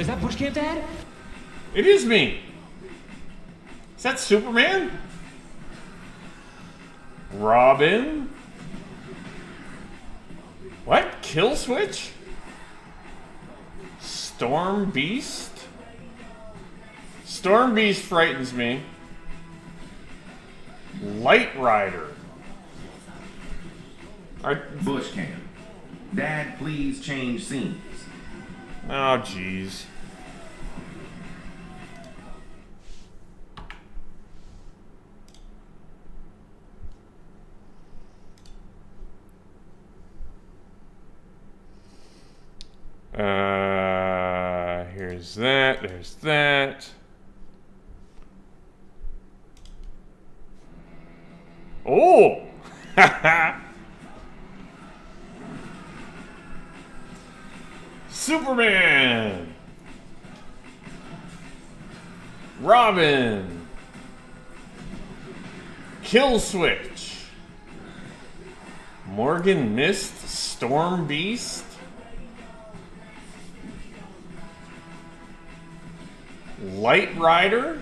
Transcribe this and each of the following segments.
Is that BushCampDad? It is me. Is that Superman? Robin? What? Kill switch? Storm Beast? Storm Beast frightens me. Light Rider. BushCamp. Dad, please change scenes. Oh, jeez. Here's that. There's that. Oh! Superman! Robin! Kill Switch! Morgan Mist? Storm Beast? Light Rider?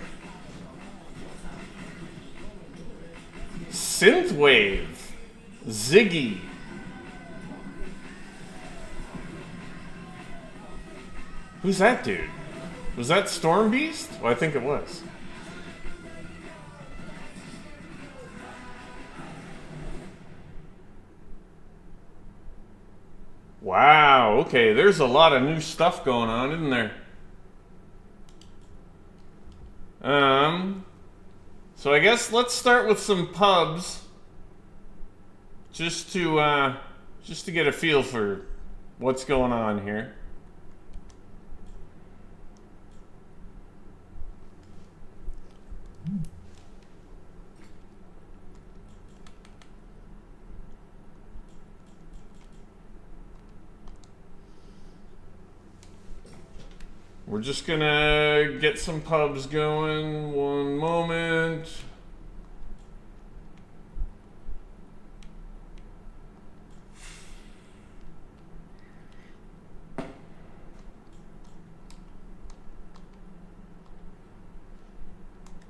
Synthwave? Ziggy? Who's that dude? Was that Storm Beast? Well, I think it was. Wow, okay, there's a lot of new stuff going on, isn't there? So I guess let's start with some pubs, just to get a feel for what's going on here. We're just gonna get some pubs going. One moment.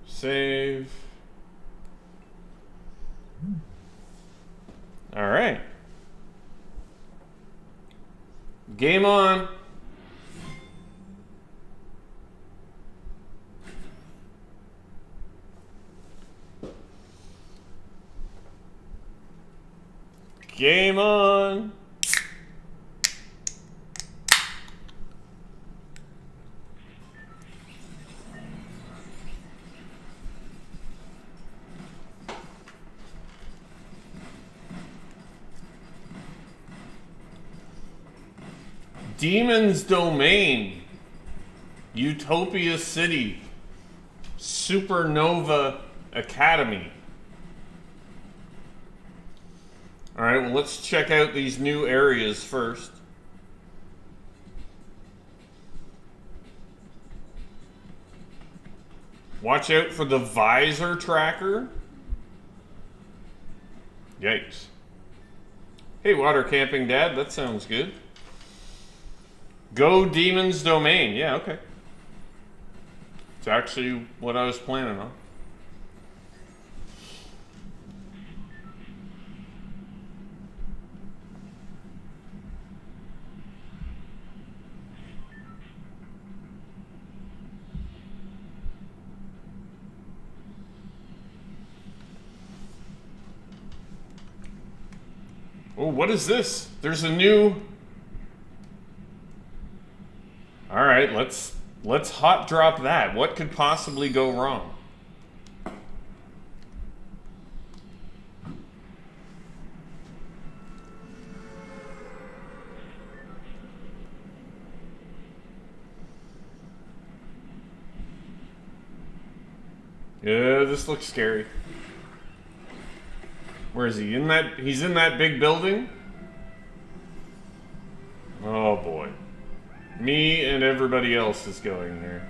Save. All right. Game on. Game on. Demon's Domain. Utopia City. Supernova Academy. All right, well, let's check out these new areas first. Watch out for the visor tracker. Yikes. Hey, water camping dad, that sounds good. Go Demon's Domain. Yeah, okay. It's actually what I was planning on. Oh, what is this? There's a new... All right, let's hot drop that. What could possibly go wrong? Yeah, this looks scary. Where is he? He's in that big building? Oh boy. Me and everybody else is going there.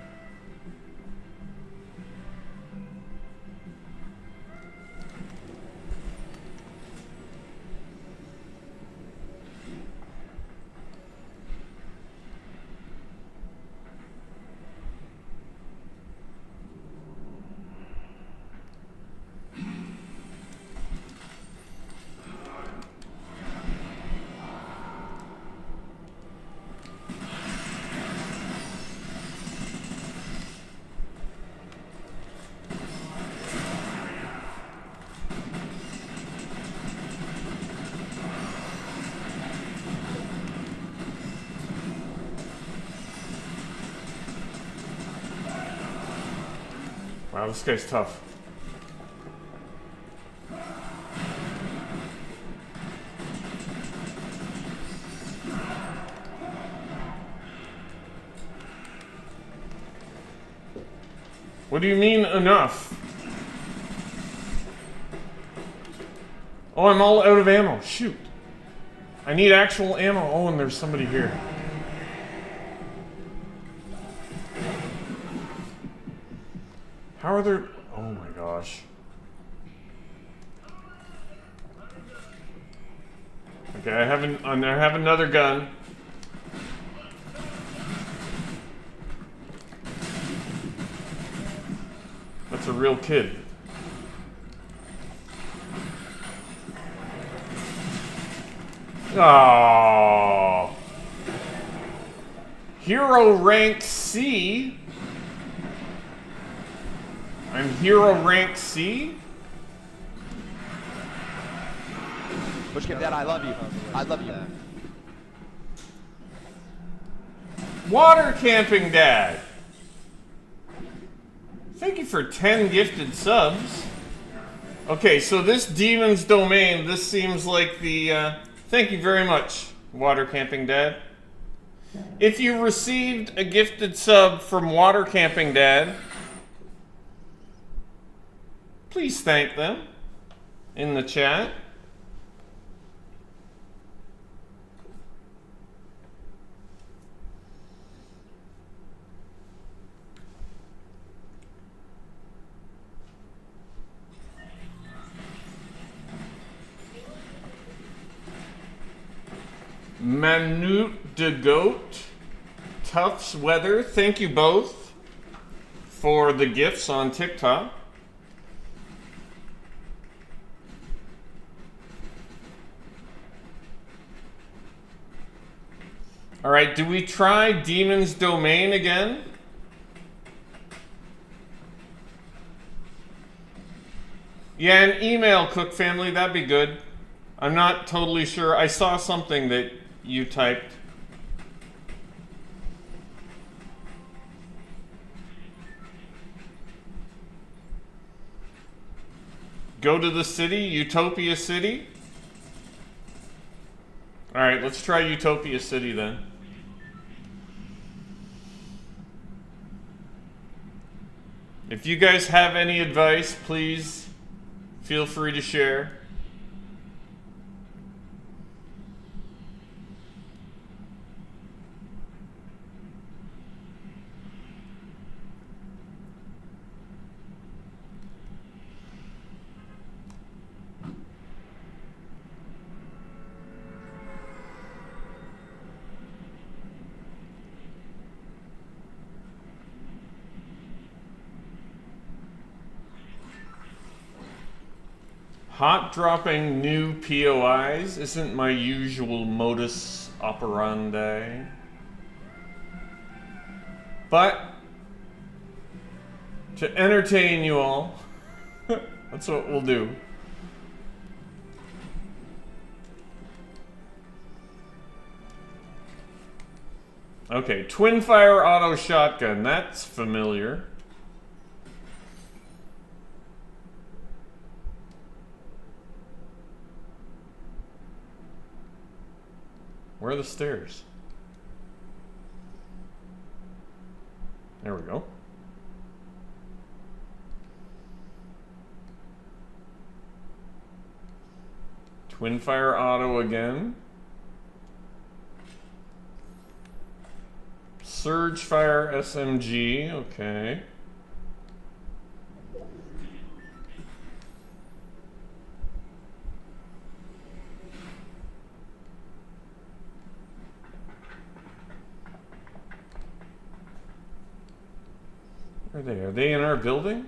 Wow, this guy's tough. What do you mean, enough? Oh, I'm all out of ammo. Shoot. I need actual ammo. Oh, and there's somebody here. How are there... Oh my gosh. Okay, I have another gun. That's a real kid. Oh. Hero rank C? I'm hero rank C? BushCampDad, I love you. I love you. Water camping dad. Thank you for 10 gifted subs. Okay, so this demon's domain, this seems like the, thank you very much, Water Camping Dad. If you received a gifted sub from Water Camping Dad, please thank them in the chat. Manute de Goat, Tufts Weather, thank you both for the gifts on TikTok. All right, do we try Demon's Domain again? Yeah, an email, Cook Family, that'd be good. I'm not totally sure. I saw something that you typed. Go to the city, Utopia City. All right, let's try Utopia City then. If you guys have any advice, please feel free to share. Hot dropping new POIs isn't my usual modus operandi. But to entertain you all, that's what we'll do. Okay, twin fire auto shotgun, that's familiar. Where are the stairs? There we go. Twin fire auto again. Surge fire SMG, okay. Where are they? Are they in our building?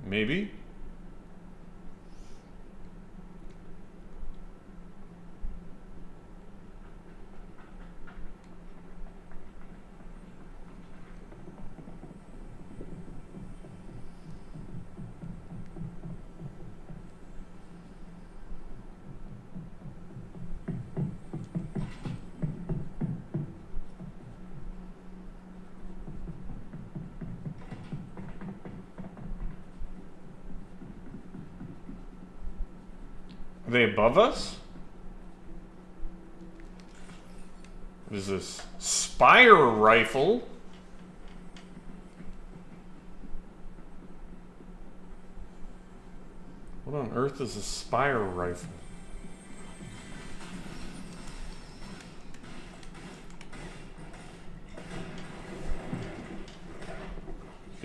Maybe. Are they above us? What is this? Spire rifle? What on earth is a spire rifle?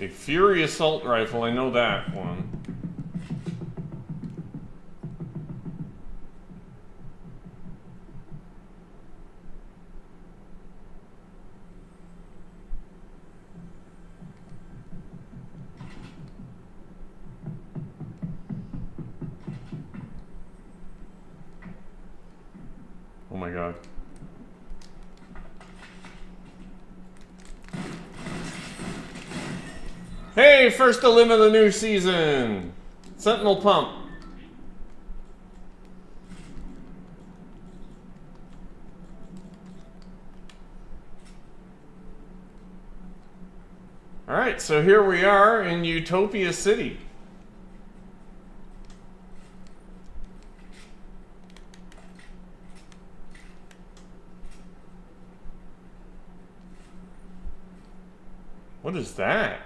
A Fury assault rifle, I know that one. Oh my god. Hey, first to live of the new season! Sentinel Pump. Alright, so here we are in Utopia City. What is that?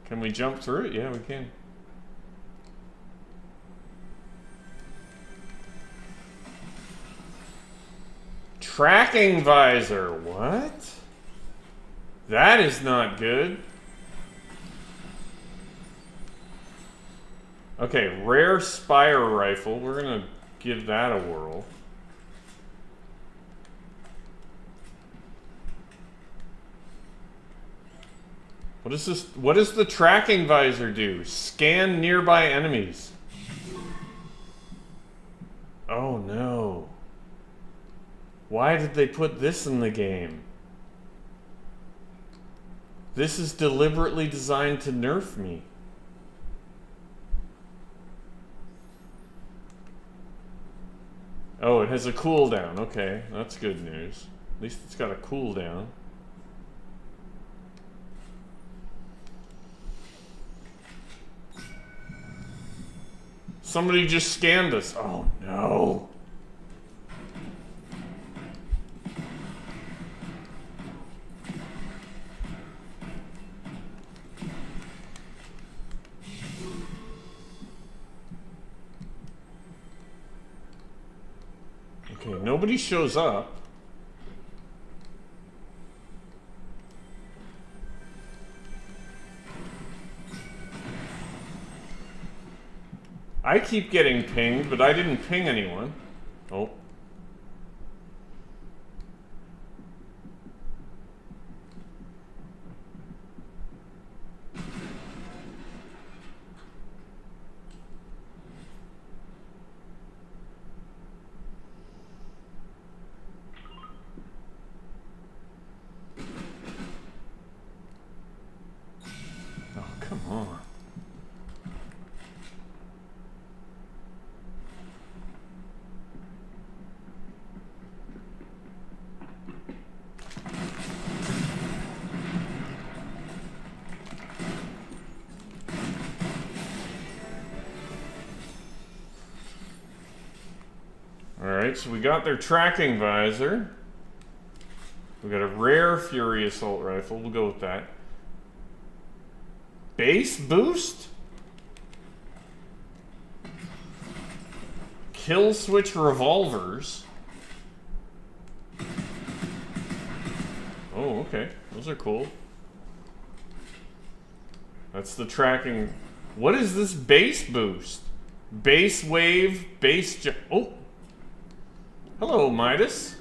Can we jump through it? Yeah, we can. Tracking visor. What? That is not good. Okay, rare spire rifle. We're gonna give that a whirl. What is this? What does the tracking visor do? Scan nearby enemies. Oh no. Why did they put this in the game? This is deliberately designed to nerf me. Oh, it has a cooldown. Okay, that's good news. At least it's got a cooldown. Somebody just scanned us. Oh no. Okay, nobody shows up. I keep getting pinged, but I didn't ping anyone. Oh. Oh, come on. Alright, so we got their tracking visor. We got a rare Fury assault rifle. We'll go with that. Base boost? Kill switch revolvers. Oh, okay. Those are cool. That's the tracking. What is this base boost? Base wave, base jump. Oh! Hello, Midas.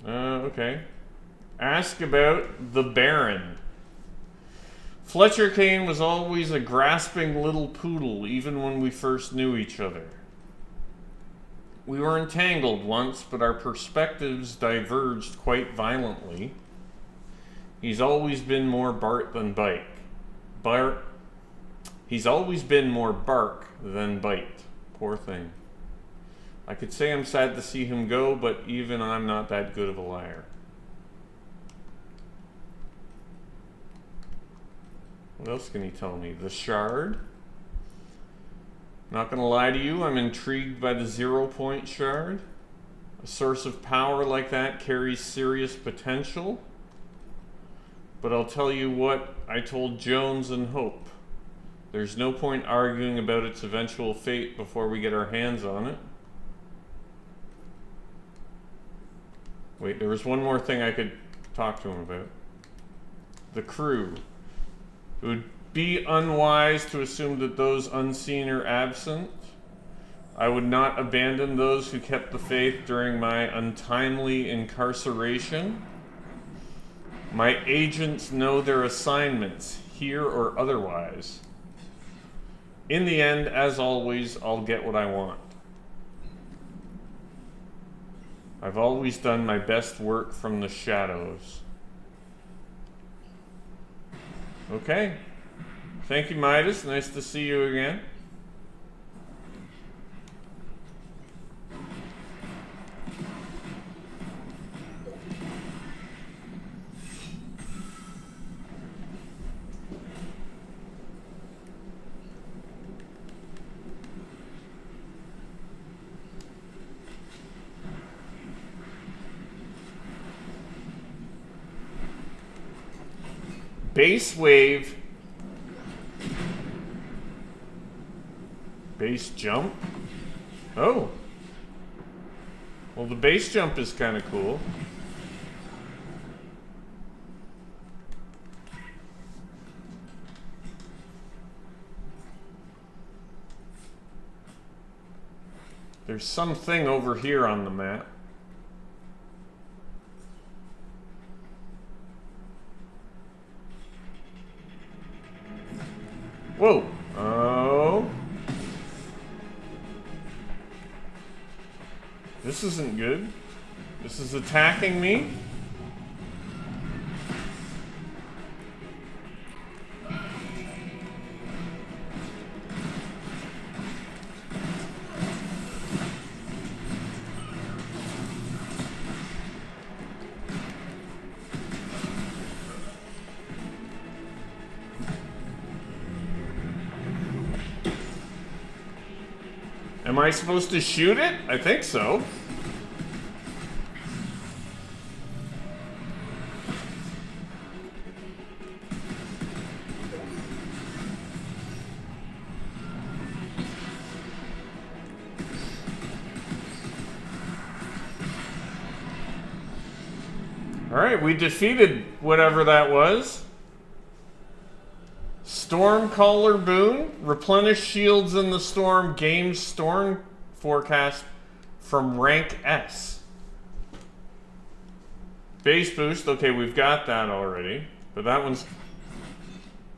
Okay. Ask about the Baron. Fletcher Kane was always a grasping little poodle, even when we first knew each other. We were entangled once, but our perspectives diverged quite violently. He's always been more Bart than Bite. He's always been more bark than bite. Poor thing. I could say I'm sad to see him go, but even I'm not that good of a liar. What else can he tell me? The Shard? Not gonna lie to you, I'm intrigued by the 0-point shard. A source of power like that carries serious potential. But I'll tell you what I told Jones and Hope. There's no point arguing about its eventual fate before we get our hands on it. Wait, there was one more thing I could talk to him about. The crew. It would be unwise to assume that those unseen are absent. I would not abandon those who kept the faith during my untimely incarceration. My agents know their assignments, here or otherwise. In the end, as always, I'll get what I want. I've always done my best work from the shadows. Okay. Thank you, Midas. Nice to see you again. Base wave. Base jump. Oh. Well, the base jump is kind of cool. There's something over here on the map. Whoa. Oh. This isn't good. This is attacking me. Am I supposed to shoot it? I think so. All right, we defeated whatever that was. Stormcaller boon. Replenish shields in the storm. Gain storm forecast from rank S. Base boost. Okay, we've got that already. But that one's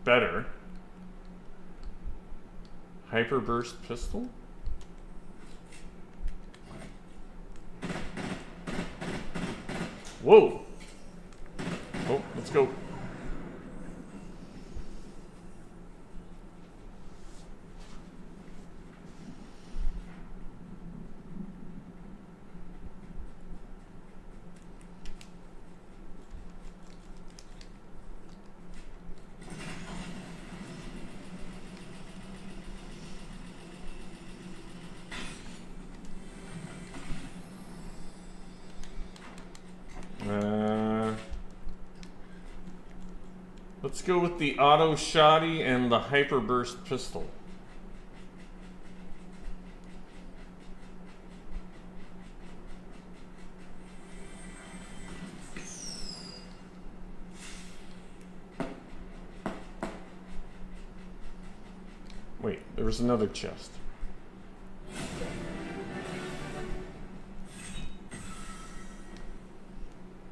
better. Hyper burst pistol. Whoa. Oh, let's go. Let's go with the auto shoddy and the hyper burst pistol. Wait, there was another chest.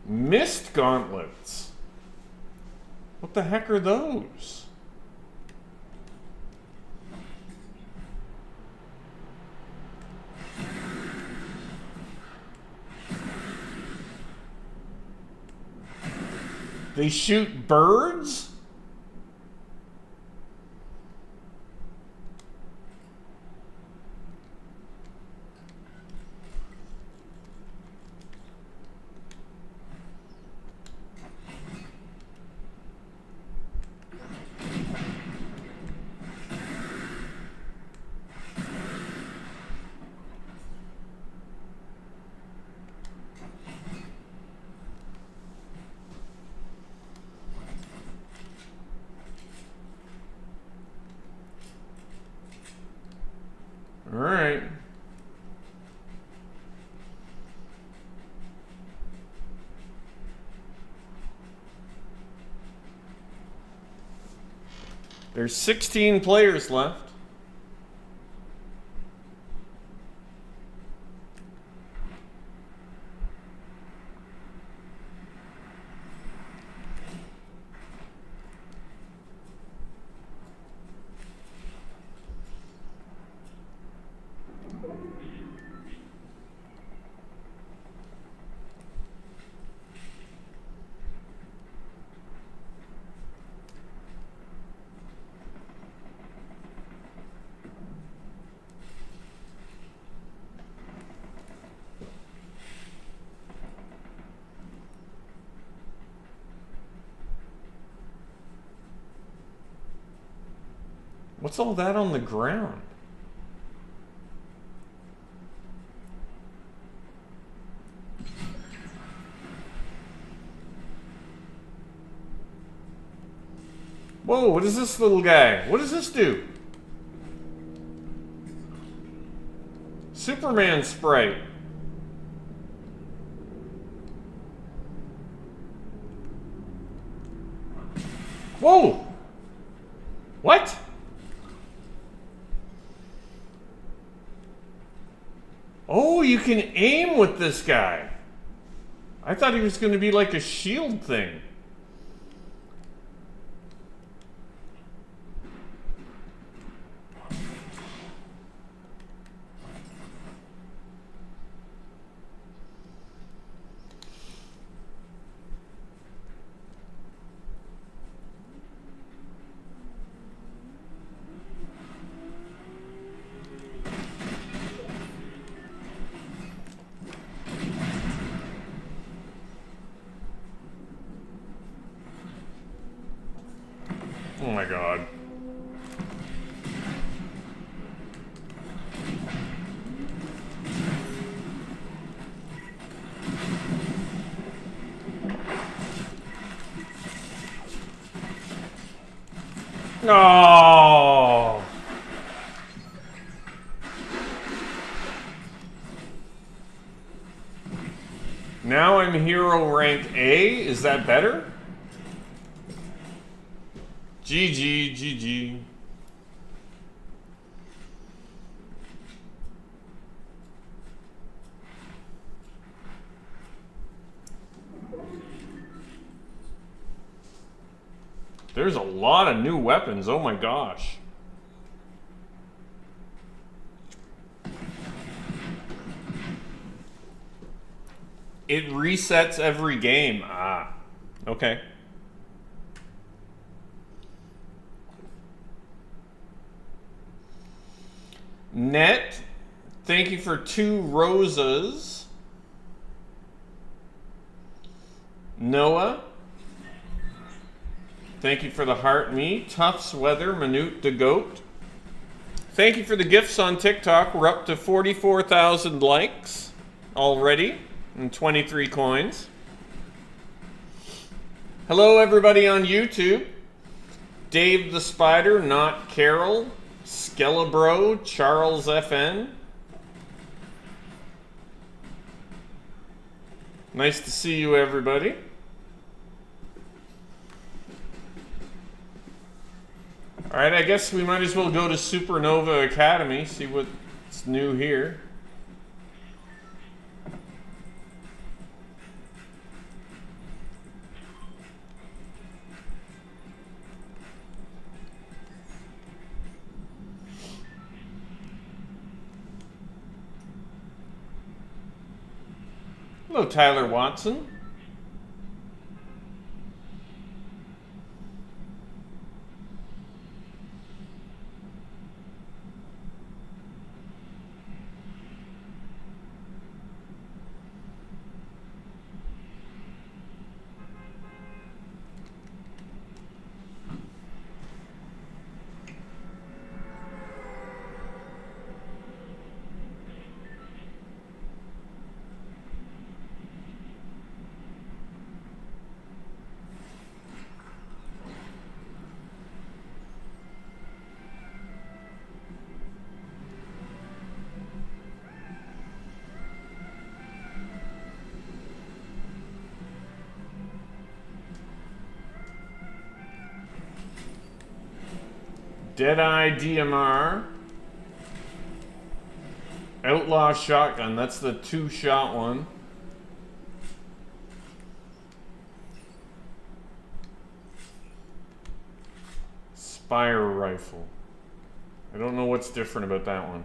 Mist gauntlets. What the heck are those? They shoot birds? All right. There's 16 players left. What's all that on the ground? Whoa, what is this little guy? What does this do? Superman sprite. Whoa! What? Oh, you can aim with this guy. I thought he was going to be like a shield thing. Oh my god. No. Now I'm hero rank A. Is that better? GG, GG. There's a lot of new weapons, oh my gosh. It resets every game. Ah, okay. Net, thank you for 2 roses. Noah, thank you for the heart me. Tufts Weather, Minute the Goat. Thank you for the gifts on TikTok. We're up to 44,000 likes already and 23 coins. Hello everybody on YouTube. Dave the Spider, Not Carol. Skelebro, Charles FN. Nice to see you, everybody. All right, I guess we might as well go to Supernova Academy, see what's new here. Hello, Tyler Watson. Deadeye DMR. Outlaw shotgun. That's the 2-shot one. Spire rifle. I don't know what's different about that one.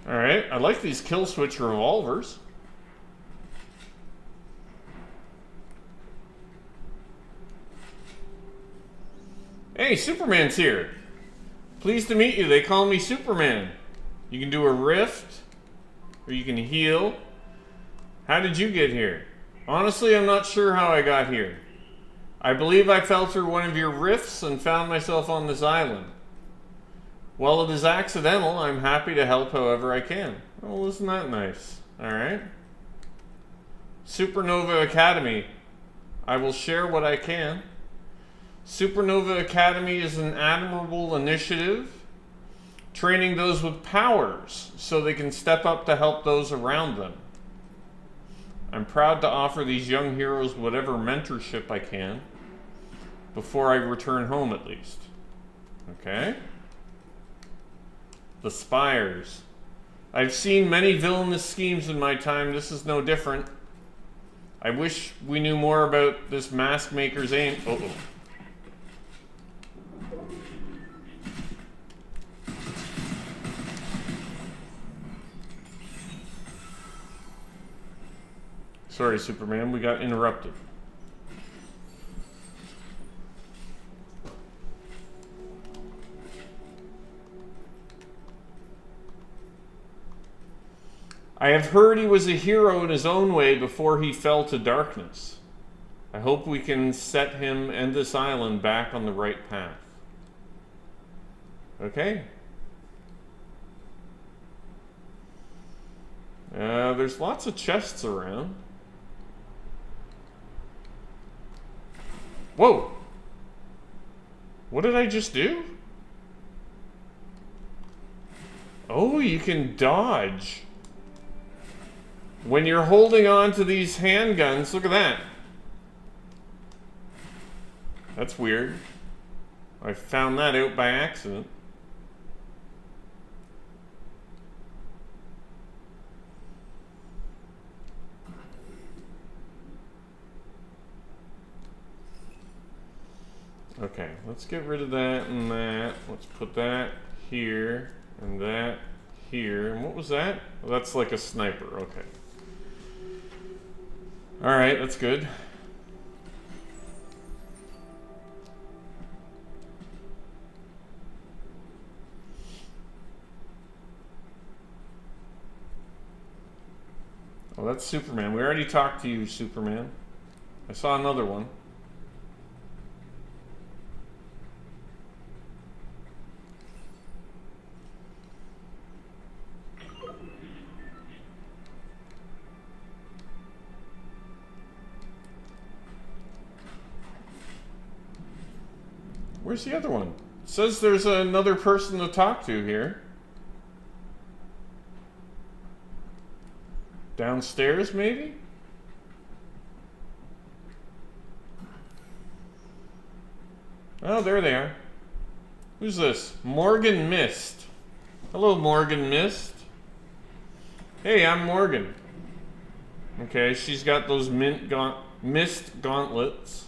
Alright, I like these kill switch revolvers. Hey, Superman's here. Pleased to meet you. They call me Superman. You can do a rift, or you can heal. How did you get here? Honestly, I'm not sure how I got here. I believe I fell through one of your rifts and found myself on this island. While it is accidental, I'm happy to help however I can. Well, isn't that nice? Alright. Supernova Academy. I will share what I can. Supernova Academy is an admirable initiative, training those with powers so they can step up to help those around them. I'm proud to offer these young heroes whatever mentorship I can, before I return home at least. Okay? The Spires. I've seen many villainous schemes in my time. This is no different. I wish we knew more about this mask maker's aim. Uh-oh. Sorry, Superman, we got interrupted. I have heard he was a hero in his own way before he fell to darkness. I hope we can set him and this island back on the right path. Okay. There's lots of chests around. Whoa! What did I just do? Oh, you can dodge. When you're holding on to these handguns, look at that. That's weird. I found that out by accident. Okay, let's get rid of that and that. Let's put that here and that here. And what was that? Well, that's like a sniper. Okay. Alright, that's good. Oh, that's Superman. We already talked to you, Superman. I saw another one. Where's the other one? It says there's another person to talk to here. Downstairs, maybe? Oh, there they are. Who's this? Morgan Mist. Hello, Morgan Mist. Hey, I'm Morgan. Okay, she's got those mint Mist gauntlets.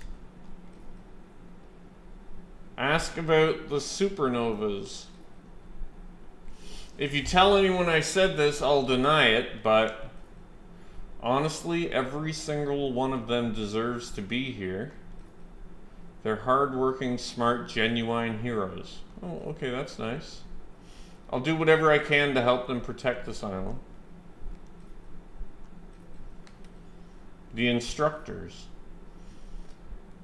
Ask about the supernovas. If you tell anyone I said this, I'll deny it, but honestly, every single one of them deserves to be here. They're hardworking, smart, genuine heroes. Oh, okay, that's nice. I'll do whatever I can to help them protect this island. The instructors.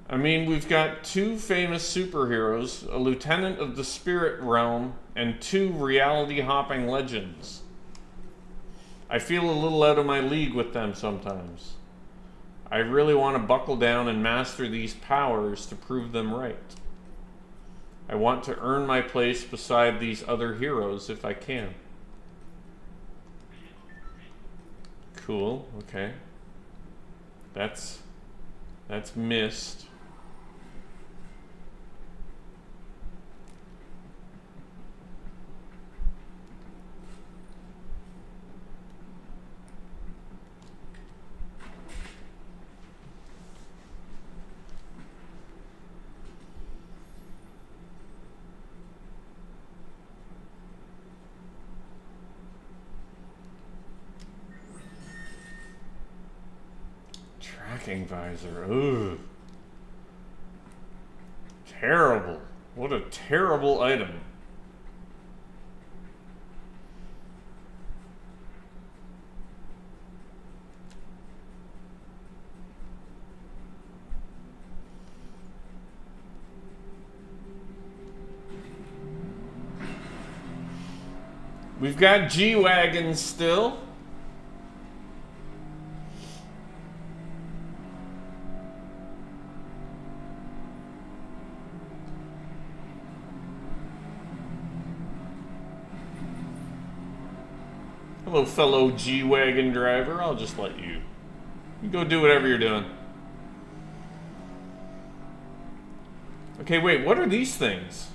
I mean, we've got 2 famous superheroes, a lieutenant of the spirit realm, and 2 reality-hopping legends. I feel a little out of my league with them sometimes. I really want to buckle down and master these powers to prove them right. I want to earn my place beside these other heroes if I can. Cool, okay. That's Mist. Tracking visor. Ugh. Terrible. What a terrible item. We've got G-Wagons still. Hello, fellow G-Wagon driver. I'll just let you go do whatever you're doing. Okay, wait, what are these things?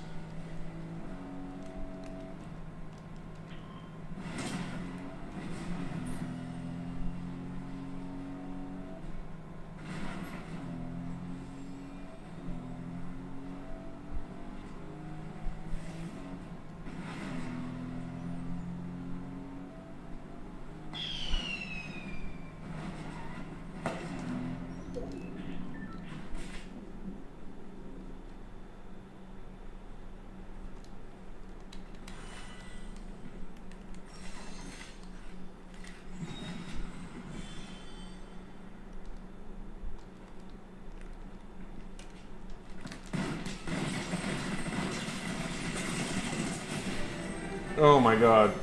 Oh my god.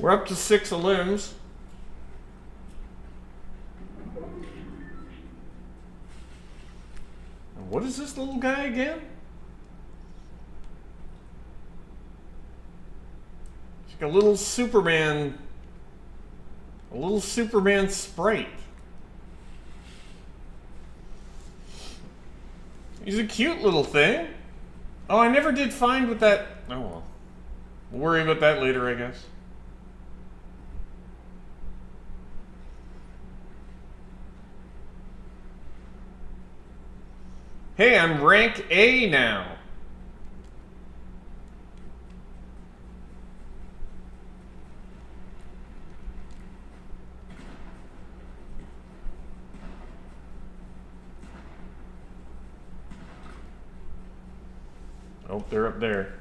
We're up to 6 limbs. And what is this little guy again? It's like a little Superman sprite. He's a cute little thing. Oh, I never did find what that... Oh well. We'll worry about that later, I guess. Hey, I'm rank A now. Oh, they're up there.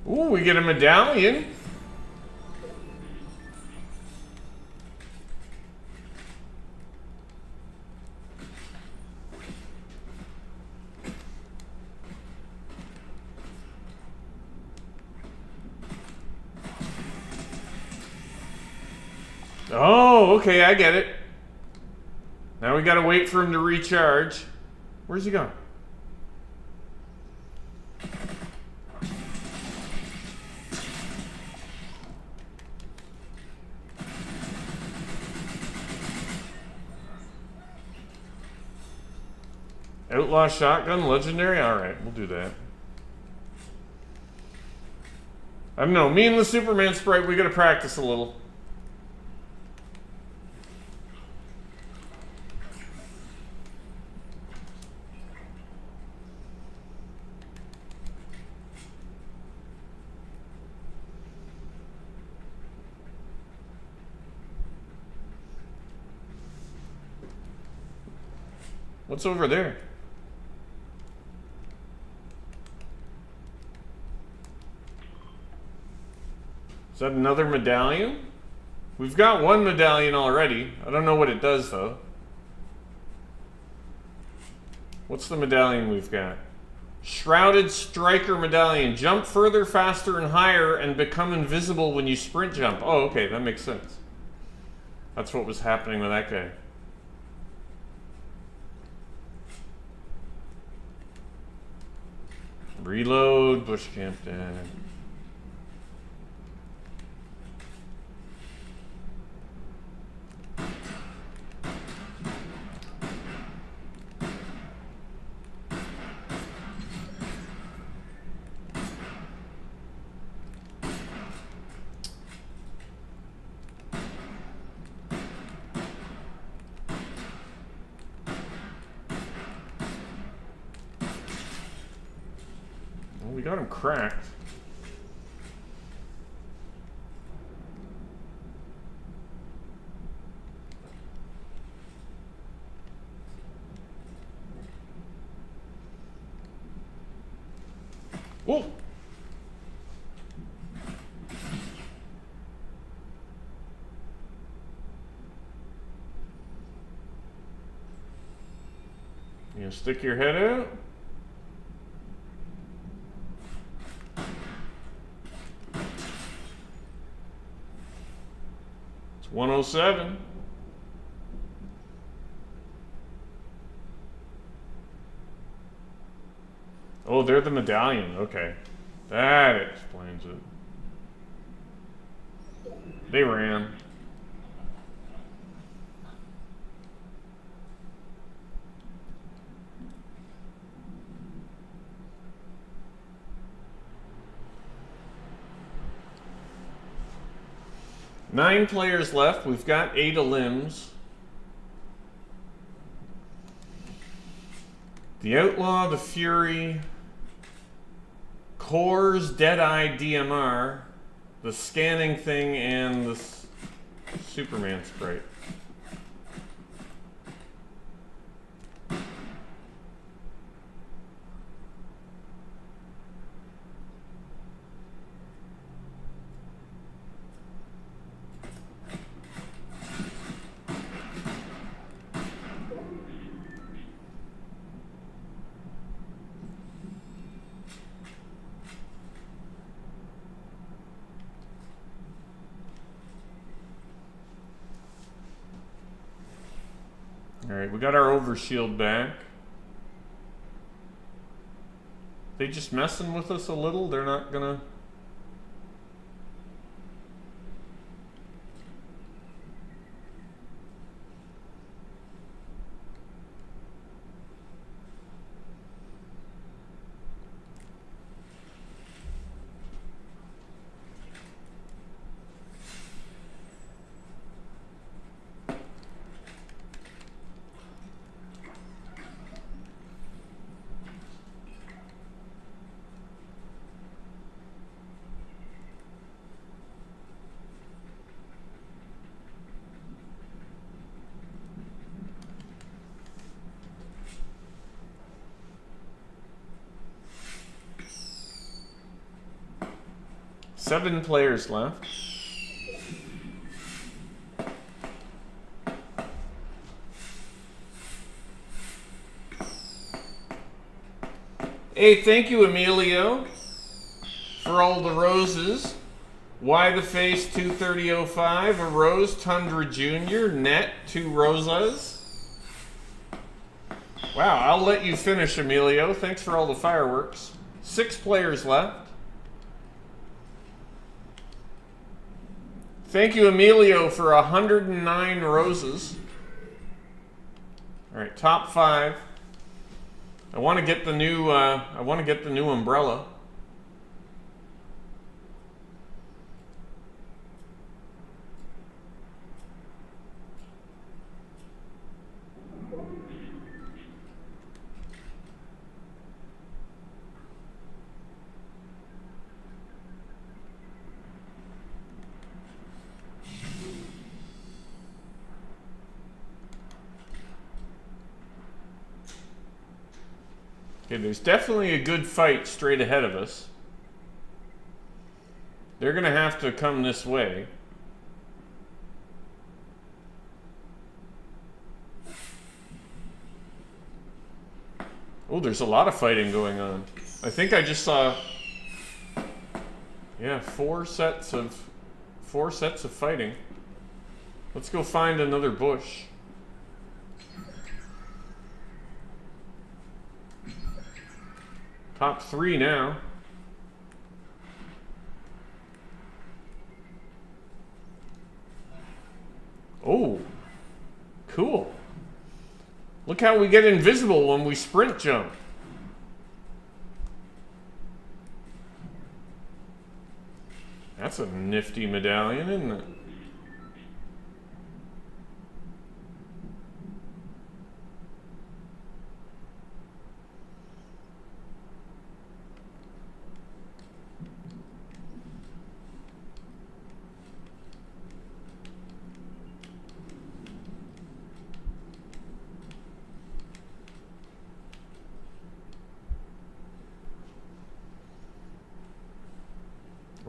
Ooh, we get a medallion. Oh, okay, I get it. Now we gotta wait for him to recharge. Where's he going? Outlaw shotgun, legendary? Alright, we'll do that. I don't know, me and the Superman sprite, we gotta practice a little. What's over there? Is that another medallion? We've got one medallion already. I don't know what it does, though. What's the medallion we've got? Shrouded Striker Medallion. Jump further, faster, and higher, and become invisible when you sprint jump. Oh, okay, that makes sense. That's what was happening with that guy. Reload, BushCampDad. We got him cracked. Oh! You gonna stick your head out? It's 107. Oh, they're the medallion. Okay. That explains it. They ran. Nine players left. We've got 8 limbs. The Outlaw, the Fury, Cores, Deadeye, DMR, the Scanning Thing, and the Superman sprite. Alright, we got our overshield back. They just messing with us a little? They're not gonna... 7 players left. Hey, thank you, Emilio, for all the roses. Why the Face 23005, a rose, Tundra Jr., Net, 2 rosas. Wow, I'll let you finish, Emilio. Thanks for all the fireworks. 6 players left. Thank you, Emilio, for 109 roses. All right, top 5. I want to get the new. I want to get the new umbrella. Okay, there's definitely a good fight straight ahead of us. They're going to have to come this way. Oh, there's a lot of fighting going on. I think I just saw, yeah, 4 sets of fighting. Let's go find another bush. Top 3 now. Oh, cool. Look how we get invisible when we sprint jump. That's a nifty medallion, isn't it?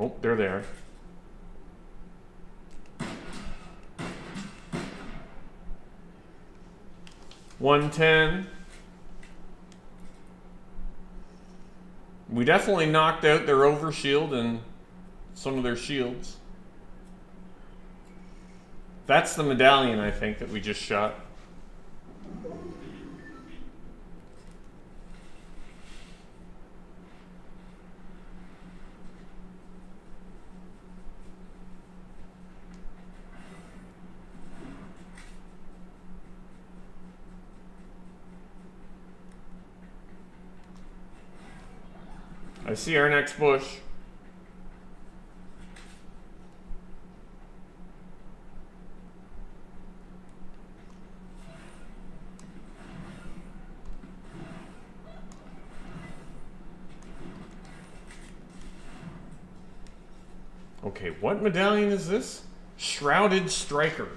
Oh, they're there. $110. We definitely knocked out their overshield and some of their shields. That's the medallion, I think, that we just shot. I see our next bush. Okay, what medallion is this? Shrouded Striker.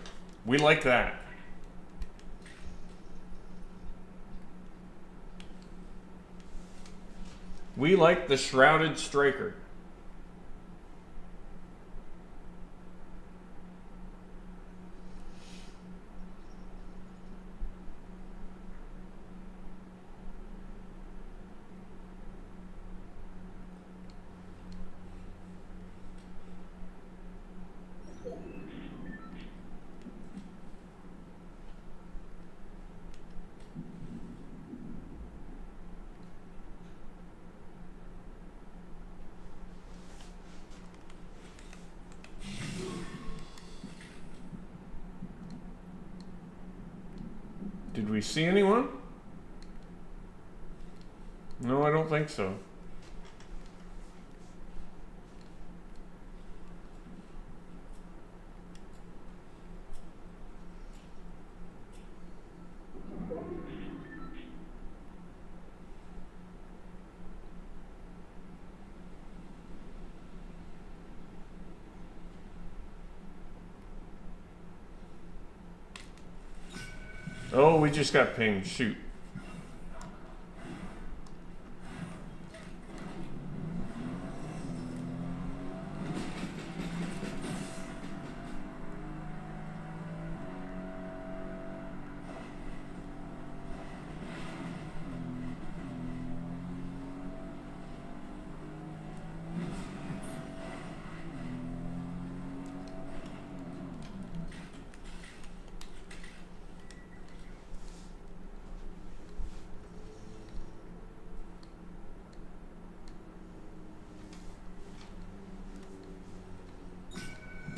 We like that. We like the Shrouded Striker. Did we see anyone? No, I don't think so. Oh, we just got pinged. Shoot.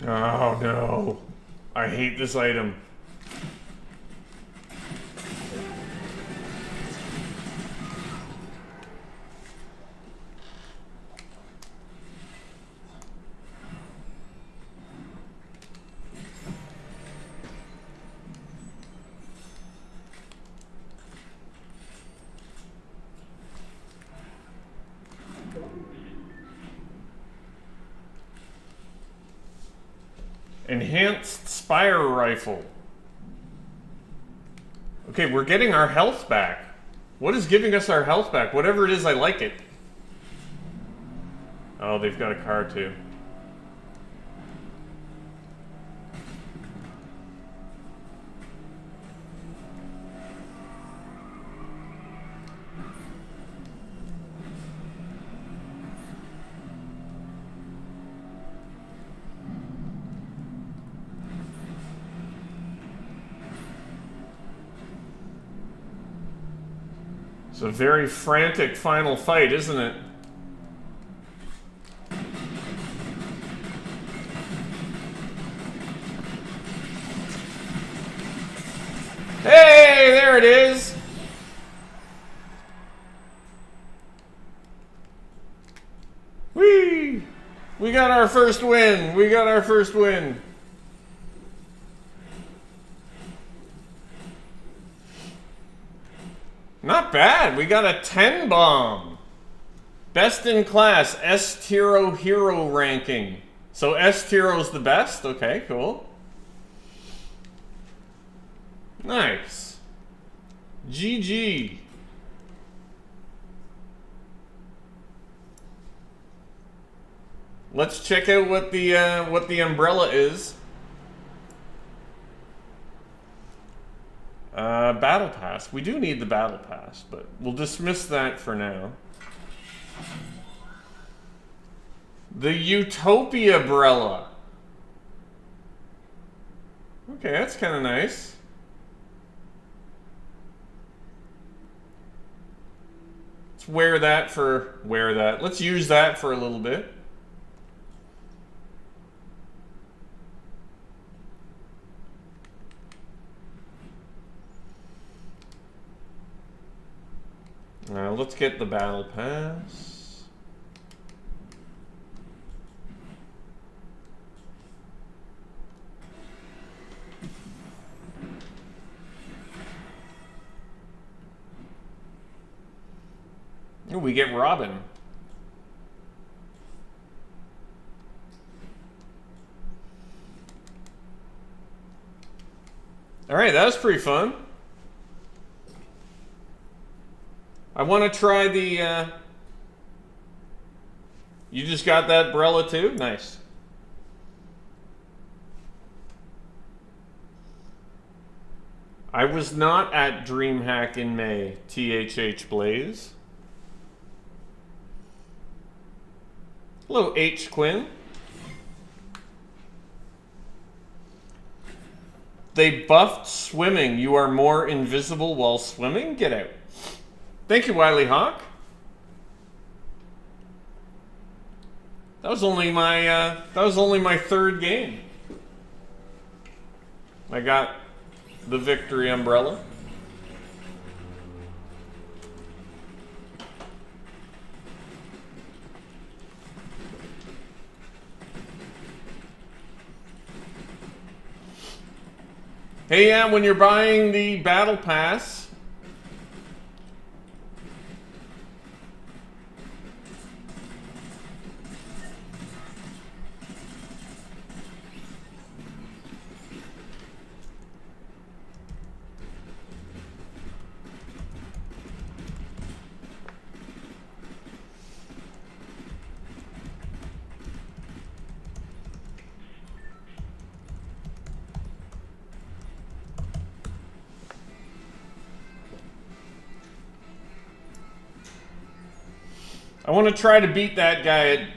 Oh no. I hate this item. Enhanced Spire Rifle. Okay, we're getting our health back. What is giving us our health back? Whatever it is, I like it. Oh, they've got a car too. It's a very frantic final fight, isn't it? Hey, there it is! Whee! We got our first win! We got our first win! Not bad. We got a 10 bomb. Best in class, S-Tiro hero ranking. So S-Tiro's the best? Okay, cool. Nice. GG. Let's check out what the umbrella is. Battle Pass. We do need the Battle Pass, but we'll dismiss that for now. The Utopia Umbrella. Okay, that's kind of nice. Let's wear that. Let's use that for a little bit. Let's get the Battle Pass. Ooh, we get Robin. All right, that was pretty fun. I want to try the, you just got that umbrella too? Nice. I was not at DreamHack in May, THH Blaze. Hello, H. Quinn. They buffed swimming. You are more invisible while swimming? Get out. Thank you, Wiley Hawk. That was only my third game. I got the victory umbrella. Hey, yeah, when you're buying the Battle Pass, I want to try to beat that guy at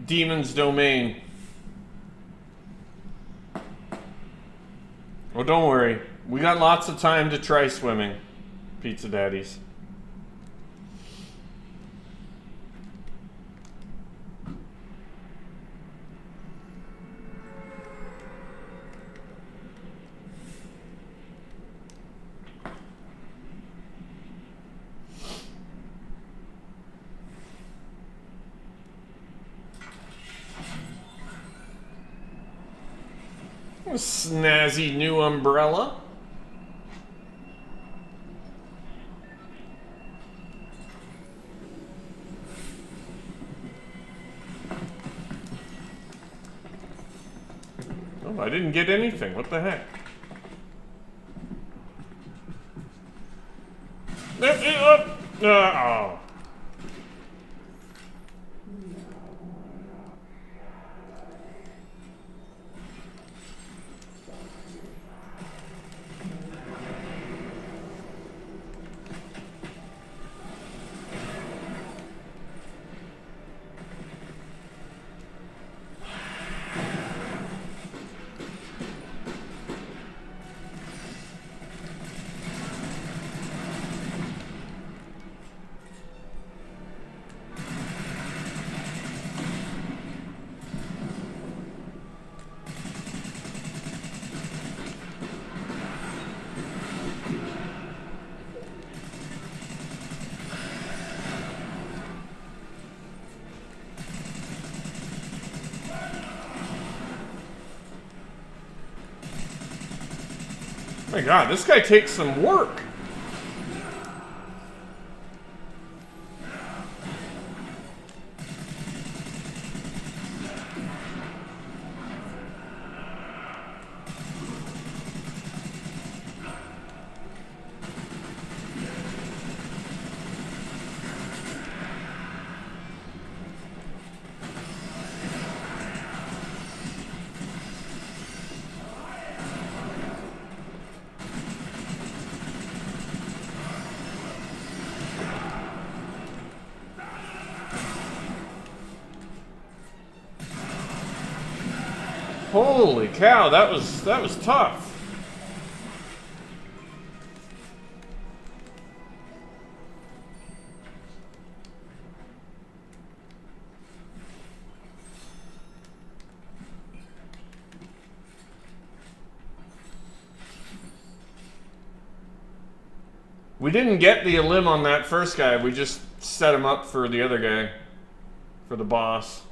Demon's Domain. Well, don't worry. We got lots of time to try swimming, Pizza Daddies. Snazzy new umbrella. Oh, I didn't get anything. What the heck? Oh. My God, this guy takes some work. Holy cow, that was tough. We didn't get the elim on that first guy, we just set him up for the other guy, for the boss.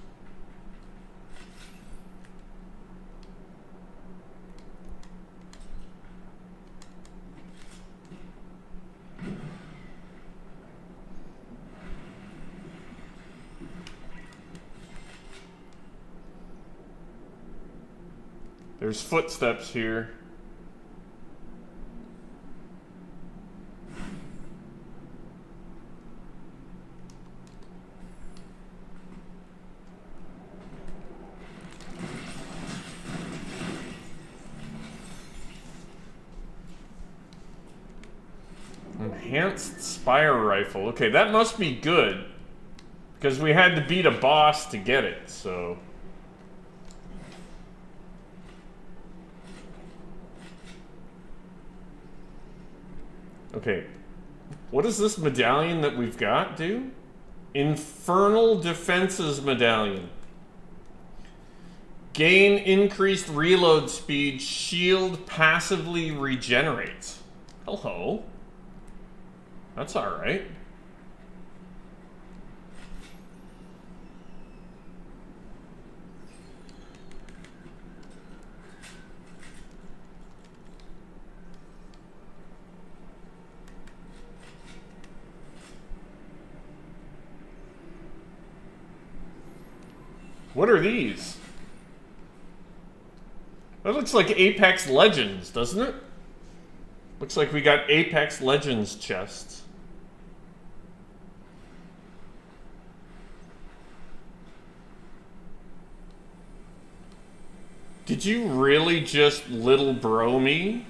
There's footsteps here. Enhanced Spire Rifle. Okay, that must be good. Because we had to beat a boss to get it, so... Okay, what does this medallion that we've got do? Infernal Defenses Medallion. Gain increased reload speed, shield passively regenerates. Hello. That's alright. What are these? That looks like Apex Legends, doesn't it? Looks like we got Apex Legends chests. Did you really just little bro me?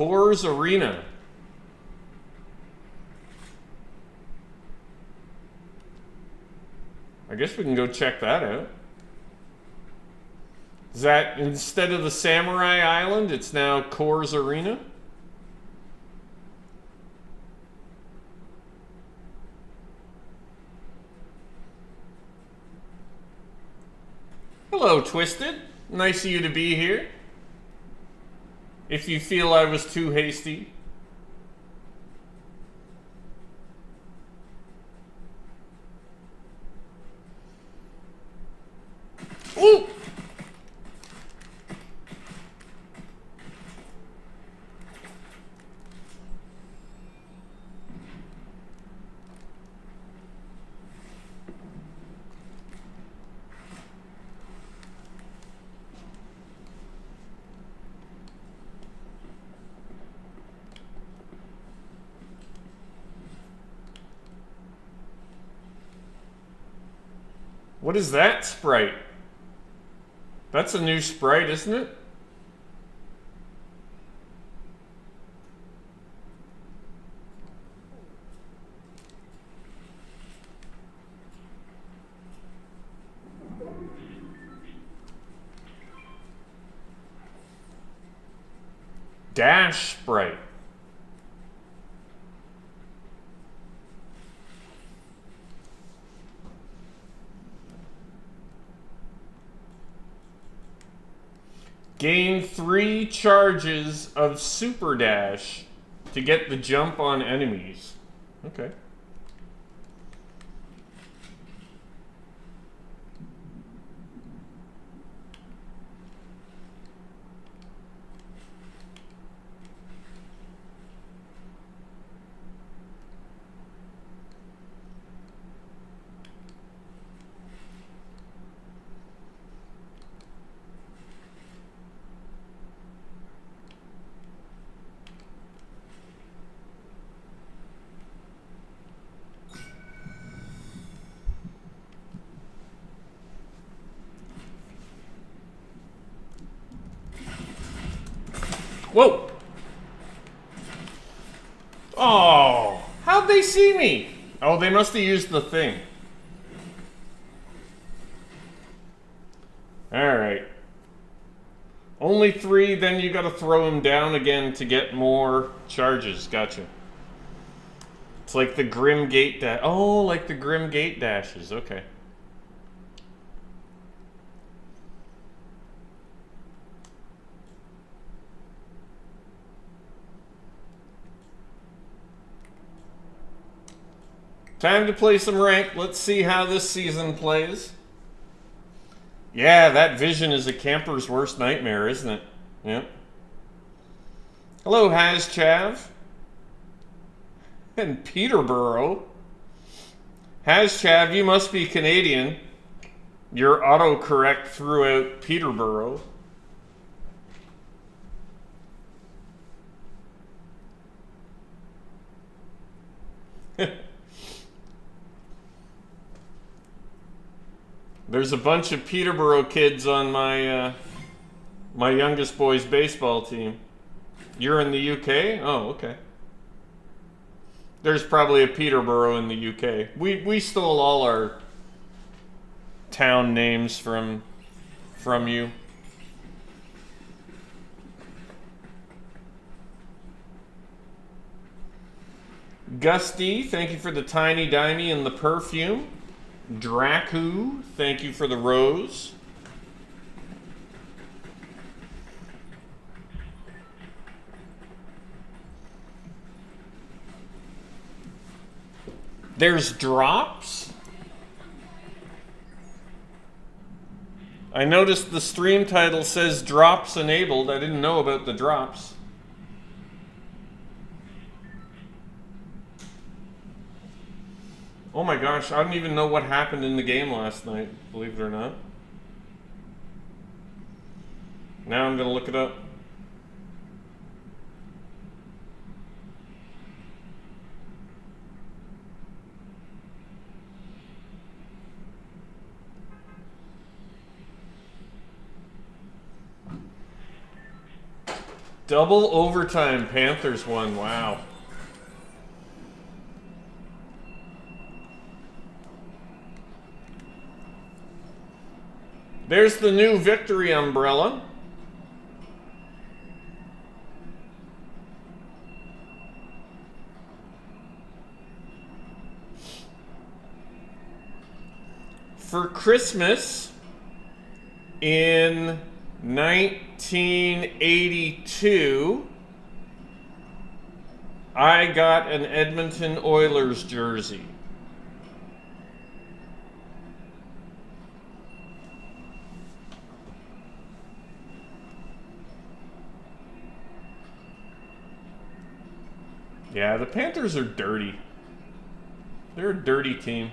Coors Arena. I guess we can go check that out. Is that instead of the Samurai Island, it's now Coors Arena? Hello, Twisted. Nice of you to be here. If you feel I was too hasty. Ooh! What is that sprite? That's a new sprite, isn't it? Dash sprite. Gain 3 charges of Super Dash to get the jump on enemies. Okay. Whoa! Oh, how'd they see me? Oh, they must have used the thing. Alright. Only 3, then you gotta throw him down again to get more charges. Gotcha. It's like the Grim Gate dash. Oh, like the Grim Gate dashes. Okay. Time to play some rank. Let's see how this season plays. Yeah, that vision is a camper's worst nightmare, isn't it? Yep. Hello, HazChav. And Peterborough. HazChav, you must be Canadian. Your autocorrect threw out Peterborough. There's a bunch of Peterborough kids on my my youngest boy's baseball team. You're in the UK? Oh, okay. There's probably a Peterborough in the UK. We stole all our town names from you. Gusty, thank you for the tiny dimey and the perfume. Draku, thank you for the rose. There's drops. I noticed the stream title says drops enabled. I didn't know about the drops. Oh my gosh, I don't even know what happened in the game last night, believe it or not. Now I'm gonna look it up. Double overtime. Panthers won. Wow. There's the new victory umbrella. For Christmas in 1982, I got an Edmonton Oilers jersey. Yeah, the Panthers are dirty. They're a dirty team.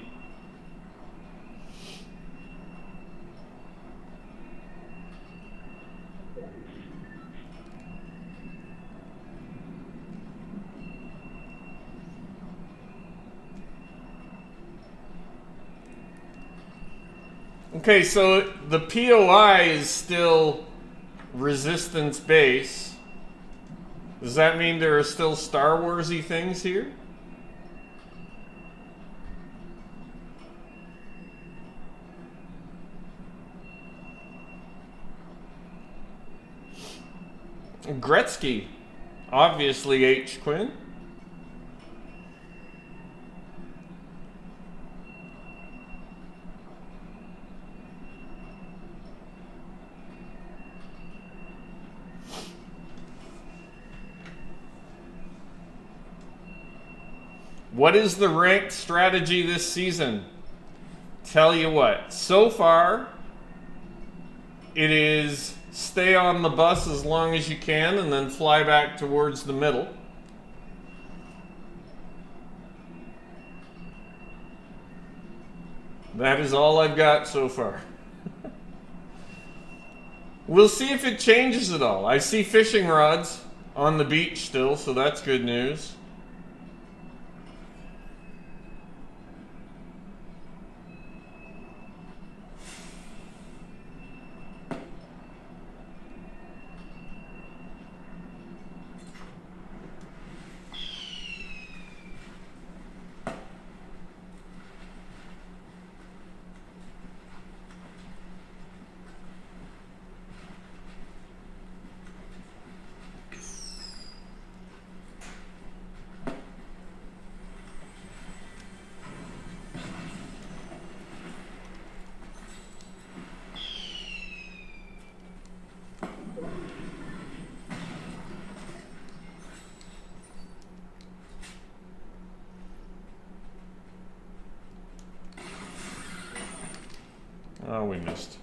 Okay, so the POI is still resistance base. Does that mean there are still Star Wars-y things here? Gretzky, obviously H. Quinn. What is the ranked strategy this season? Tell you what, so far, it is stay on the bus as long as you can and then fly back towards the middle. That is all I've got so far. We'll see if it changes at all. I see fishing rods on the beach still, so that's good news. Oh, we missed.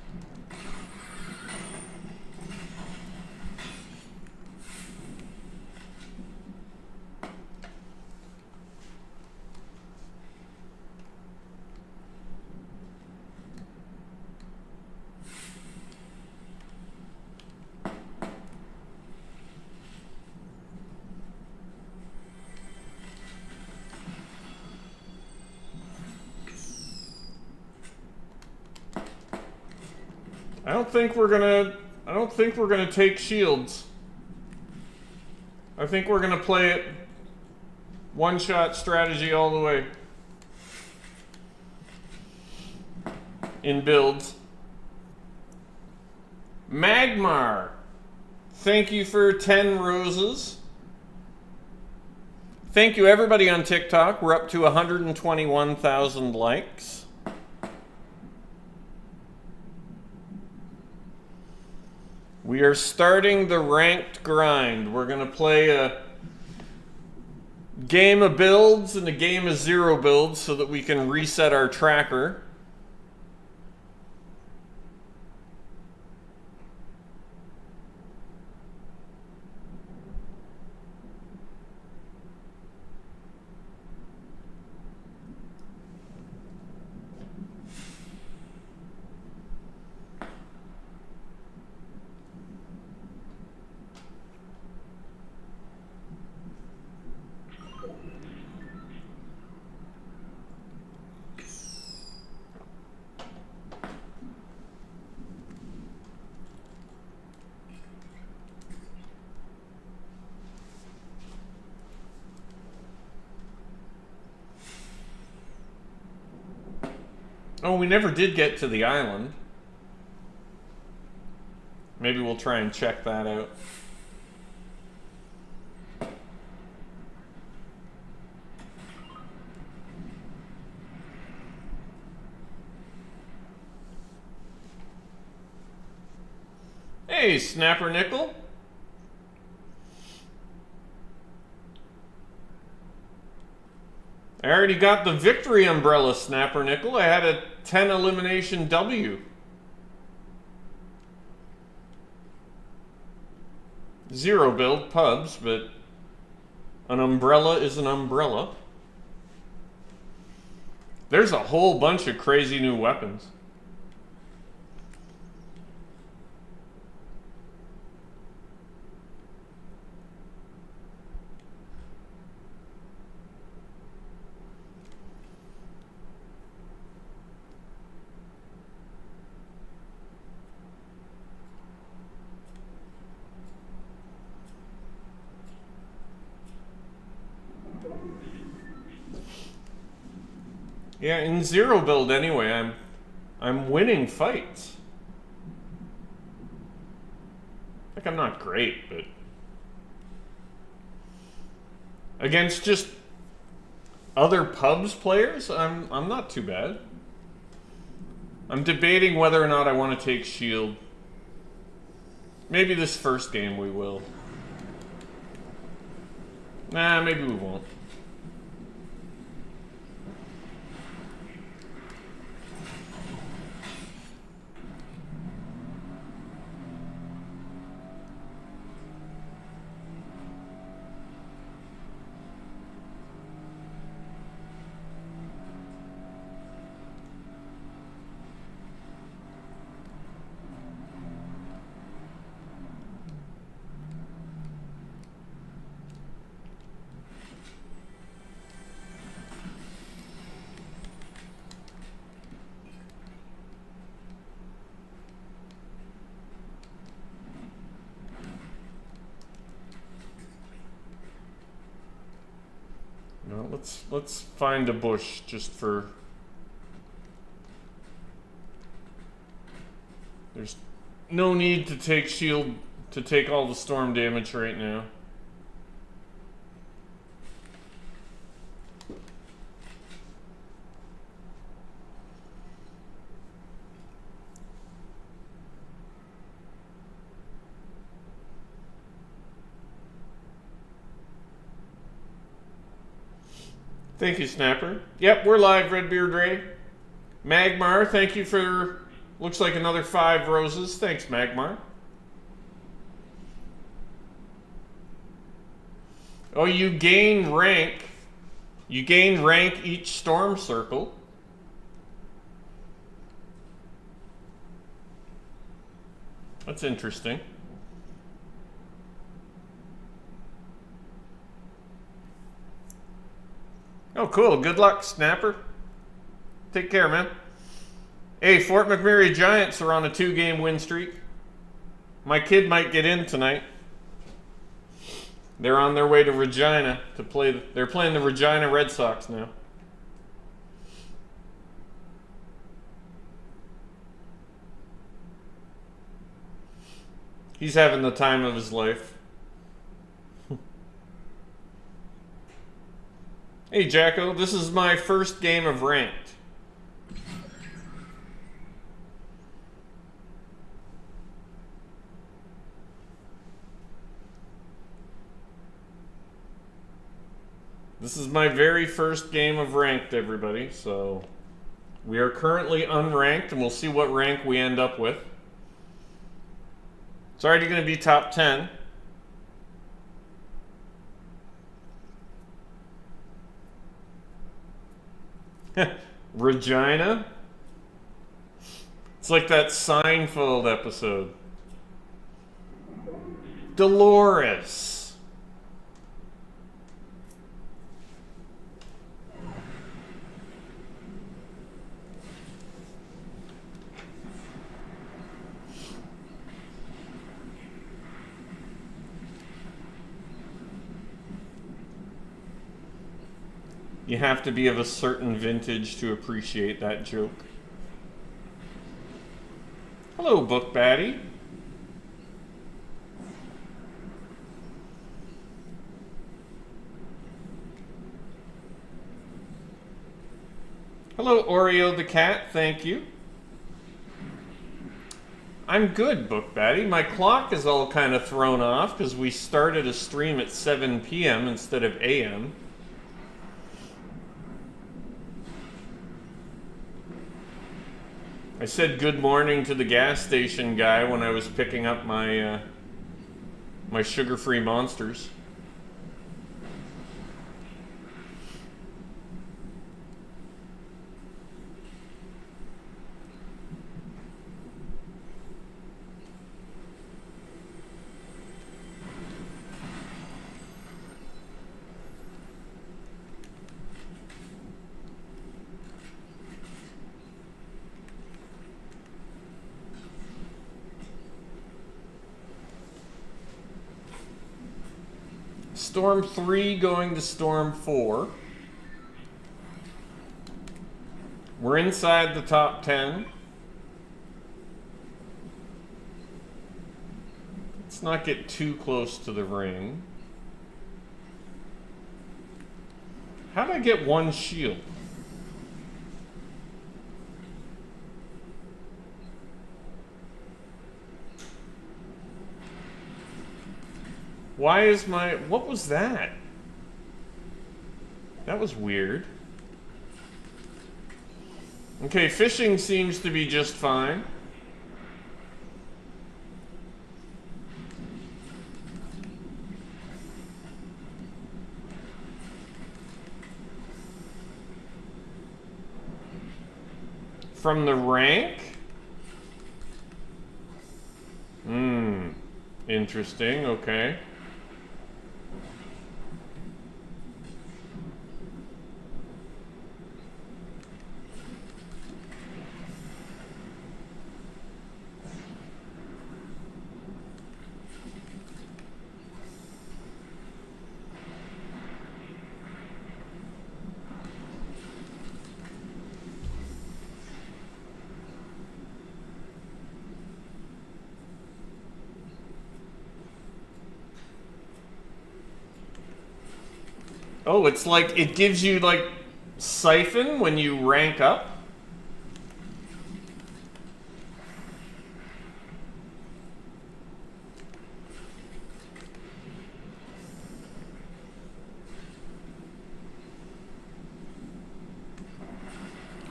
I don't think we're gonna take shields. I think we're gonna play it one-shot strategy all the way. In builds. Magmar, thank you for 10 roses. Thank you everybody on TikTok. We're up to 121,000 likes. We are starting the ranked grind. We're going to play a game of builds and a game of zero builds so that we can reset our tracker. Oh, we never did get to the island. Maybe we'll try and check that out. Hey, Snapper Nickel. I already got the victory umbrella, Snapper Nickel. I had a 10 elimination W. Zero build pubs, but an umbrella is an umbrella. There's a whole bunch of crazy new weapons. Yeah, in zero build anyway, I'm winning fights. Like, I'm not great, but against just other pubs players, I'm not too bad. I'm debating whether or not I want to take shield. Maybe this first game we will. Nah, maybe we won't. No, let's find a bush just for. There's no need to take shield to take all the storm damage right now. Thank you, Snapper. Yep, we're live, Redbeard Ray. Magmar, thank you for, looks like another 5 roses. Thanks, Magmar. Oh, you gain rank. You gain rank each storm circle. That's interesting. Oh, cool. Good luck, Snapper. Take care, man. Hey, Fort McMurray Giants are on a 2-game win streak. My kid might get in tonight. They're on their way to Regina to play. They're playing the Regina Red Sox now. He's having the time of his life. Hey, Jacko, this is my first game of ranked. This is my very first game of ranked, everybody, so we are currently unranked, and we'll see what rank we end up with. It's already going to be top 10. Regina? It's like that Seinfeld episode. Dolores. You have to be of a certain vintage to appreciate that joke. Hello, Book Baddie. Hello, Oreo the cat. Thank you. I'm good, Book Baddie. My clock is all kind of thrown off because we started a stream at 7 p.m. instead of a.m. I said good morning to the gas station guy when I was picking up my my sugar-free monsters. Storm 3 going to Storm 4. We're inside the top 10. Let's not get too close to the ring. How did I get one shield? Why is my... What was that? That was weird. Okay, fishing seems to be just fine. From the rank? Interesting, okay. Oh, it's like, it gives you like siphon when you rank up?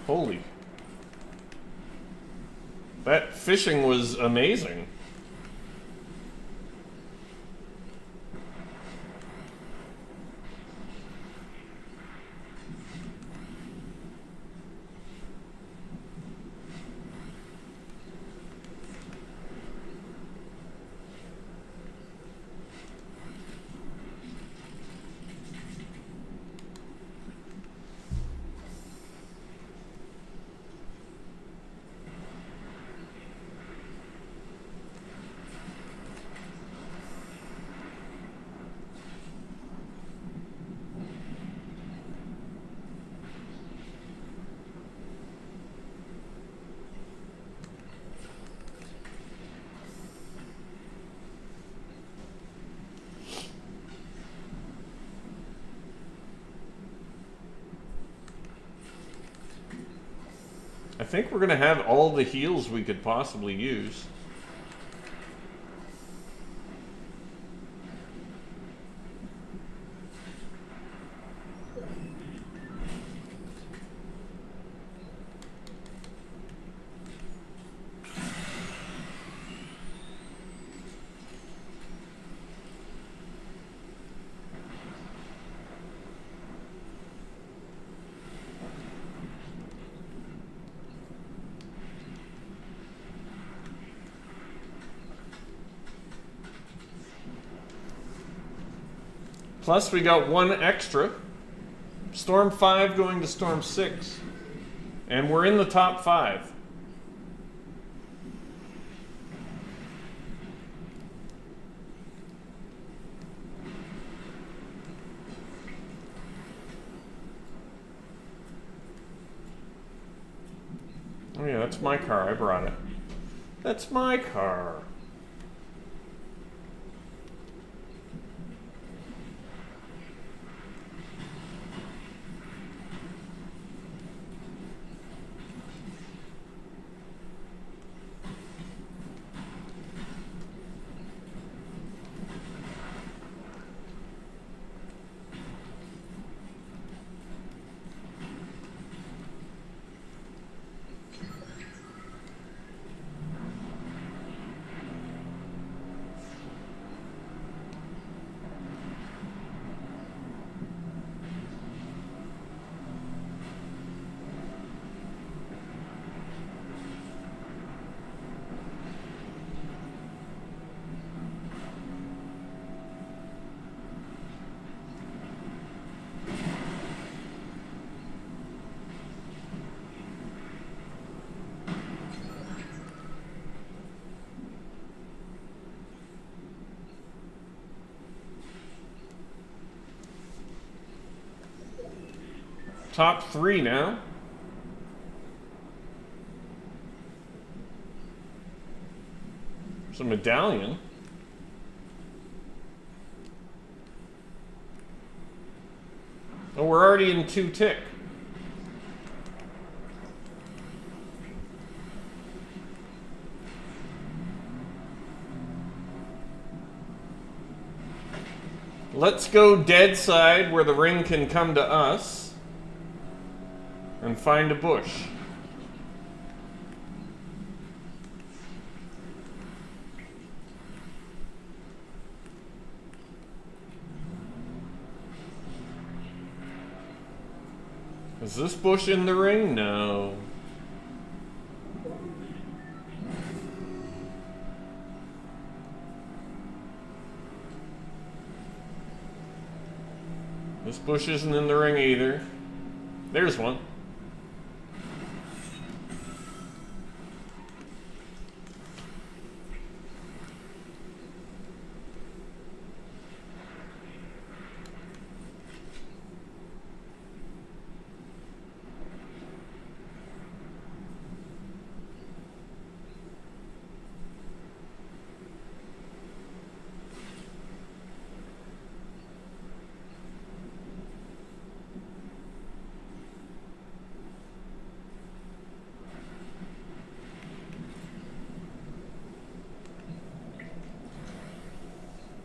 Holy. That fishing was amazing. I think we're gonna have all the heals we could possibly use. Plus, we got one extra. Storm 5 going to Storm 6. And we're in the top 5. Oh yeah, that's my car. I brought it. That's my car. Top 3 now. There's a medallion. Oh, we're already in 2 tick. Let's go dead side where the ring can come to us. And find a bush. Is this bush in the ring? No. This bush isn't in the ring either. There's one.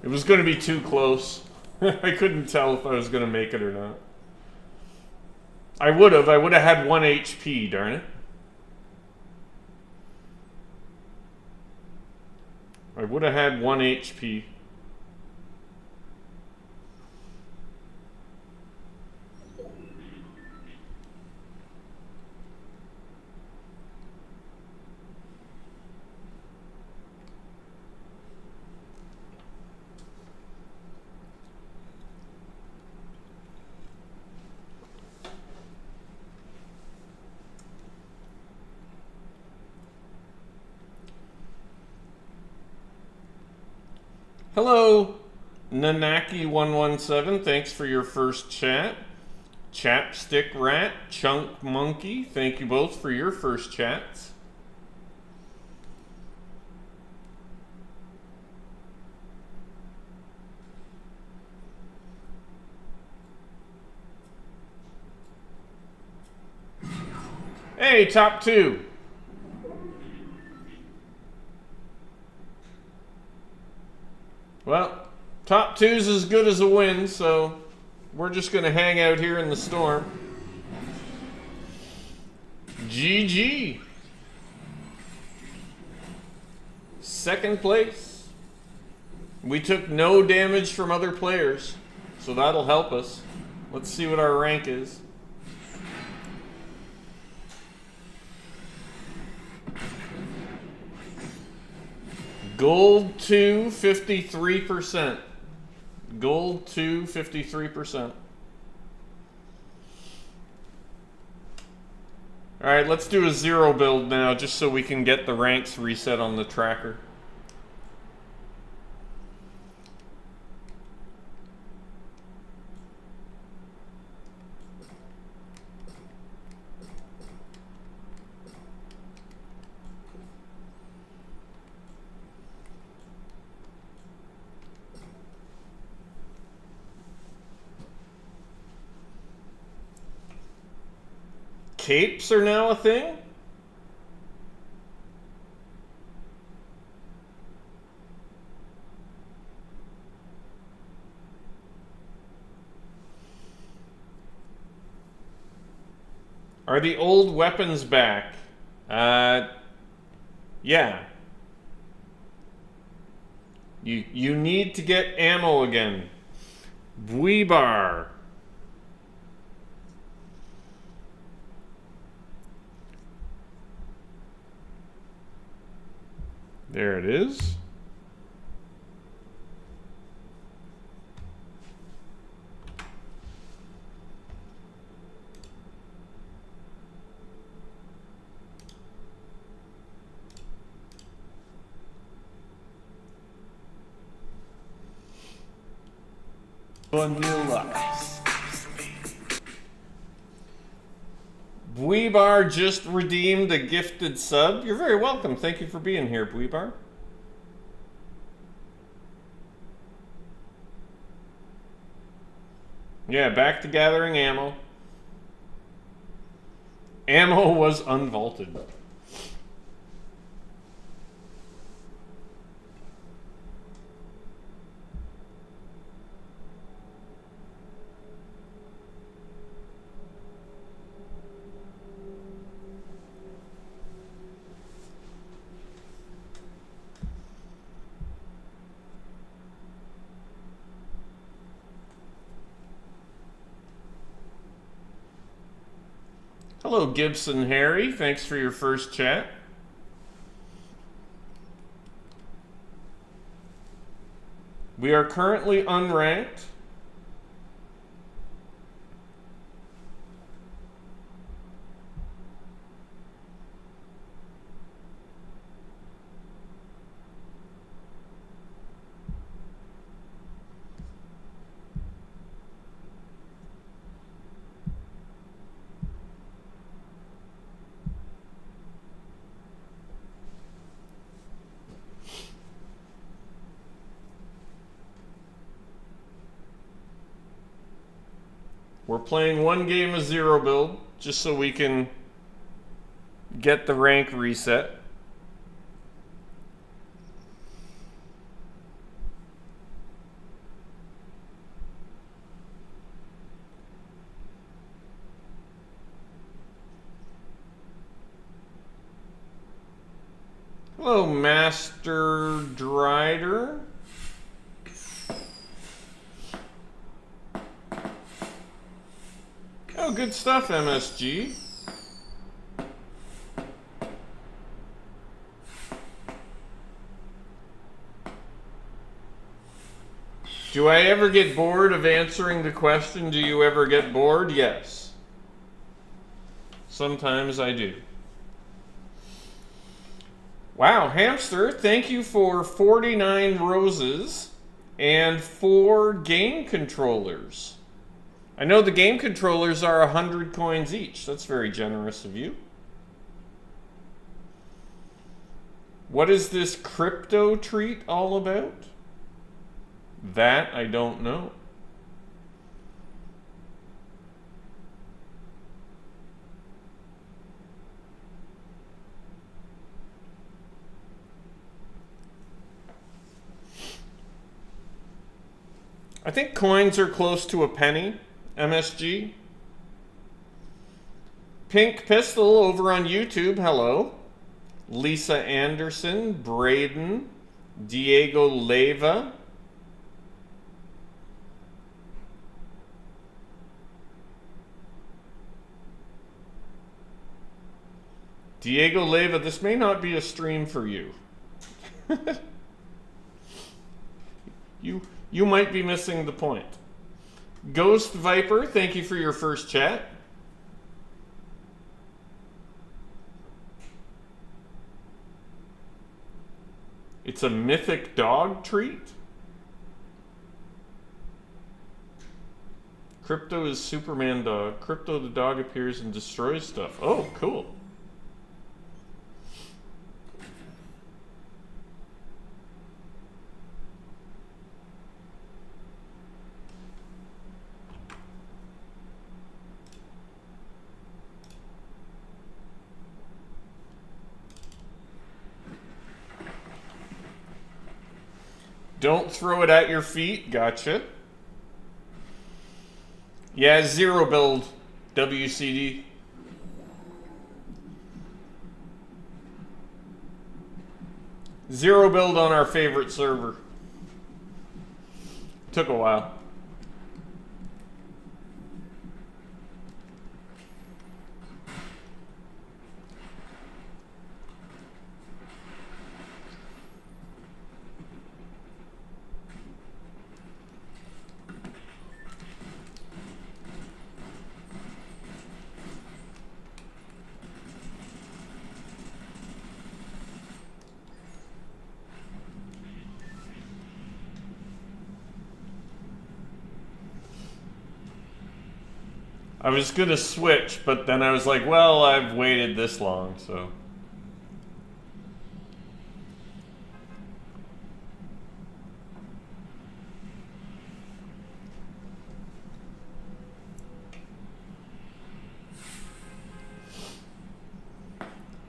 It was going to be too close. I couldn't tell if I was going to make it or not. I would have had 1 HP, darn it. I would have had 1 HP. Hello, Nanaki117. Thanks for your first chat. Chapstick Rat, Chunk Monkey. Thank you both for your first chats. Hey, top 2. Well, top 2's as good as a win, so we're just going to hang out here in the storm. GG. Second place. We took no damage from other players, so that'll help us. Let's see what our rank is. Gold 2, 53%. Gold 2, 53%. Alright, let's do a 0 build now, just so we can get the ranks reset on the tracker. capes are now a thing? Are the old weapons back? Yeah. You need to get ammo again. Buibar. There it is. Vanilla. Buibar just redeemed a gifted sub. You're very welcome. Thank you for being here, Buibar. Yeah, back to gathering ammo. Ammo was unvaulted. Hello, Gibson Harry. Thanks for your first chat. We are currently unranked. We're playing one game of zero build just so we can get the rank reset. Hello, Master Drider. Oh, good stuff, MSG. Do I ever get bored of answering the question, do you ever get bored? Yes. Sometimes I do. Wow, Hamster, thank you for 49 roses and 4 game controllers. I know the game controllers are 100 coins each. That's very generous of you. What is this crypto treat all about? That I don't know. I think coins are close to a penny. MSG. Pink Pistol over on YouTube, hello. Lisa Anderson, Braden, Diego Leva. Diego Leva, this may not be a stream for you. You might be missing the point. Ghost Viper, thank you for your first chat. It's a mythic dog treat? Crypto is Superman dog. Crypto the dog appears and destroys stuff. Oh, cool. Don't throw it at your feet. Gotcha. Yeah, zero build. WCD. Zero build on our favorite server. Took a while. I was gonna switch, but then I was like, well, I've waited this long, so.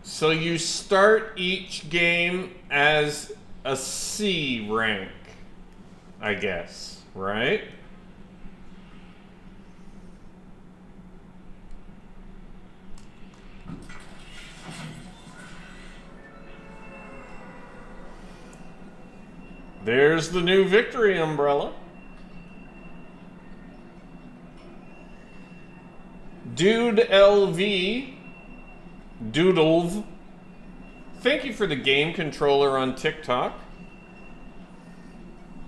So you start each game as a C rank, I guess, right? There's the new victory umbrella. Dude LV, Doodleve, thank you for the game controller on TikTok.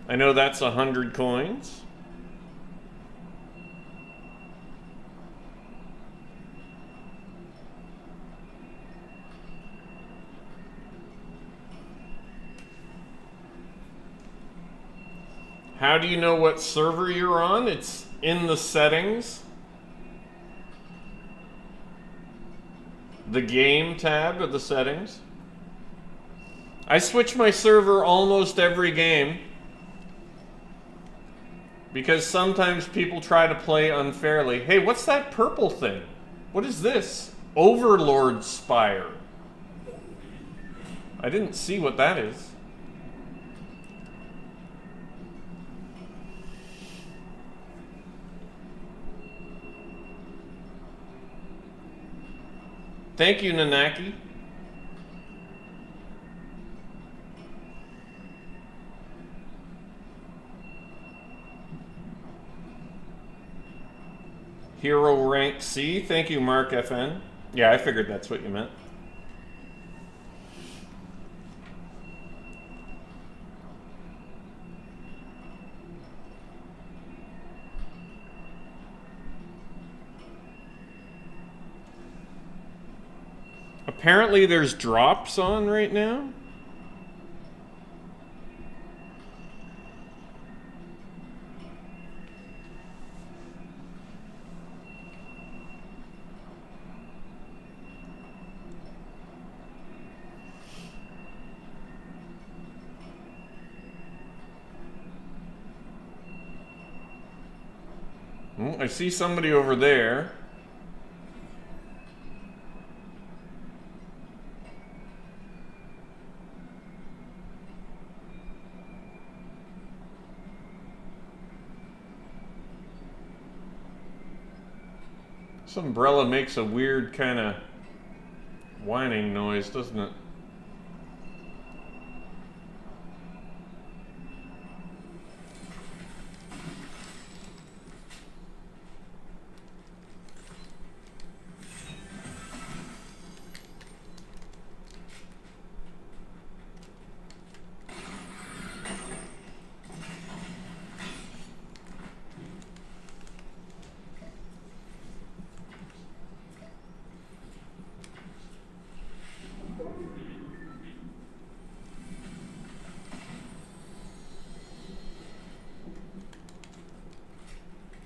I know that's 100 coins. How do you know what server you're on? It's in the settings. The game tab of the settings. I switch my server almost every game because sometimes people try to play unfairly. Hey, what's that purple thing? What is this? Overlord Spire. I didn't see what that is. Thank you, Nanaki. Hero rank C. Thank you, Mark FN. Yeah, I figured that's what you meant. Apparently there's drops on right now. I see somebody over there. This umbrella makes a weird kind of whining noise, doesn't it?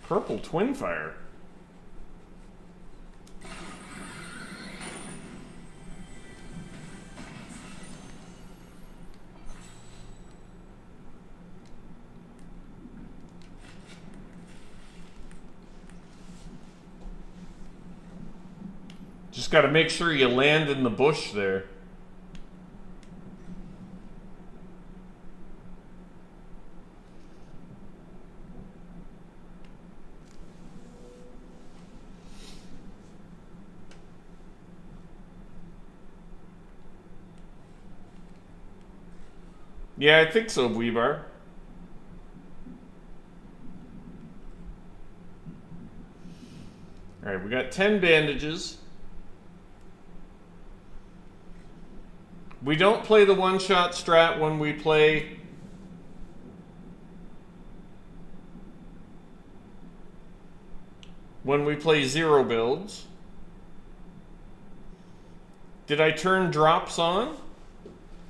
Purple twin fire. Just got to make sure you land in the bush there. Yeah, I think so, Weebar. All right, we got 10 bandages. We don't play the one-shot strat when we play zero builds. Did I turn drops on?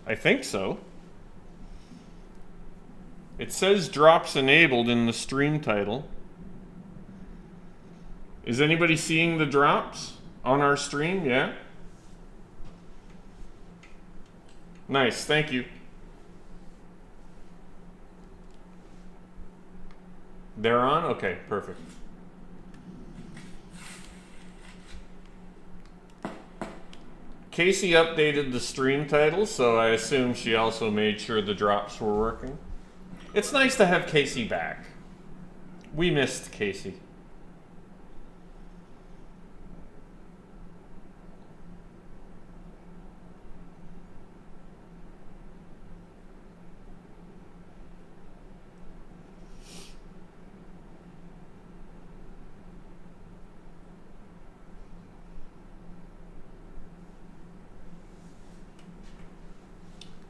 I think so. It says drops enabled in the stream title. Is anybody seeing the drops on our stream? Yeah? Nice, thank you. They're on? Okay, perfect. Casey updated the stream title, so I assume she also made sure the drops were working. It's nice to have Casey back. We missed Casey.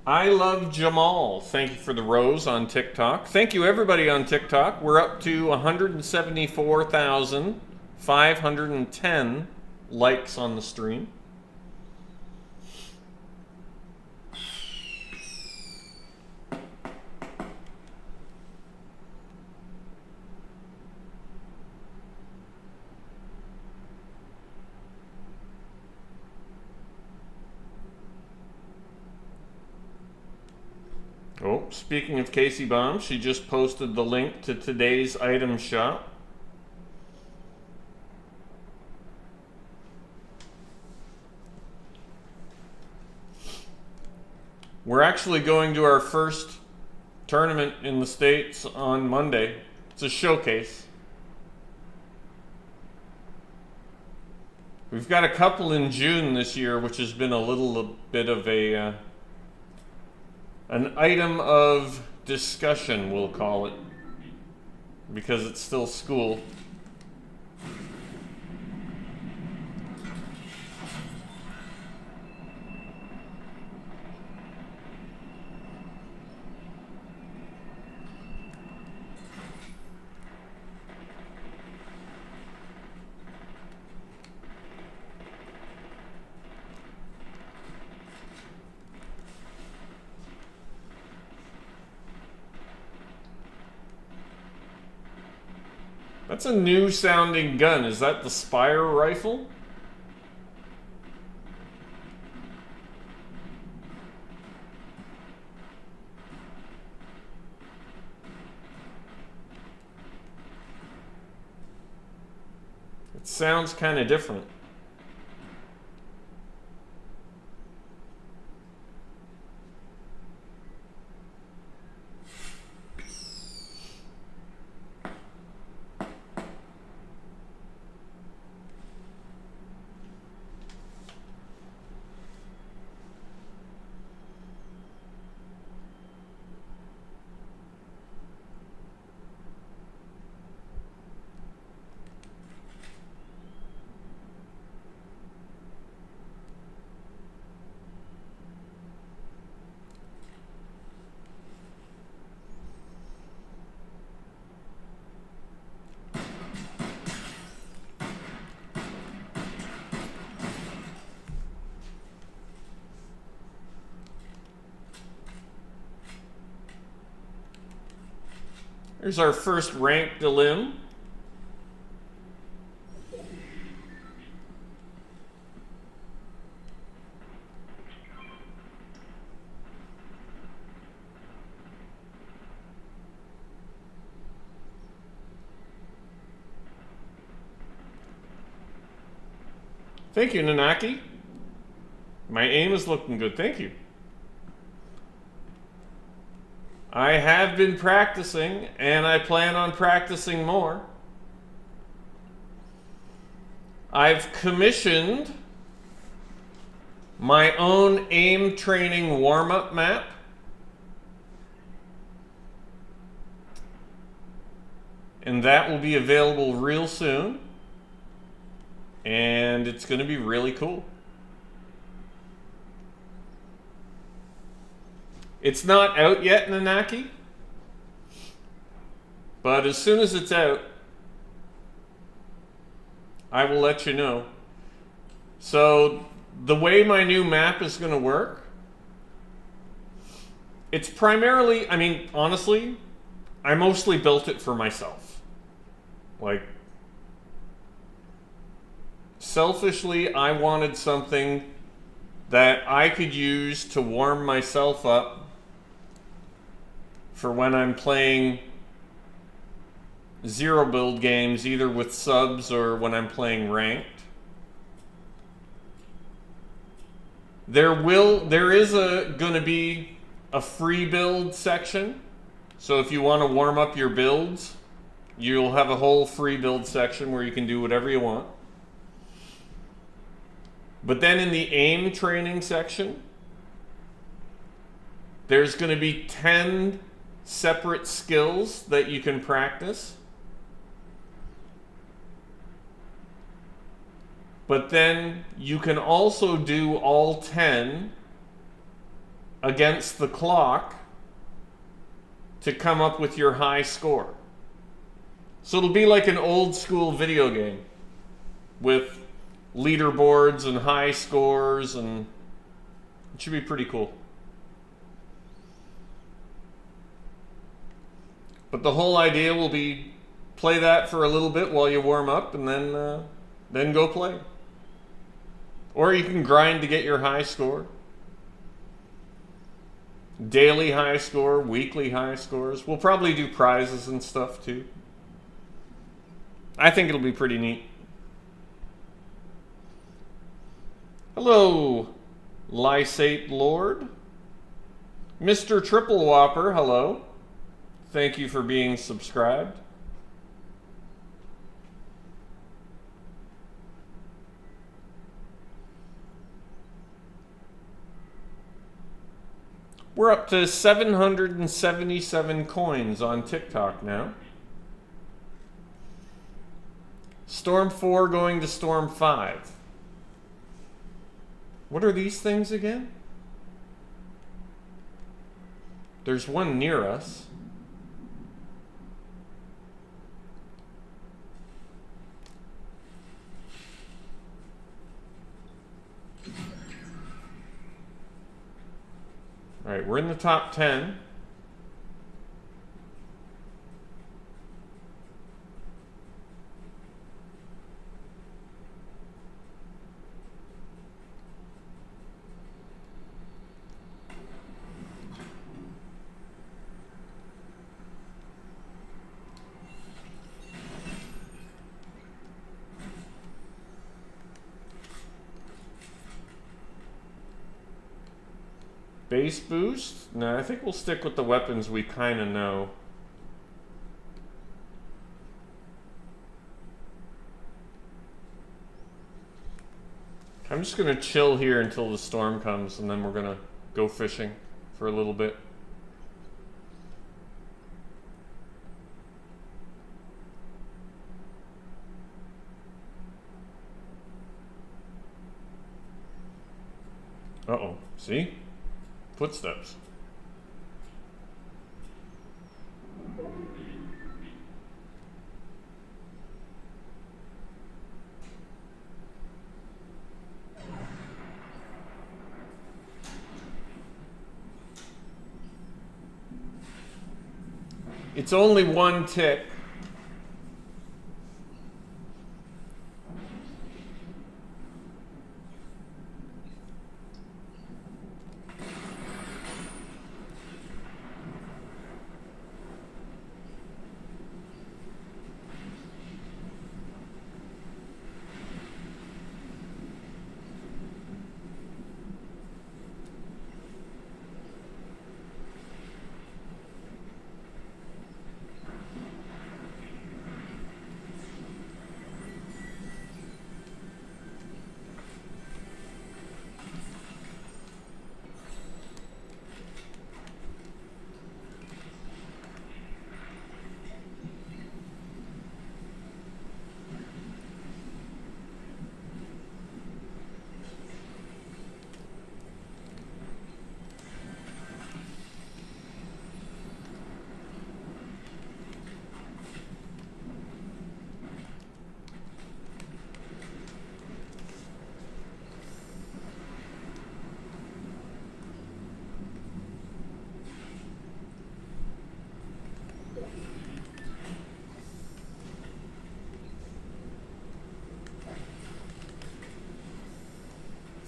I love Jamal. Thank you for the rose on TikTok. Thank you everybody on TikTok. We're up to 174,510 likes on the stream. Oh, speaking of Casey Bomb, she just posted the link to today's item shop. We're actually going to our first tournament in the States on Monday. It's a showcase. We've got a couple in June this year, which has been a little bit of a an item of discussion, we'll call it, because it's still school. That's a new sounding gun. Is that the Spire rifle? It sounds kind of different. Here's our first rank delim. Thank you, Nanaki. My aim is looking good. Thank you. I have been practicing, and I plan on practicing more. I've commissioned my own aim training warm-up map And that will be available real soon. And it's going to be really cool. It's not out yet, Nanaki. But as soon as it's out, I will let you know. So the way my new map is going to work, it's primarily, I mean, honestly, I mostly built it for myself. Like, selfishly, I wanted something that I could use to warm myself up for when I'm playing zero build games, either with subs or when I'm playing ranked. There is gonna be a free build section. So if you want to warm up your builds, you'll have a whole free build section where you can do whatever you want. But then in the aim training section, there's going to be 10 separate skills that you can practice. But then you can also do all 10 against the clock to come up with your high score. So it'll be like an old school video game with leaderboards and high scores, and it should be pretty cool. But the whole idea will be play that for a little bit while you warm up, and then go play. Or you can grind to get your high score. Daily high score, weekly high scores. We'll probably do prizes and stuff too. I think it'll be pretty neat. Hello, Lysate Lord. Mr. Triple Whopper, hello. Thank you for being subscribed. We're up to 777 coins on TikTok now. Storm 4 going to Storm 5. What are these things again? There's one near us. All right, we're in the top 10. Base boost? No, I think we'll stick with the weapons we kind of know. I'm just going to chill here until the storm comes, and then we're going to go fishing for a little bit. Uh-oh. See? Footsteps. It's only one tick.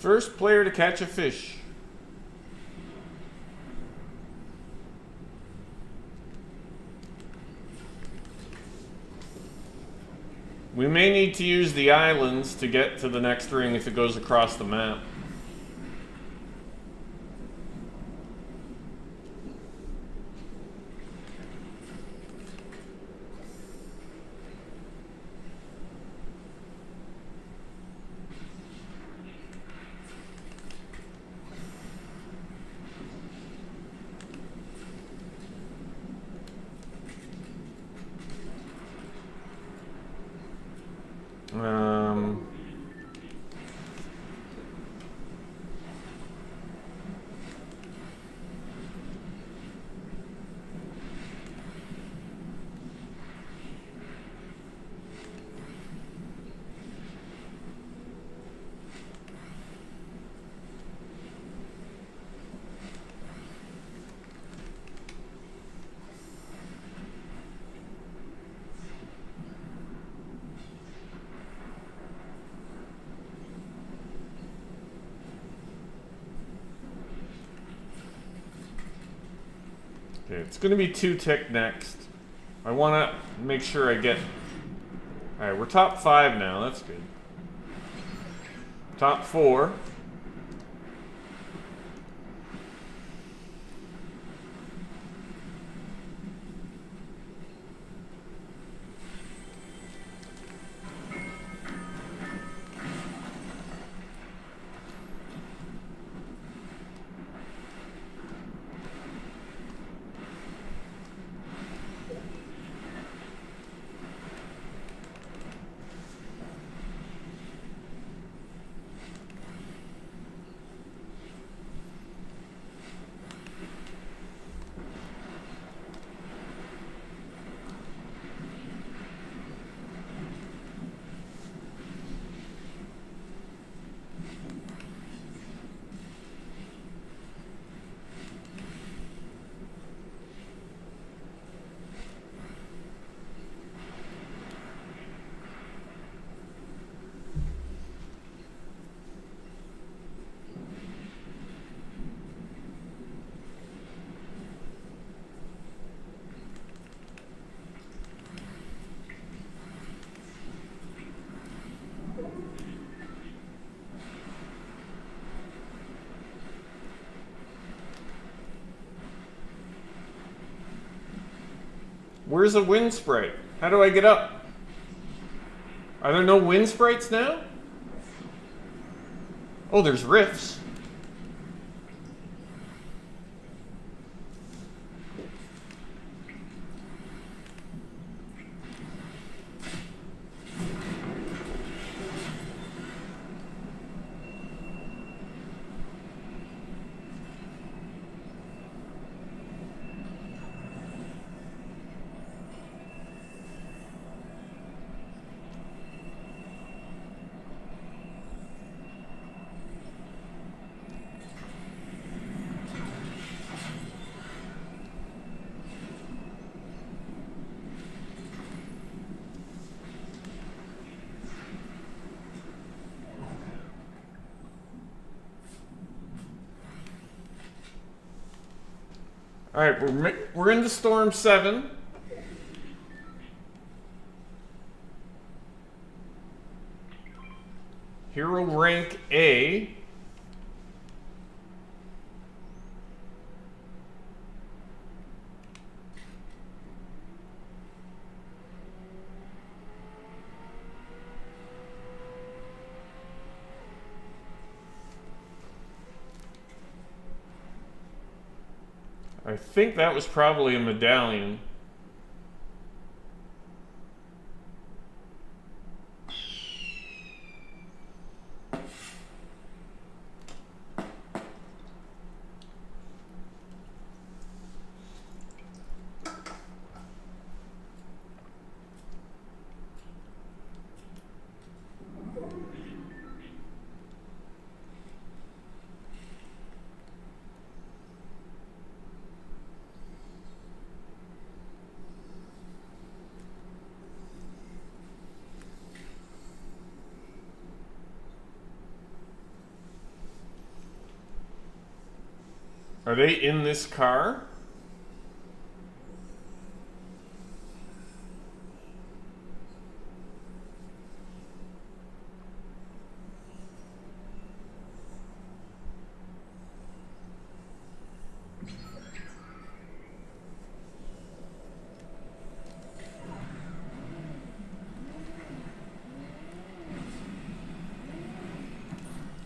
First player to catch a fish. We may need to use the islands to get to the next ring if it goes across the map. Okay, it's going to be 2 tick next. I want to make sure I get... Alright, we're top 5 now. That's good. Top 4. Where's the wind sprite? How do I get up? Are there no wind sprites now? Oh, there's rifts. All right, we're into Storm 7. Hero rank A. I think that was probably a medallion. Are they in this car?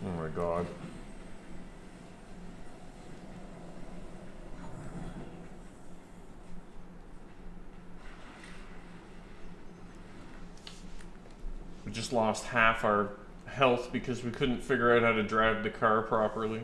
Oh my God. We just lost half our health because we couldn't figure out how to drive the car properly.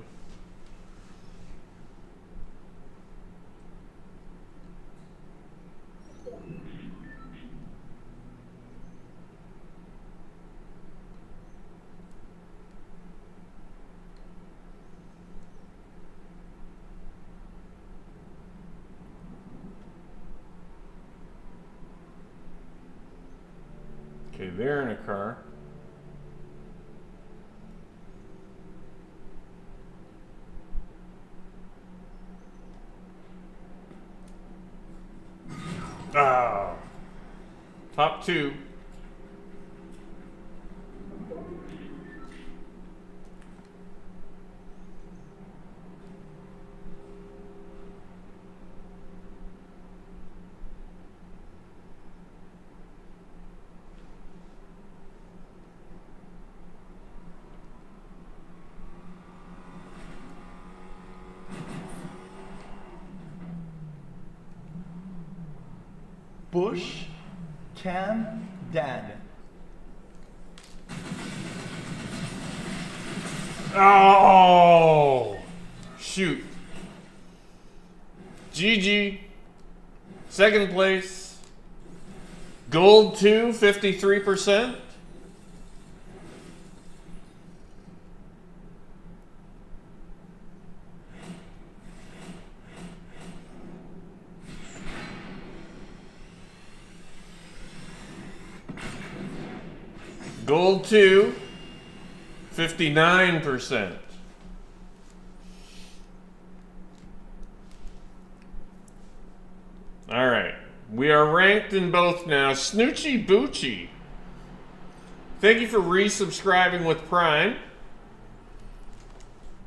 Okay, they're in a car. Ah, top two. BushCampDad. Oh, shoot. GG. Second place. Gold 2, 53%. Gold 2, 59%. All right. We are ranked in both now. Snoochie Boochie. Thank you for resubscribing with Prime.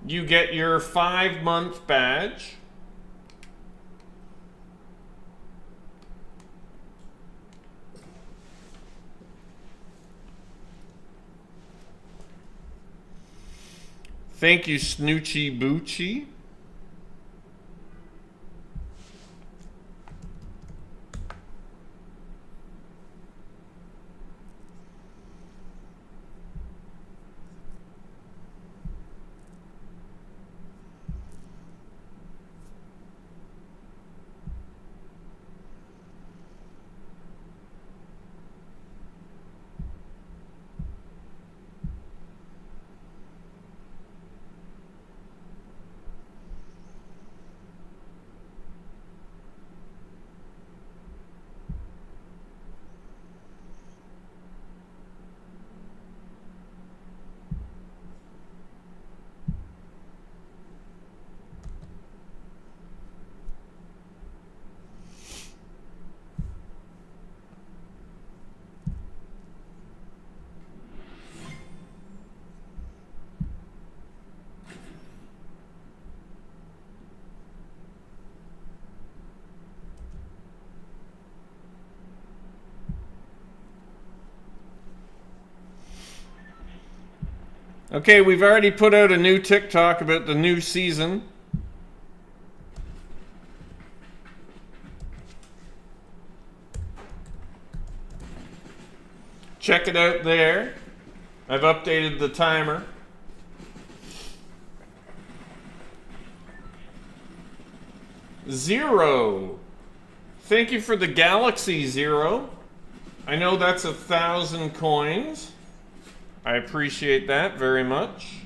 You get your 5-month badge. Thank you, Snoochie Boochie. Okay, we've already put out a new TikTok about the new season. Check it out there. I've updated the timer. Zero. Thank you for the Galaxy Zero. I know that's 1,000 coins. I appreciate that very much.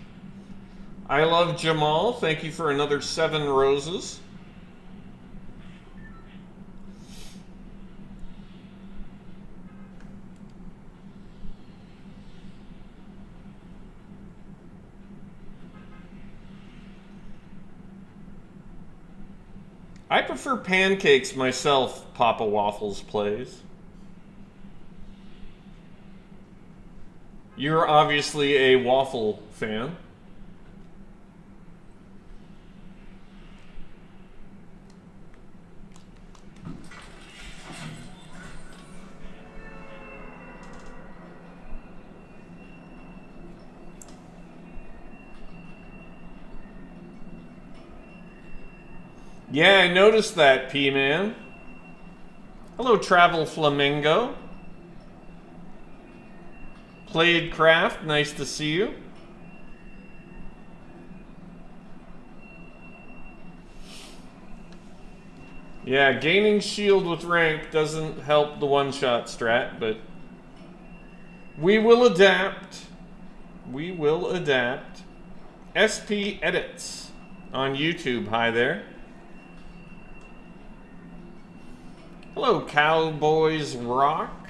I love Jamal. Thank you for another 7 roses. I prefer pancakes myself, Papa Waffles plays. You're obviously a waffle fan. Yeah, I noticed that, P-Man. Hello, Travel Flamingo. Played Craft, nice to see you. Yeah, gaining shield with rank doesn't help the one-shot strat, but we will adapt. We will adapt. SP Edits on YouTube. Hi there. Hello, Cowboys Rock.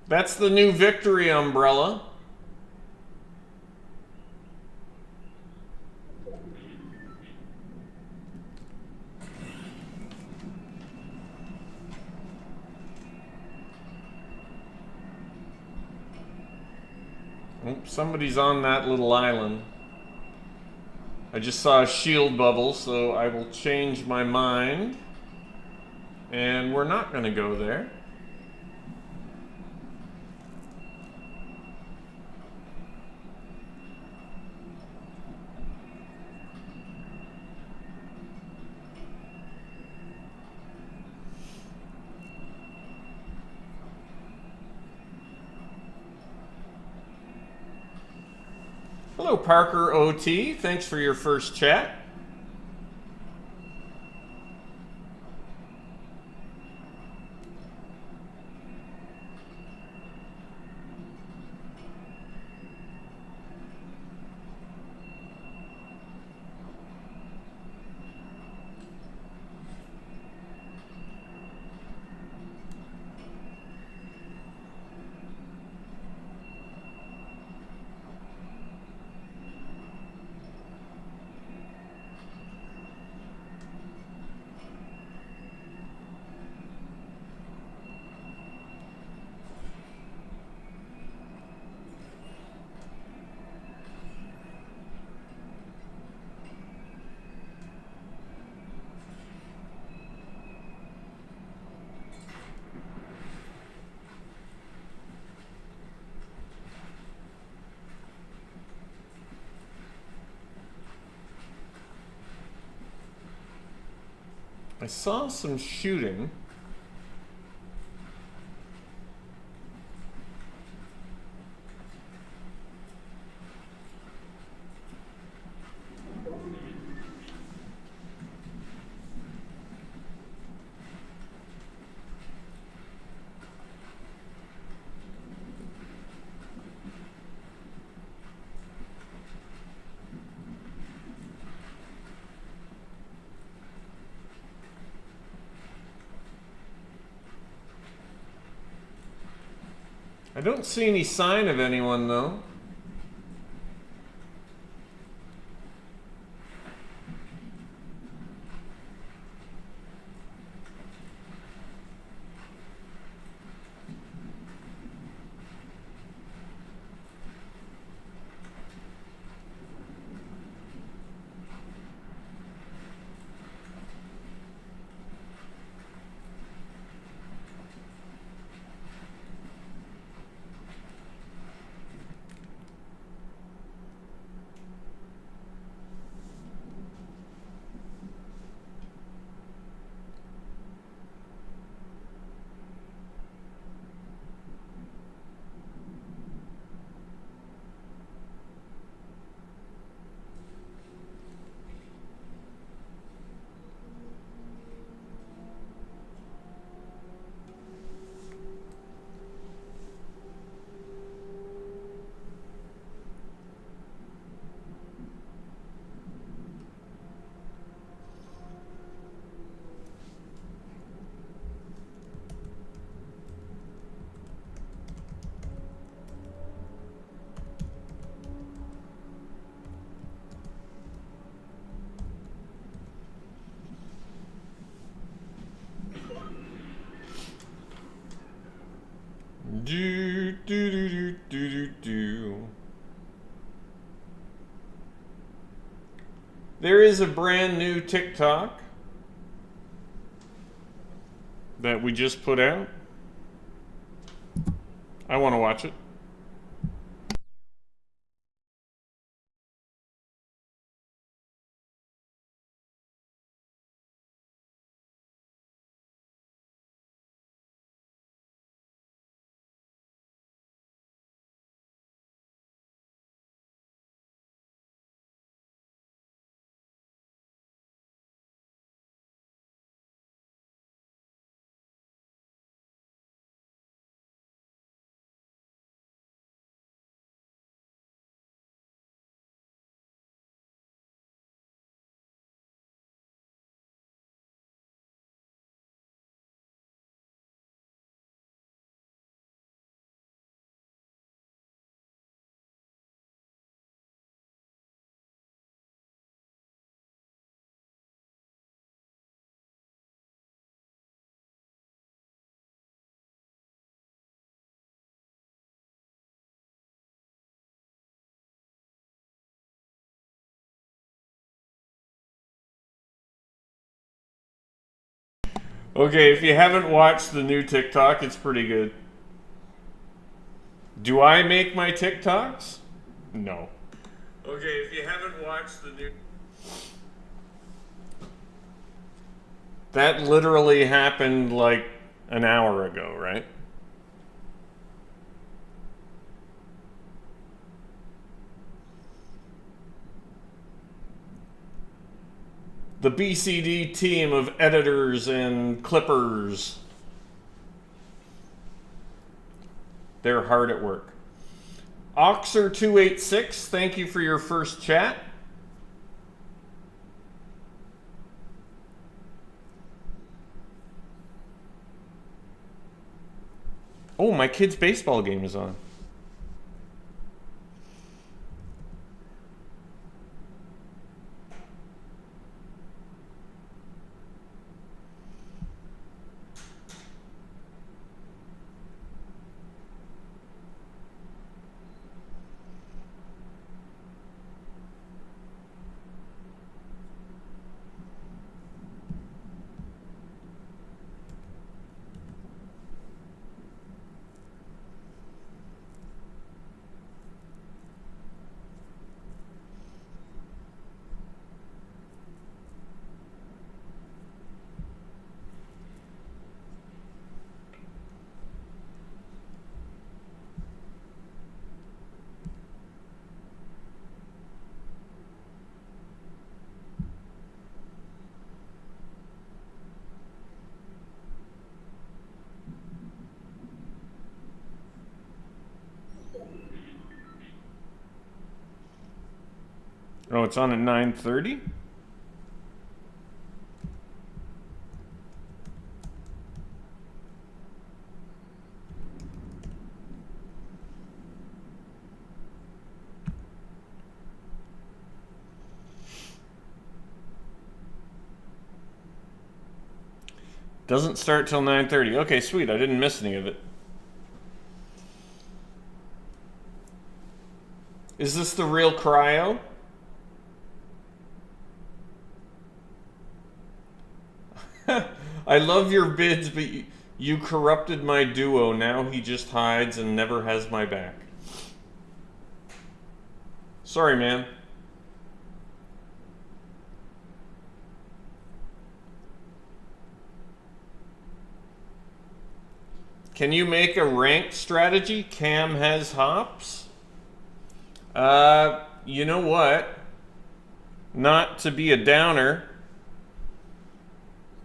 That's the new victory umbrella. Oops, somebody's on that little island. I just saw a shield bubble, so I will change my mind. And we're not going to go there. Hello, Parker OT. Thanks for your first chat. I saw some shooting. I don't see any sign of anyone, though. There is a brand new TikTok that we just put out. I want to watch it. Okay, if you haven't watched the new TikTok, it's pretty good. Do I make my TikToks? No. Okay, if you haven't watched the new... That literally happened like an hour ago, right? The BCD team of editors and clippers. They're hard at work. Oxer286, thank you for your first chat. Oh, my kid's baseball game is on. Oh, it's on at 9:30? Doesn't start till 9:30. Okay, sweet. I didn't miss any of it. Is this the real cryo? I love your bids, but you corrupted my duo. Now he just hides and never has my back. Sorry, man. Can you make a ranked strategy? Cam has hops? You know what? Not to be a downer,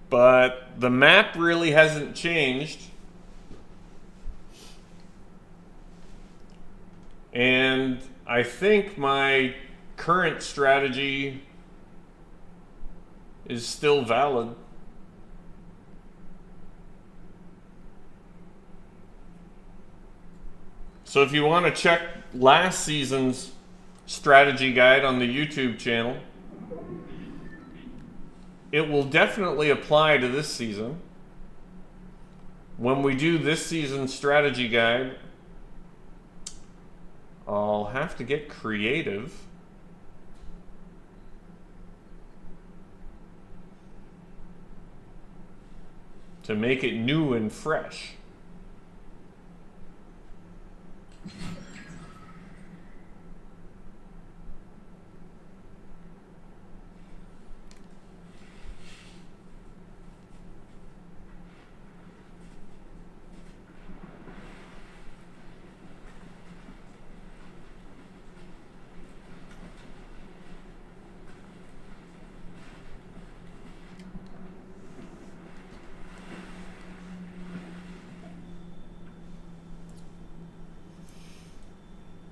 but the map really hasn't changed. And I think my current strategy is still valid. So if you want to check last season's strategy guide on the YouTube channel, it will definitely apply to this season. When we do this season's strategy guide, I'll have to get creative. To make it new and fresh.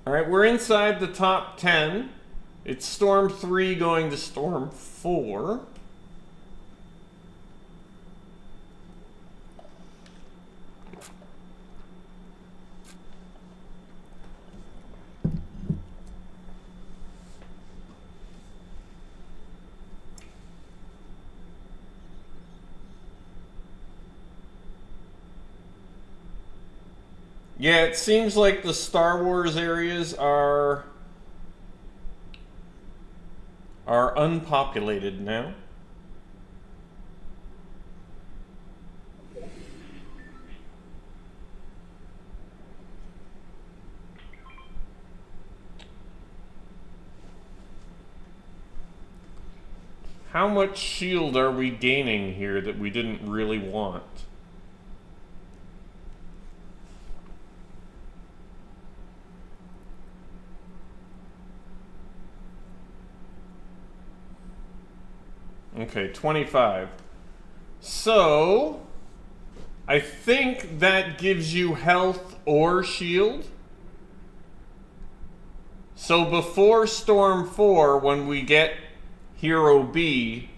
All right, we're inside the top 10. It's Storm 3 going to Storm 4. Yeah, it seems like the Star Wars areas are unpopulated now. How much shield are we gaining here that we didn't really want? Okay, 25. So, I think that gives you health or shield. So before Storm 4, when we get Hero B,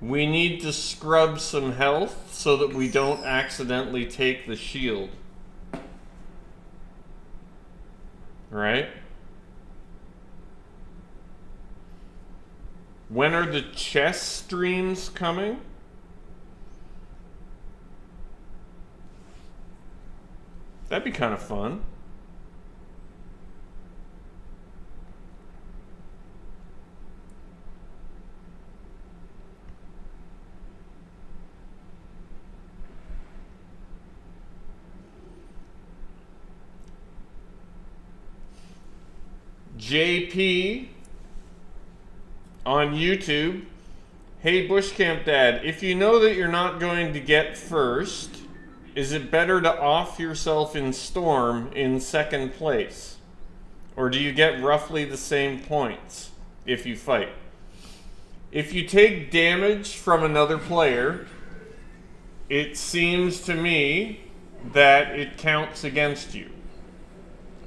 we need to scrub some health so that we don't accidentally take the shield. Right? When are the chess streams coming? That'd be kind of fun. JP on YouTube. Hey BushCampDad, if you know that you're not going to get first, is it better to off yourself in Storm in second place? Or do you get roughly the same points if you fight? If you take damage from another player, it seems to me that it counts against you.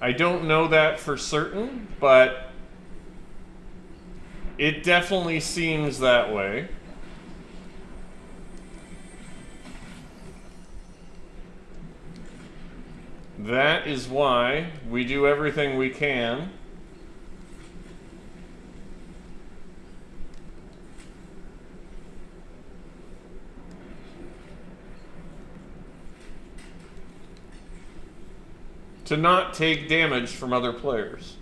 I don't know that for certain, but it definitely seems that way. That is why we do everything we can to not take damage from other players.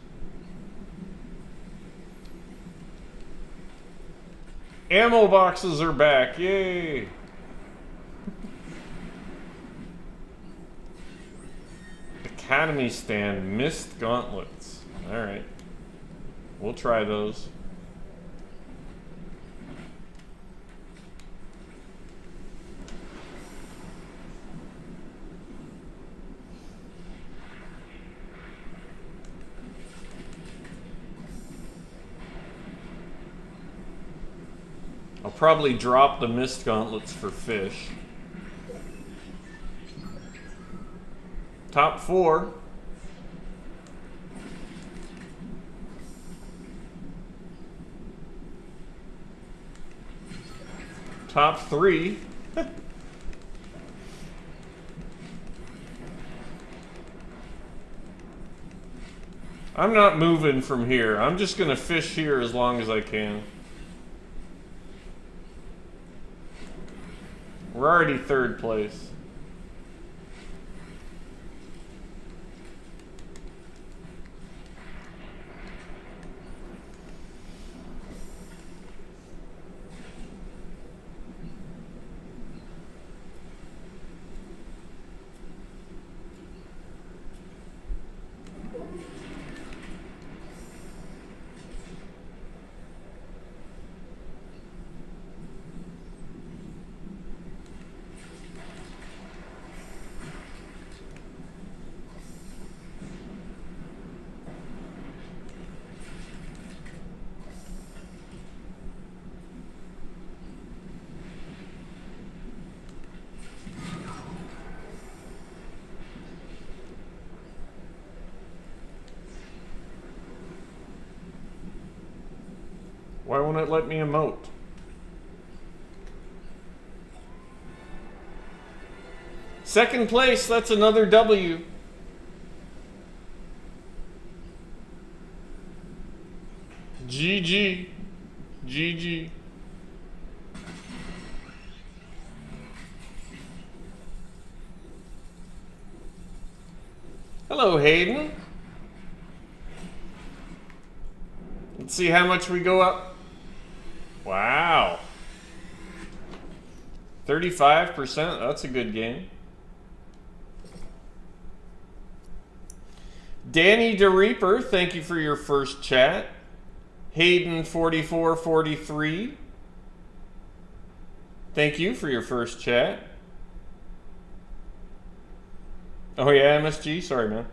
Ammo boxes are back, yay! Academy stand, missed gauntlets. Alright, we'll try those. I'll probably drop the mist gauntlets for fish. Top 4. Top 3. I'm not moving from here. I'm just gonna fish here as long as I can. We're already third place. Why won't it let me emote? Second place, that's another W. GG. GG. Hello, Hayden. Let's see how much we go up. Wow. 35%, that's a good game. Danny DeReaper, thank you for your first chat. Hayden 4443. Thank you for your first chat. Oh yeah, MSG, sorry man.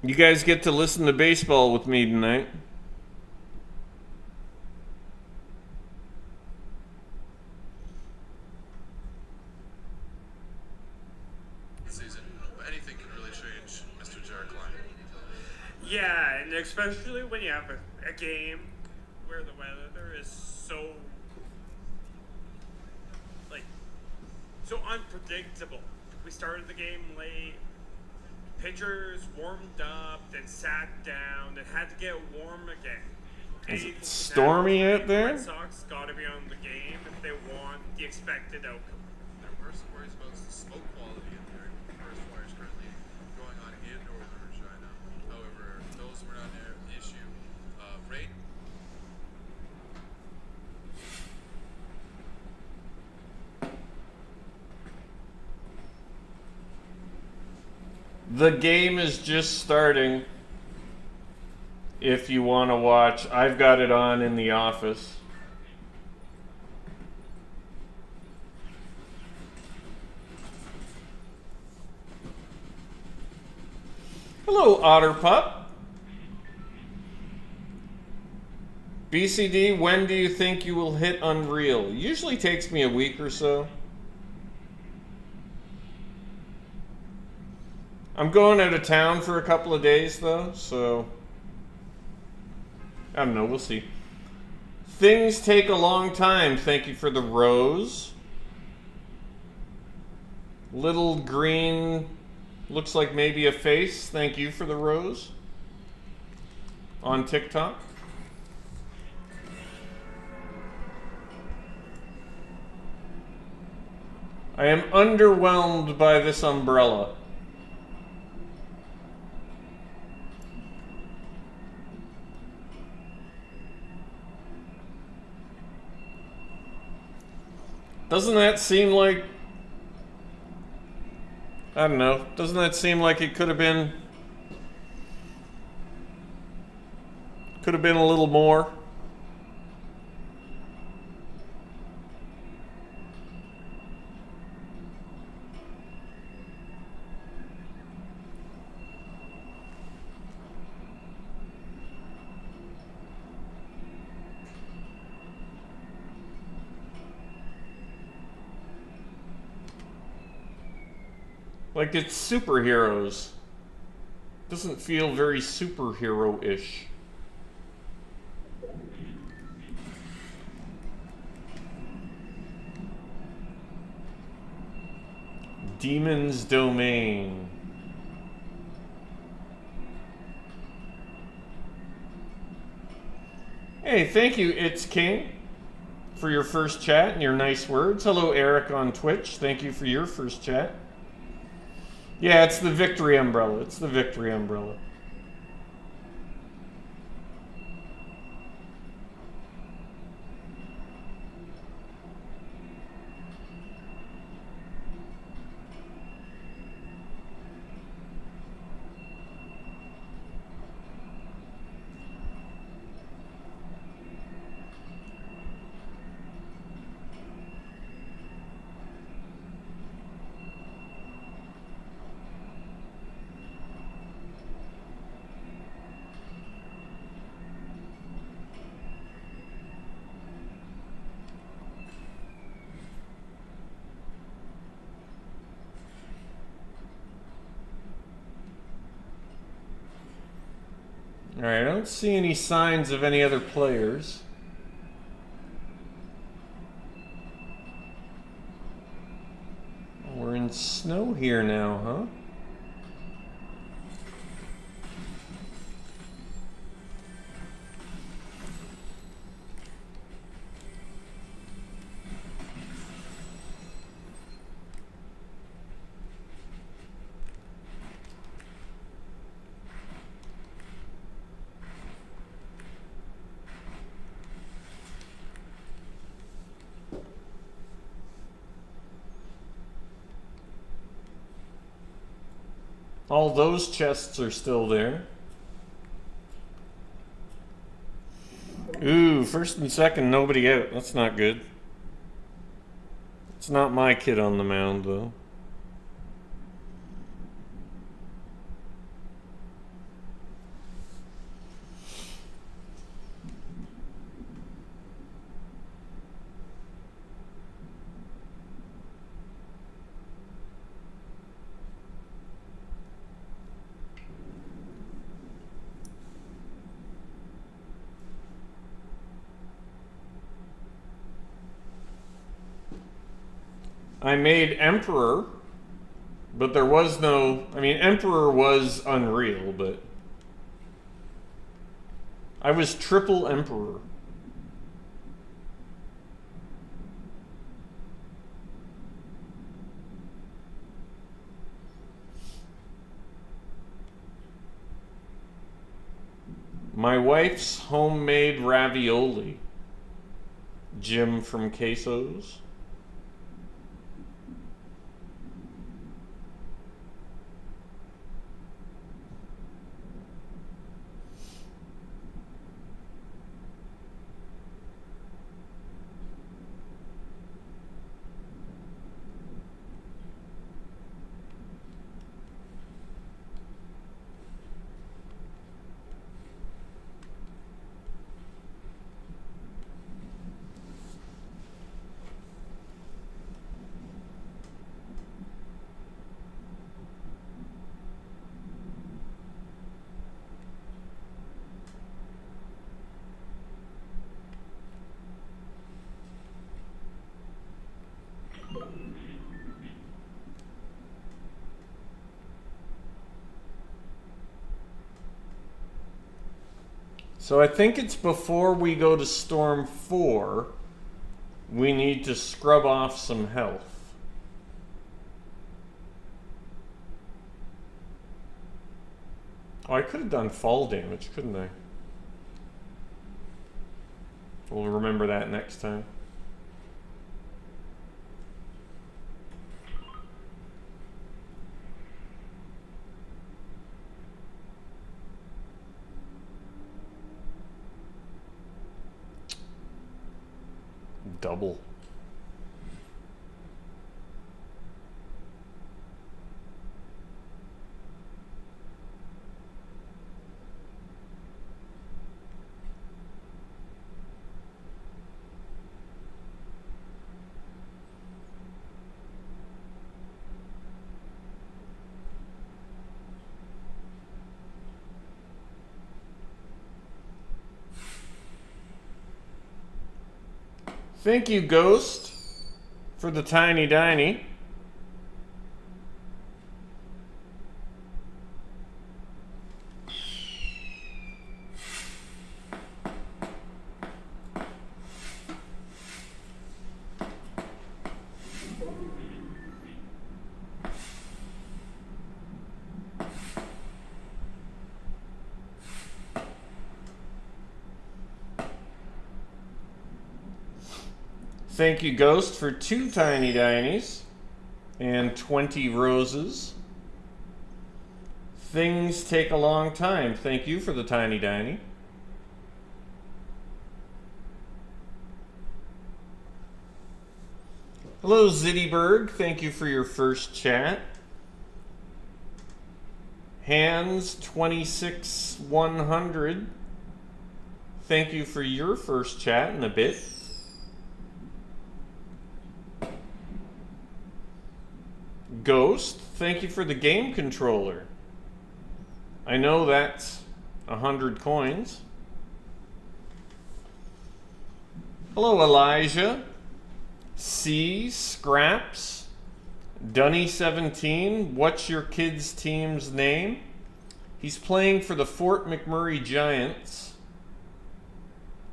You guys get to listen to baseball with me tonight. Season, anything can really change, Mr. Jared Klein. Yeah, and especially when you have a game where the weather is so so unpredictable. We started the game late. Pitchers warmed up, then sat down, then had to get warm again. Is it stormy out there? Red Sox got to be on the game if they want the expected outcome. There were some worries about the smoke quality in there. Forest fires currently going on in northern China. However, those were not an issue. Rain. The game is just starting. If you want to watch, I've got it on in the office. Hello, Otter Pup. BCD, when do you think you will hit Unreal? Usually takes me a week or so. I'm going out of town for a couple of days though, so I don't know, we'll see. Things take a long time. Thank you for the rose. Little green, looks like maybe a face. Thank you for the rose. On TikTok. I am underwhelmed by this umbrella. Doesn't that seem like, I don't know, doesn't that seem like it could have been a little more? Like it's superheroes. Doesn't feel very superhero-ish. Demon's Domain. Hey, thank you, It's King, for your first chat and your nice words. Hello, Eric on Twitch. Thank you for your first chat. Yeah, it's the victory umbrella. It's the victory umbrella. Alright, I don't see any signs of any other players. We're in snow here now, huh? All those chests are still there. Ooh, first and second, nobody out. That's not good. It's not my kid on the mound, though. I made Emperor, but there was no... I mean, Emperor was unreal, but... I was triple Emperor. My wife's homemade ravioli. Jim from Quesos. So I think it's before we go to Storm 4, we need to scrub off some health. Oh, I could have done fall damage, couldn't I? We'll remember that next time. Double. Thank you, Ghost, for the tiny diny. Thank you, Ghost, for 2 tiny dinies and 20 roses. Things take a long time. Thank you for the tiny diny. Hello, Zittyberg. Thank you for your first chat. Hands 26100. Thank you for your first chat in a bit. Ghost, thank you for the game controller. I know that's 100 coins. Hello, Elijah. C. Scraps. Dunny17. What's your kid's team's name? He's playing for the Fort McMurray Giants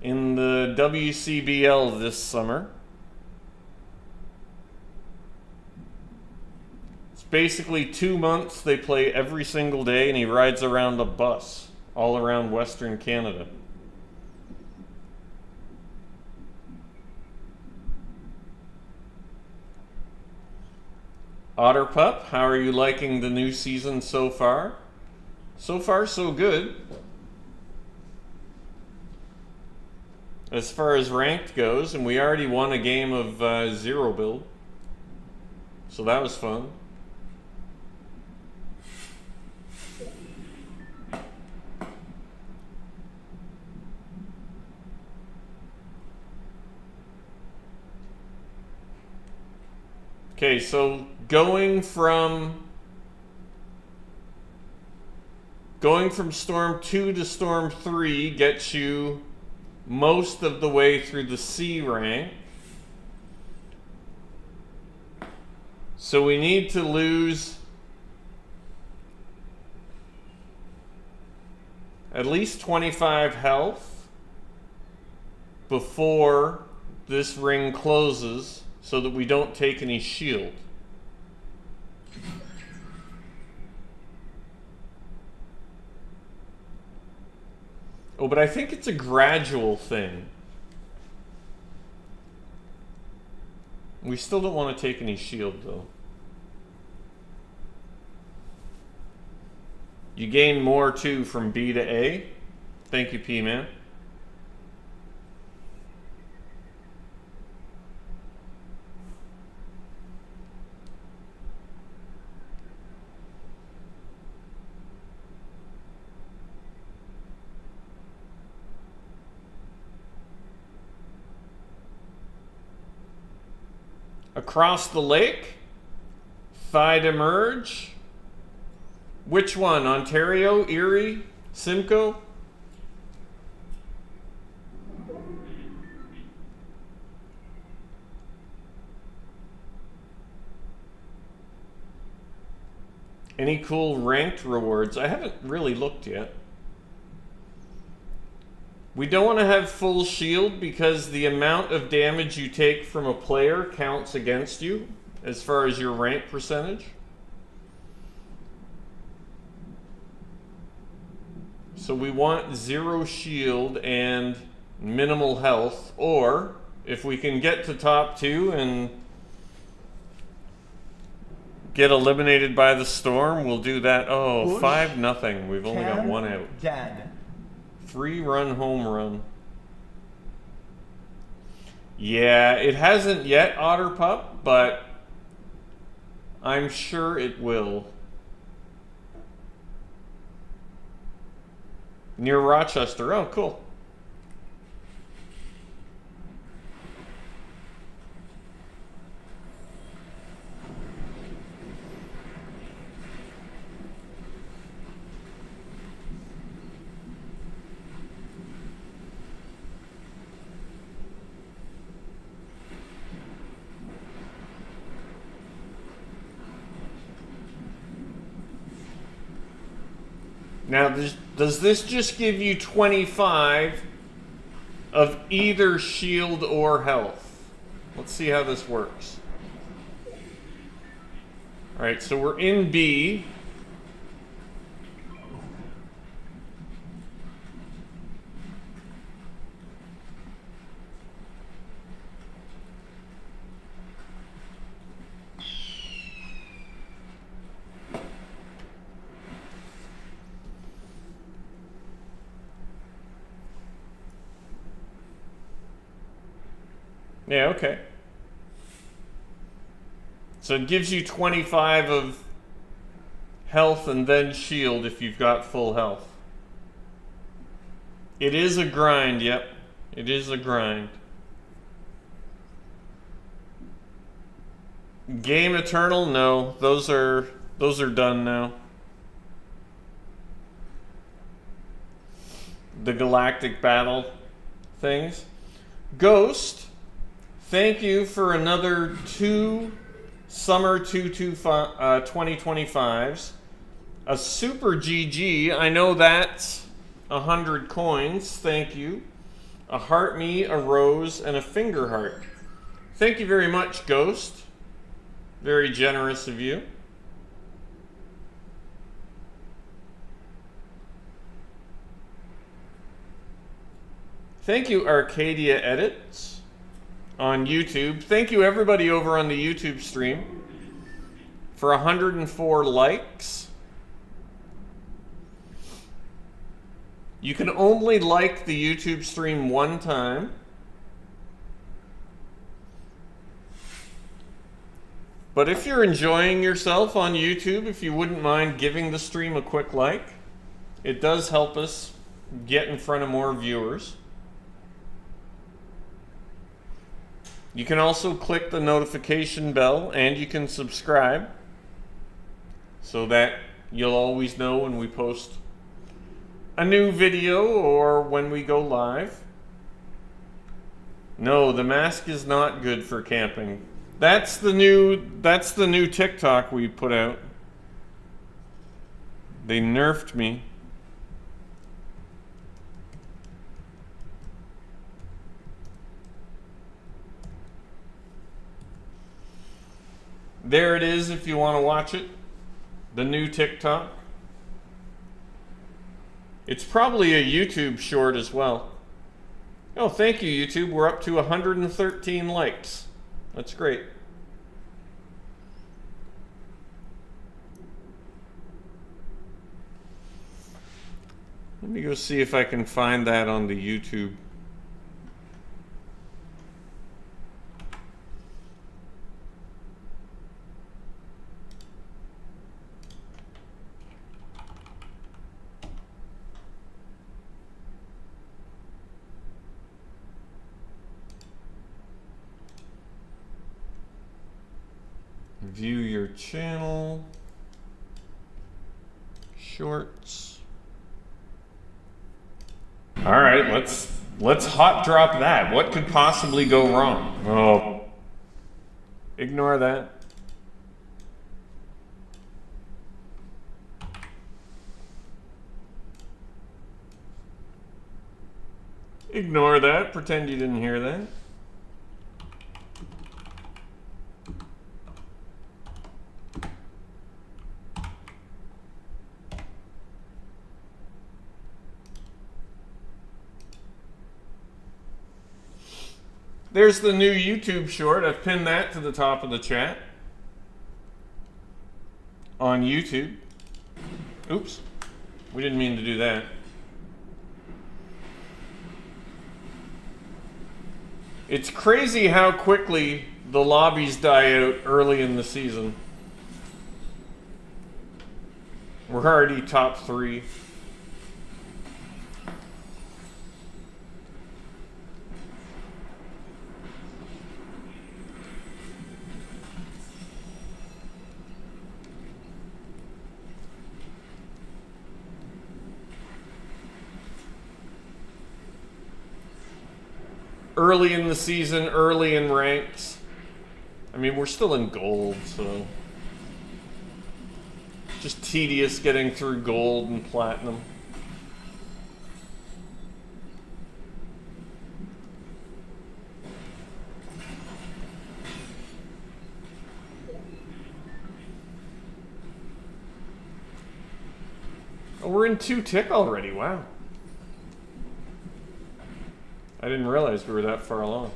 in the WCBL this summer. It's basically 2 months. They play every single day, and he rides around a bus all around Western Canada. Otterpup, how are you liking the new season so far? So far, so good. As far as ranked goes, and we already won a game of zero build. So that was fun. Okay, so going from Storm 2 to Storm 3 gets you most of the way through the C rank. So we need to lose at least 25 health before this ring closes so that we don't take any shield. Oh, but I think it's a gradual thing. We still don't want to take any shield, though. You gain more, too, from B to A. Thank you, P-Man. Across the lake, Thide Emerge. Which one? Ontario, Erie, Simcoe? Any cool ranked rewards? I haven't really looked yet. We don't want to have full shield because the amount of damage you take from a player counts against you as far as your rank percentage. So we want zero shield and minimal health, or if we can get to top 2 and get eliminated by the storm, we'll do that. Oh, 5-0. We've only got one out. Dad. 3-run home run. Yeah, it hasn't yet, Otterpup, but I'm sure it will. Near Rochester. Oh, cool. Now, does this just give you 25 of either shield or health? Let's see how this works. All right, so we're in B. Yeah, okay. So it gives you 25 of health and then shield if you've got full health. It is a grind, yep. It is a grind. Game Eternal, no. Those are done now. the galactic battle things. Ghost, thank you for another 2 summer 2025s. A super GG, I know that's 100 coins, thank you. A heart me, a rose, and a finger heart. Thank you very much, Ghost. Very generous of you. Thank you, Arcadia Edits on YouTube. Thank you, everybody over on the YouTube stream for 104 likes. You can only like the YouTube stream one time. But if you're enjoying yourself on YouTube, if you wouldn't mind giving the stream a quick like, it does help us get in front of more viewers. You can also click the notification bell and you can subscribe so that you'll always know when we post a new video or when we go live. No, the mask is not good for camping. That's the new TikTok we put out. They nerfed me. There it is if you want to watch it. The new TikTok. It's probably a YouTube short as well. Oh, thank you, YouTube. We're up to 113 likes. That's great. Let me go see if I can find that on the YouTube. View your channel, shorts. All right, let's hot drop that. What could possibly go wrong? Oh, ignore that. Ignore that. Pretend you didn't hear that. There's the new YouTube short. I've pinned that to the top of the chat on YouTube. Oops, we didn't mean to do that. It's crazy how quickly the lobbies die out early in the season. We're already top 3. Early in the season, early in ranks. I mean, we're still in gold, so just tedious getting through gold and platinum. Oh, we're in 2 tick already, wow. I didn't realize we were that far along.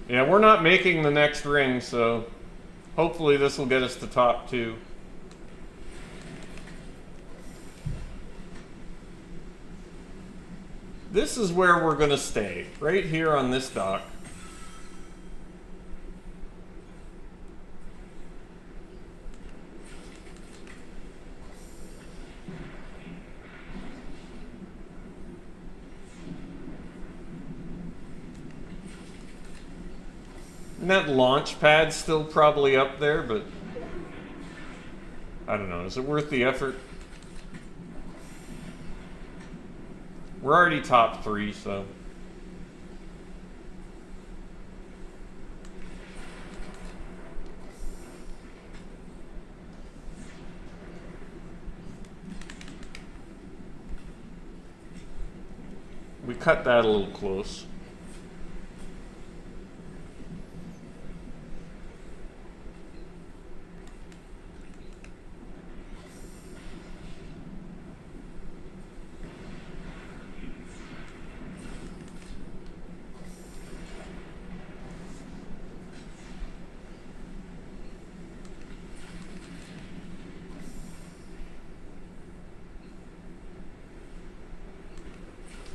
Yeah, we're not making the next ring, so hopefully this will get us to top 2. This is where we're going to stay, right here on this dock. And that launch pad's still probably up there, but I don't know. Is it worth the effort? We're already top 3, so. We cut that a little close.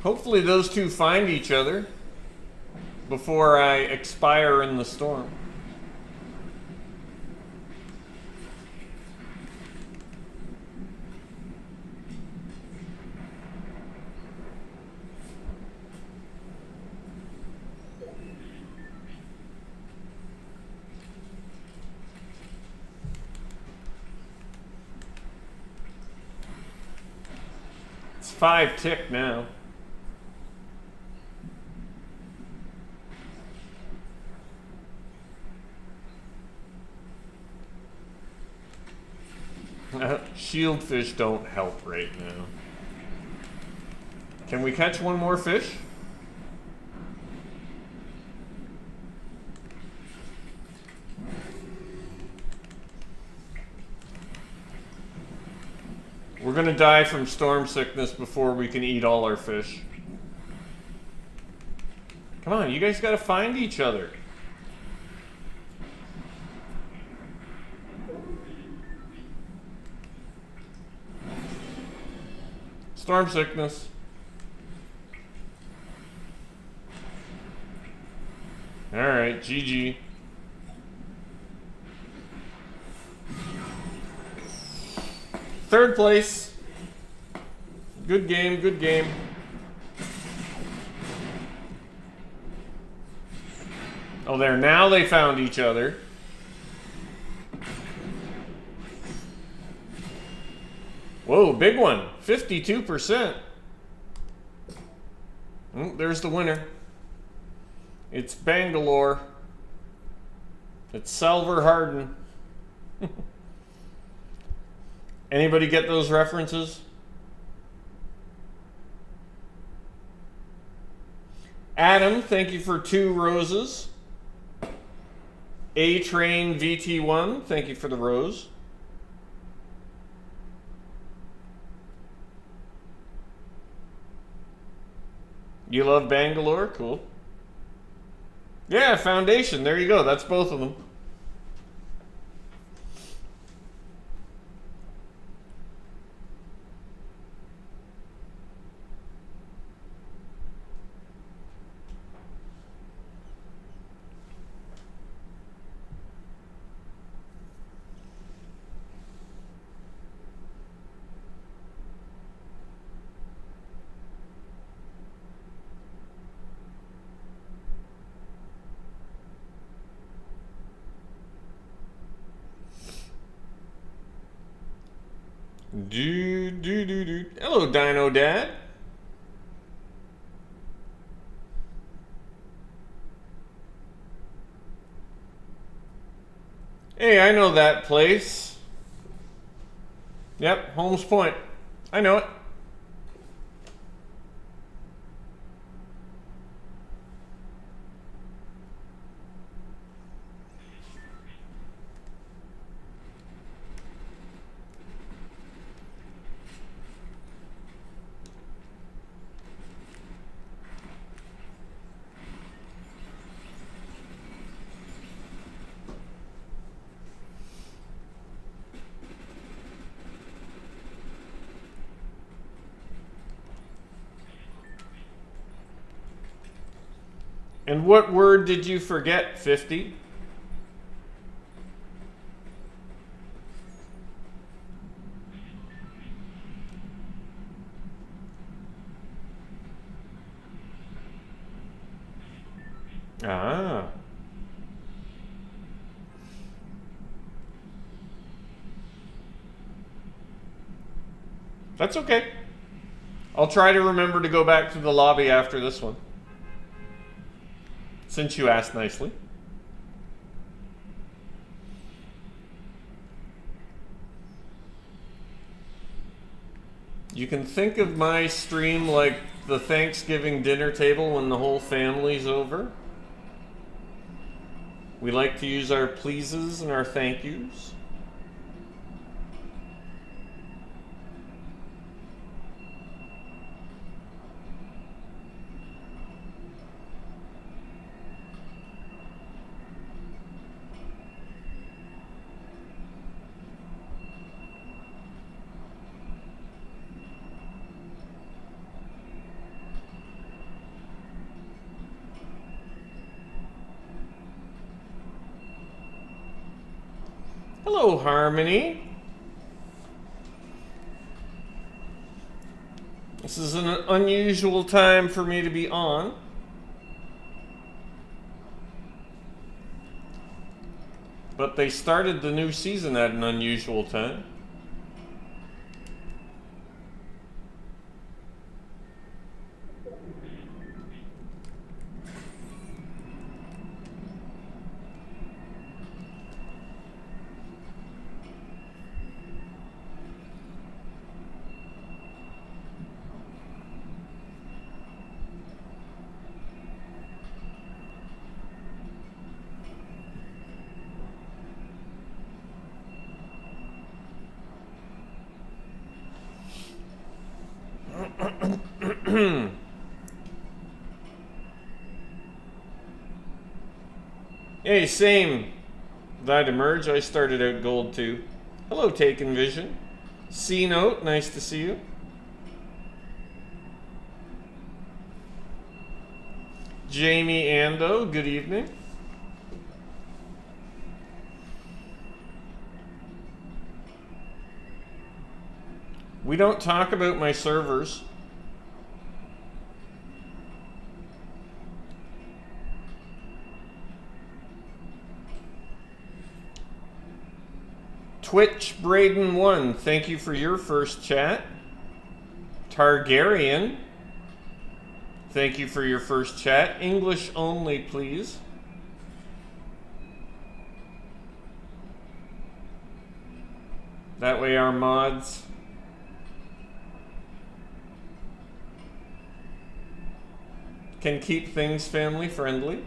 Hopefully those two find each other before I expire in the storm. It's 5 tick now. Shieldfish don't help right now. Can we catch one more fish? We're gonna die from storm sickness before we can eat all our fish. Come on, you guys gotta find each other. Storm sickness. Alright, GG. Third place. Good game, good game. Oh, there, now they found each other. Whoa, big one. 52%. There's the winner. It's Bangalore. It's Salver Hardin. Anybody get those references? Adam, thank you for 2 roses. A-Train VT1, thank you for the rose. You love Bangalore? Cool. Yeah, Foundation. There you go. That's both of them. Hello, Dino Dad. Hey, I know that place. Yep, Holmes Point. I know it. And what word did you forget, 50? Ah. That's okay. I'll try to remember to go back to the lobby after this one. Since you asked nicely. You can think of my stream like the Thanksgiving dinner table when the whole family's over. We like to use our pleases and our thank yous. Hello, Harmony. This is an unusual time for me to be on. But they started the new season at an unusual time. Hey, same. That emerge. I started out gold too. Hello, Taken Vision. C Note, nice to see you. Jamie Ando, good evening. We don't talk about my servers. Twitch Braden 1, thank you for your first chat. Targaryen, thank you for your first chat. English only, please. That way our mods can keep things family friendly.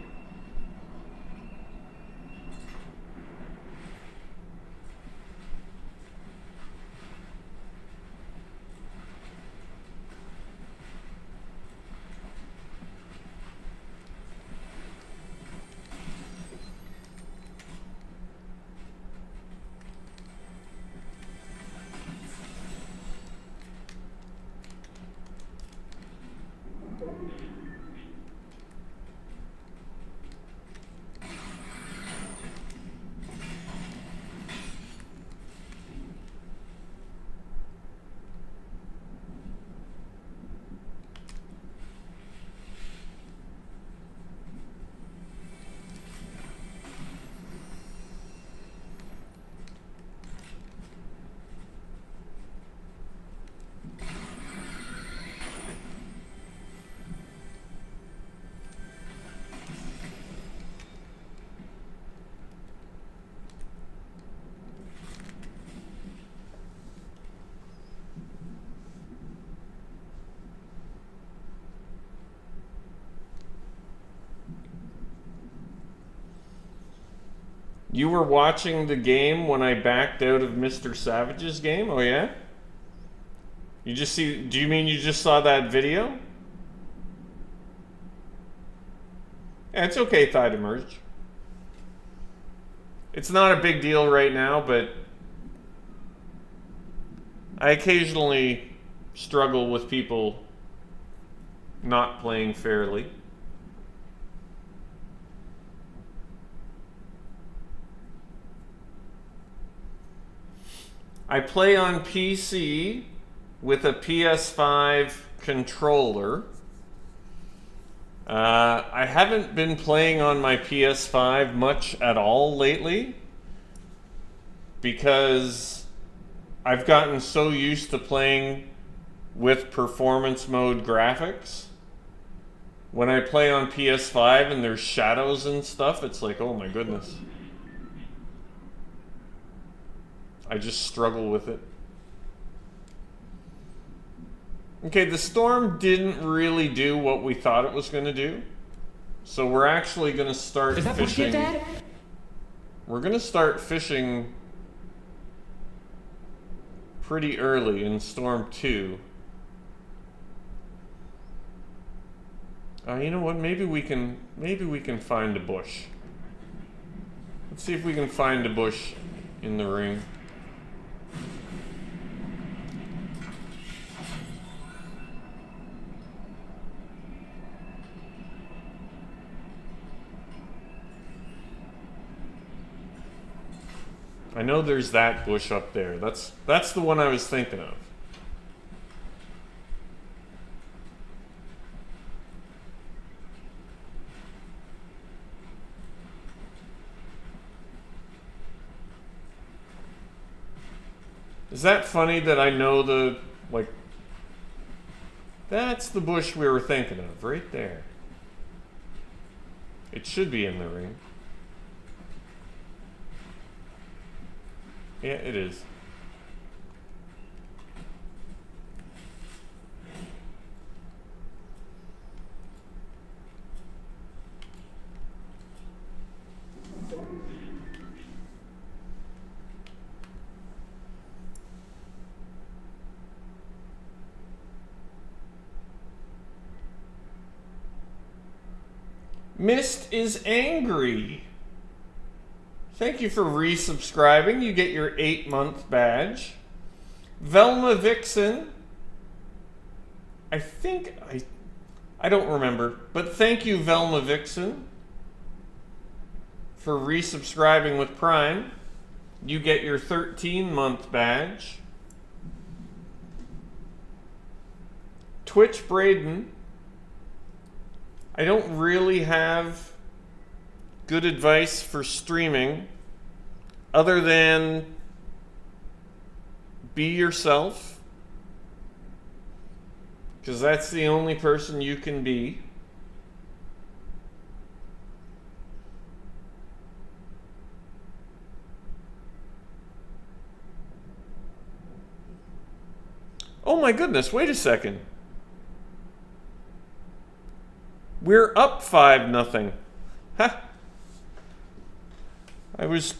You were watching the game when I backed out of Mr. Savage's game? Oh yeah? You just see, do you mean you just saw that video? Yeah, it's okay, Thigh Merge. It's not a big deal right now, but I occasionally struggle with people not playing fairly. I play on PC with a PS5 controller. I haven't been playing on my PS5 much at all lately because I've gotten so used to playing with performance mode graphics. When I play on PS5 and there's shadows and stuff, it's like, oh my goodness. I just struggle with it. Okay, the storm didn't really do what we thought it was going to do. So we're actually going to start fishing. BushCampDad? We're going to start fishing pretty early in Storm 2. You know what? Maybe we can find a bush. Let's see if we can find a bush in the ring. I know there's that bush up there. That's the one I was thinking of. Is that funny that I know the, like, that's the bush we were thinking of, right there. It should be in the ring. Yeah, it is. Mist is angry. Thank you for resubscribing. You get your 8-month badge. Velma Vixen. I don't remember, but thank you, Velma Vixen, for resubscribing with Prime. You get your 13-month badge. Twitch Braden. I don't really have good advice for streaming other than be yourself, because that's the only person you can be. Oh my goodness, wait a second. We're up 5-0. Ha! I was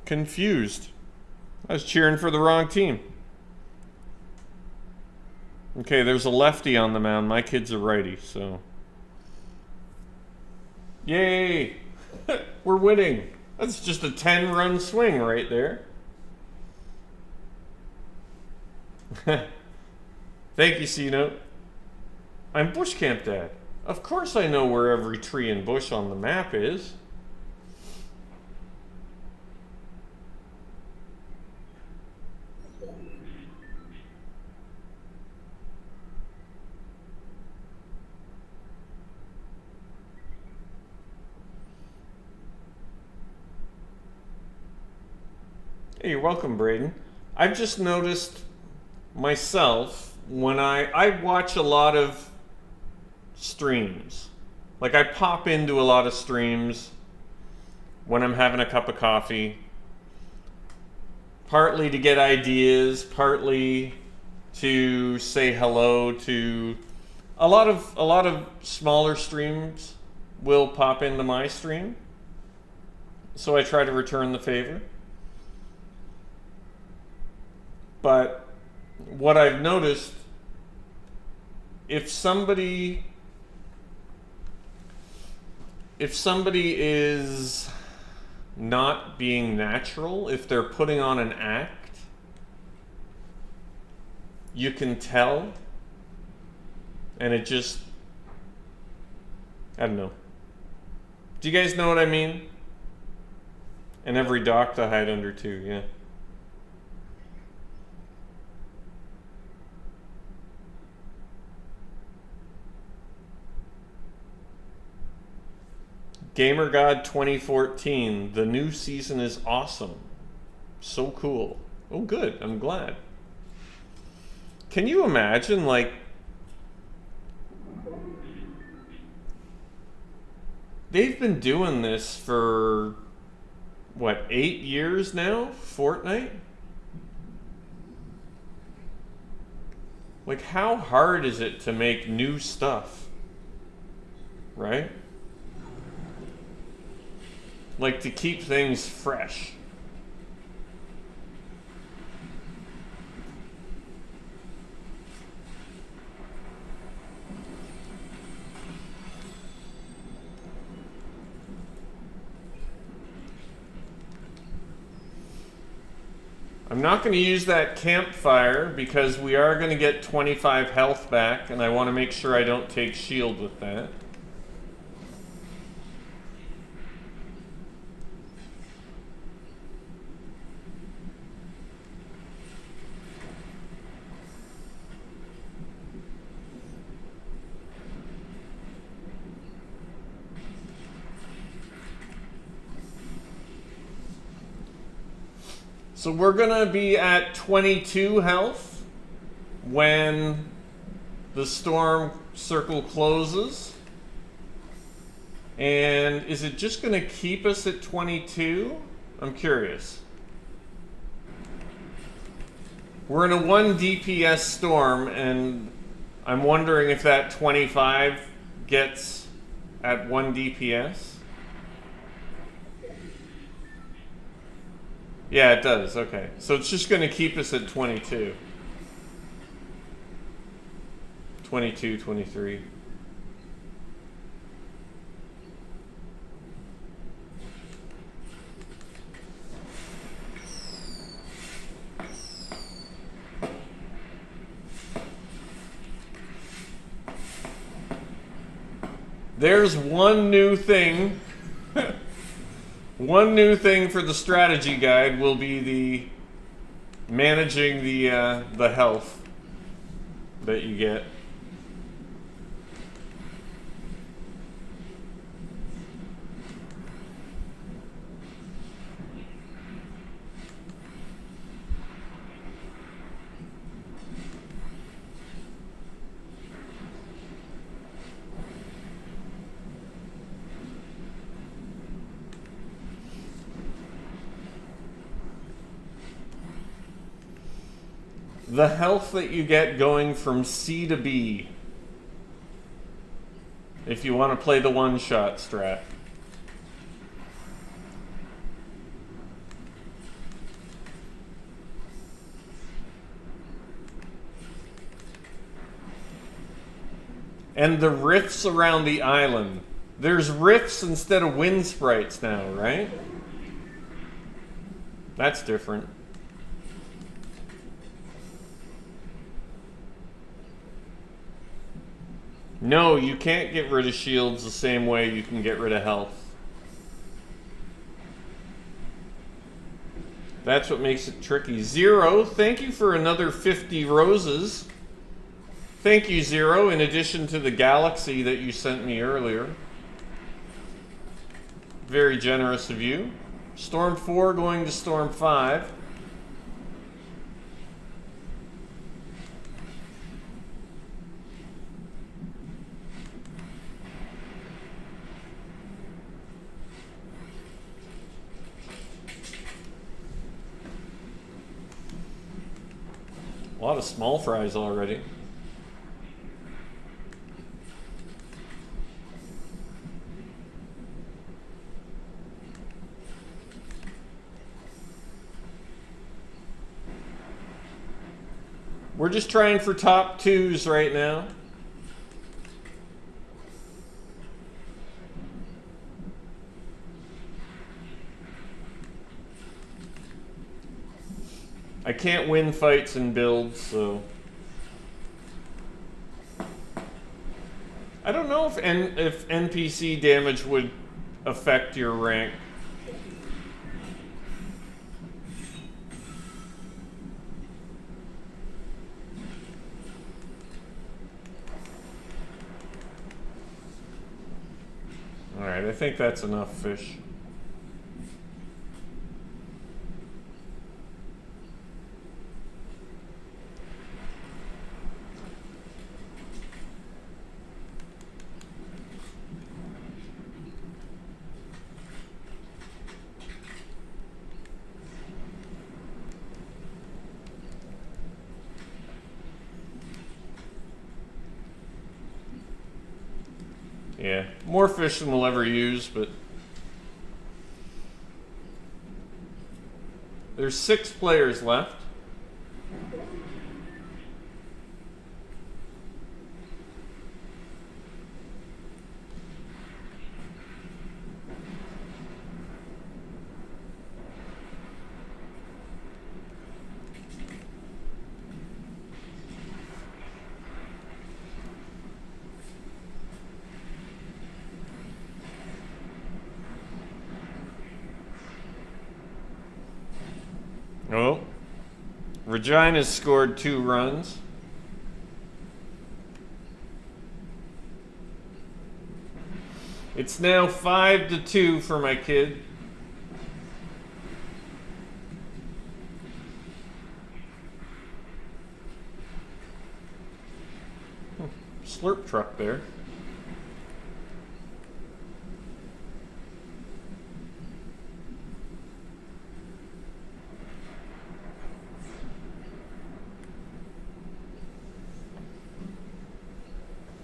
confused. I was cheering for the wrong team. Okay, there's a lefty on the mound. My kid's a righty, so. Yay! We're winning. That's just a 10-run swing right there. Thank you, C-Note. I'm BushCampDad. Of course I know where every tree and bush on the map is. Hey, you're welcome, Braden. I've just noticed myself when I watch a lot of streams. Like, I pop into a lot of streams when I'm having a cup of coffee, partly to get ideas, partly to say hello to a lot of smaller streams will pop into my stream, so I try to return the favor. But what I've noticed, if somebody is not being natural, if they're putting on an act, you can tell, and it just, I don't know. Do you guys know what I mean? And every dock to hide under too, yeah. GamerGod 2014, the new season is awesome. So cool. Oh good, I'm glad. Can you imagine, like, they've been doing this for, what, 8 years now? Fortnite? Like, how hard is it to make new stuff? Right? Like, to keep things fresh. I'm not going to use that campfire because we are going to get 25 health back, and I want to make sure I don't take shield with that. So we're gonna be at 22 health when the storm circle closes. And is it just gonna keep us at 22? I'm curious. We're in a 1 DPS storm, and I'm wondering if that 25 gets at 1 DPS. Yeah, it does. Okay. So it's just going to keep us at 22. 22, 23. There's one new thing. One new thing for the strategy guide will be the managing the health that you get. The health that you get going from C to B, if you want to play the one-shot strat. And the rifts around the island. There's rifts instead of wind sprites now, right? That's different. No, you can't get rid of shields the same way you can get rid of health. That's what makes it tricky. Zero, thank you for another 50 roses. Thank you, Zero, in addition to the galaxy that you sent me earlier. Very generous of you. Storm 4 going to Storm 5. A lot of small fries already. We're just trying for top 2s right now. I can't win fights and builds, so I don't know if NPC damage would affect your rank. All right, I think that's enough fish. Yeah, more fish than we'll ever use, but there's 6 players left. Oh, Regina's scored 2 runs. It's now 5-2 for my kid. Slurp truck there.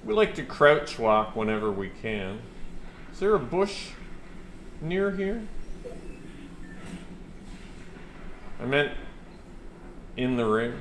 We like to crouch walk whenever we can. Is there a bush near here? I meant in the ring.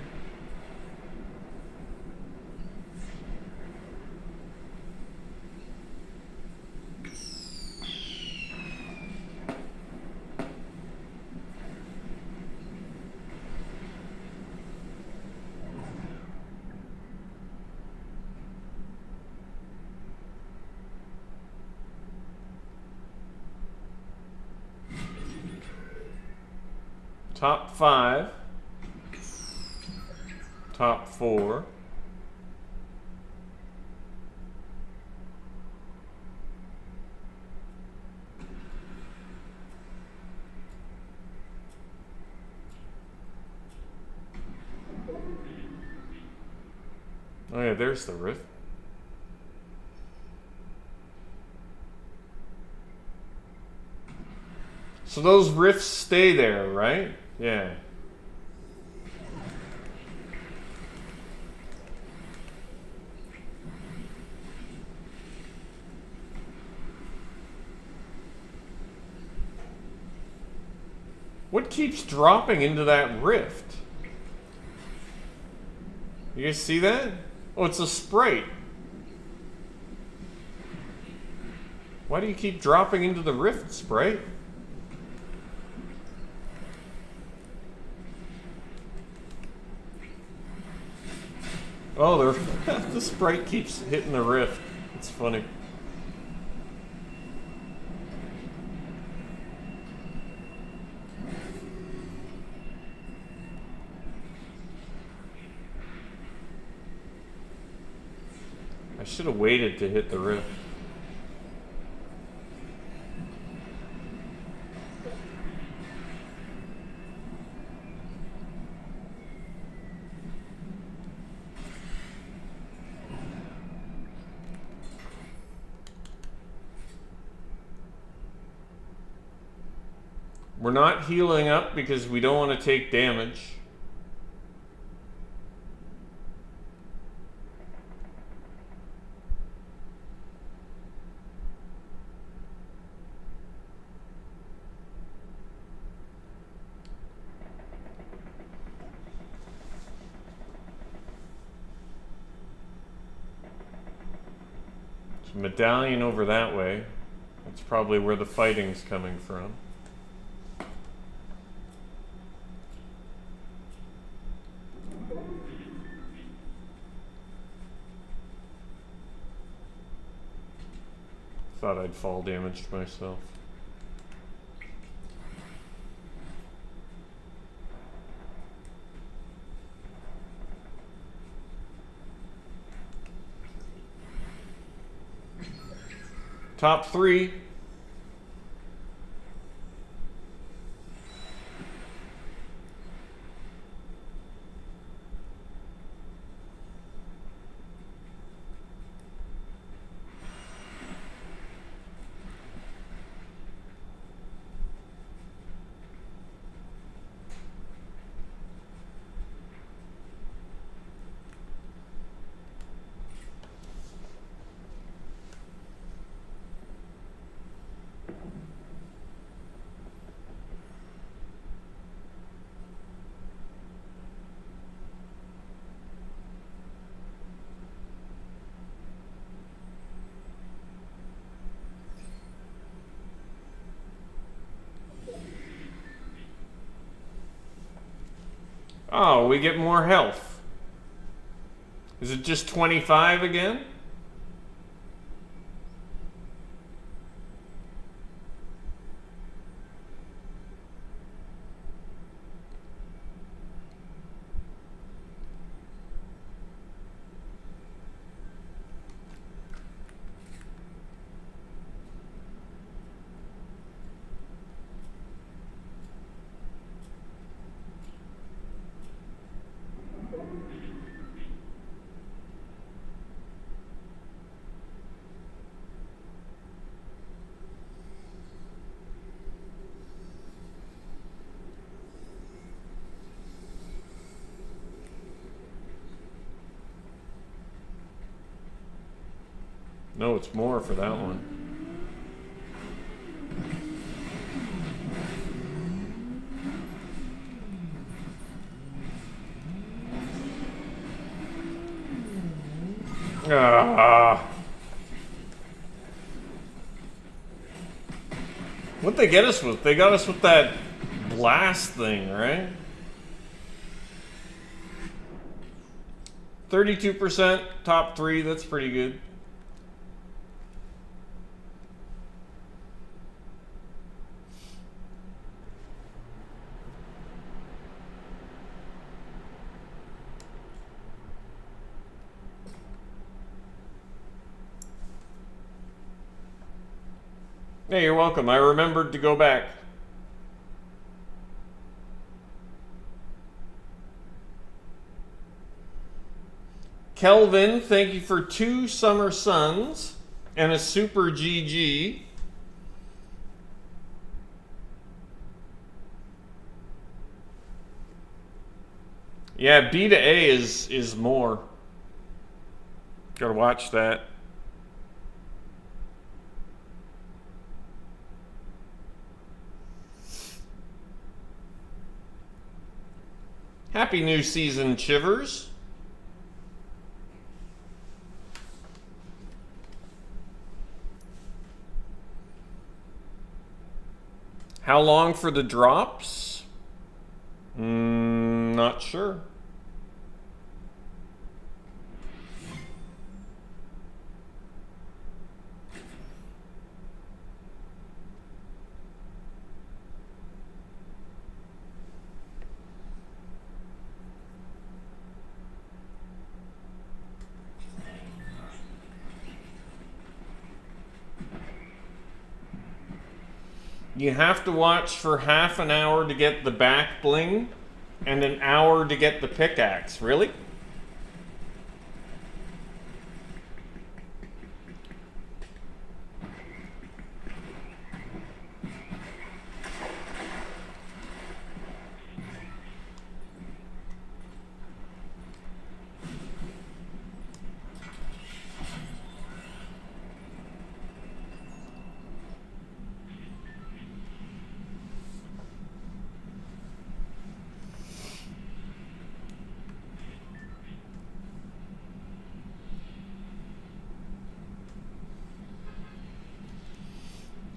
Top 5, top 4. Oh yeah, there's the rift. So those rifts stay there, right? Yeah. What keeps dropping into that rift? You guys see that? Oh, it's a Sprite. Why do you keep dropping into the rift, Sprite? Oh, the Sprite keeps hitting the rift. It's funny. I should have waited to hit the rift. We're not healing up because we don't want to take damage. There's a medallion over that way. That's probably where the fighting's coming from. Thought I'd fall damaged myself. Top 3. Oh, we get more health. Is it just 25 again? No, it's more for that one. Ah. What'd they get us with? They got us with that blast thing, right? 32%, top 3, that's pretty good. Hey, you're welcome. I remembered to go back. Kelvin, thank you for 2 summer suns and a super GG. Yeah, B to A is more. Gotta watch that. Happy new season, Chivers. How long for the drops? Not sure. You have to watch for half an hour to get the back bling and an hour to get the pickaxe. Really?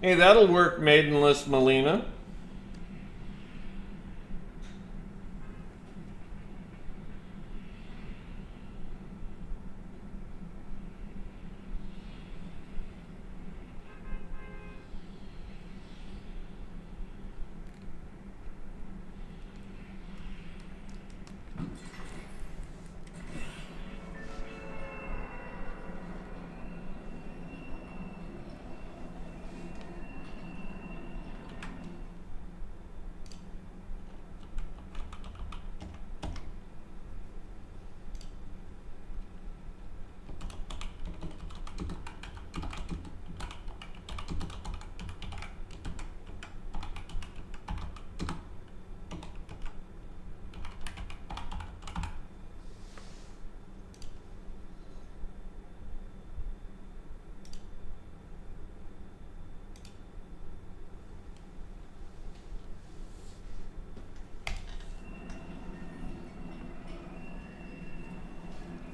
Hey, that'll work, Maidenless Melina.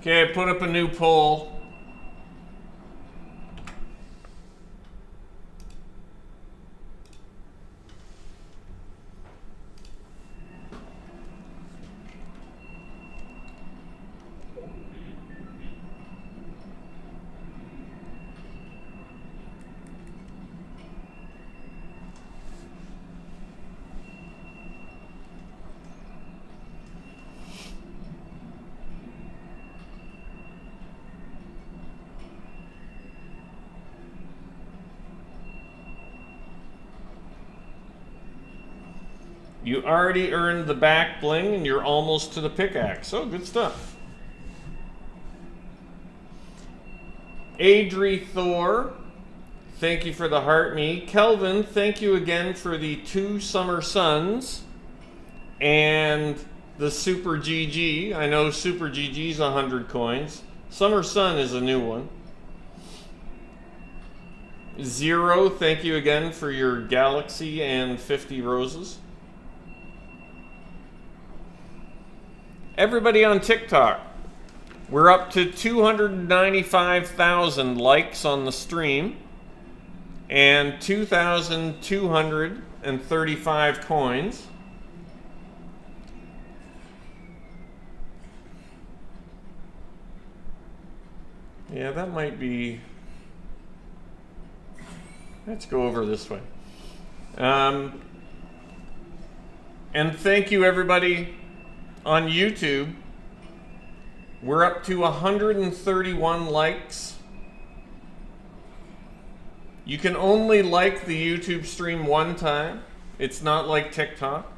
Okay, I put up a new poll. You already earned the back bling and you're almost to the pickaxe. Oh, good stuff. Adri Thor, thank you for the heart me. Kelvin, thank you again for the 2 summer suns and the Super GG. I know Super GG's 100 coins. Summer Sun is a new one. Zero, thank you again for your galaxy and 50 roses. Everybody on TikTok, we're up to 295,000 likes on the stream and 2,235 coins. Yeah, that might be... Let's go over this way. And thank you everybody on YouTube. We're up to 131 likes. You can only like the YouTube stream one time. It's not like TikTok.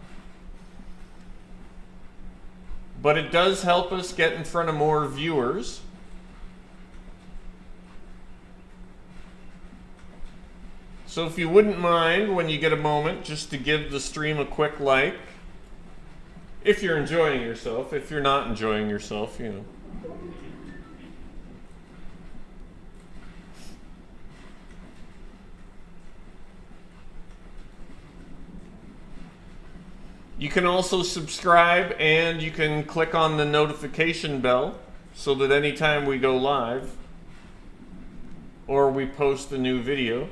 But it does help us get in front of more viewers. So if you wouldn't mind, when you get a moment, just to give the stream a quick like. If you're enjoying yourself. If you're not enjoying yourself, you know. You can also subscribe and you can click on the notification bell so that anytime we go live or we post a new video,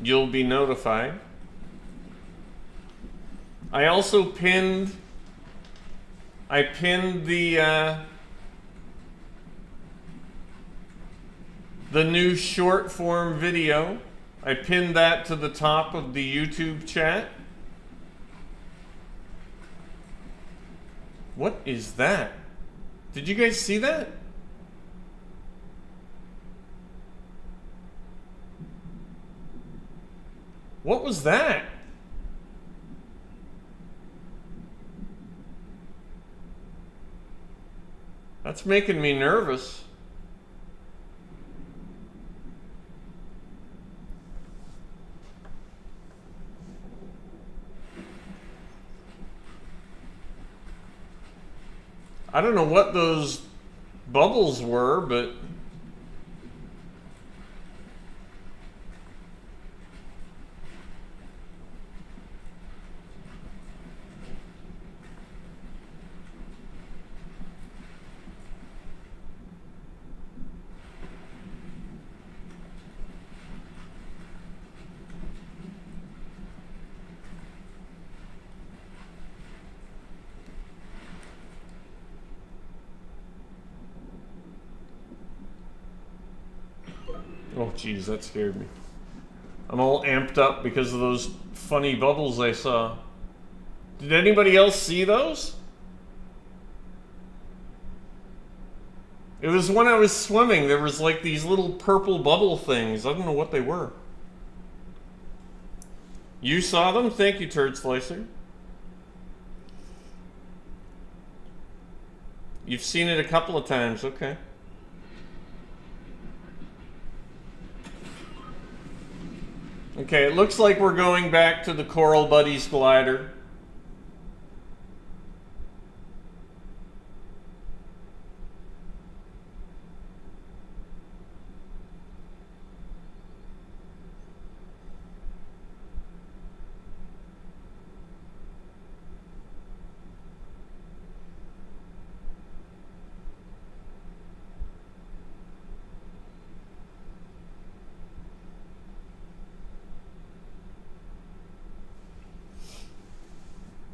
you'll be notified. I also pinned the new short form video. I pinned that to the top of the YouTube chat. What is that? Did you guys see that? What was that? That's making me nervous. I don't know what those bubbles were, but oh geez, that scared me. I'm all amped up because of those funny bubbles I saw. Did anybody else see those? It was when I was swimming. There was like these little purple bubble things. I don't know what they were. You saw them? Thank you, Turd Slicer. You've seen it a couple of times. Okay. Okay, it looks like we're going back to the Coral Buddies glider.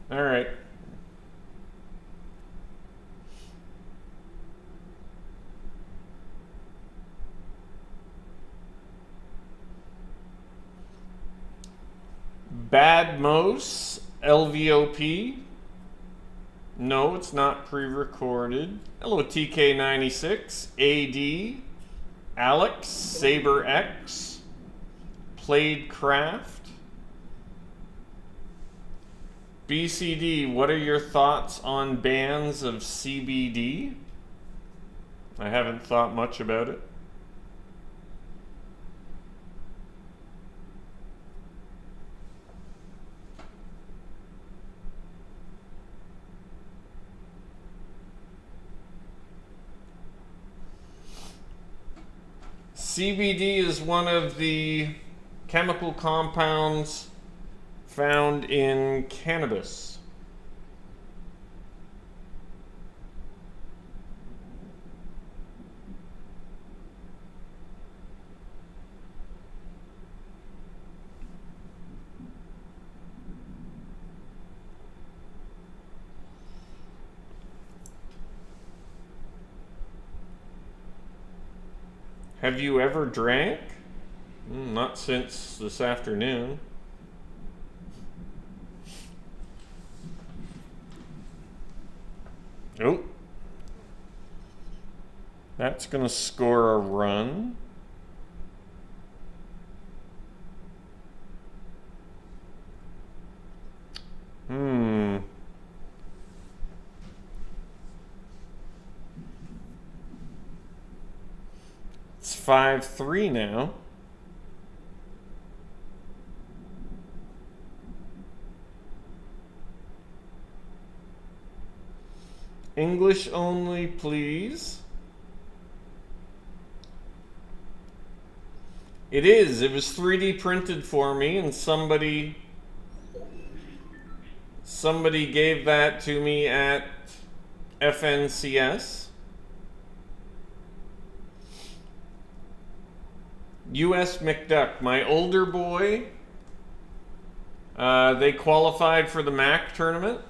All right. Badmos, LVOP. No, it's not pre-recorded. Hello, TK96, AD, Alex, SaberX, Played Craft, BCD, what are your thoughts on bans of CBD? I haven't thought much about it. CBD is one of the chemical compounds found in cannabis. Have you ever drank? Not since this afternoon. Oh. That's gonna score a run. It's 5-3 now. English only, please. It is. It was 3D printed for me, and somebody gave that to me at FNCS. US McDuck, my older boy, they qualified for the MAC tournament,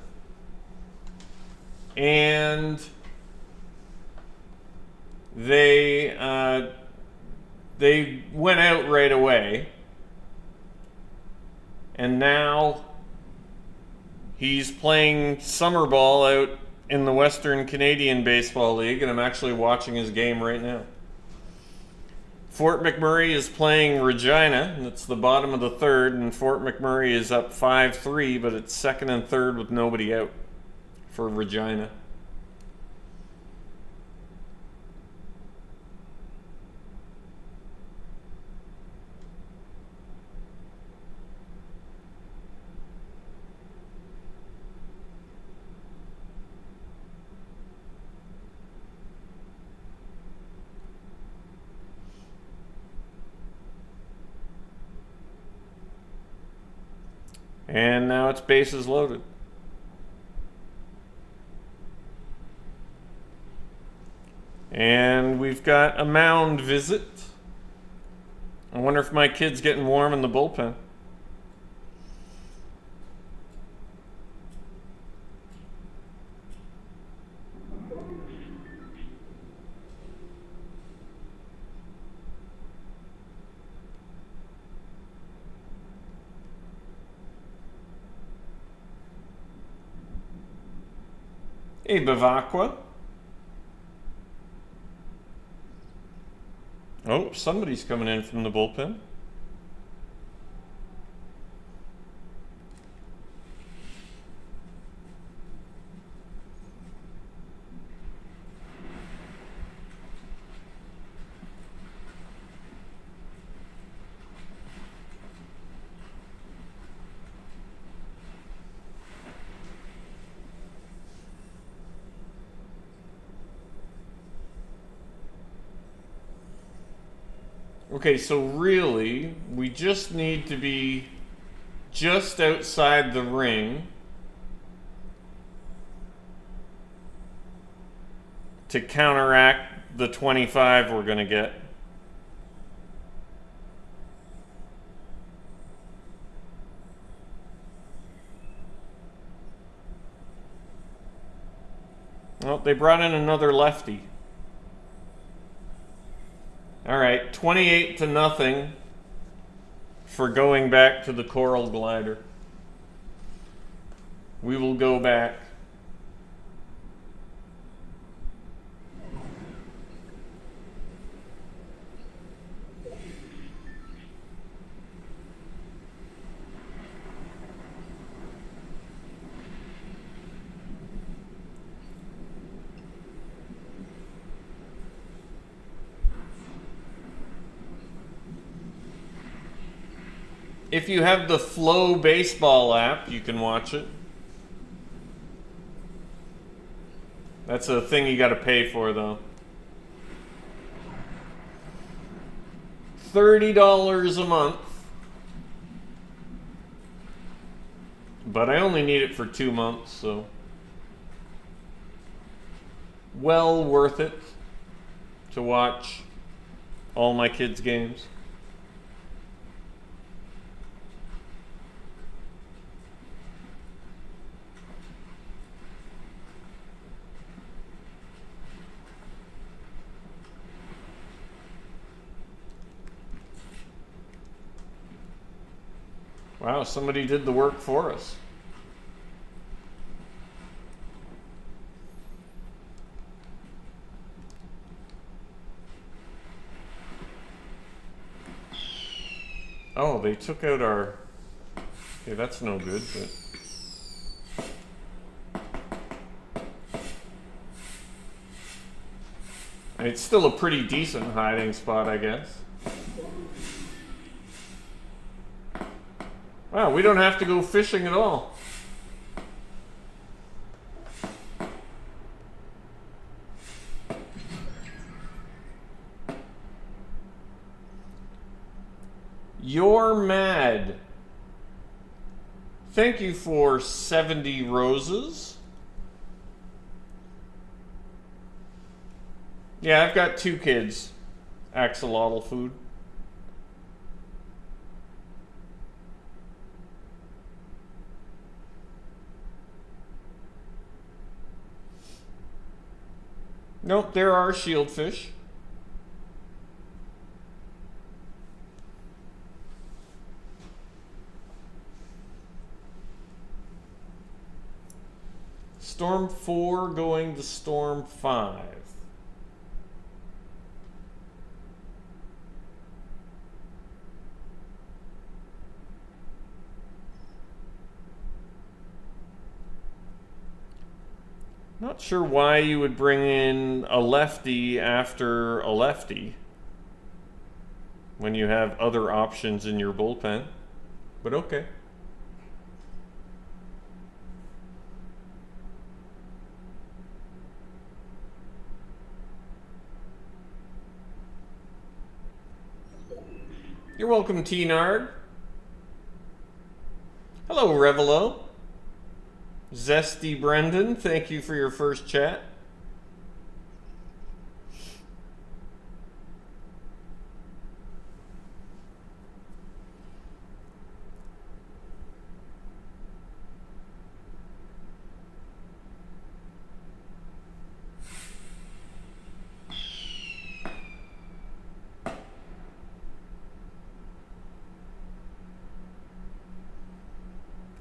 and they went out right away, and now he's playing summer ball out in the Western Canadian Baseball League, and I'm actually watching his game right now. Fort McMurray is playing Regina, and it's the bottom of the third, and Fort McMurray is up 5-3, but it's second and third with nobody out for Regina. And now it's bases loaded. And we've got a mound visit. I wonder if my kid's getting warm in the bullpen. Hey, Bavacqua. Oh, somebody's coming in from the bullpen. Okay, so really, we just need to be just outside the ring to counteract the 25 we're going to get. Well, they brought in another lefty. All right, 28-0 for going back to the Coral Glider. We will go back. If you have the Flow Baseball app, you can watch it. That's a thing you got to pay for, though. $30 a month. But I only need it for 2 months, so well worth it to watch all my kids' games. Wow, somebody did the work for us. Oh, they took out our... Okay, that's no good, but... It's still a pretty decent hiding spot, I guess. Wow, we don't have to go fishing at all. You're mad. Thank you for 70 roses. Yeah, I've got 2 kids. Axolotl food. Nope, there are shieldfish. Storm 4 going to Storm 5. Not sure why you would bring in a lefty after a lefty when you have other options in your bullpen, but okay. You're welcome, T-Nard. Hello, Revelo. Zesty Brendan, thank you for your first chat.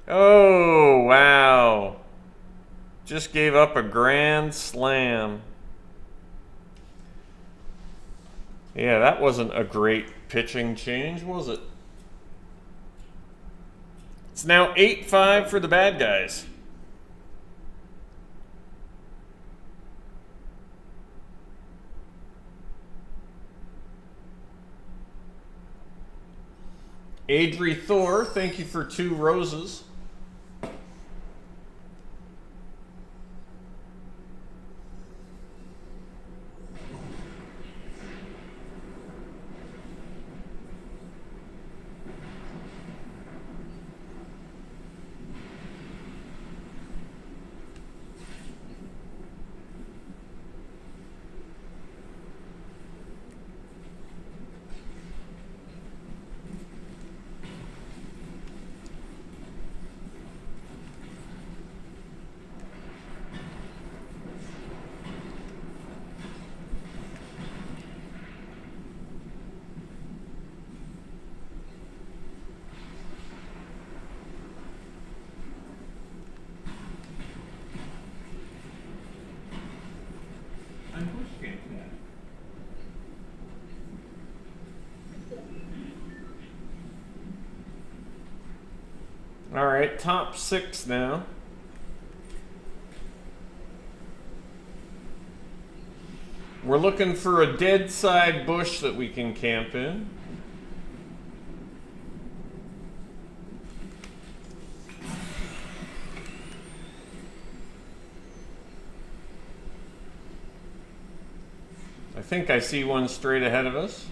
Oh, wow. Just gave up a grand slam. Yeah, that wasn't a great pitching change, was it? It's now 8-5 for the bad guys. Adri Thor, thank you for 2 roses. I'm BushCampDad. All right, top 6 now. We're looking for a dead side bush that we can camp in. I think I see one straight ahead of us.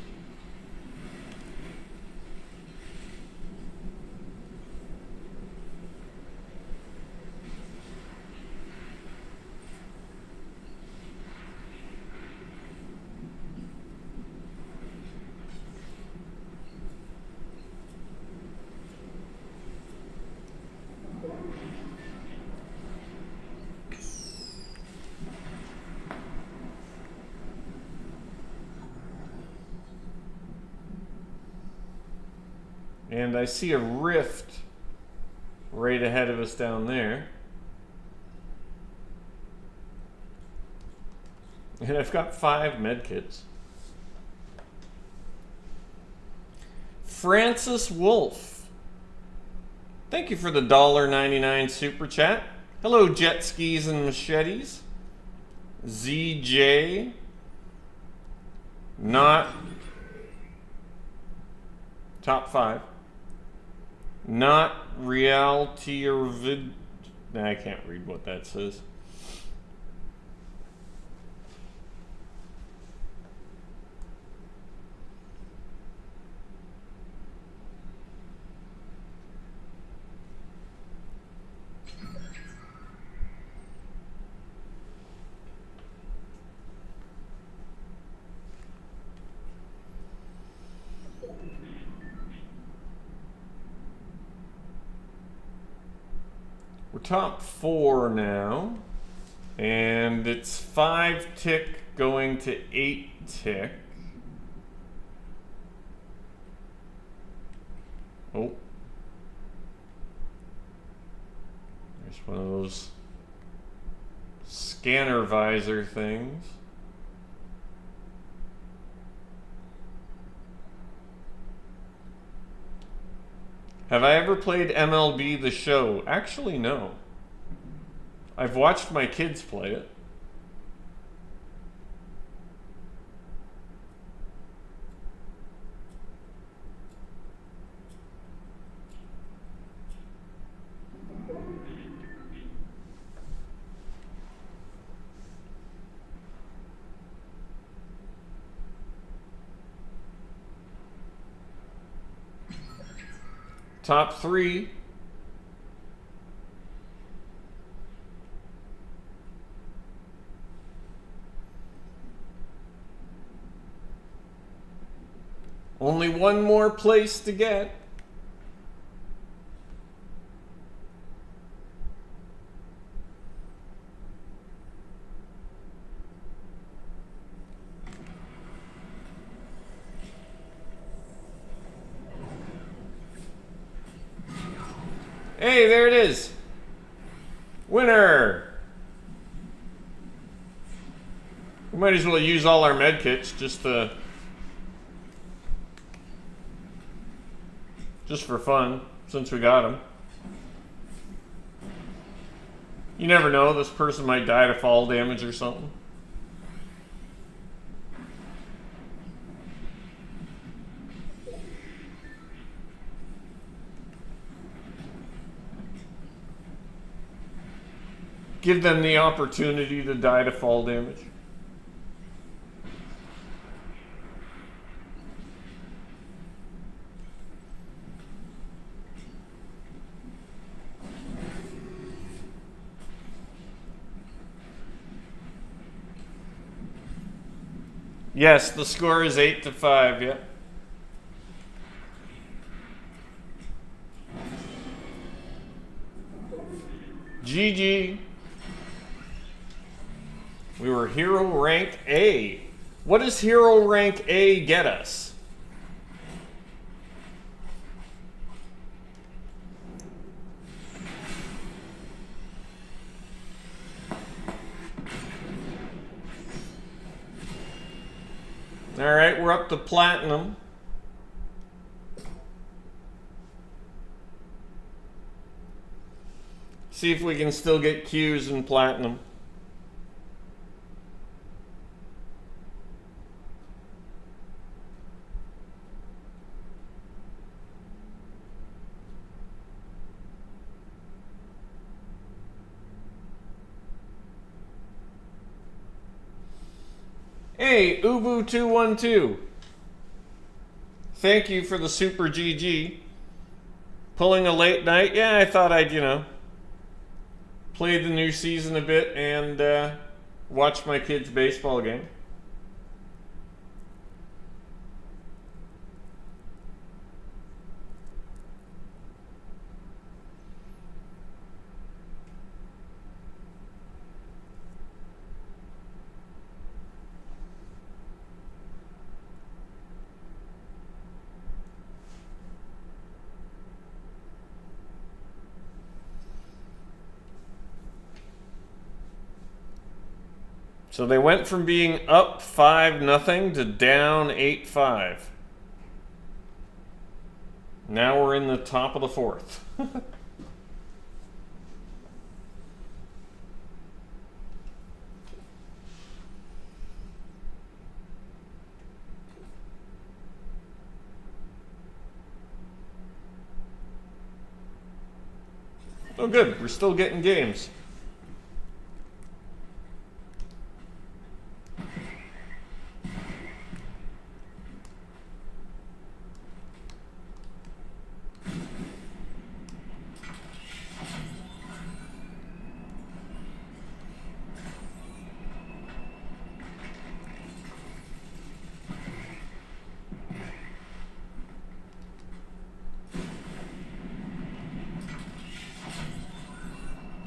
And I see a rift right ahead of us down there. And I've got 5 medkits. Francis Wolf. Thank you for the $1.99 super chat. Hello, jet skis and machetes. ZJ. Not top 5. Not reality or vid. Nah, I can't read what that says. We're top 4 now, and it's 5 tick going to 8 tick. Oh, there's one of those scanner visor things. Have I ever played MLB The Show? Actually, no. I've watched my kids play it. Top 3. Only one more place to get. Hey, there it is. Winner. We might as well use all our med kits just for fun, since we got them. You never know, this person might die to fall damage or something. Give them the opportunity to die to fall damage. Yes, the score is 8-5, yeah. GG. We were hero rank A. What does hero rank A get us? All right, we're up to platinum. See if we can still get Qs in platinum. Hey, Ubu212. Thank you for the super GG. Pulling a late night. Yeah, I thought I'd, play the new season a bit and watch my kids' baseball game. So they went from being up 5-0 to down 8-5. Now we're in the top of the fourth. Oh good, we're still getting games.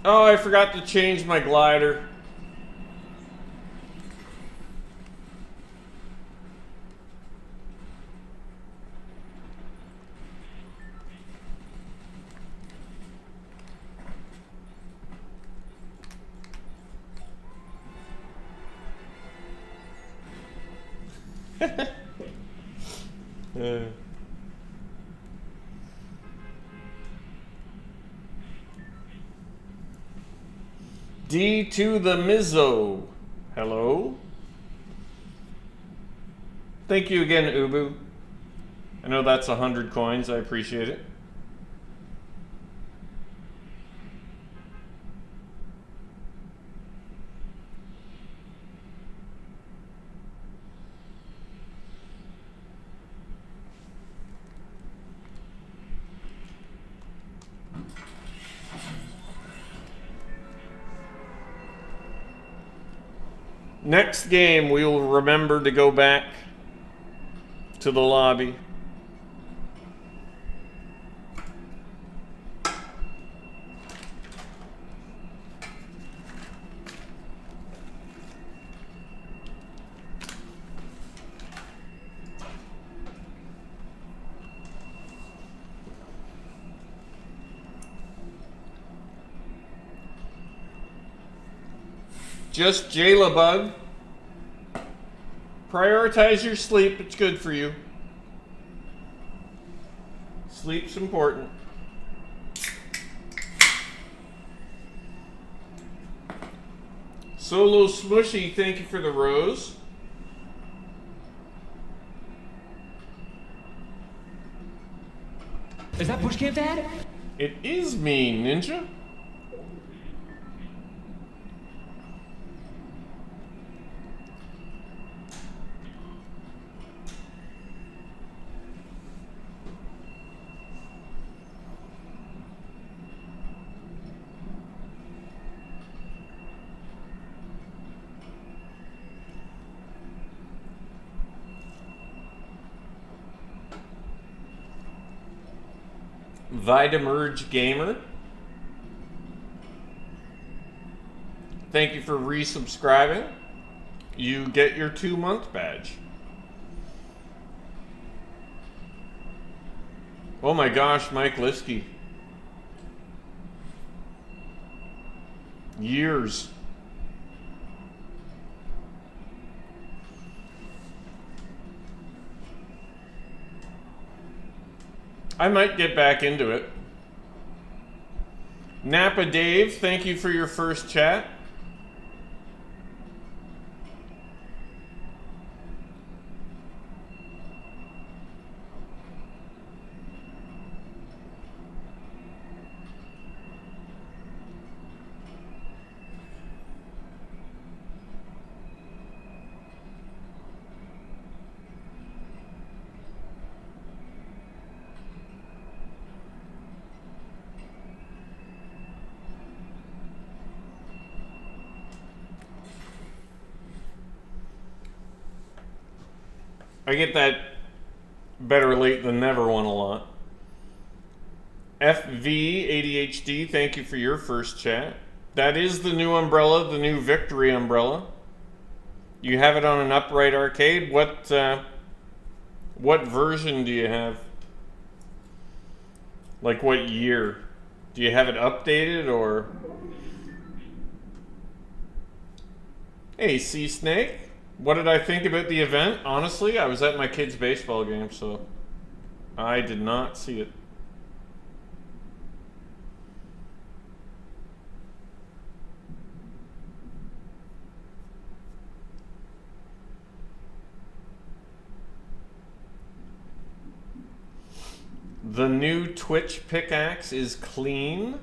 Oh, I forgot to change my glider. D to the Mizzo. Hello. Thank you again, Ubu. I know that's 100 coins. I appreciate it. Next game, we will remember to go back to the lobby. Just Jayla Bug. Prioritize your sleep. It's good for you. Sleep's important. Solo Smushy, thank you for the rose. Is that BushCampDad? It is me, Ninja. Vitamerge Gamer. Thank you for resubscribing. You get your 2-month badge. Oh my gosh, Mike Liskey. Years. I might get back into it. Napa Dave, thank you for your first chat. I get that better late than never one a lot. FV ADHD, thank you for your first chat. That is the new umbrella, the new Victory umbrella. You have it on an upright arcade. What version do you have? Like what year? Do you have it updated or? Hey, Sea Snake. What did I think about the event? Honestly, I was at my kid's baseball game, so I did not see it. The new Twitch pickaxe is clean.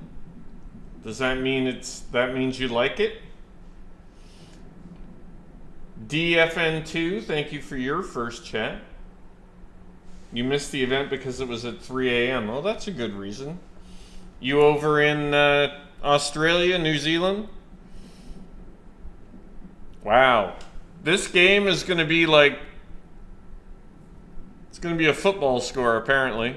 Does that mean that means you like it? DFN2, thank you for your first chat. You missed the event because it was at 3 a.m. Oh, that's a good reason. You over in Australia, New Zealand? Wow. This game is going to be like... It's going to be a football score, apparently.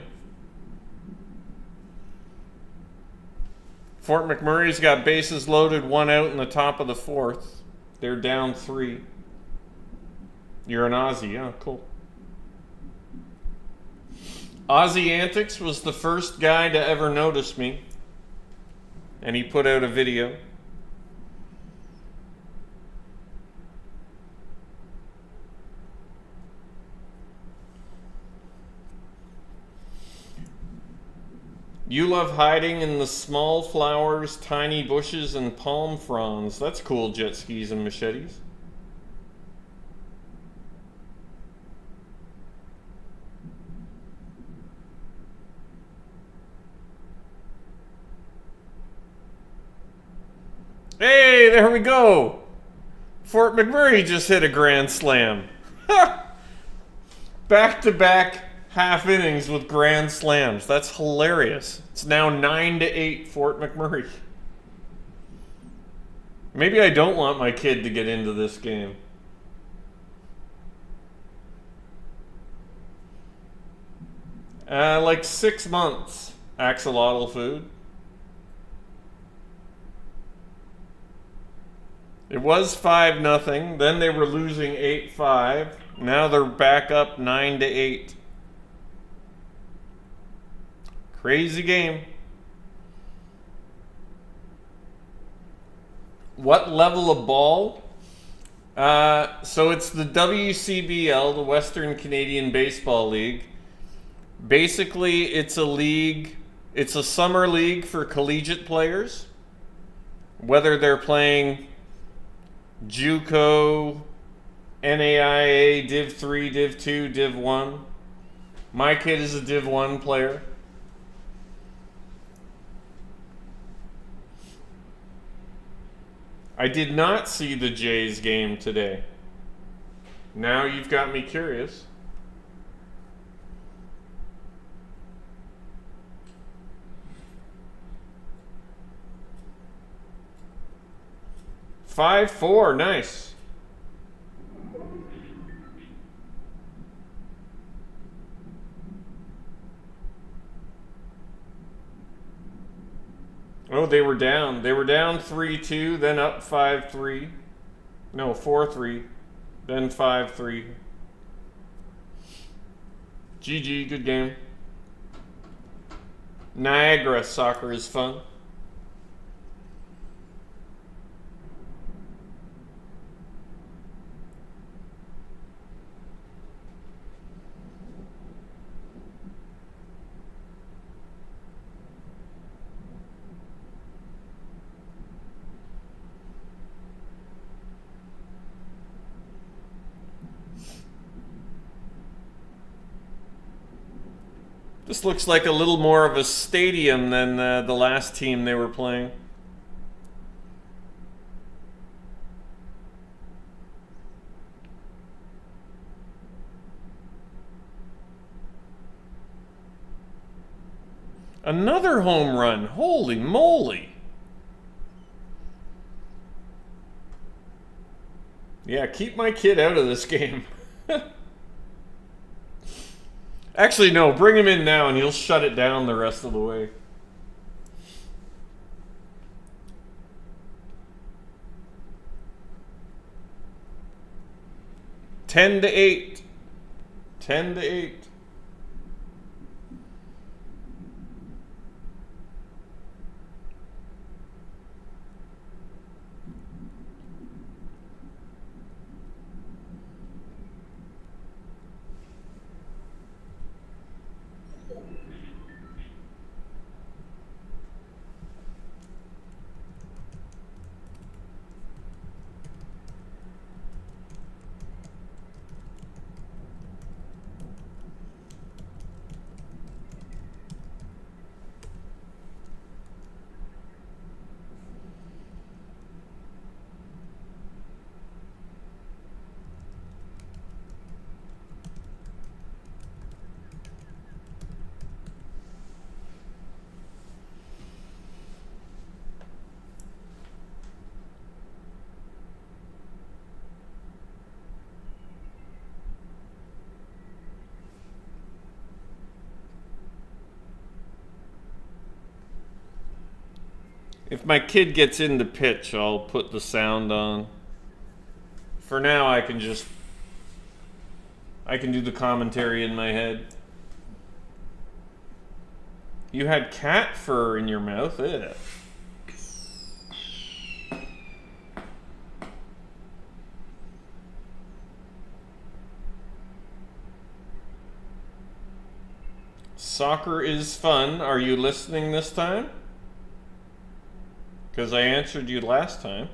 Fort McMurray's got bases loaded, 1 out in the top of the 4th. They're down 3. You're an Aussie, yeah, cool. Aussie Antics was the first guy to ever notice me. And he put out a video. You love hiding in the small flowers, tiny bushes, and palm fronds. That's cool, jet skis and machetes. Hey, there we go. Fort McMurray just hit a grand slam. Back-to-back half innings with grand slams. That's hilarious. It's now 9-8 Fort McMurray. Maybe I don't want my kid to get into this game. Like 6 months. Axolotl food. It was 5-0. Then they were losing 8-5. Now they're back up 9-8. Crazy game. What level of ball? So it's the WCBL, the Western Canadian Baseball League. Basically, it's a league. It's a summer league for collegiate players. Whether they're playing JUCO, NAIA, Div 3, Div 2, Div 1. My kid is a Div 1 player. I did not see the Jays game today. Now you've got me curious. Five, 4, nice. Oh, they were down. They were down 3-2, then up 5-3. No, 4-3, then 5-3. GG, good game. Niagara soccer is fun. This looks like a little more of a stadium than the last team they were playing. Another home run. Holy moly. Yeah, keep my kid out of this game. Actually, no. Bring him in now, and he'll shut it down the rest of the way. $10 to 8. 10 to 8. If my kid gets into pitch, I'll put the sound on. For now, I can do the commentary in my head. You had cat fur in your mouth? Ew. Soccer is fun. Are you listening this time? Because I answered you last time.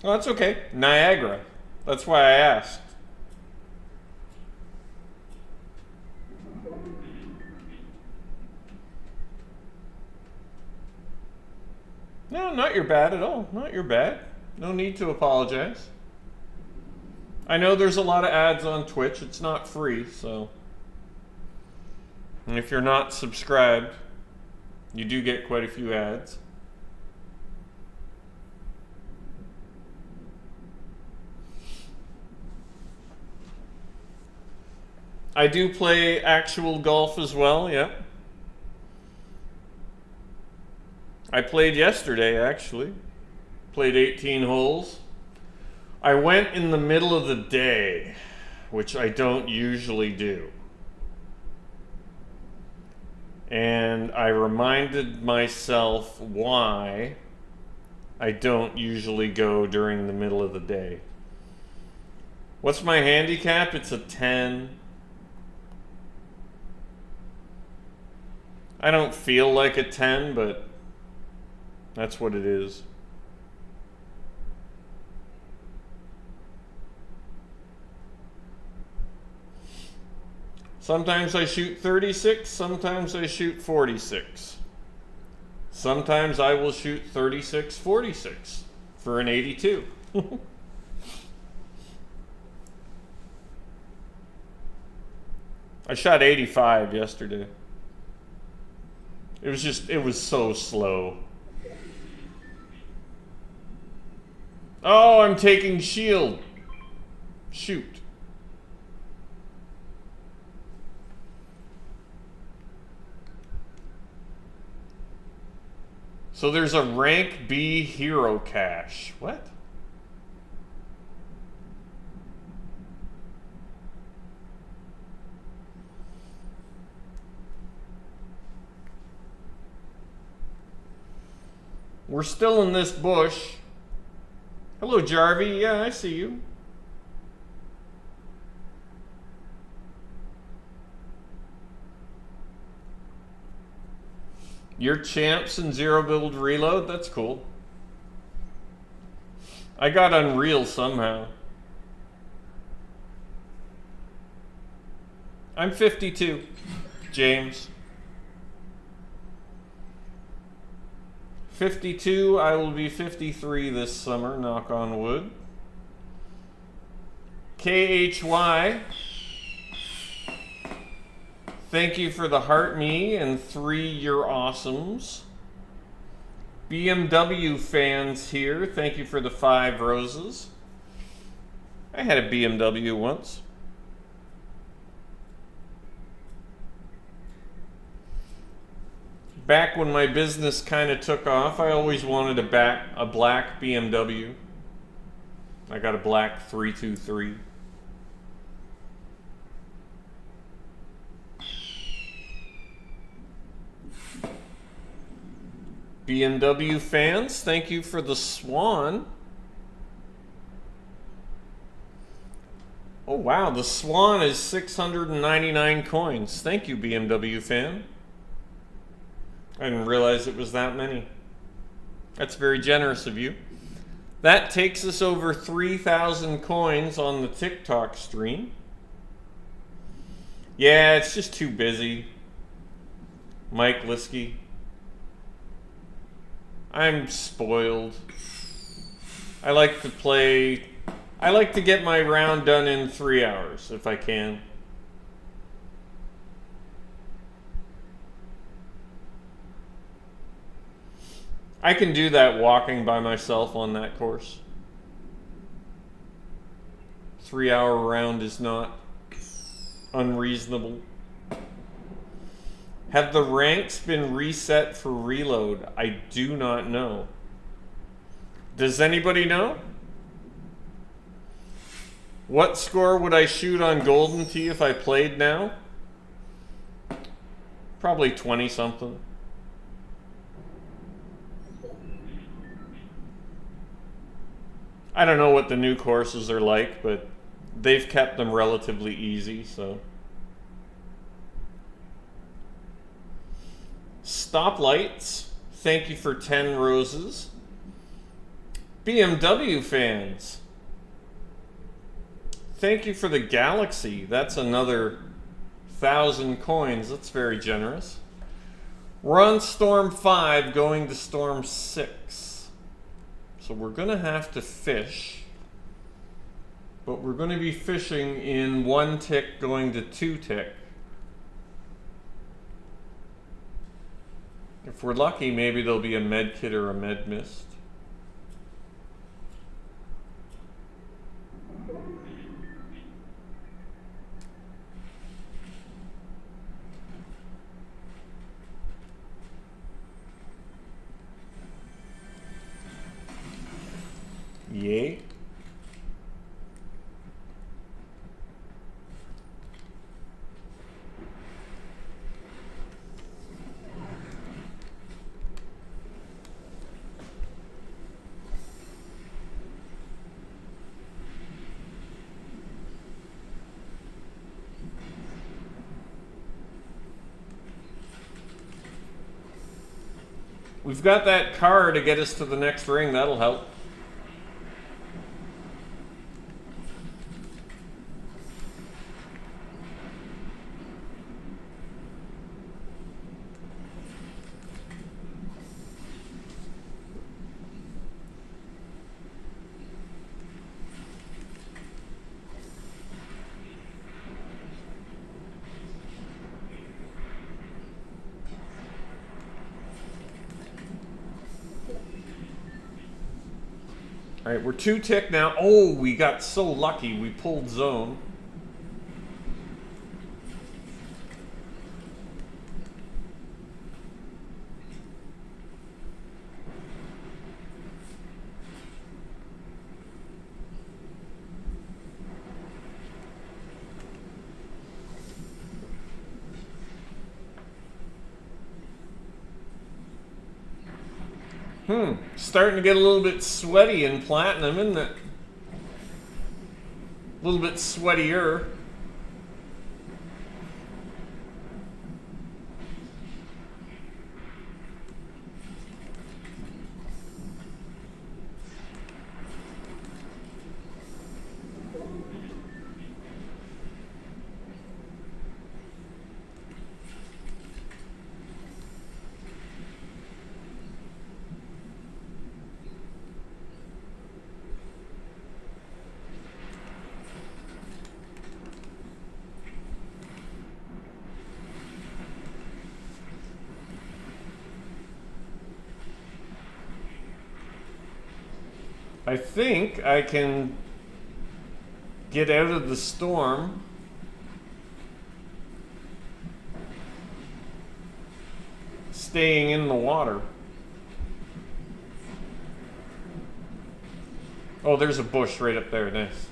Oh, that's okay. Niagara. That's why I asked. No, not your bad at all. Not your bad. No need to apologize. I know there's a lot of ads on Twitch. It's not free, so... And if you're not subscribed, you do get quite a few ads. I do play actual golf as well, yep. I played yesterday, actually. Played 18 holes. I went in the middle of the day, which I don't usually do. And I reminded myself why I don't usually go during the middle of the day. What's my handicap? It's a 10. I don't feel like a 10, but that's what it is. Sometimes I shoot 36, sometimes I shoot 46. Sometimes I will shoot 36, 46 for an 82. I shot 85 yesterday. It was so slow. Oh, I'm taking shield. Shoot. So there's a rank B hero cache. What? We're still in this bush. Hello, Jarvie. Yeah, I see you. You're champs in zero build reload? That's cool. I got Unreal somehow. I'm 52, James. 52, I will be 53 this summer, knock on wood. KHY. Thank you for the heart me and 3 you're awesomes. BMW fans here, thank you for the 5 roses. I had a BMW once. Back when my business kind of took off, I always wanted a black BMW. I got a black 323. BMW fans, thank you for the swan. Oh wow, the swan is 699 coins. Thank you, BMW fan. I didn't realize it was that many. That's very generous of you. That takes us over 3,000 coins on the TikTok stream. Yeah, it's just too busy. Mike Liskey. I'm spoiled. I like to play. I like to get my round done in 3 hours if I can. I can do that walking by myself on that course. 3 hour round is not unreasonable. Have the ranks been reset for reload? I do not know. Does anybody know? What score would I shoot on Golden Tee if I played now? Probably 20 something. I don't know what the new courses are like, but they've kept them relatively easy, so. Stoplights, thank you for 10 roses. BMW fans, thank you for the Galaxy. That's another 1,000 coins. That's very generous. We're on Storm 5 going to Storm 6. So we're going to have to fish. But we're going to be fishing in 1 tick going to 2 tick. If we're lucky, maybe there'll be a med kit or a med mist. Yay. We've got that car to get us to the next ring. That'll help. All right, we're 2 tick now. Oh, we got so lucky. We pulled zone. Starting to get a little bit sweaty in platinum, isn't it? A little bit sweatier. I think I can get out of the storm. Staying in the water. Oh, there's a bush right up there. Nice.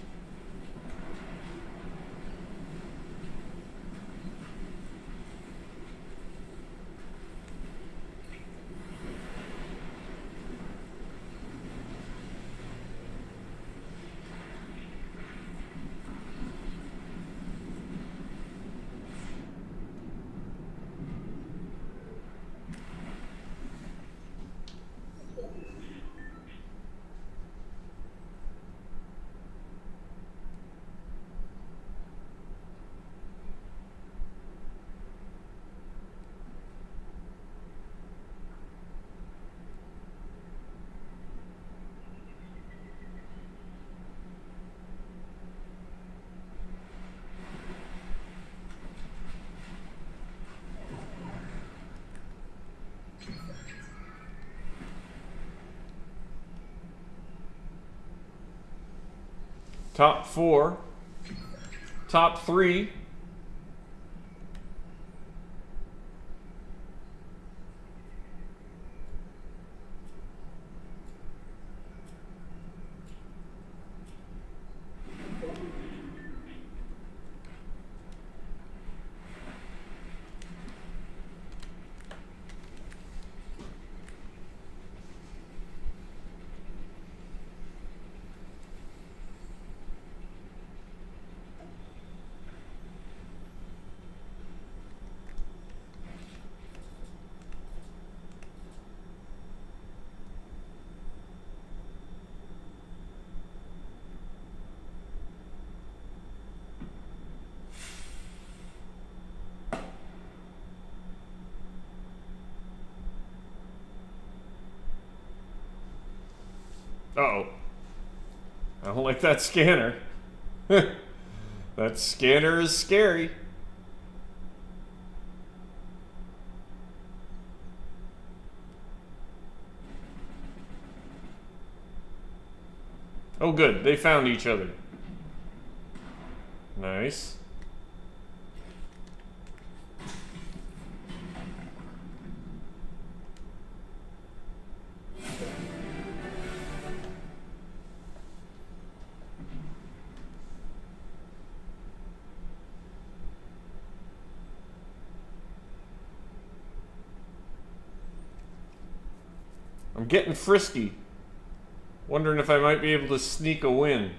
Top 4. Top 3. Uh-oh. I don't like that scanner. That scanner is scary. Oh good, they found each other. Nice. I'm getting frisky. Wondering if I might be able to sneak a win.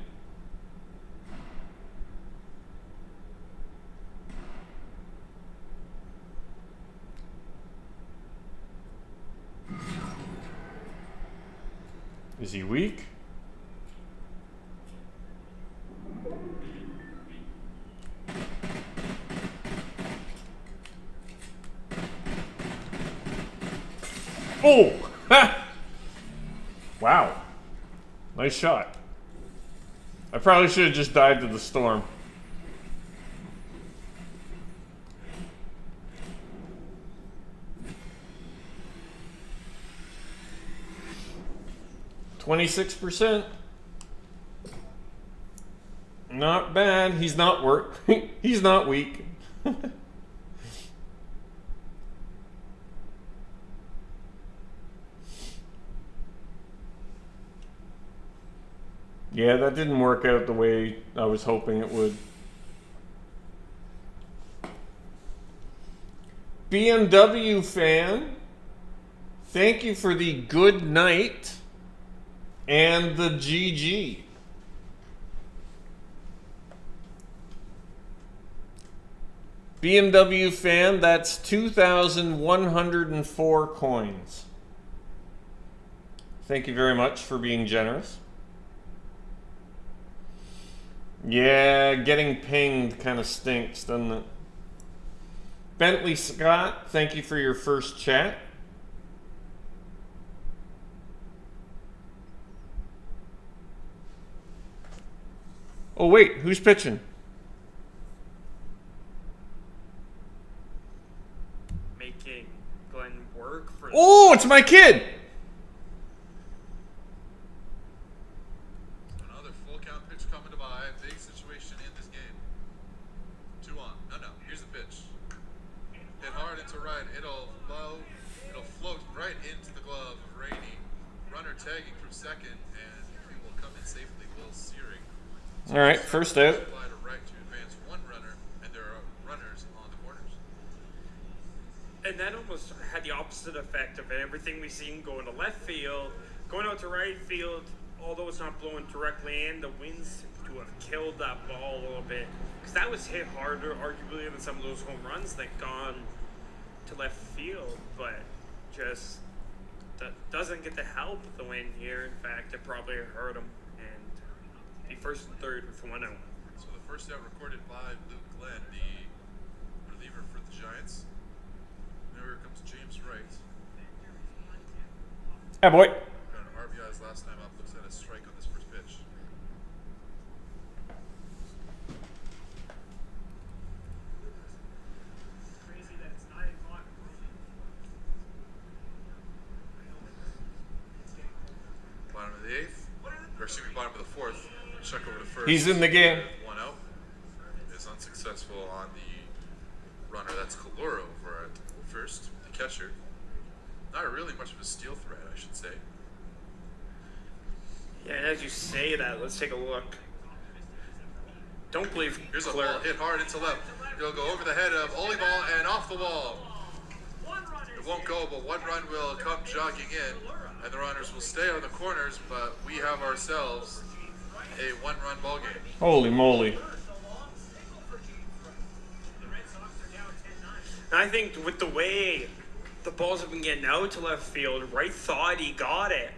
Is he weak? Oh! Ha! Wow. Nice shot. I probably should have just dived to the storm. %. Not bad. He's not he's not weak. Yeah, that didn't work out the way I was hoping it would. BMW fan, thank you for the good night and the GG. BMW fan, that's 2,104 coins. Thank you very much for being generous. Yeah, getting pinged kind of stinks, doesn't it? Bentley Scott, thank you for your first chat. Oh wait, who's pitching? Making Glenn work for. Oh, it's my kid! pitch coming to buy. Big situation in this game. 2 on. No. Here's the pitch. Hit hard into right. It'll float right into the glove of Rainey. Runner tagging from second, and he will come in safely. Will Searing. All right, first out. Fly to right to advance 1 runner, and there are runners on the corners. And that almost had the opposite effect of everything we've seen going to left field, going out to right field. Although it's not blowing directly in, the winds seem to have killed that ball a little bit. Because that was hit harder, arguably, than some of those home runs that gone to left field. But just that doesn't get the help of the wind here. In fact, it probably hurt him. And the first and third with 1 out. So the first out recorded by Luke Glenn, the reliever for the Giants. Now here comes James Wright. Hey, boy. Got an RBIs last time up. Looks at a strike on this first pitch. Crazy that it's 9 o'clock. Bottom of the 8th. Or excuse me, bottom of the 4th. Check over to first. He's in the game. 1 out. Is unsuccessful on the runner. That's Kalura over at first. The catcher. Not really much of a steal threat, I should say. Yeah, and as you say that, let's take a look. Don't believe Here's a Claire. ball hit hard into left. It'll go over the head of Oliball and off the wall. It won't go, but 1 run will come jogging in, and the runners will stay on the corners, but we have ourselves a 1-run ball game. Holy moly. And I think with the way the balls have been getting out to left field, Wright thought he got it,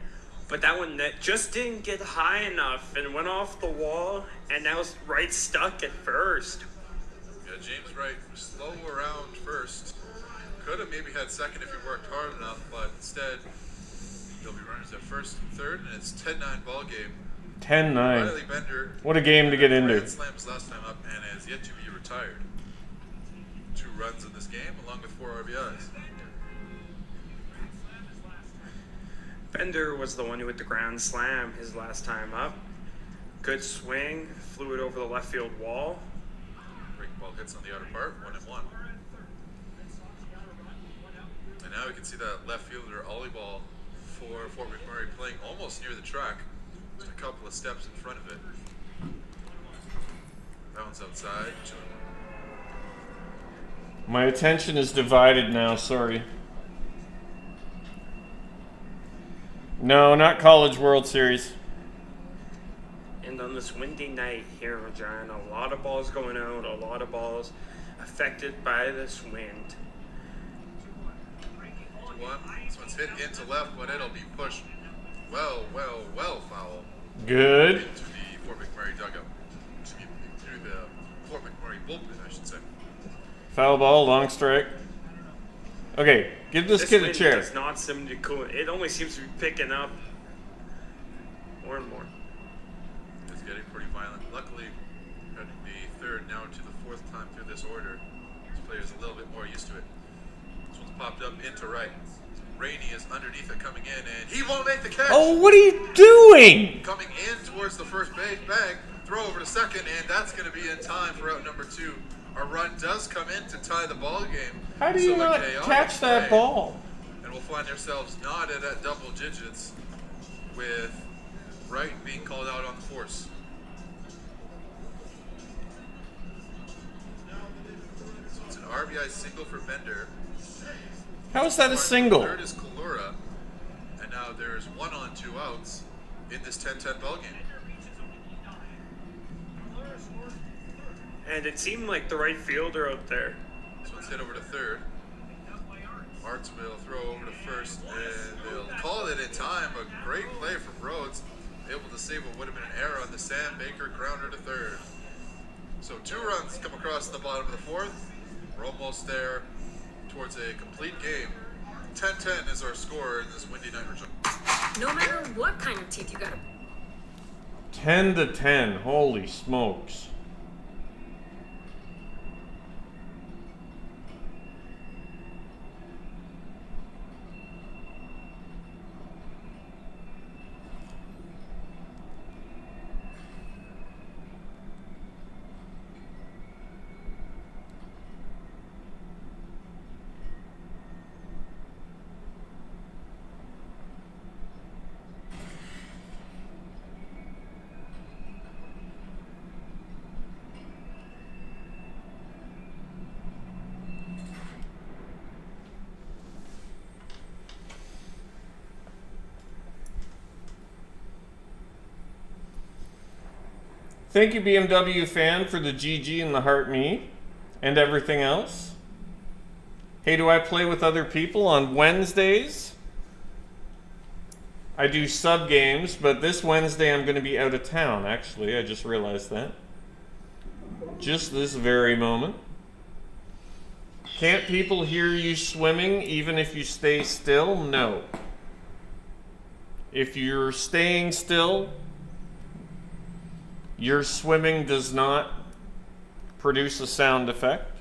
but that one that just didn't get high enough and went off the wall, and now Wright stuck at first. Yeah, James Wright slow around first. Could have maybe had second if he worked hard enough, but instead there'll be runners at first and third, and it's 10-9 ball game. 10-9. Riley Bender. What a game to get into. Grand slams last time up and has yet to be retired. 2 runs in this game, along with 4 RBIs. Bender was the one who hit the ground slam his last time up. Good swing, flew it over the left field wall. Breaking ball hits on the outer part, 1-1. And now we can see that left fielder Oliball for Fort McMurray playing almost near the track, just a couple of steps in front of it. Bounce outside. My attention is divided now, sorry. No, not College World Series. And on this windy night here in Regina, a lot of balls going out, a lot of balls affected by this wind. 1. This one's hit into left, but it'll be pushed well foul. Good. Into the Fort McMurray dugout. Excuse me, through the Fort McMurray bullpen, I should say. Foul ball, long strike. Okay, give this kid a wind chair. does not seem to cool. It only seems to be picking up more and more. It's getting pretty violent. Luckily, heading the 3rd now to the 4th time through this order. This player's a little bit more used to it. This one's popped up into right. Rainey is underneath it coming in, and he won't make the catch. Oh, what are you doing? Coming in towards the first base bag, throw over to second, and that's going to be in time for out number 2. Our run does come in to tie the ball game. How do you So a not chaotic catch that play, ball? And we'll find ourselves knotted at double digits with Wright being called out on the force. So it's an RBI single for Bender. How is that a single? Third is Kalura, and now there's 1 on 2 outs in this 10-10 ball game. And it seemed like the right fielder out there. This one's hit over to third. Martz will throw over to first, and they'll call it in time. A great play from Rhodes, able to save what would have been an error on the Sam Baker grounder to third. So 2 runs come across the bottom of the 4th. We're almost there towards a complete game. 10-10 is our score in this windy night. No matter what kind of teeth you got. 10-10. Holy smokes. Thank you, BMW fan, for the GG and the heart me and everything else. Hey, do I play with other people on Wednesdays? I do sub games, but this Wednesday I'm going to be out of town, actually. I just realized that. Just this very moment. Can't people hear you swimming even if you stay still? No. If you're staying still, your swimming does not produce a sound effect.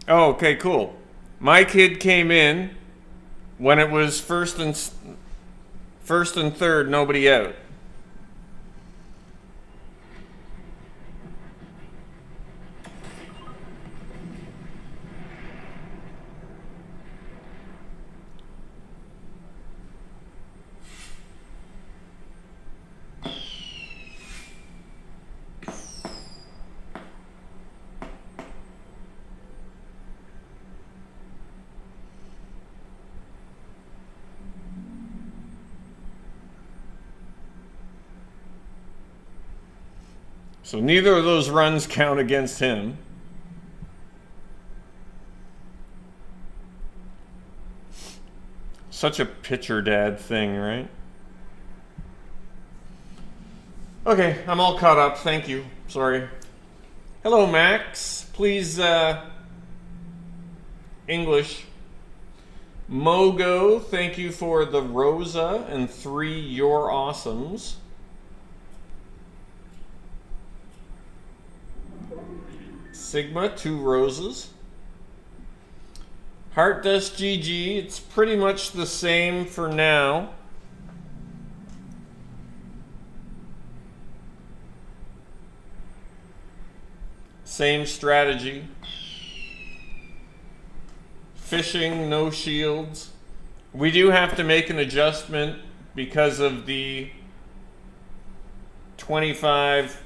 Oh, okay, cool. My kid came in when it was first and third, nobody out. So neither of those runs count against him. Such a pitcher dad thing, right? Okay, I'm all caught up. Thank you. Sorry. Hello, Max. Please, English. Mogo, thank you for the Rosa and 3 You're Awesomes. Sigma, 2 roses. Heart Dust GG, it's pretty much the same for now. Same strategy. Fishing, no shields. We do have to make an adjustment because of the 25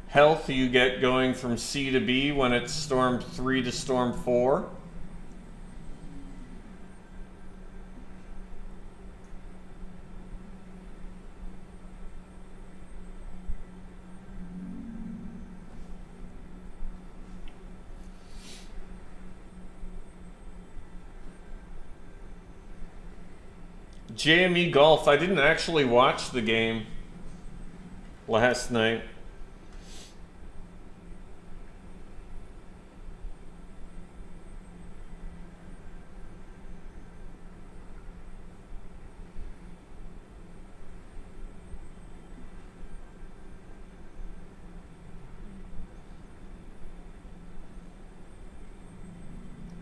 health you get going from C to B when it's Storm 3 to Storm 4. JME Golf, I didn't actually watch the game last night.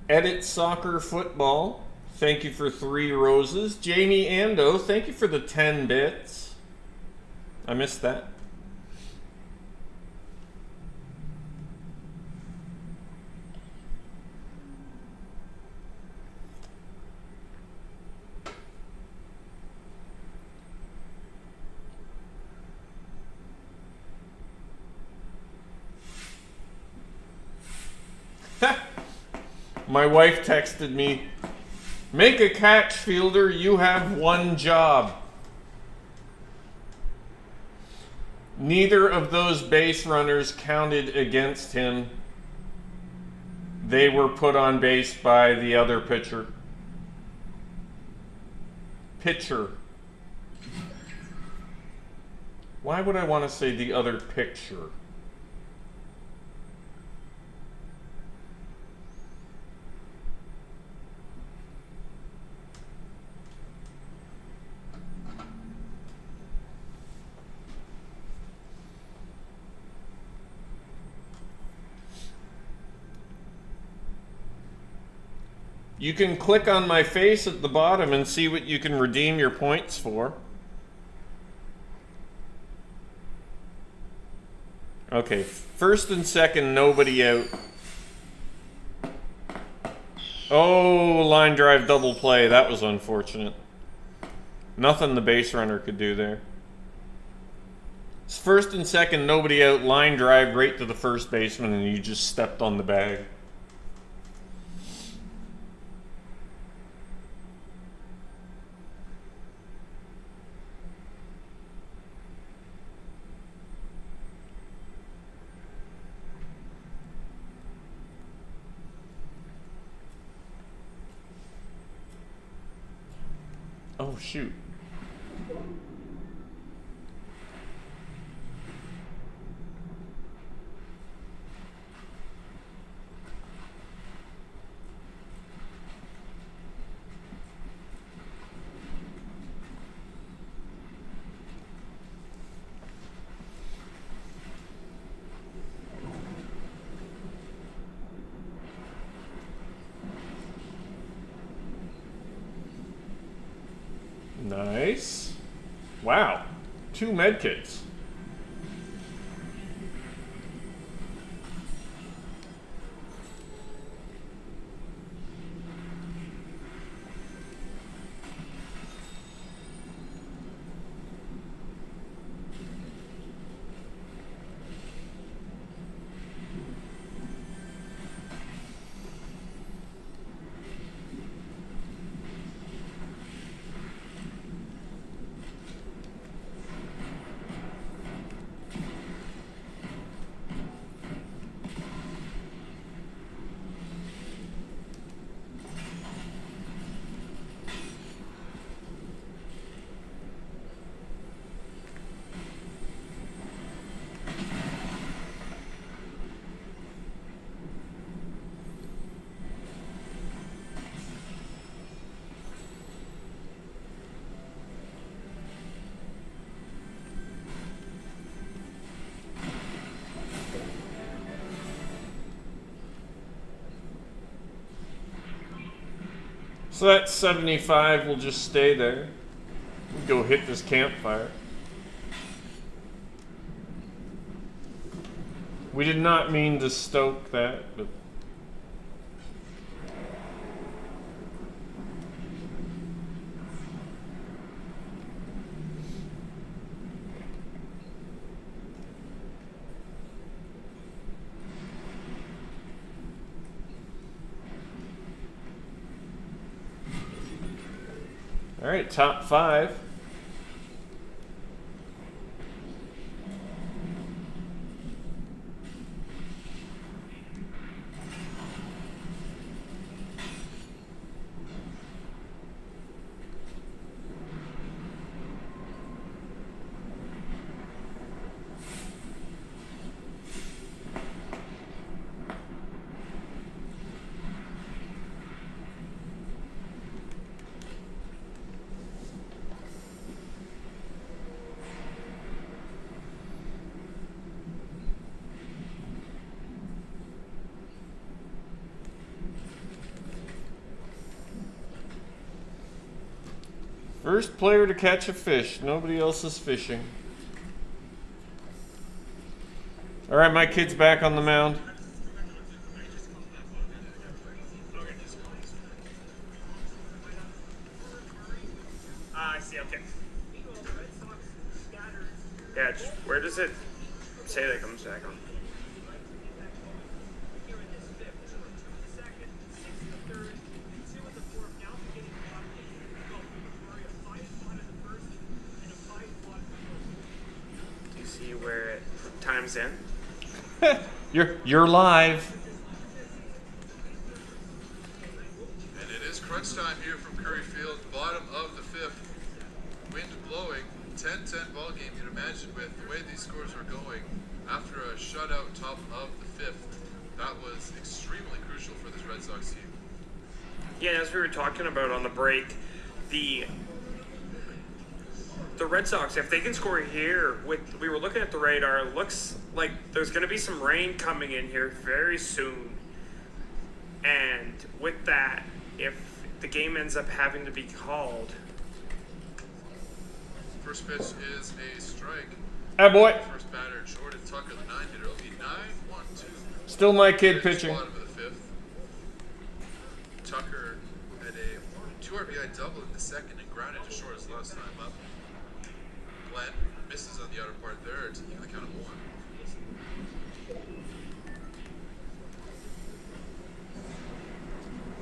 Edit Soccer Football, thank you for 3 roses. Jamie Ando, thank you for the 10 bits. I missed that. My wife texted me, make a catch, Fielder, you have 1 job. Neither of those base runners counted against him. They were put on base by the other pitcher. Why would I want to say the other picture? You can click on my face at the bottom and see what you can redeem your points for. Okay, first and second, nobody out. Oh, line drive double play. That was unfortunate. Nothing the base runner could do there. It's first and second, nobody out, line drive right to the first baseman, and you just stepped on the bag. Oh, shoot. Nice. Wow. 2 medkits. So that's 75, we'll just stay there. We'll go hit this campfire. We did not mean to stoke that, but... All right, top 5. First player to catch a fish. Nobody else is fishing. All right, my kid's back on the mound. I see, okay. Yeah, just, where does it say that comes back on? Do you see where it times in? You're live. And it is crunch time here from Curry Field, bottom of the fifth. Wind blowing, 10-10 ball game. You'd imagine with the way these scores are going, after a shutout top of the fifth, that was extremely crucial for this Red Sox team. Yeah, as we were talking about on the break, the Red Sox, if they can score here, we were looking at the radar, it looks like there's going to be some rain coming in here very soon. And with that, if the game ends up having to be called. First pitch is a strike. Ah, boy. First batter, Jordan Tucker, the 9-hitter. It'll be 9-1-2. Still my kid pitching. Bottom of the fifth. Tucker had a 2 RBI double in the second and grounded to short his last time up. Glenn misses on the outer part there to even the count of 1.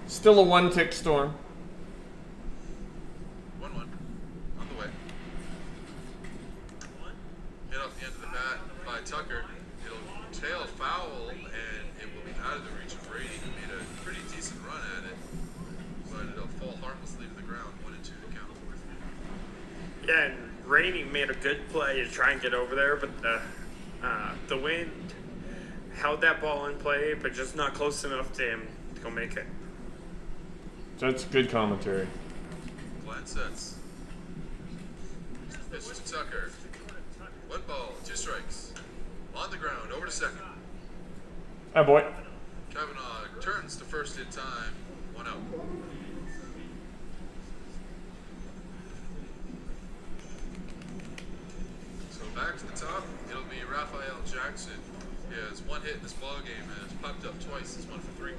Still a 1-tick storm. 1-1 on the way. Hit off the end of the bat by Tucker. It'll tail foul and it will be out of the reach of Brady, who made a pretty decent run at it, but it'll fall harmlessly to the ground. 1-2 to count. Yeah, and Rainey made a good play to try and get over there, but the wind held that ball in play, but just not close enough to him to go make it. That's good commentary. Glenn sets. Pitch to Tucker. 1 ball, 2 strikes. On the ground, over to second. Ah, boy. Kavanaugh turns to first in time. 1 out. So back to the top, it'll be Raphael Jackson. He has 1 hit in this ball game and has popped up twice. He's 1 for 3.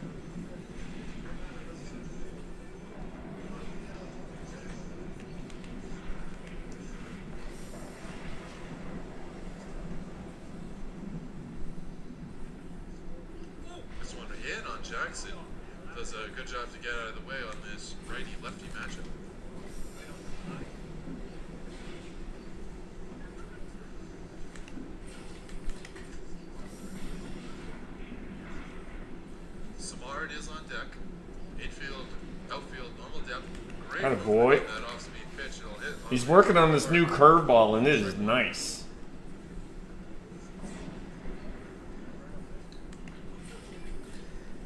This one in on Jackson. Does a good job to get out of the way on this righty-lefty matchup. Samard is on deck. Infield, outfield, normal depth. Great Atta movement boy. on that off-speed pitch. It'll hit on He's the working on this floor. new curveball, and it is nice.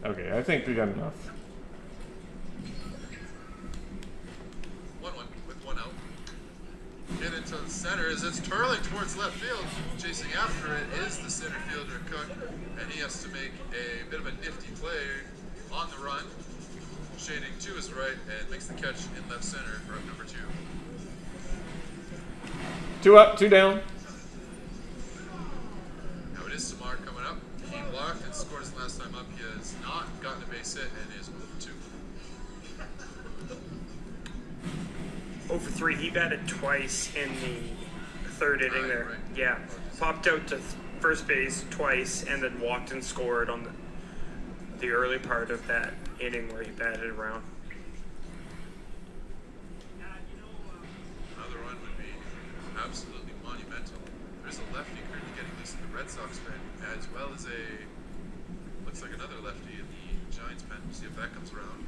Okay, I think we got enough. 1-1 with 1 out. Hit into the center as it's twirling towards left field. Chasing after it is the center fielder Cook, and he has to make a bit of a nifty play on the run, shading to his right, and makes the catch in left center for number 2. 2 up, 2 down. Now it is Samar coming up. He blocked and scored his last time up. He has not gotten a base hit and is 0 for 2. Over 3, he batted twice in the third inning Right, there. right. Yeah, popped out to first base twice and then walked and scored on the early part of that inning where he batted around. Another run would be absolutely monumental. There's a lefty currently getting loose in the Red Sox pen, as well as looks like another lefty in the Giants pen. We'll see if that comes around.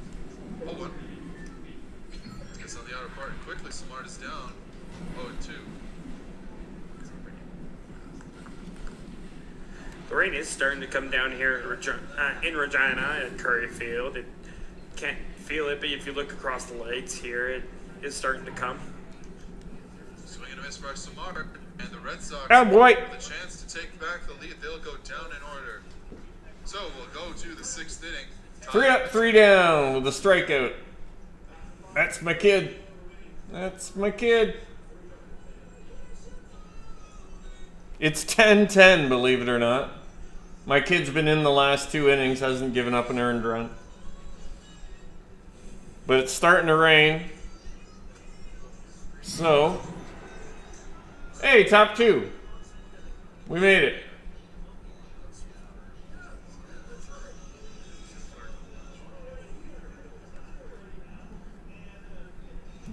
0-1. Gets on the outer part and quickly. Smart is down. 0-2. The rain is starting to come down here in Regina at Curry Field. It can't feel it, but if you look across the lakes here, it is starting to come. Swing and a miss by Samar, and the Red Sox Oh, boy. with a chance to take back the lead. They'll go down in order. So we'll go to the 6th inning. 3 up, 3 down with a strikeout. That's my kid. That's my kid. It's 10-10, believe it or not. My kid's been in the last 2 innings, hasn't given up an earned run. But it's starting to rain. So, hey, top 2. We made it.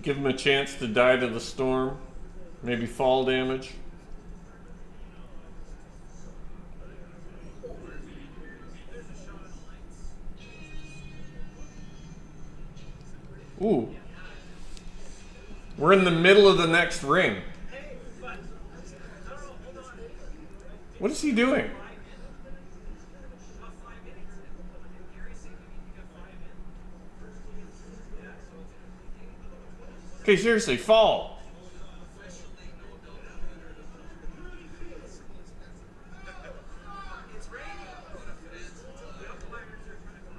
Give him a chance to die to the storm. Maybe fall damage. Ooh. We're in the middle of the next ring. What is he doing? Okay, seriously, fall.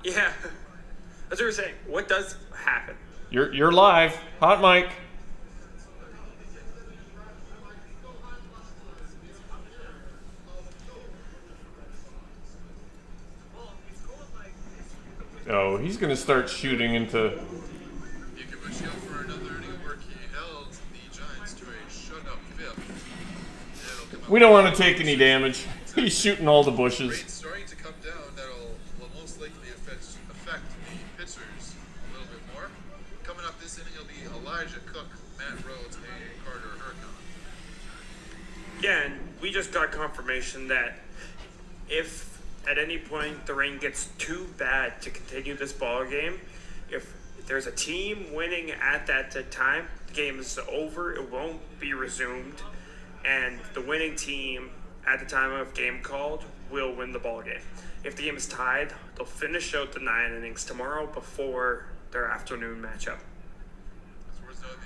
Yeah. As we were saying, what does happen? You're live. Hot mic. Oh, he's going to start shooting into... You can wish out for another inning of work. He held the Giants to a shutout fifth. We don't want to take any damage. He's shooting all the bushes. Rain's starting to come down. Will most likely affect the pitchers a little bit more. Coming up this inning, it'll be Elijah Cook, Matt Rhodes, and Carter Hurcon. Yeah, and we just got confirmation that if at any point the rain gets too bad to continue this ball game, if there's a team winning at that time, the game is over, it won't be resumed, and the winning team at the time of game called will win the ball game. If the game is tied, they'll finish out the 9 innings tomorrow before their afternoon matchup.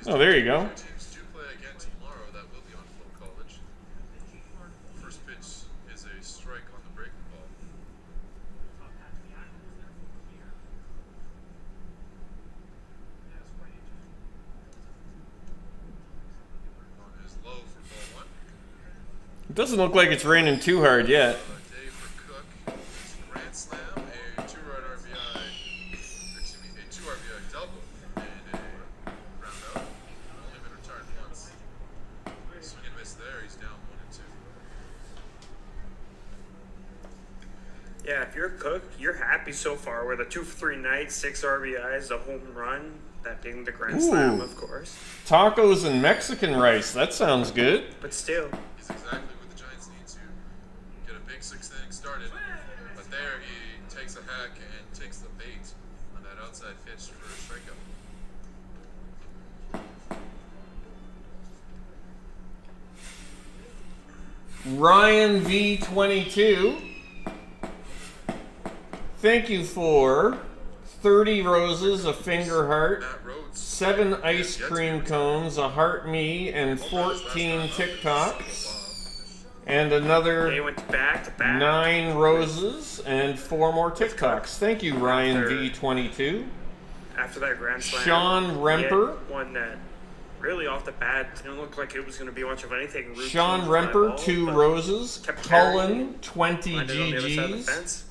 Oh, there you go. Teams do play again tomorrow. That will be on Flow College. First pitch is a strike on the breaking ball. On is low for ball 1. It doesn't look like it's raining too hard yet. Day for Cook. It's a grand slam, a 2-run RBI, excuse me, a 2 RBI double, and a round out. Only been retired once. Swing and miss there. He's down 1-2. Yeah, if you're Cook, you're happy so far with a 2 for 3 night, 6 RBIs, a home run, that being the grand slam, of course. Tacos and Mexican rice. That sounds good. But still, He's exactly what the Giants need to get a big 6th inning started. But there he takes a hack and takes the bait on that outside pitch for a strikeout. Ryan V22. Thank you for 30 roses, a finger heart, Matt Rhodes. 7 ice cream cones, a heart me, and 14 TikToks. And they another went back to back. 9 roses and 4 more TikToks. Thank you, Ryan V22. After that grand slam. Sean he had Remper. one that really off the bat didn't look like it was going to be much of anything. Sean routine fly Remper, ball, 2 but roses. kept Cullen, carrying, 20 landed on the other side of the GGs. fence.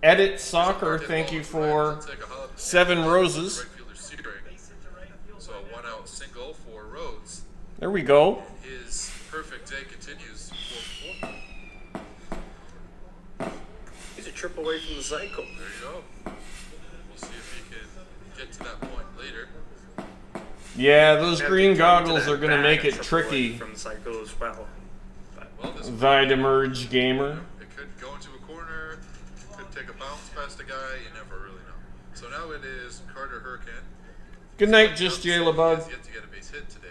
Edit Soccer, thank you for 7 roses. Right fielder Searing. So a 1-out single for Rhodes. There we go. His perfect day continues 4-4. He's a trip away from the cycle. There you go. We'll see if he can get to that point later. Yeah, those Have green to come to goggles that are going to bat make and it trip tricky. away from the cycle as well. But Well, this Videmerge Gamer. it could go into a corner, could take a bounce past a guy, you never really know. So now it is Carter Hurricane. Good night, Just Jailabug. Yet to get a base hit today.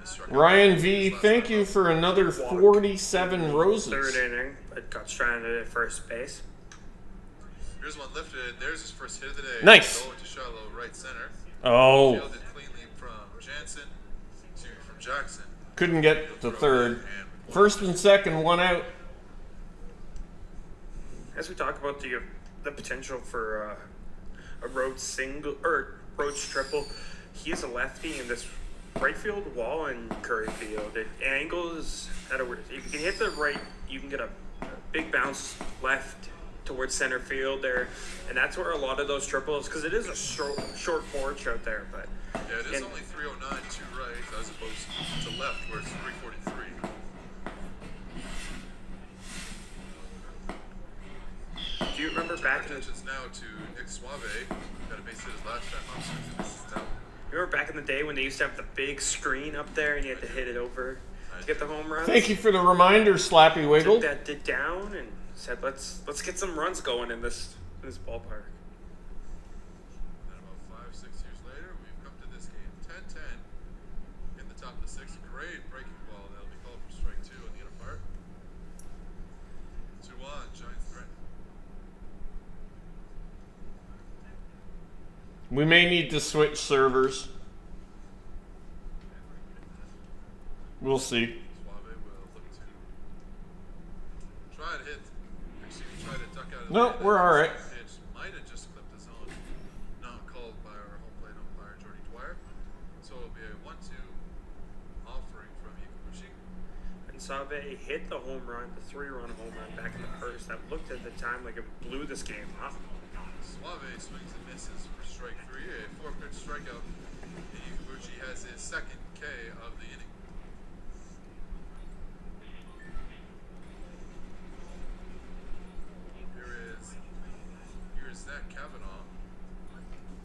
He struck out Ryan his V, last thank time you up. for another 47 roses. third inning, but got stranded at first base. Here's one lifted. There's his first hit of the day. Nice. Going to shallow right center. Oh, Fielded cleanly from from Jackson. couldn't get the third. First and second, 1 out. As we talk about the potential for a Rhodes single or Rhodes triple, he is a lefty, and this right field wall in Curry Field. It angles at a. If you can hit the right, you can get a big bounce left towards center field there, and that's where a lot of those triples, because it is a short porch out there, but Yeah, it is only 309 to right as opposed to left where it's 343. do you remember back in the Attention's now to Nick Suave. Got a base hit his last time up, so this is tough. remember back in the day when they used to have the big screen up there and you had to hit it over to get the home runs? Thank you for the reminder, Slappy Wiggle. Took that down and said, let's get some runs going in this ballpark. And about 5-6 years later, we've come to this game. 10-10 in the top of the sixth. Great breaking ball. That'll be called for strike two on the inner part. 2-1, Giants threat. We may need to switch servers. We'll see. Suave will look to try to hit. Actually, try to duck out of the No, way. we're all right. Pitch might have just clipped the zone. Not called by our home plate umpire, Jordy Dwyer. So it'll be a 1-2 offering from Yakabuchi. And Save hit the home run, the 3-run home run back in the first. That looked at the time like it blew this game up. Suave swings and misses for strike three, a 4-pitch strikeout. And Yakabuchi has his second K of the inning. Here is Zach Kavanaugh.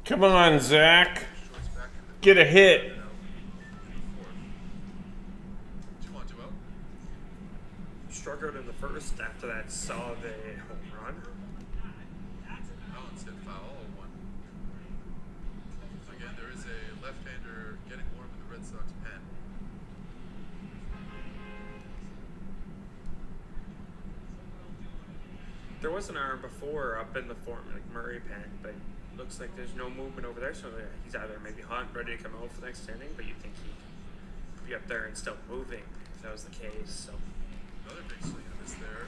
Come on, Zach. Choice back in the Get a hit. 2-1, 2 out. Struck out in the first after that Save home run. Collins hit foul, 0-1. Again, there is a left-hander getting warm in the Red Sox pen. There was an arm before up in the Fort McMurray pen, but looks like there's no movement over there, so he's either maybe hot and ready to come out for the next inning, but you'd think he'd be up there and still moving if that was the case. So Another big swing and miss there.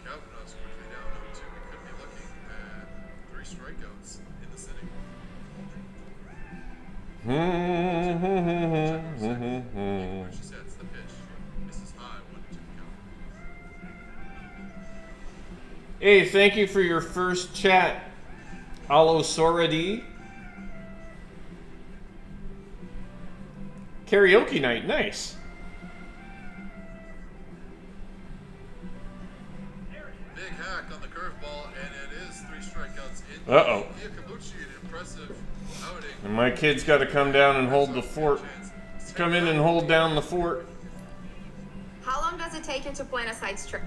Kavanaugh's quickly down 0-2. We could be looking at 3 strikeouts in this inning. She sets the pitch. Misses high, 1-2 count. Hey, thank you for your first chat, Alo Soradi. Karaoke night, nice. Big hack on the curveball, and it is 3 strikeouts in. Uh-oh. Yakabuchi, an impressive outing. And my kid's got to come down and hold the fort. Come in and hold down the fort. How long does it take you to plan a side trip?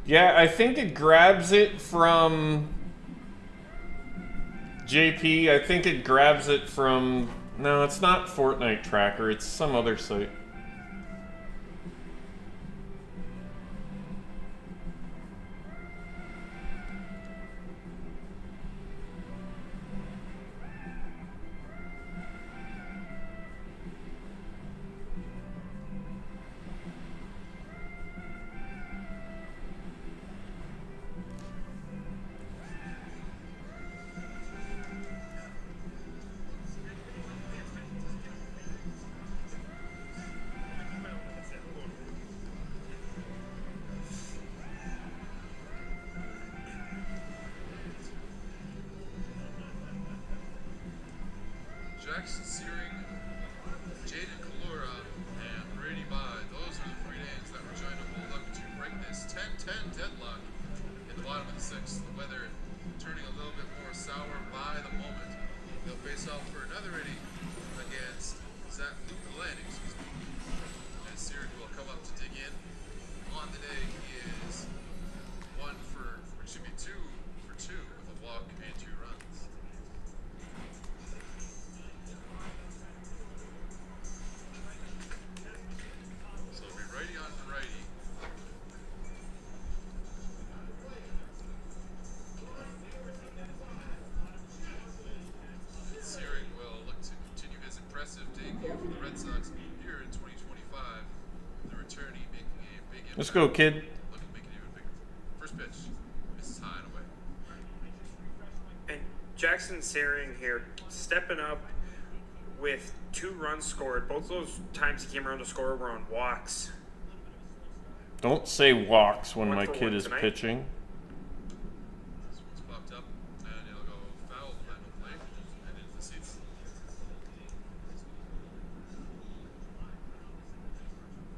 Yeah, I think it grabs it from JP. I think it grabs it from... No, it's not Fortnite Tracker. It's some other site. Jackson Searing, Jaden Kalura, and Brady Bye. Those are the 3 names that we're trying to hold up to break this 10-10 deadlock in the bottom of the 6th. The weather turning a little bit more sour by the moment. They'll face off for another inning against Luke Glenn, excuse me. And Searing will come up to dig in. On the day, he is 1 for 2 Let's go, kid. Look at make it even bigger. First pitch. Misses high and away. And Jackson Searing here stepping up with 2 runs scored. Both those times he came around to score were on walks. Don't say walks when 1 my for kid 1 is tonight. pitching. This one's popped up, and it'll go foul behind the plate and into the seats.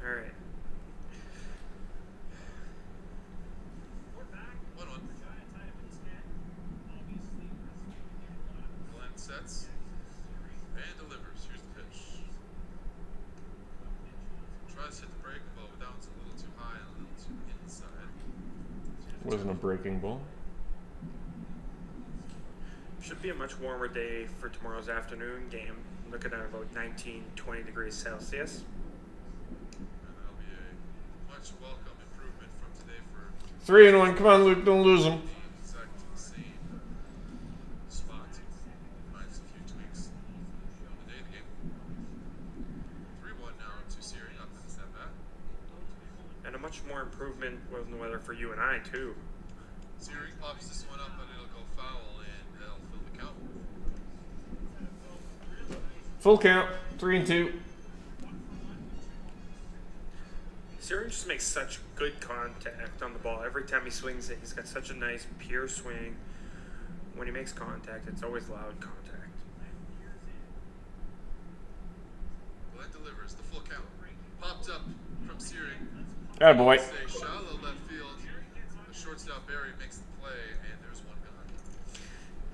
All right. 1-1. Glenn sets and delivers. Here's the pitch. Tries to hit the break ball, but that one's a little too high and a little too inside. Wasn't a breaking ball. Should be a much warmer day for tomorrow's afternoon game. Looking at about 19-20 degrees Celsius. And that'll be a much welcome improvement from today for 3-1. Come on, Luke. Don't lose him. the exact same spot. Minus a few tweaks on the day of the game. 3-1 now to Searing up in the at bat. And a much more improvement with the weather for you and I, too. Searing pops this one up, but it'll go foul and that'll fill the count. Full count. 3-2. Searing just makes such good contact on the ball. Every time he swings it, he's got such a nice, pure swing. When he makes contact, it's always loud contact. Glenn delivers the full count. Popped up from Searing. Attaboy. It's a shallow left field. The shortstop Barry makes the play, and there's one gone.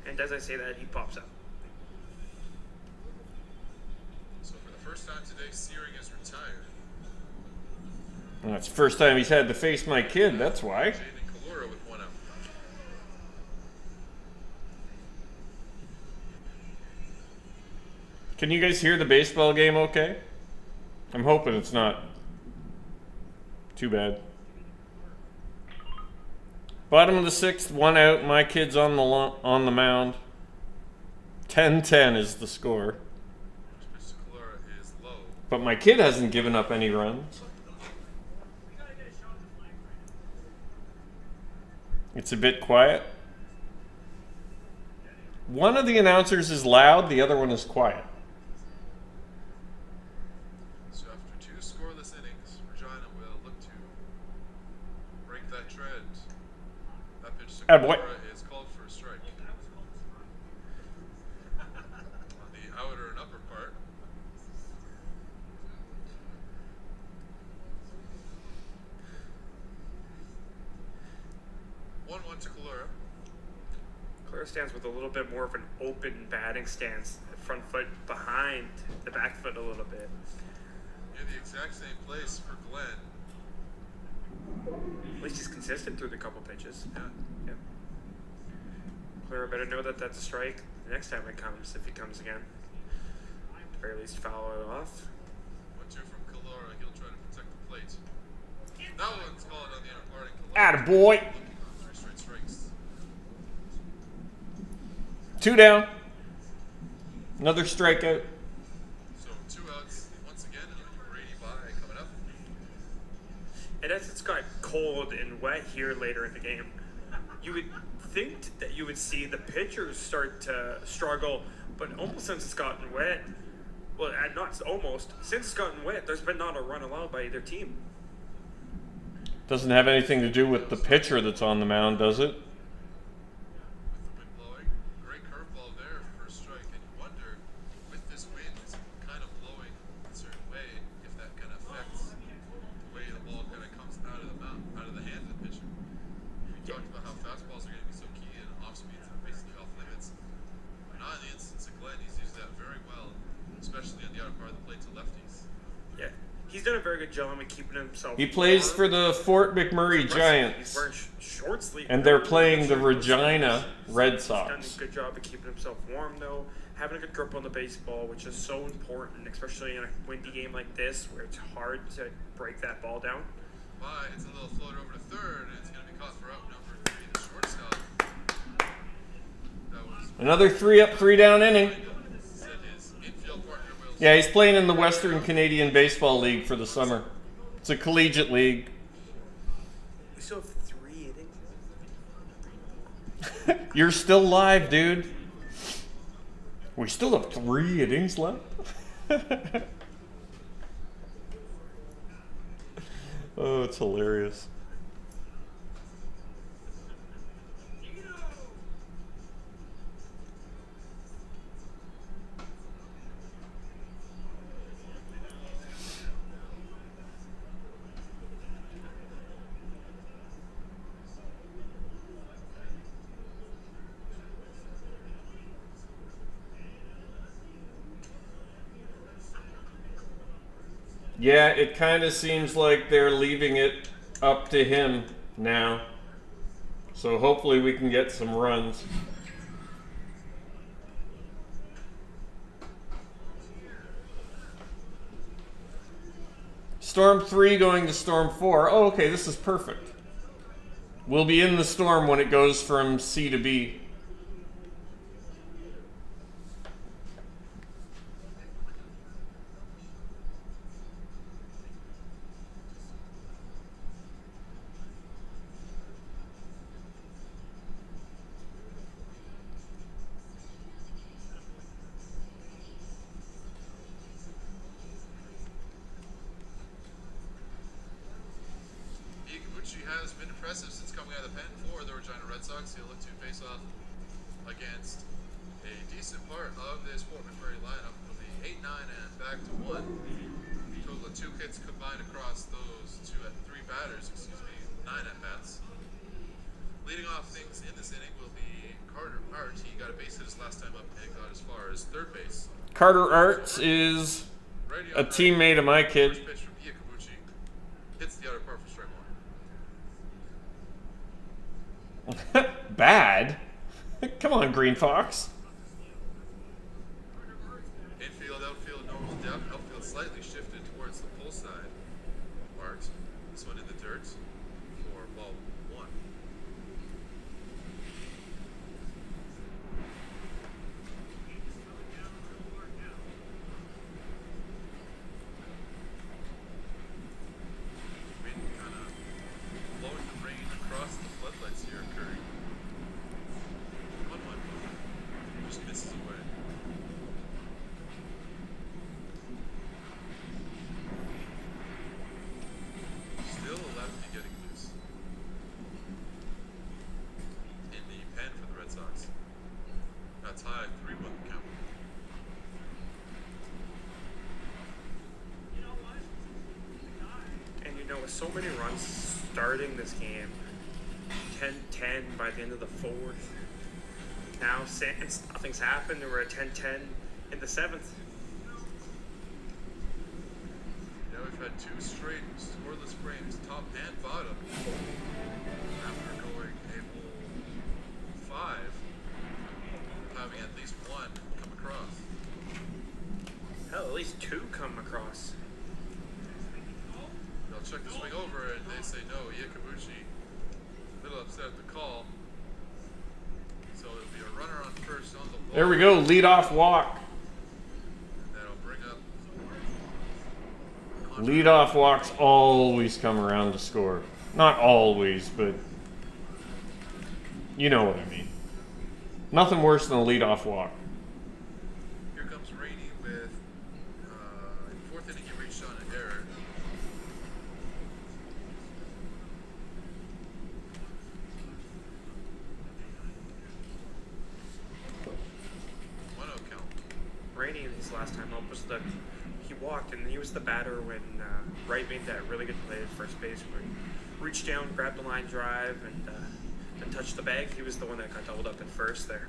And as I say that, he pops up. So for the first time today, Searing is retired. Well, that's the first time he's had to face my kid. That's why. Jaden Kalura with 1 out. Can you guys hear the baseball game okay? I'm hoping it's not too bad. Bottom of the 6th, 1 out. My kid's on the mound. 10-10 is the score. Pitch to Kalura is low. But my kid hasn't given up any runs. It's a bit quiet. One of the announcers is loud, the other one is quiet. So after 2 scoreless innings, Regina will look to break that trend. That pitch to Attaboy. Kalura is called for a strike. On the outer and upper part. 1-1 to Kalura. Claire stands with a little bit more of an open batting stance. Front foot behind the back foot a little bit. In the exact same place for Glenn. At least he's consistent through the couple pitches. Yeah. Yeah. Clara better know that that's a strike the next time it comes, if he comes again. At the very least, foul it off. 1-2 from Kalura. He'll try to protect the plate. That one's called on the inner part. And Kalura Attaboy. looking for 3 straight strikes. 2 down. Another strikeout. So 2 outs once again. And Brady by coming up. And as it's got cold and wet here later in the game, you would think that you would see the pitchers start to struggle, but almost since it's gotten wet, well, not almost, since it's gotten wet, there's been not a run allowed by either team. Doesn't have anything to do with the pitcher that's on the mound, does it? With the wind blowing. Great curveball there for a strike. And you wonder, with this wind kind of blowing a certain way, if that kind of affects the way the ball kind of comes out of the mount, out of the hand of the pitcher. We talked about how fastballs are going to be so key and off speeds are basically off limits. Not in the instance of Glenn, he's used that very well, especially on the outer part of the plate to lefties. Yeah, he's done a very good job of keeping himself He plays warm. for the Fort McMurray He's Giants. wearing short sleeve. And they're playing the Regina Red He's done Sox. a good job of keeping himself warm, though. Having a good grip on the baseball, which is so important, especially in a windy game like this, where it's hard to break that ball down. But it's a little floater over to third, and it's going to be caught for out number 3, the shortstop. That was Another 3 up, 3 down inning. said his infield partner will. Yeah, he's playing in the Western Canadian Baseball League for the summer. It's a collegiate league. still have 3 innings. You're still live, dude. We still have 3 innings left. Oh, it's hilarious. Yeah, it kind of seems like they're leaving it up to him now. So hopefully we can get some runs. Storm 3 going to Storm 4. Oh, okay, this is perfect. We'll be in the storm when it goes from C to B. Has been impressive since coming out of the pen for the Regina Red Sox. He'll look to face off against a decent part of this Portman Prairie lineup. It'll be 8-9 and back to 1. Total of 2 hits combined across those 3 batters, 9 at-bats. Leading off things in this inning will be Carter Art. He got a base hit his last time up and got as far as third base. Carter Arts is a teammate of my kid. First pitch from Iacobucci hits the outer part for strike 1. Bad? Come on, Green Fox. Infield, outfield, normal depth. Outfield slightly shifted towards the pull side. Art. This one in the dirt for ball 1. Wind kind of blowing the rain across the floodlights here occurring. 1-1. Just misses away. Still a lefty getting loose. In the pen for the Red Sox. That's high, 3-1 count. And you know, with so many runs starting this game, 10-10 by the end of the 4th. Now, since nothing's happened, we're at 10-10 in the 7th. Now we've had 2 straight scoreless frames, top and bottom. After going a whole 5, having at least 1 come across. Hell, at least 2 come across. They'll check the swing over and they say no. Iacobucci, a little upset at the call. So it'll be a runner on first on the ball. There we go, leadoff walk. And that'll bring up. Leadoff walks always come around to score. Not always, but you know what I mean. Nothing worse than a leadoff walk. Here comes Rainey with, in 4th inning he reached on an error. Count. Rainey, his last time up, was he walked, and he was the batter when Wright made that really good play at first base where he reached down, grabbed the line drive, and touched the bag. He was the one that got doubled up at first there.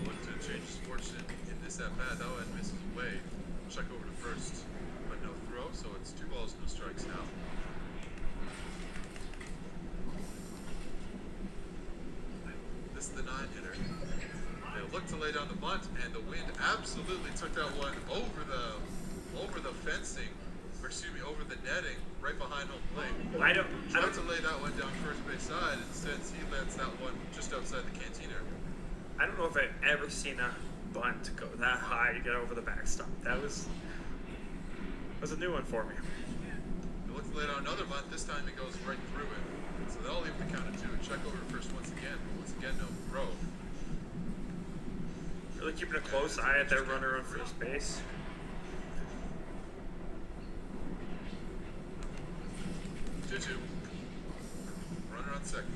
Look to change his fortune in this at-bat. That one misses away. Check over to first, but no throw, so it's 2 balls, no strikes now. This is the 9-hitter. They look to lay down the bunt, and the wind absolutely took that one over the fencing, or excuse me, over the netting, right behind home plate. I don't Tried to lay that one down first base side, and since he lands that one just outside the cantina. I don't know if I've ever seen a bunt go that high to get over the backstop. That was a new one for me. It looks play it on another bunt. This time it goes right through it. So they'll leave the count of 2 and check over first once again. Once again, no throw. Really keeping a close eye at that runner on first base. 2-2. Runner on second.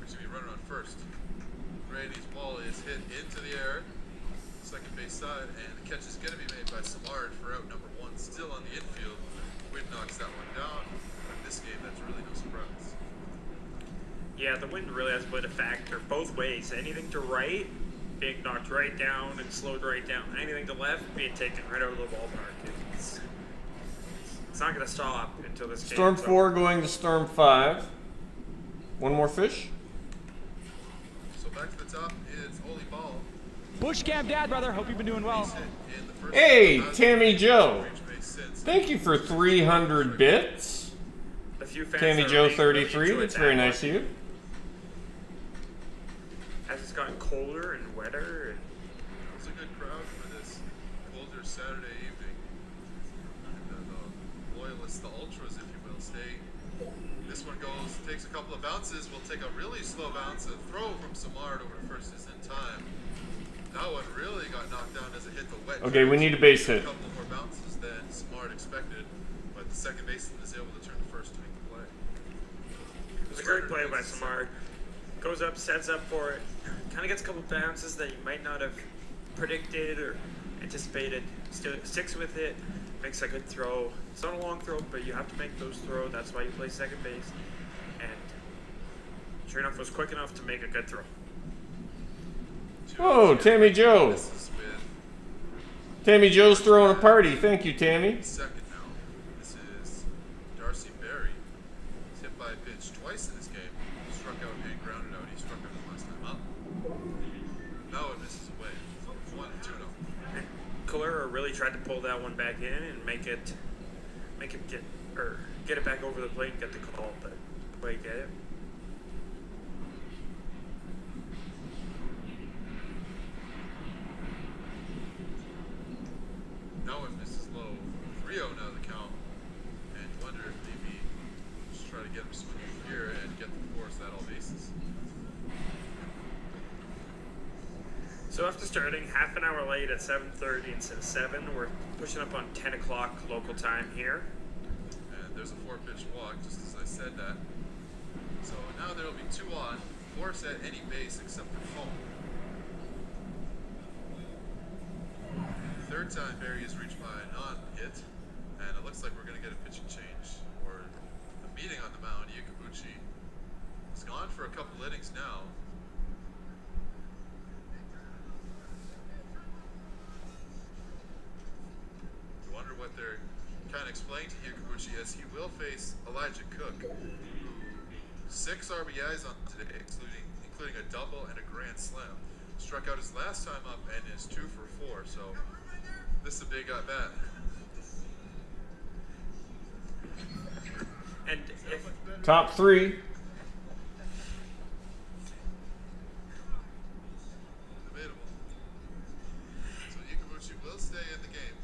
Excuse me, runner on first. Brady's ball is hit into the air. Second base side, and the catch is going to be made by Samard for out number 1. Still on the infield. Wind knocks that one down. In this game, that's really no surprise. Yeah, the wind really has played a factor both ways. Anything to right, being knocked right down and slowed right down. Anything to left, being taken right out of the ballpark. It's not going to stop until this game. Storm 4 going to Storm 5. One more fish. So back to the top is Oli Ball. BushCampDad, brother. Hope you've been doing well. Base hit in the first Hey, inning. Tammy Joe. Range base since. Thank you for 300 bits. A few fans Tammy are Joe really 33. enjoyed That's that very one. nice of you. As it's gotten colder and wetter. It was a good crowd for this colder Saturday evening. And the loyalists, the ultras, if you will, stay. This one takes a couple of bounces. We'll take a really slow bounce. A throw from Samard over to first is in time. That one really got knocked down as it hit the wet. Okay, we need a base A hit. couple more bounces than Samard expected, but the second baseman is able to turn to first to make the play. It was a great play by Samard. Goes up, sets up for it. Kind of gets a couple bounces that you might not have predicted or anticipated. Still sticks with it. Makes a good throw. It's not a long throw, but you have to make those throws. That's why you play second base. And sure enough, was quick enough to make a good throw. Oh, Tammy Joe. This is with Tammy Joe's throwing a party. Thank you, Tammy. second now. This is Darcy Berry. He's hit by a pitch twice in this game. Struck out and grounded out. He struck out the last time up. Now it misses away. 1-2-0. And Calera really tried to pull that one back in and make it get it back over the plate and get the call, but quite get it. Now it misses low. 3-0 now the count. And you wonder if maybe just try to get him swinging here and get the force at all bases. So after starting half an hour late at 7:30 instead of 7, we're pushing up on 10 o'clock local time here. And there's a 4-pitch walk, just as I said that. So now there will be 2 on. Force at any base except for home. Third time Barry is reached by a non-hit, and it looks like we're going to get a pitching change or a meeting on the mound. Yukabuchi has gone for a couple innings now. I wonder what they're kind of explaining to Yukabuchi as he will face Elijah Cook, who 6 RBIs on today, including a double and a grand slam. Struck out his last time up and is 2 for 4, so this is a big at bat. And if Top 3. Debatable. So Yukabuchi will stay in the game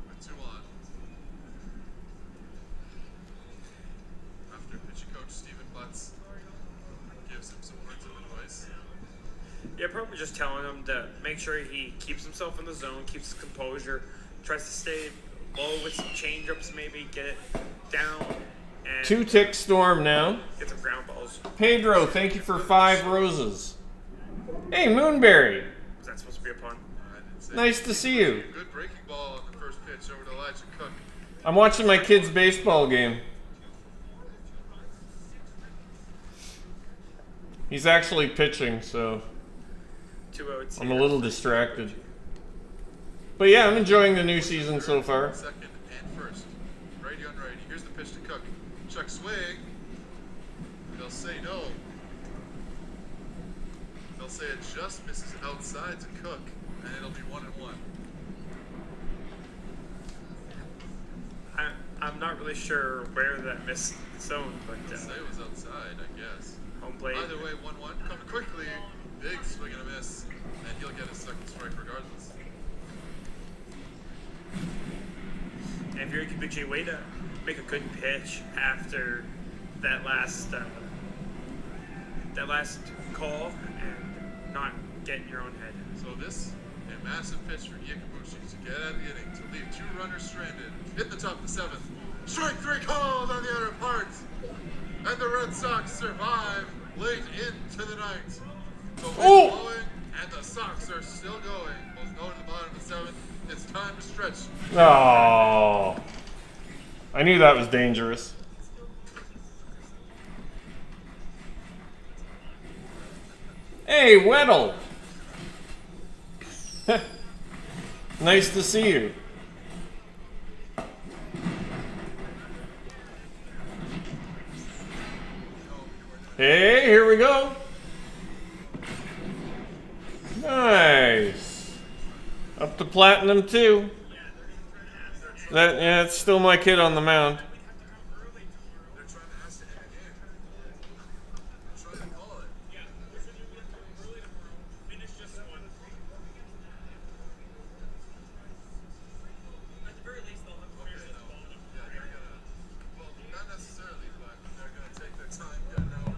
with 2 on. After pitching coach Stephen Butts gives him some words of advice. yeah, probably just telling him to make sure he keeps himself in the zone, keeps his composure, tries to stay low with some change-ups, maybe get it down, and 2-tick Storm now. get some ground balls. Pedro, thank you for 5 roses. Hey, Moonberry. Is that supposed to be a pun? I didn't say Nice to see you. good breaking ball on the first pitch over to Elijah Cook. I'm watching my kid's baseball game. He's actually pitching, so 2 outs. I'm a here. little distracted. But yeah, I'm enjoying the new season so far. Second and first. Righty on righty. Here's the pitch to Cook. Chuck swing. They'll say no. They'll say it just misses outside to Cook, and it'll be 1-1. I'm not really sure where that missed zone, but They'll say it was outside, I guess. home plate. Either way, 1-1. Coming quickly. Big swing and a miss, and he'll get his second strike regardless. And if you're a Kibuchi, way to make a good pitch after that last call and not get in your own head. So this, a massive pitch for Yakabuchi to get out of the inning, to leave 2 runners stranded. Hit the top of the 7th. Strike 3 called on the other part. And the Red Sox survive late into the night. The wind's blowing, and the Sox are still going. Both going to the bottom of the 7th. It's time to stretch. Oh, I knew that was dangerous. Hey, Weddle. Nice to see you. Hey, here we go. Nice. Up to platinum too. Yeah, it's still my kid on the mound. They're trying to ask to end the game. They're trying to call it. Well, not necessarily, but they're gonna take their time. Yeah, no.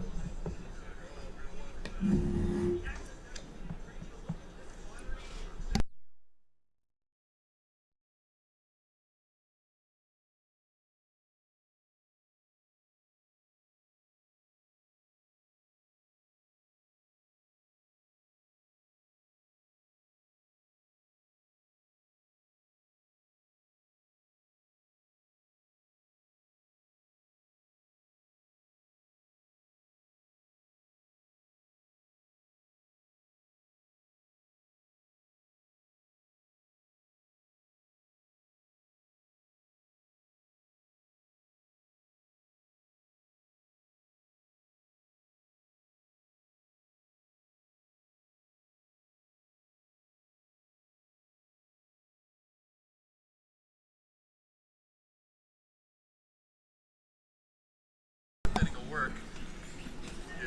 Hypothetical work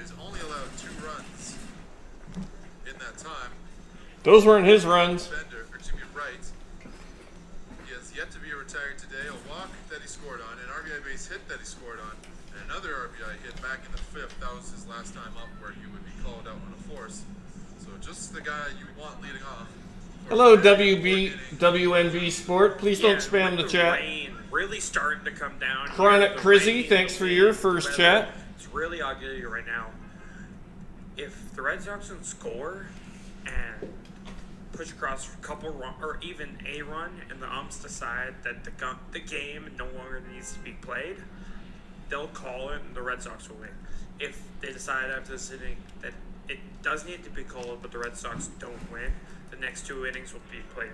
is only allowed 2 runs in that time. Those weren't his runs. Bender, or to be right, he has yet to be retired today. A walk that he scored on, an RBI base hit that he scored on, and another RBI hit back in the 5th. That was his last time up where he would be called out on a force. So just the guy you want leading off. Hello, WNB Sport. Please don't spam the chat. Rain really starting to come down. Chronic The Prizzy, rain, thanks the for wind, your the first weather. chat. It's really ugly right now. If the Red Sox can score and push across a couple run, or even a run, and the umps decide that the game no longer needs to be played, they'll call it and the Red Sox will win. If they decide after this inning that it does need to be called but the Red Sox don't win, the next 2 innings will be played.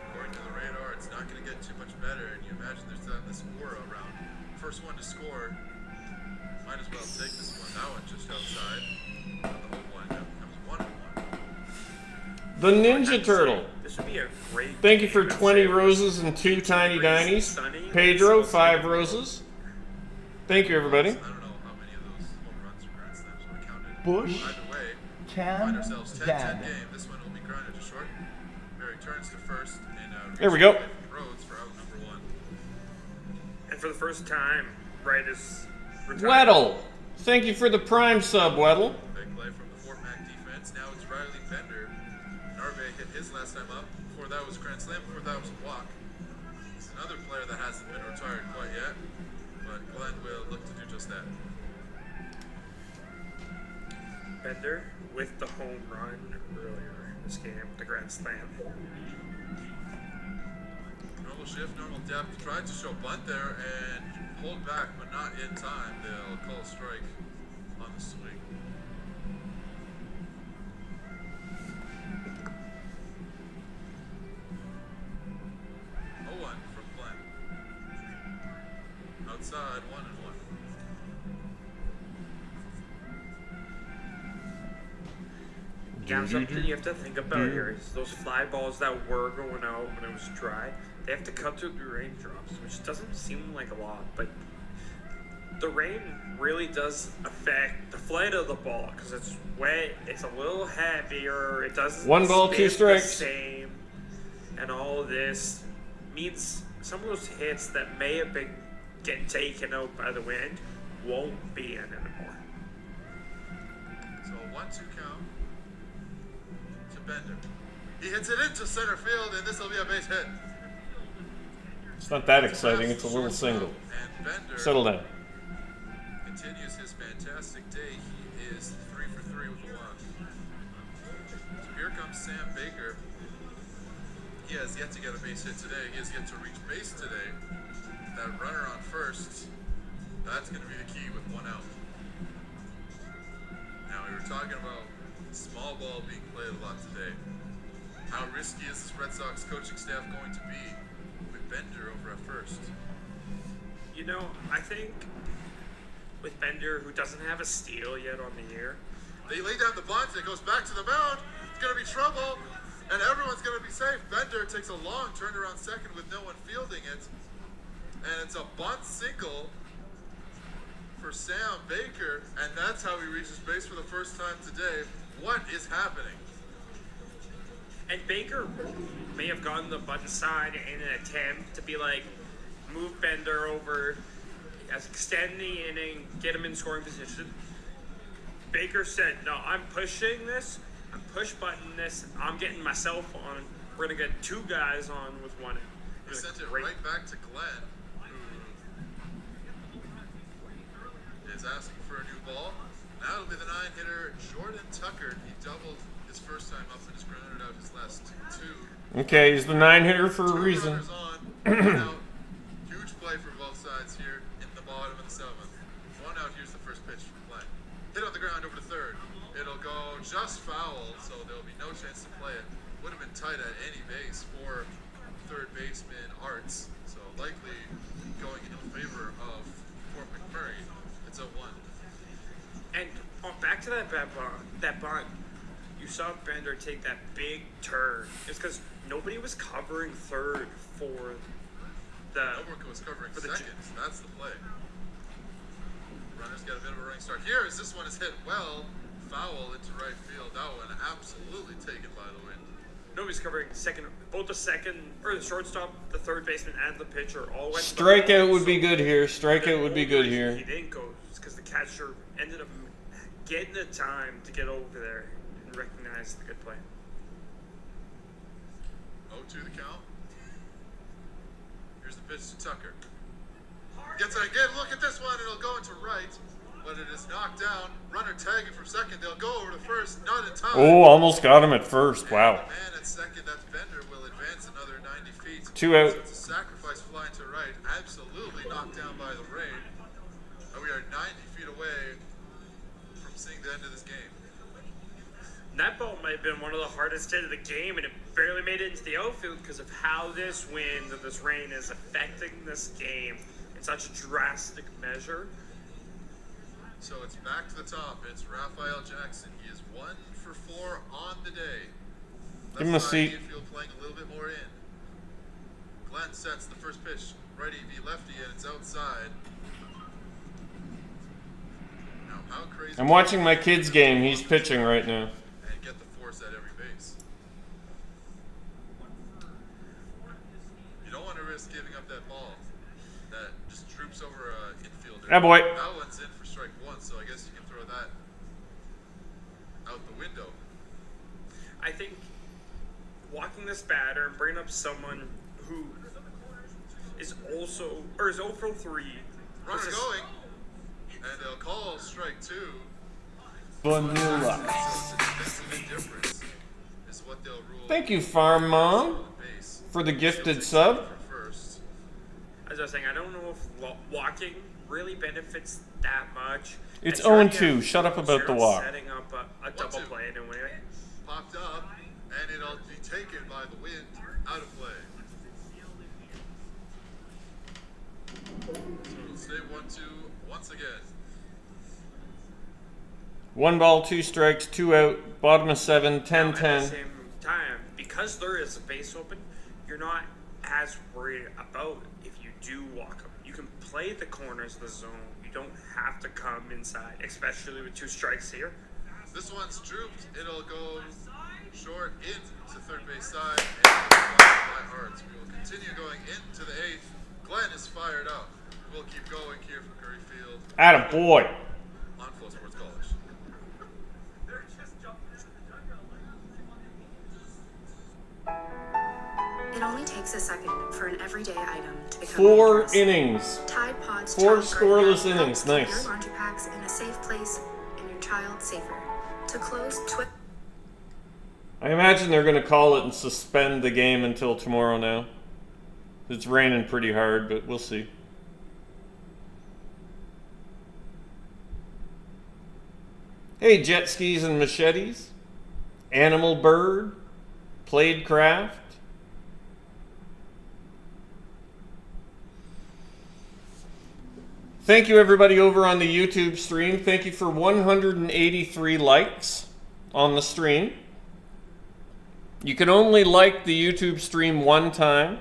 According to the radar, it's not going to get too much better, and you imagine there's this aura around. First one to score, might as well take this one. That one just outside. The home one comes 1-1. The Ninja Turtle. This would be a great Thank you for game. 20 roses and 2 tiny dinies. Pedro, 5 roses. Thank you, everybody. I don't know how many of those home runs or grand slams were counted. Bush Either way, Cam find ourselves 10-10 Dad. game. This one will be grounded to short. Barry turns to first, and There we go. Rhodes for out number 1. And for the first time, Wright is retired. Weddle. Thank you for the prime sub, Weddle. Big play from the Fort Mac defense. Now it's Riley Bender. Narve hit his last time up. Before that was a grand slam. Before that was a walk. It's another player that hasn't been retired quite yet, but Glenn will look to do just that. Bender with the home run earlier in this game, the grand slam. Normal shift, normal depth. Tried to show bunt there and hold back, but not in time. They'll call a strike on the swing. From Glenn. Outside, 1-1. Yeah, something you have to think about here is those fly balls that were going out when it was dry, they have to cut through the raindrops, which doesn't seem like a lot, but the rain really does affect the flight of the ball because it's wet, it's a little heavier, it doesn't 1 ball, 2 spin the strikes. same, and all of this means some of those hits that may have been getting taken out by the wind won't be in anymore. So a 1-2 count to Bender. He hits it into center field, and this will be a base hit. It's not that exciting. It's a little single. And Bender Settle down. continues his fantastic day. He is 3 for 3 with a walk. So here comes Sam Baker. He has yet to get a base hit today. He has yet to reach base today. That runner on first, that's going to be the key with 1 out. Now, we were talking about small ball being played a lot today. How risky is this Red Sox coaching staff going to be with Bender over at first? You know, I think with Bender, who doesn't have a steal yet on the year, They lay down the bunt, it goes back to the mound. It's going to be trouble, and everyone's going to be safe. Bender takes a long turnaround second with no one fielding it. And it's a bunt single for Sam Baker, and that's how he reaches base for the first time today. What is happening? and Baker may have gotten the bunt side in an attempt to be like, move Bender over, extend the inning, get him in scoring position. Baker said, no, I'm pushing this, I'm push buttoning this, I'm getting myself on. We're going to get 2 guys on with 1 in. He sent it right back to Glenn, who is asking for a new ball. Now it'll be the 9-hitter, Jordan Tucker. He doubled his first time up and just grounded out his last 2. Okay, he's the 9-hitter for a 2 reason. runners on, 1 out. Huge play for both sides here in the bottom of the 7th. 1 out, here's the first pitch from Glenn. Hit on the ground over to third. It'll go just foul, so there'll be no chance to play it. Would have been tight at any base for third baseman Arts, so likely going in favor of Fort McMurray. It's a 1. And back to that bunt, you saw Bender take that big turn. It's because nobody was covering third for the. Nobody was covering for the seconds. That's the play. Runner's got a bit of a running start. Here, as this one is hit well, foul into right field. That one absolutely taken by the wind. Nobody's covering second, both the second or the shortstop, the third baseman, and the pitcher all went. Strikeout would be good here. Strikeout would be good here. He didn't go because the catcher ended up getting the time to get over there and recognize the good play. 0-2 the count. Here's the pitch to Tucker. Gets it again. Look at this one. It'll go into right, but it is knocked down. Runner tagging from second. They'll go over to first. Not in time. Oh, almost got him at first. Wow. And the man at second, that's Bender, will advance another 90 feet. 2 out. So it's a sacrifice flying to right. Absolutely knocked down by the rain. And we are 90 feet away from seeing the end of this game. And that ball might have been one of the hardest hit of the game, and it barely made it into the outfield because of how this wind and this rain is affecting this game in such a drastic measure. So it's back to the top. It's Raphael Jackson. He is 1 for 4 on the day. Give him a seat. Infield playing a little bit more in. Glenn sets the first pitch. Righty v lefty, and it's outside. Now, how crazy? I'm watching my kid's game. He's pitching right now. And get the force at every base. You don't want to risk giving up that ball that just droops over an infielder. Yeah, boy. That one's in for strike 1, so I guess you can throw that out the window. I think walking this batter and bringing up someone who is also, or is 0 for 3. Runner going, and they'll call strike 2. Vanilla. Defensive indifference is what they'll rule. Thank you, Farm Mom, Base. for the gifted sub. First. As I was saying, I don't know if walking really benefits that much. It's And 0-2. Shut up about the walk. Setting up a double 1-2. play anyway. Popped up, and it'll be taken by the wind out of play. So it'll stay 1-2 once again. 1 ball, 2 strikes, 2 out. Bottom of 7, At the 10-10. same time, because there is a base open, you're not as worried about if you do walk them. You can play the corners of the zone. You don't have to come inside, especially with 2 strikes here. This one's drooped. It'll go short into third base side, and by Arts. We will continue going into the 8th. Glenn is fired up. We'll keep going here from Curry Field. Atta boy. On Flow Sports College. It only takes a second for an everyday item to become 4 dangerous. innings. Tide Pods 4 Child scoreless Guard innings. helps keep Nice. Your laundry packs in a safe place and your child safer. To close, I imagine they're going to call it and suspend the game until tomorrow now. It's raining pretty hard, but we'll see. Hey, jet skis and machetes. Animal bird. Played craft. Thank you everybody over on the YouTube stream. Thank you for 183 likes on the stream. You can only like the YouTube stream one time.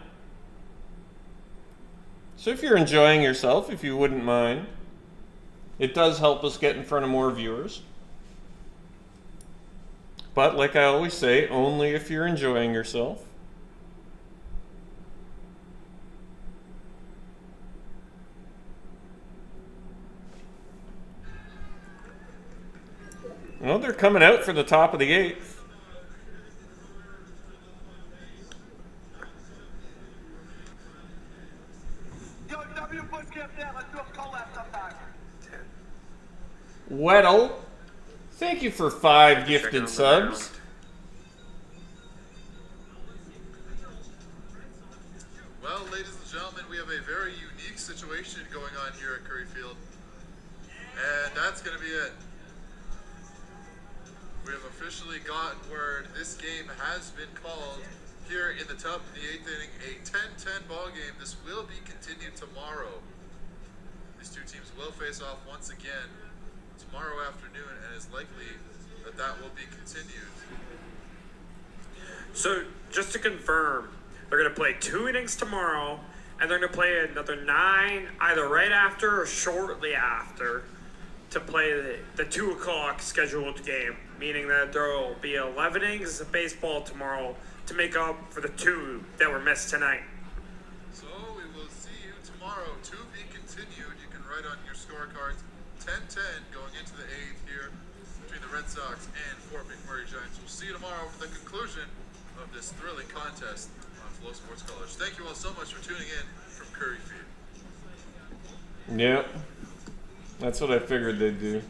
So if you're enjoying yourself, if you wouldn't mind, it does help us get in front of more viewers. But like I always say, only if you're enjoying yourself. Well, they're coming out for the top of the 8th. Weddle, thank you for 5 gifted subs. Well, ladies and gentlemen, we have a very unique situation going on here at Curry Field. And that's going to be it. We have officially gotten word this game has been called here in the top of the 8th inning. A 10-10 ball game. This will be continued tomorrow. These two teams will face off once again tomorrow afternoon, and it's likely that that will be continued. So, just to confirm, they're going to play 2 innings tomorrow, and they're going to play another 9 either right after or shortly after to play the 2 o'clock scheduled game, meaning that there will be 11 innings of baseball tomorrow to make up for the 2 that were missed tonight. So we will see you tomorrow. To be continued. You can write on your scorecards 10-10 going into the 8th here between the Red Sox and Fort McMurray Giants. We'll see you tomorrow for the conclusion of this thrilling contest on Flow Sports College. Thank you all so much for tuning in from Curry Field. Yep. That's what I figured they'd do.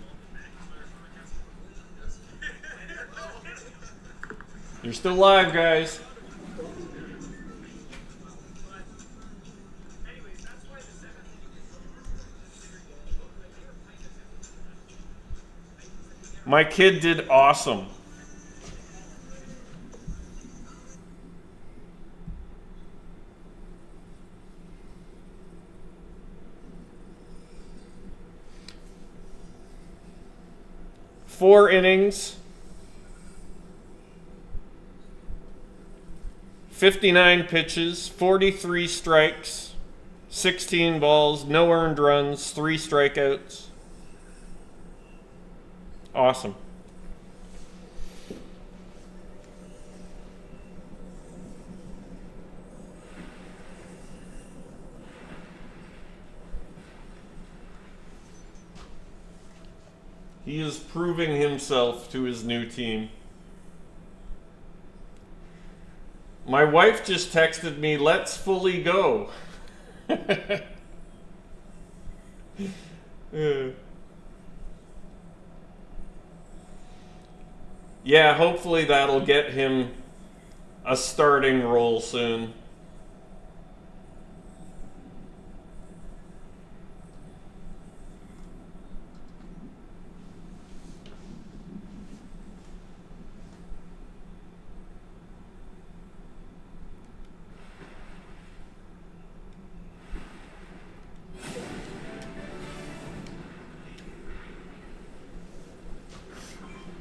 You're still live, guys. My kid did awesome. Four innings, 59 pitches, 43 strikes, 16 balls, no earned runs, 3 strikeouts. Awesome. He is proving himself to his new team. My wife just texted me, "Let's fully go." Yeah, hopefully that'll get him a starting role soon.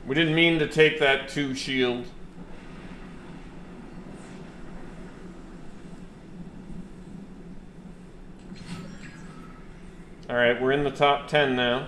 We didn't mean to take that 2 shield. All right, we're in the top 10 now.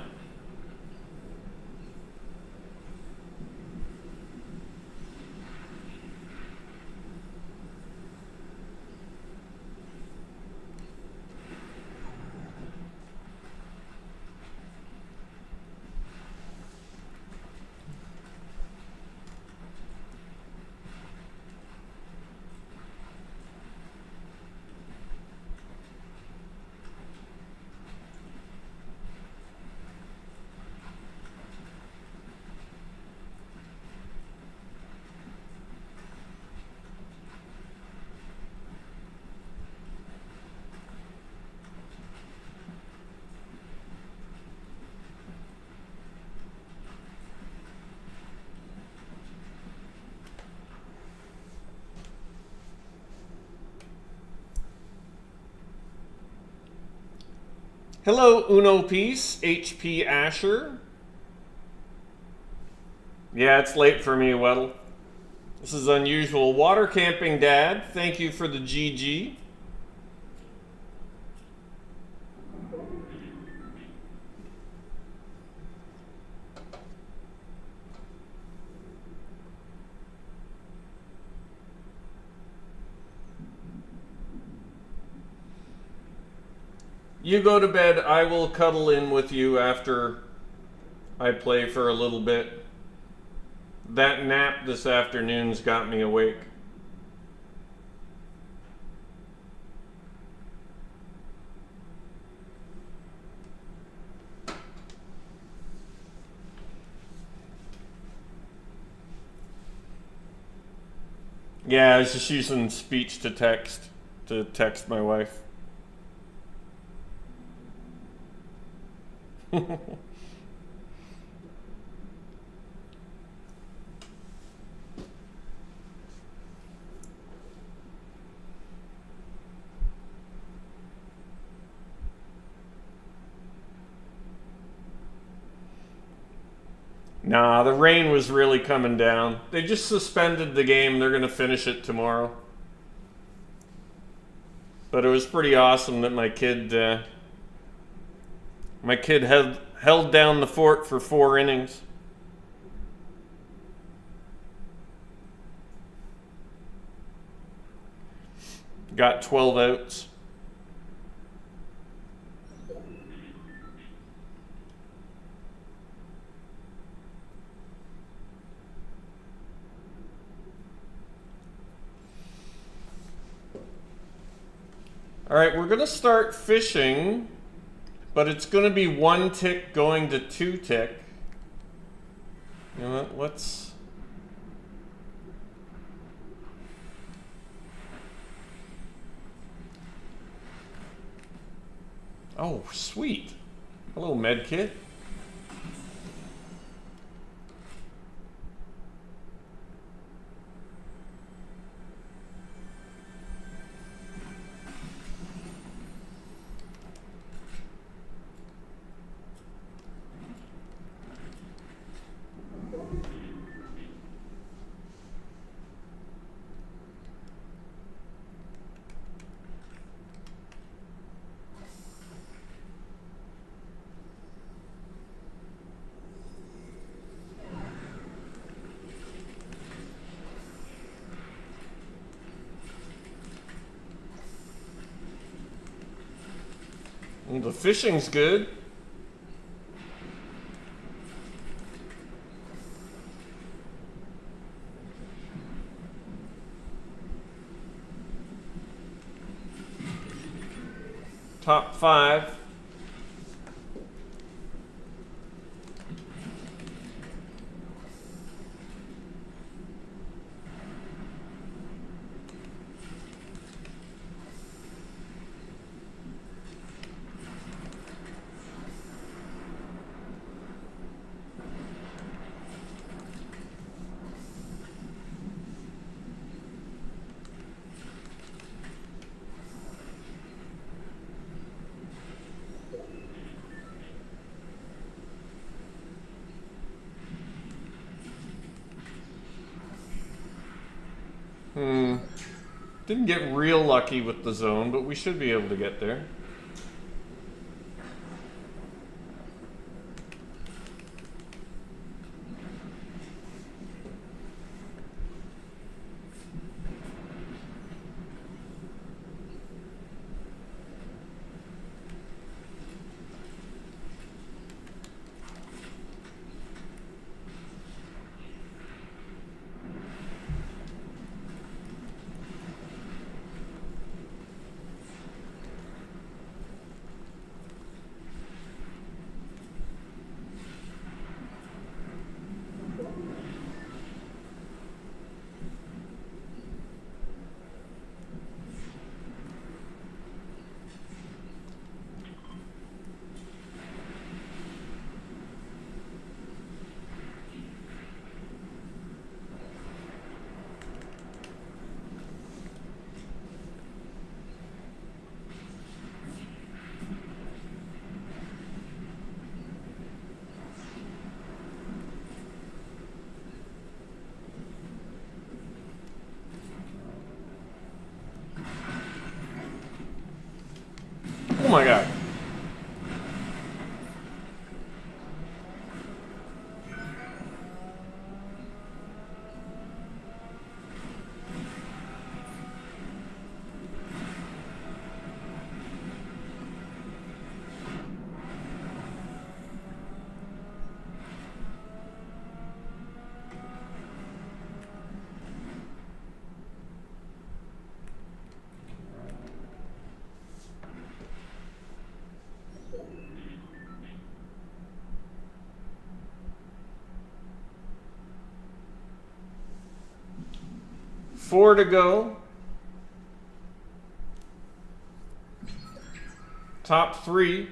Hello, Uno Peace, HP Asher. Yeah, it's late for me, Weddle. This is unusual. Water Camping Dad, thank you for the GG. You go to bed, I will cuddle in with you after I play for a little bit. That nap this afternoon's got me awake. Yeah, I was just using speech to text my wife. Nah, the rain was really coming down. They just suspended the game. They're going to finish it tomorrow. But it was pretty awesome that my kid held down the fort for 4 innings. Got 12 outs. All right, we're going to start fishing, but it's going to be 1 tick going to 2 tick. You know what, let's... Oh, sweet. Hello, medkit. The fishing's good. Top 5. Didn't get real lucky with the zone, but we should be able to get there. my god. Four to go. Top three.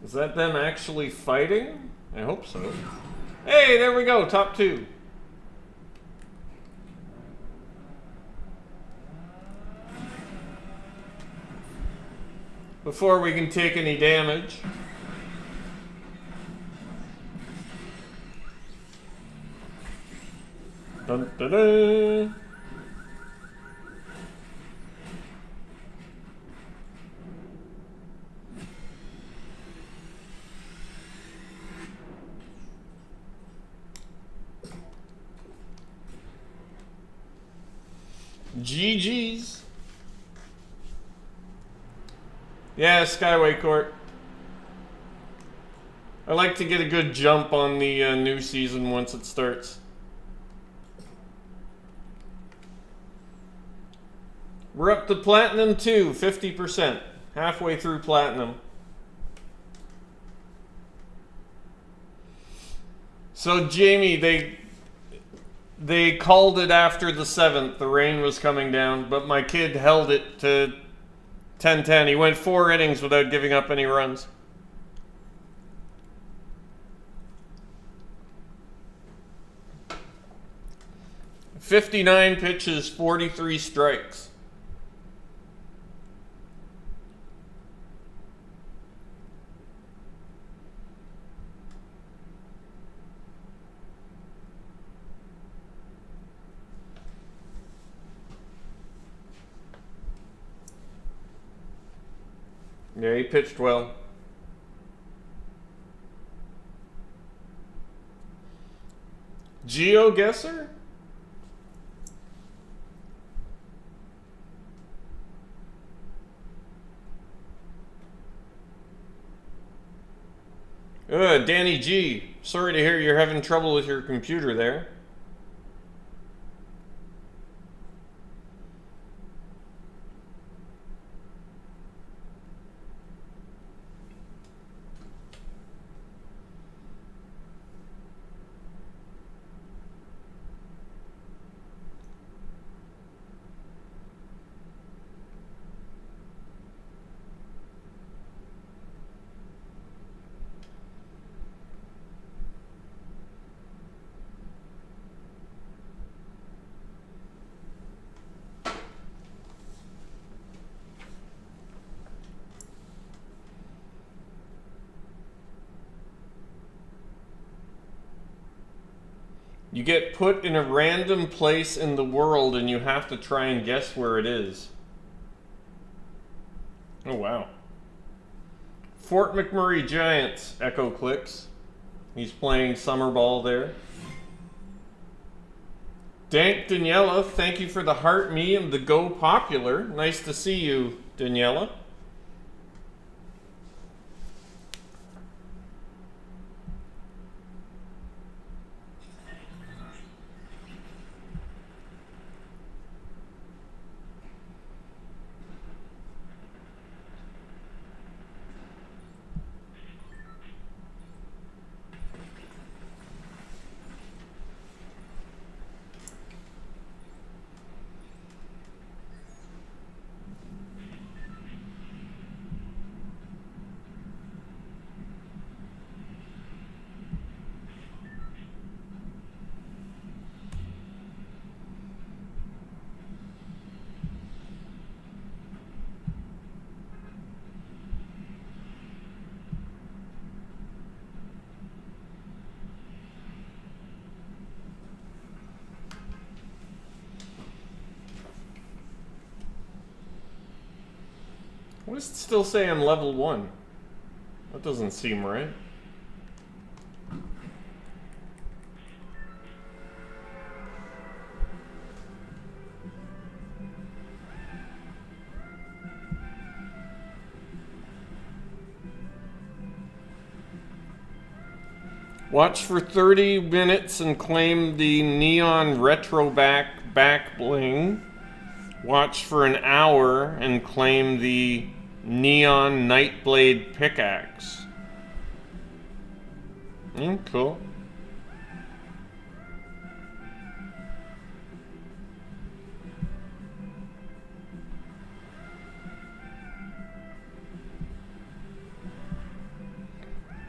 Is that them actually fighting? I hope so. Hey, there we go, top two. Before we can take any damage. Dun, dun, dun. GG's. Yeah, Skyway Court. I like to get a good jump on the new season once it starts. We're up to Platinum 2, 50%. Halfway through Platinum. So, Jamie, they called it after the 7th. The rain was coming down, but my kid held it to 10-10. He went 4 innings without giving up any runs. "59 pitches, 43 strikes. Yeah, he pitched well. GeoGuessr? Danny G. Sorry to hear you're having trouble with your computer there. You get put in a random place in the world and you have to try and guess where it is. Oh, wow. Fort McMurray Giants, Echo clicks. He's playing summer ball there. Dank Daniela, thank you for the heart me and the go popular. Nice to see you, Daniela. Why does it still say I'm level 1? That doesn't seem right. Watch for 30 minutes and claim the neon retro back bling. Watch for an hour and claim the neon nightblade pickaxe. Cool.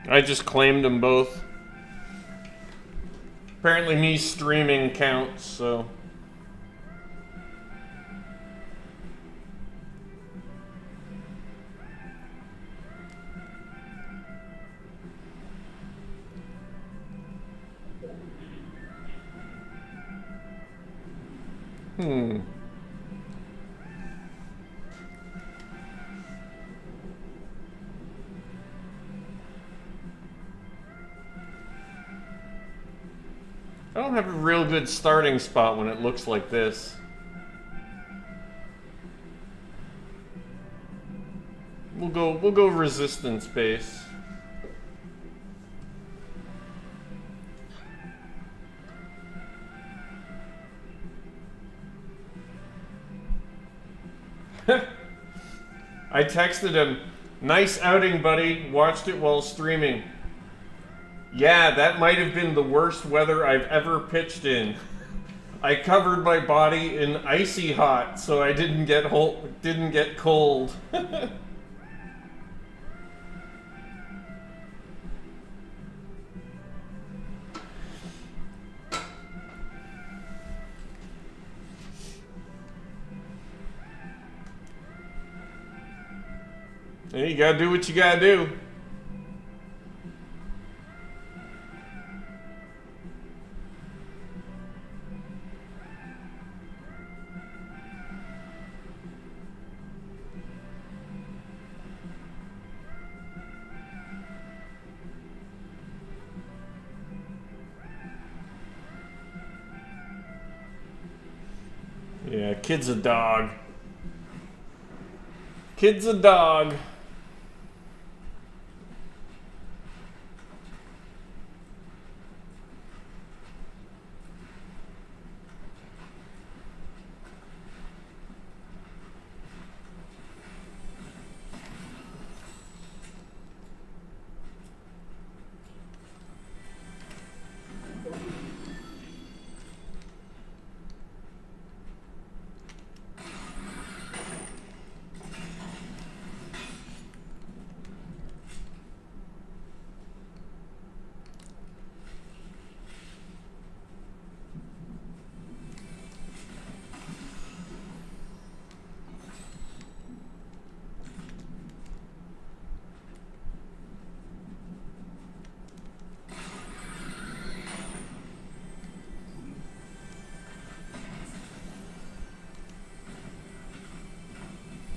I just claimed them both. Apparently me streaming counts, so... I don't have a real good starting spot when it looks like this. We'll go resistance base. I texted him, "Nice outing, buddy. Watched it while streaming." Yeah, that might have been the worst weather I've ever pitched in. I covered my body in icy hot so I didn't get cold. Hey, you gotta do what you gotta do. Yeah, kid's a dog. Kid's a dog.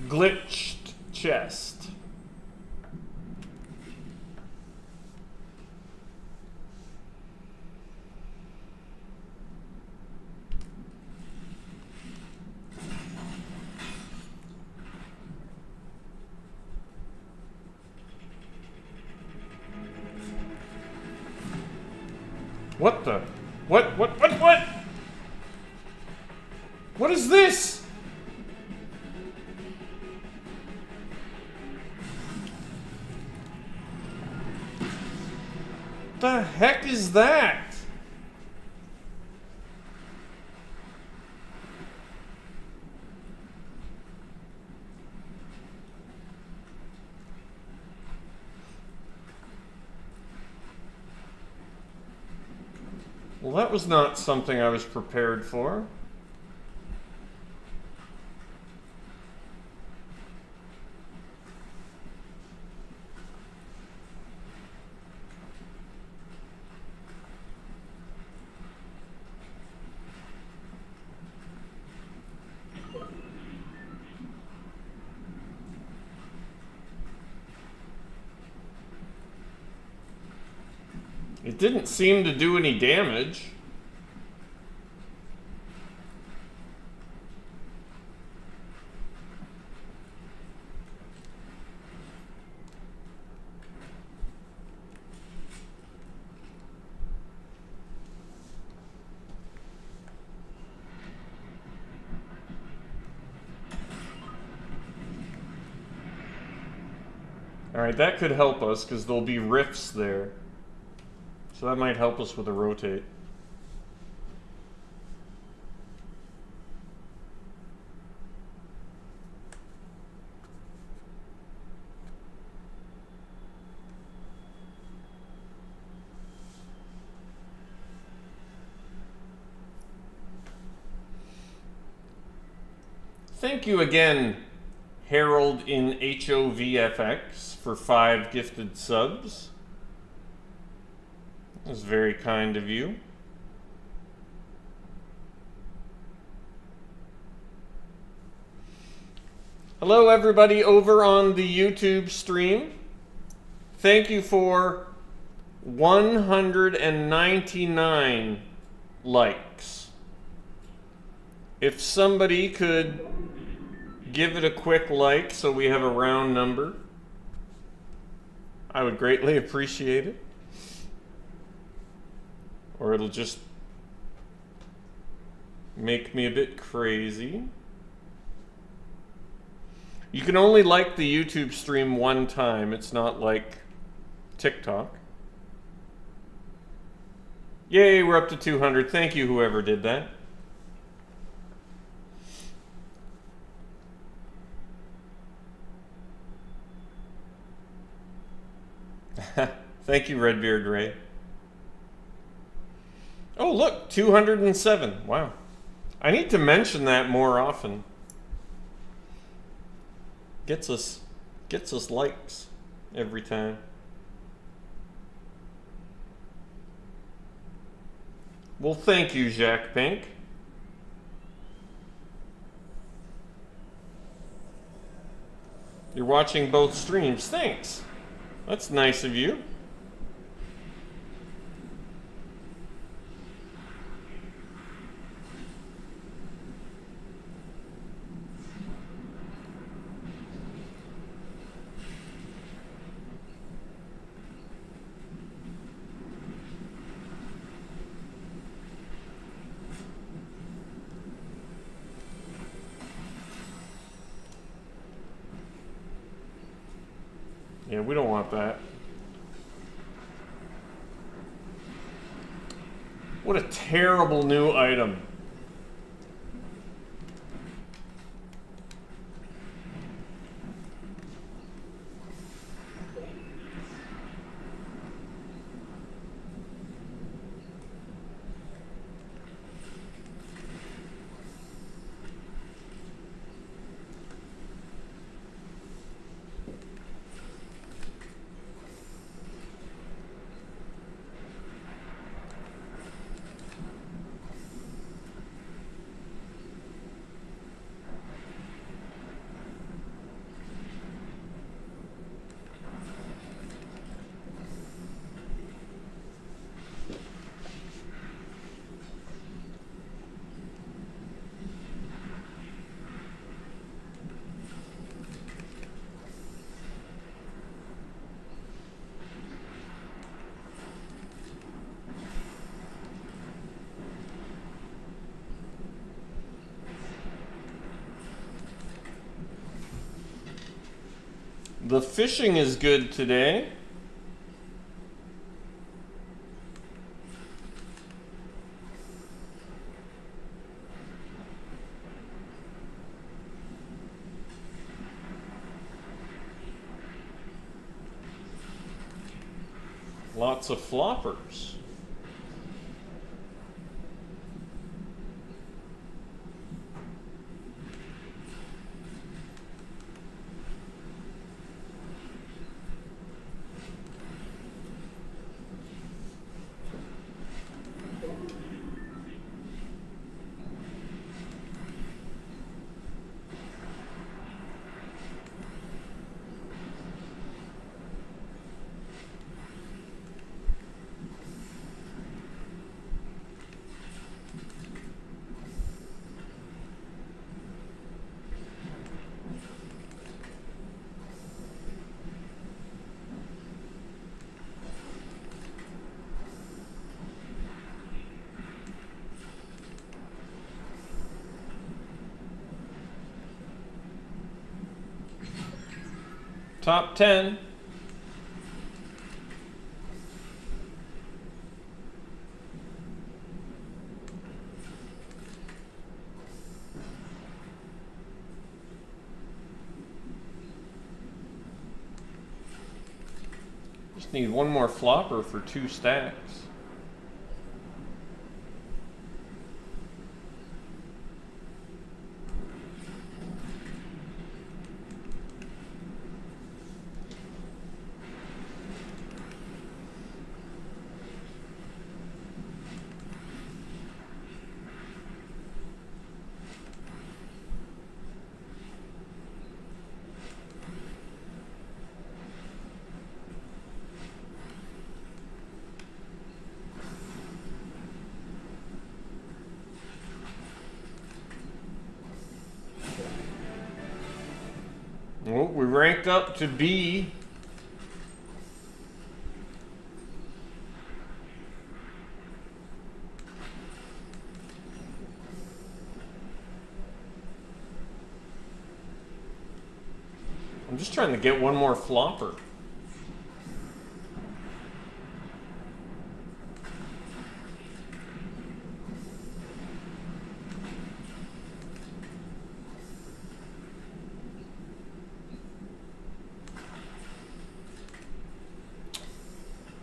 Glitched chest. What the? What? What is this? The heck is that? Well, that was not something I was prepared for. It didn't seem to do any damage. Alright, that could help us because there'll be rifts there. So that might help us with a rotate. Thank you again, Harold in HOVFX, for 5 gifted subs. That was very kind of you. Hello everybody over on the YouTube stream. Thank you for 199 likes. If somebody could give it a quick like so we have a round number, I would greatly appreciate it. Or it'll just make me a bit crazy. You can only like the YouTube stream one time. It's not like TikTok. Yay, we're up to 200. Thank you, whoever did that. Thank you, Redbeard Ray. Oh, look, 207. Wow. I need to mention that more often. Gets us likes every time. Well, thank you, Jacques Pink. You're watching both streams. Thanks. That's nice of you. Yeah, we don't want that. What a terrible new item. The fishing is good today. Lots of floppers. Top 10. Just need one more flopper for 2 stacks. Well, we ranked up to B. I'm just trying to get one more flopper.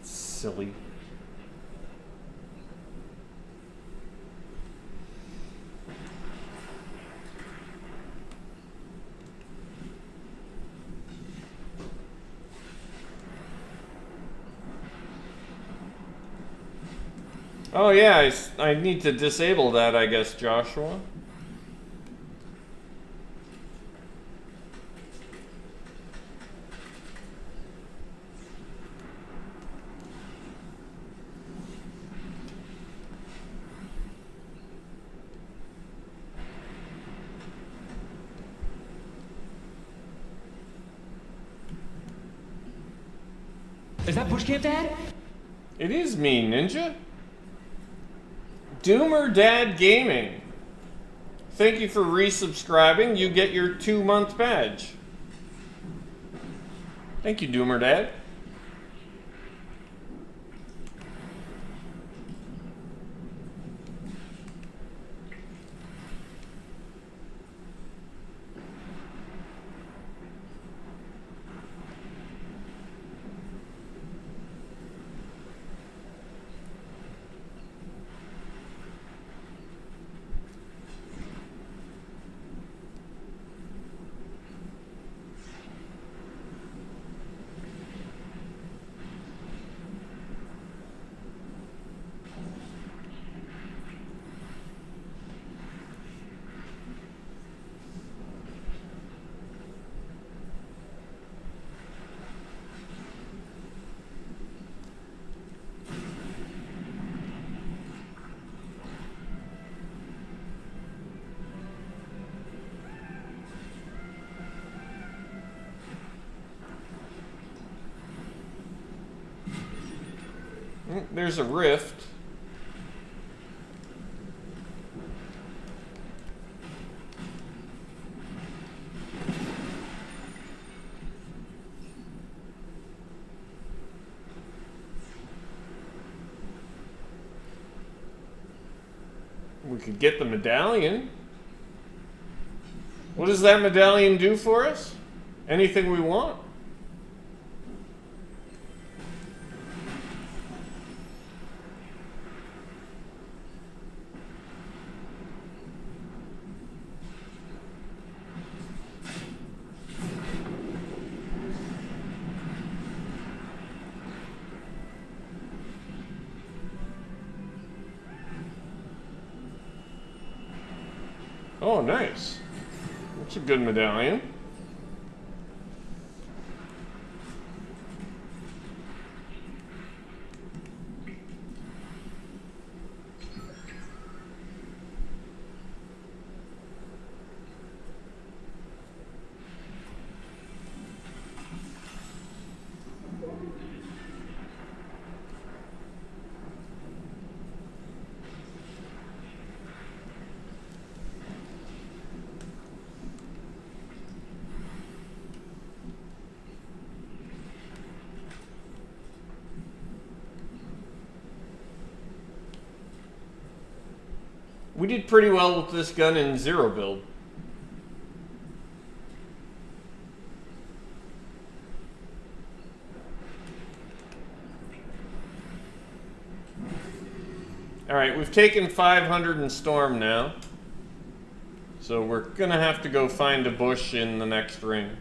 Silly. Oh yeah, I need to disable that, I guess, Joshua. Is that BushCampDad? It is me, Ninja. Doomer Dad Gaming. Thank you for resubscribing. You get your 2-month badge. Thank you, Doomer Dad. There's a rift. we could get the medallion. What does that medallion do for us? Anything we want. Oh, nice. That's a good medallion. We did pretty well with this gun in zero build. Alright, we've taken 500 in Storm now. So we're gonna have to go find a bush in the next ring.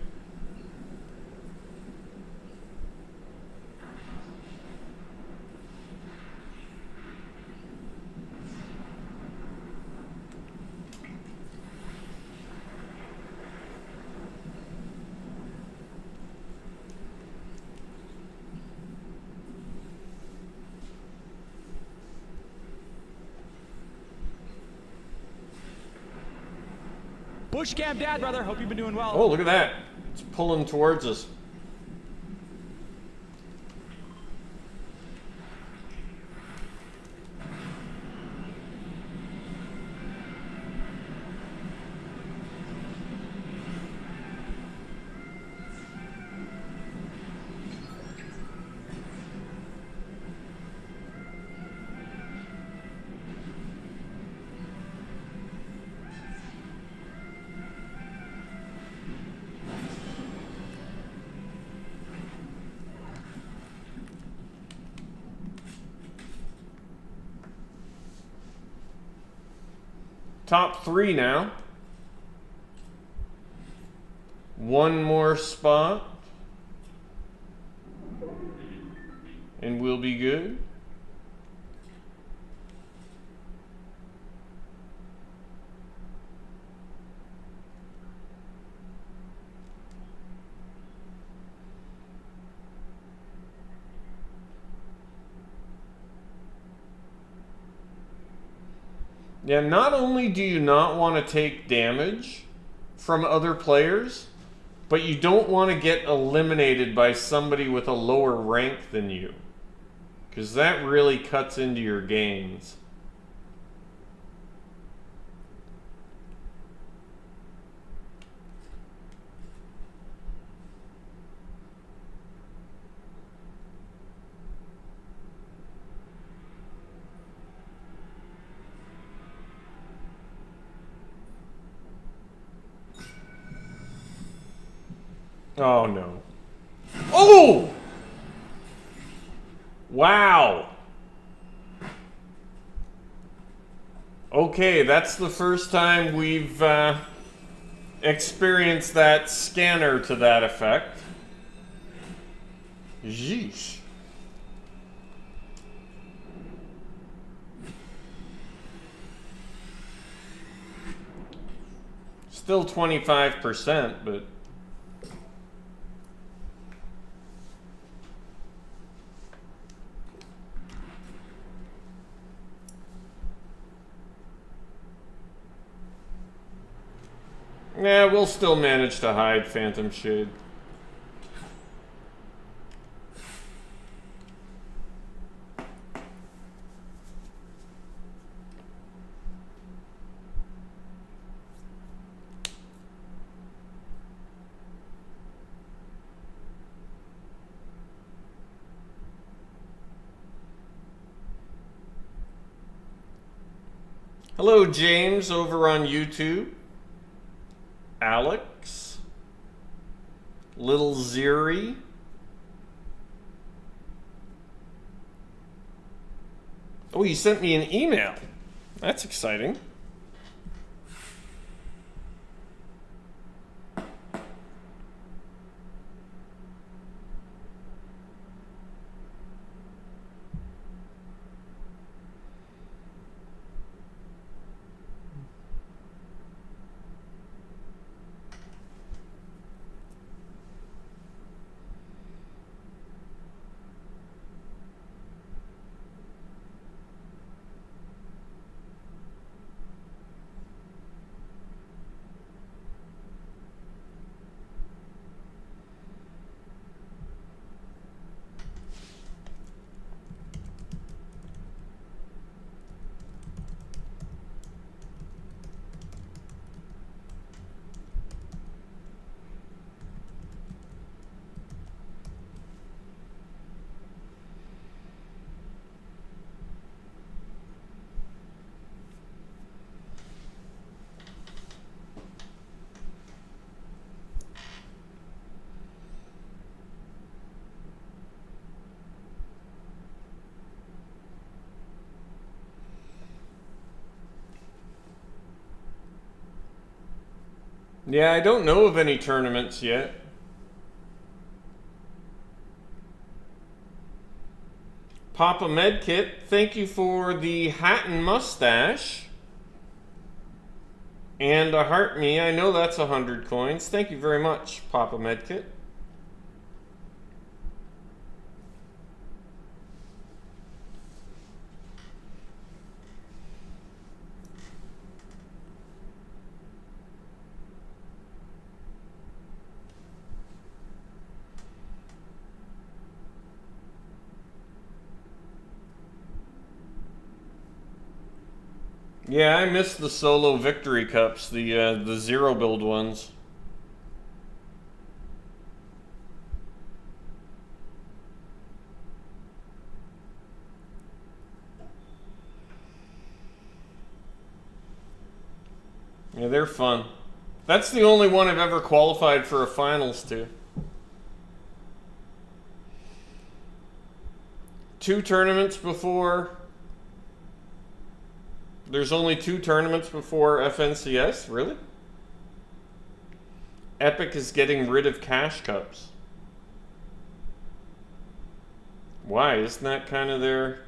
BushCampDad, brother. Hope you've been doing well. Oh, look at that. It's pulling towards us. Top 3 now. One more spot. And we'll be good. Yeah, not only do you not want to take damage from other players, but you don't want to get eliminated by somebody with a lower rank than you, because that really cuts into your gains. Oh no. Oh! Wow. Okay, that's the first time we've experienced that scanner to that effect. Yeesh. Still 25%, but yeah, we'll still manage to hide Phantom Shade. Hello, James, over on YouTube. Alex. Little Ziri. Oh, you sent me an email. That's exciting. Yeah, I don't know of any tournaments yet. Papa Medkit, thank you for the hat and mustache. And a heart me, I know that's 100 coins. Thank you very much, Papa Medkit. Yeah, I missed the solo victory cups, the zero build ones. Yeah, they're fun. That's the only one I've ever qualified for a finals to. 2 tournaments before. There's only 2 tournaments before FNCS? Really? Epic is getting rid of cash cups. Why? Isn't that kind of their...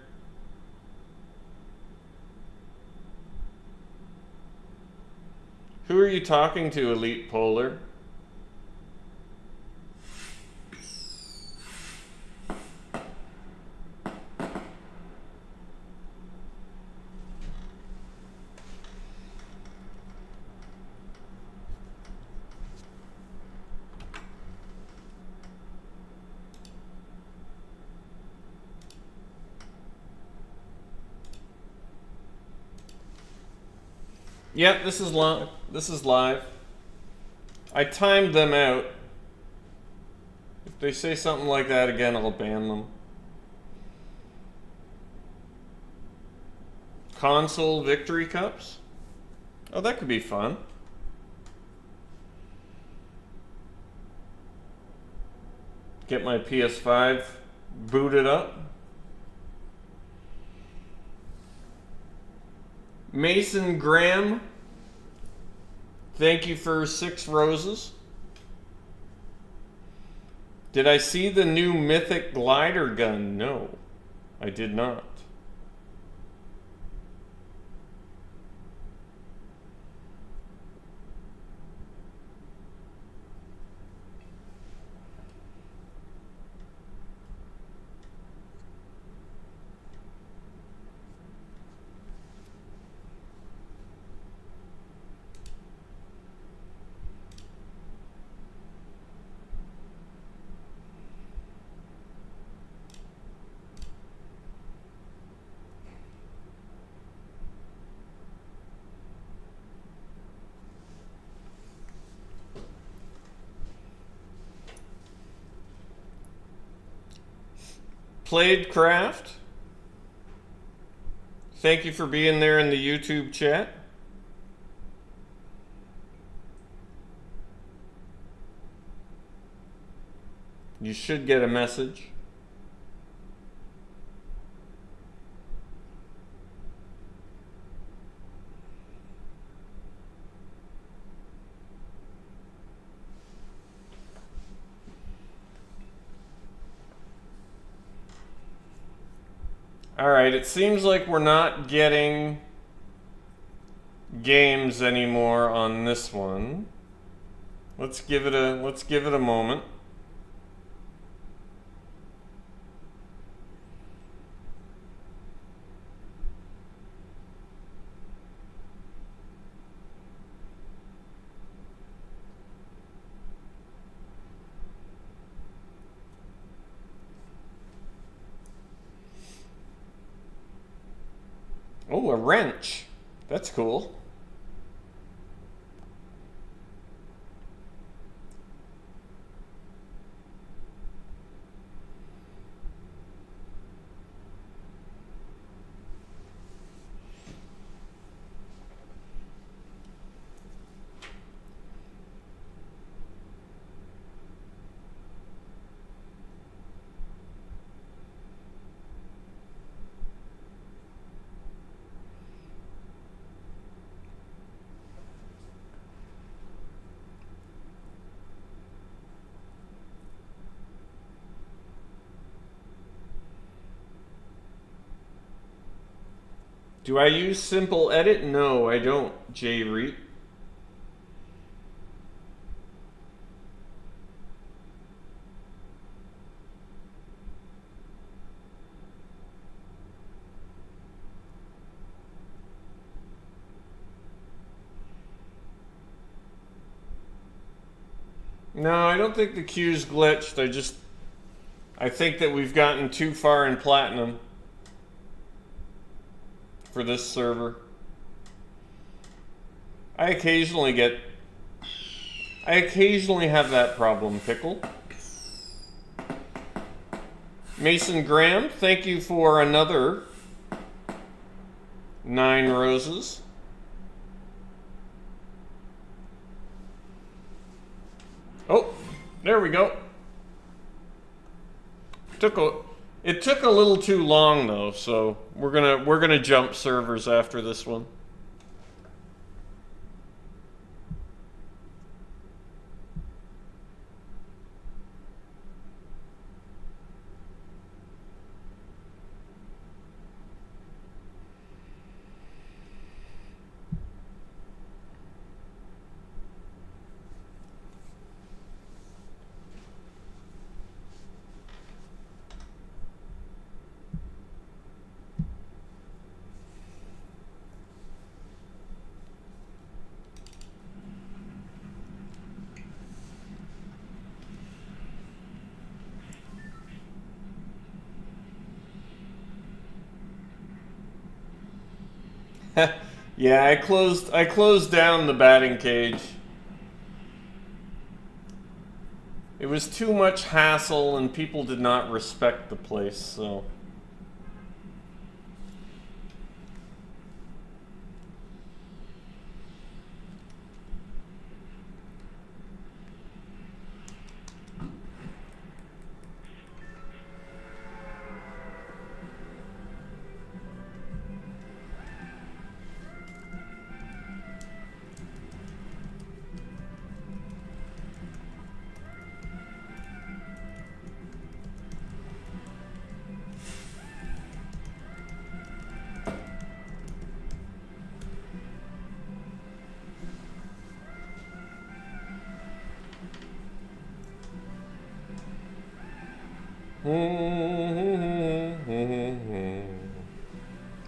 Who are you talking to, Elite Polar? Yep, this is live. This is live. I timed them out. If they say something like that again, I'll ban them. Console victory cups? Oh, that could be fun. Get my PS5 booted up. Mason Graham, thank you for 6 roses. Did I see the new Mythic glider gun? No, I did not. Played Craft, thank you for being there in the YouTube chat. You should get a message. All right, it seems like we're not getting games anymore on this one. Let's give it a moment. Oh, a wrench. That's cool. Do I use Simple Edit? No, I don't, J-Reet. No, I don't think the queue's glitched. I think that we've gotten too far in Platinum for this server. I occasionally have that problem, Pickle. Mason Graham, thank you for another 9 roses. Oh, there we go. It took a little too long though, so we're gonna jump servers after this one. Yeah, I closed down the batting cage. It was too much hassle and people did not respect the place, so.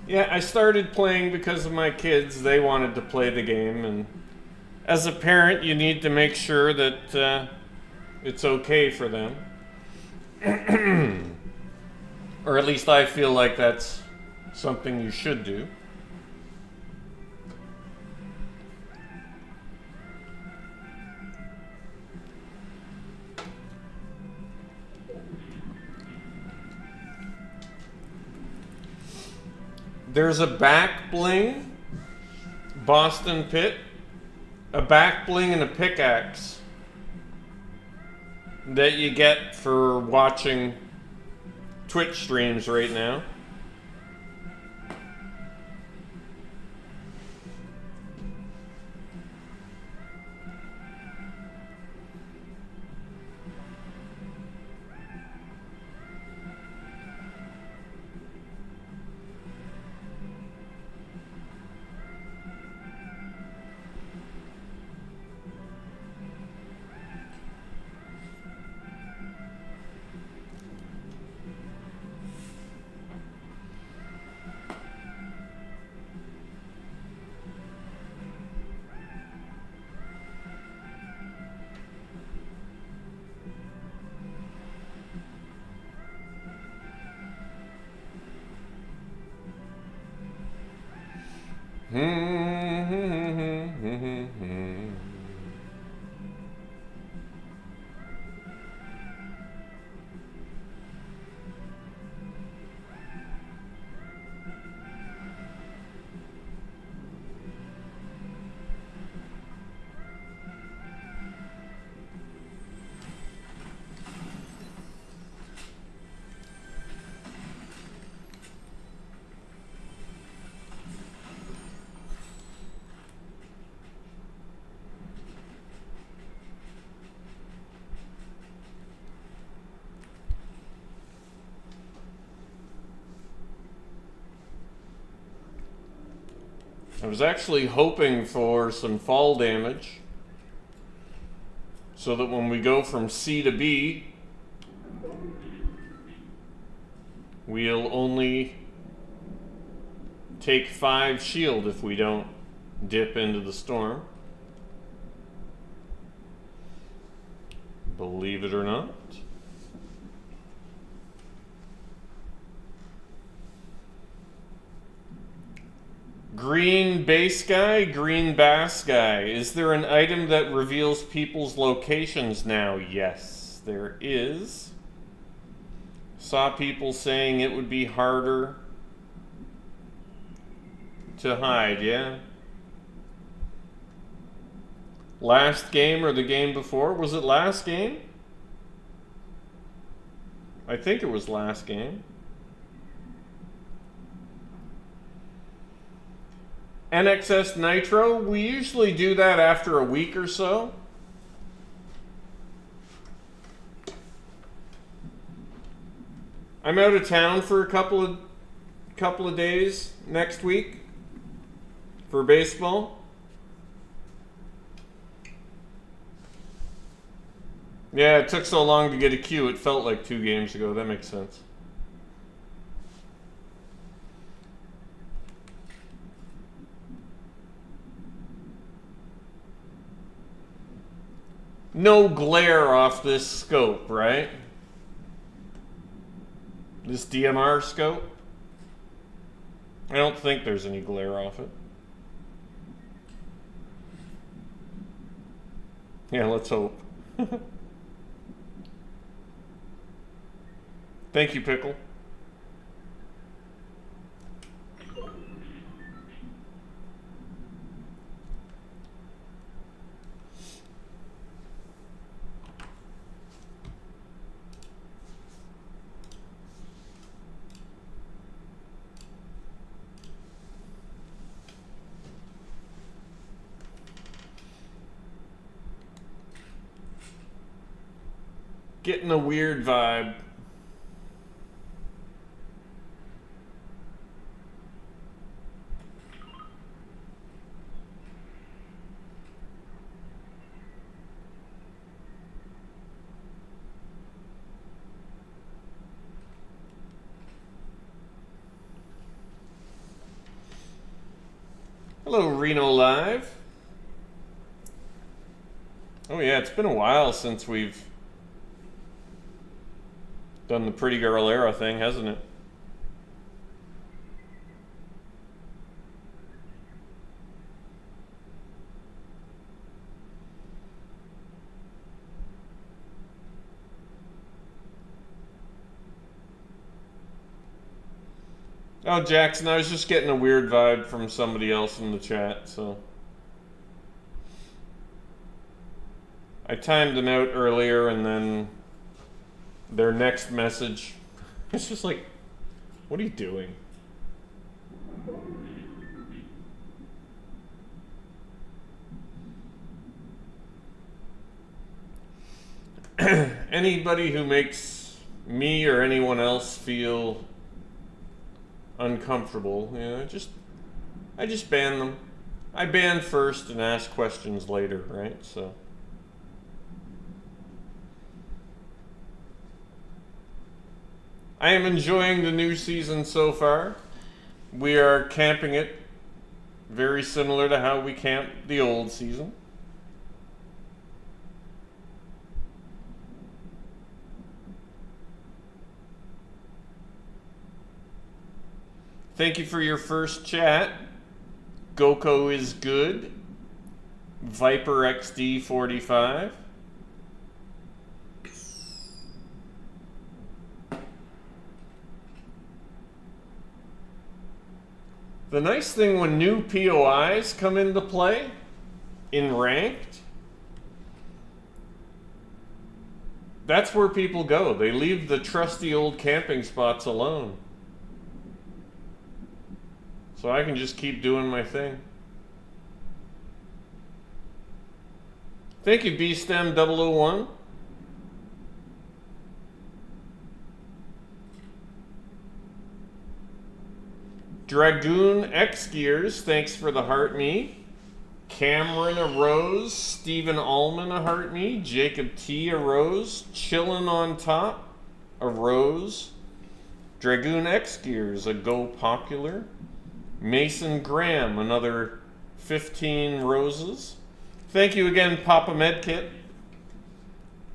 Yeah, I started playing because of my kids. They wanted to play the game, and as a parent, you need to make sure that it's okay for them. Or at least I feel like that's something you should do. There's a back bling, Boston Pit, a back bling and a pickaxe that you get for watching Twitch streams right now. I was actually hoping for some fall damage so that when we go from C to B, we'll only take 5 shield if we don't dip into the storm. Believe it or not. Green base guy, green bass guy. Is there an item that reveals people's locations now? Yes, there is. Saw people saying it would be harder to hide, yeah. Last game or the game before? Was it last game? I think it was last game. NXS Nitro, we usually do that after a week or so. I'm out of town for a couple of days next week for baseball. Yeah, it took so long to get a queue, it felt like 2 games ago. That makes sense. No glare off this scope, right? This DMR scope? I don't think there's any glare off it. Yeah, let's hope. Thank you, Pickle. Getting a weird vibe. Hello, Reno Live. Oh yeah, it's been a while since we've done the pretty girl era thing, hasn't it? Oh, Jackson, I was just getting a weird vibe from somebody else in the chat, so. I timed them out earlier, and then their next message, it's just like, what are you doing? Anybody who makes me or anyone else feel uncomfortable, I just ban them. I ban first and ask questions later, right? So. I am enjoying the new season so far. We are camping it very similar to how we camped the old season. Thank you for your first chat. Goko is good. Viper XD 45. The nice thing when new POIs come into play in ranked, that's where people go. They leave the trusty old camping spots alone. So I can just keep doing my thing. Thank you, BSTEM 001. Dragoon X Gears, thanks for the heart me. Cameron a rose. Stephen Allman a heart me. Jacob T a rose. Chillin' on top a rose. Dragoon X Gears a go popular. Mason Graham another 15 roses. Thank you again, Papa Medkit,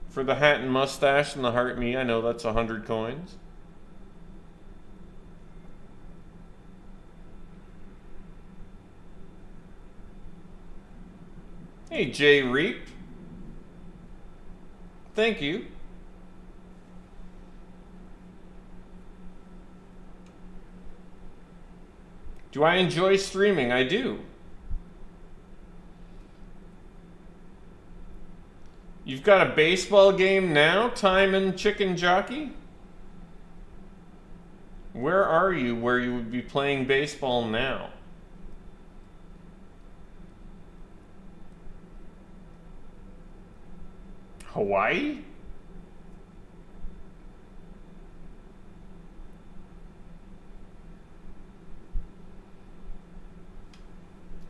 for the hat and mustache and the heart me. I know that's 100 coins. Hey, Jay Reap. Thank you. Do I enjoy streaming? I do. You've got a baseball game now, Time and Chicken Jockey? Where are you where you would be playing baseball now? Hawaii?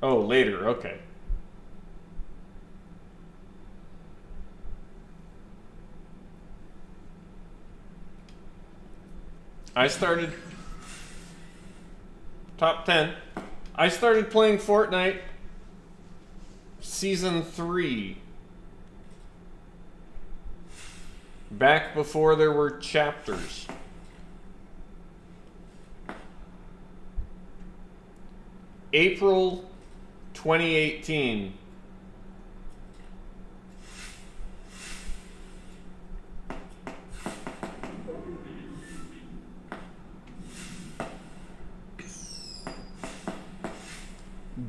Oh, later, okay. I started top 10. I started playing Fortnite season 3. Back before there were chapters. April 2018.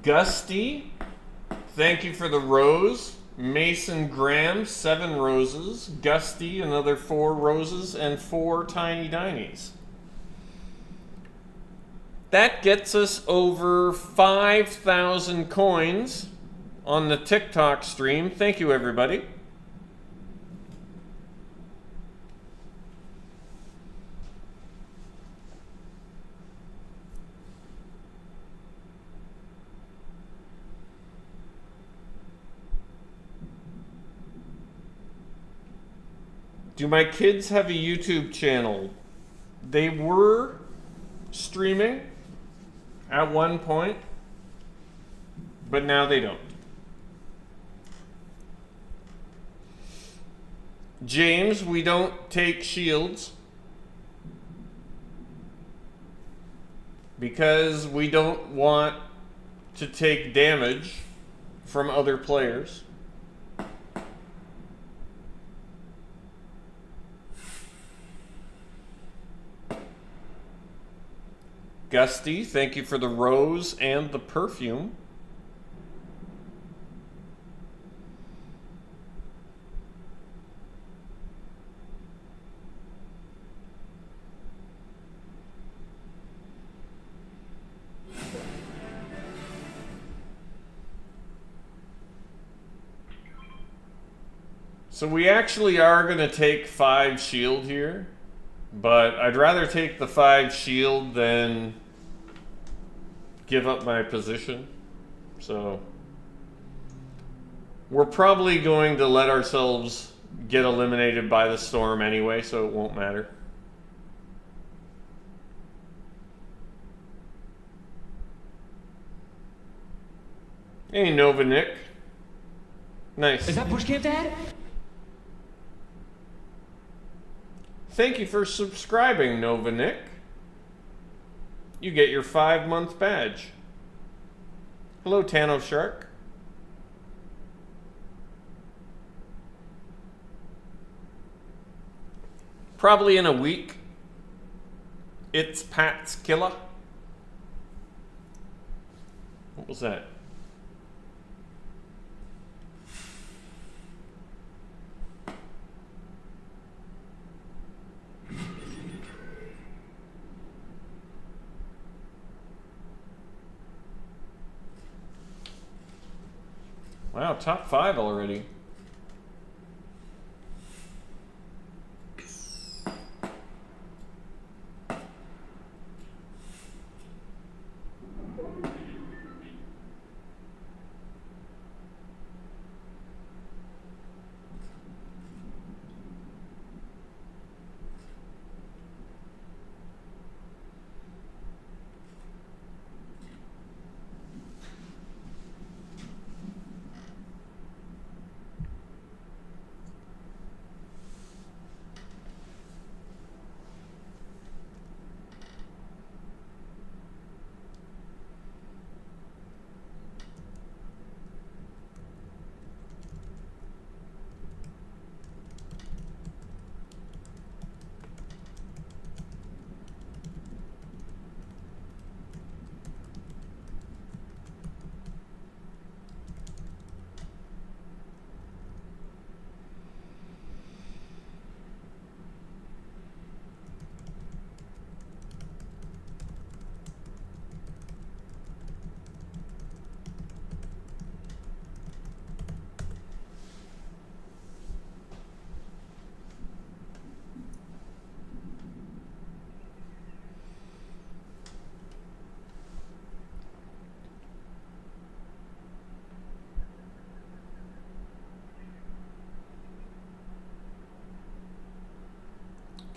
Gusty, thank you for the rose. Mason Graham, 7 roses. Gusty, another 4 roses, and 4 tiny dinies. That gets us over 5,000 coins on the TikTok stream. Thank you, everybody. Do my kids have a YouTube channel? They were streaming at one point, but now they don't. James, we don't take shields because we don't want to take damage from other players. Gusty, thank you for the rose and the perfume. So we actually are going to take 5 shield here, but I'd rather take the 5 shield than give up my position. So we're probably going to let ourselves get eliminated by the storm anyway, so it won't matter. Hey, Nova Nick. Nice. Is that BushCampDad? Thank you for subscribing, Nova Nick. You get your 5-month badge. Hello, Tano Shark. Probably in a week. It's Pat's Killer. What was that? Wow, top 5 already.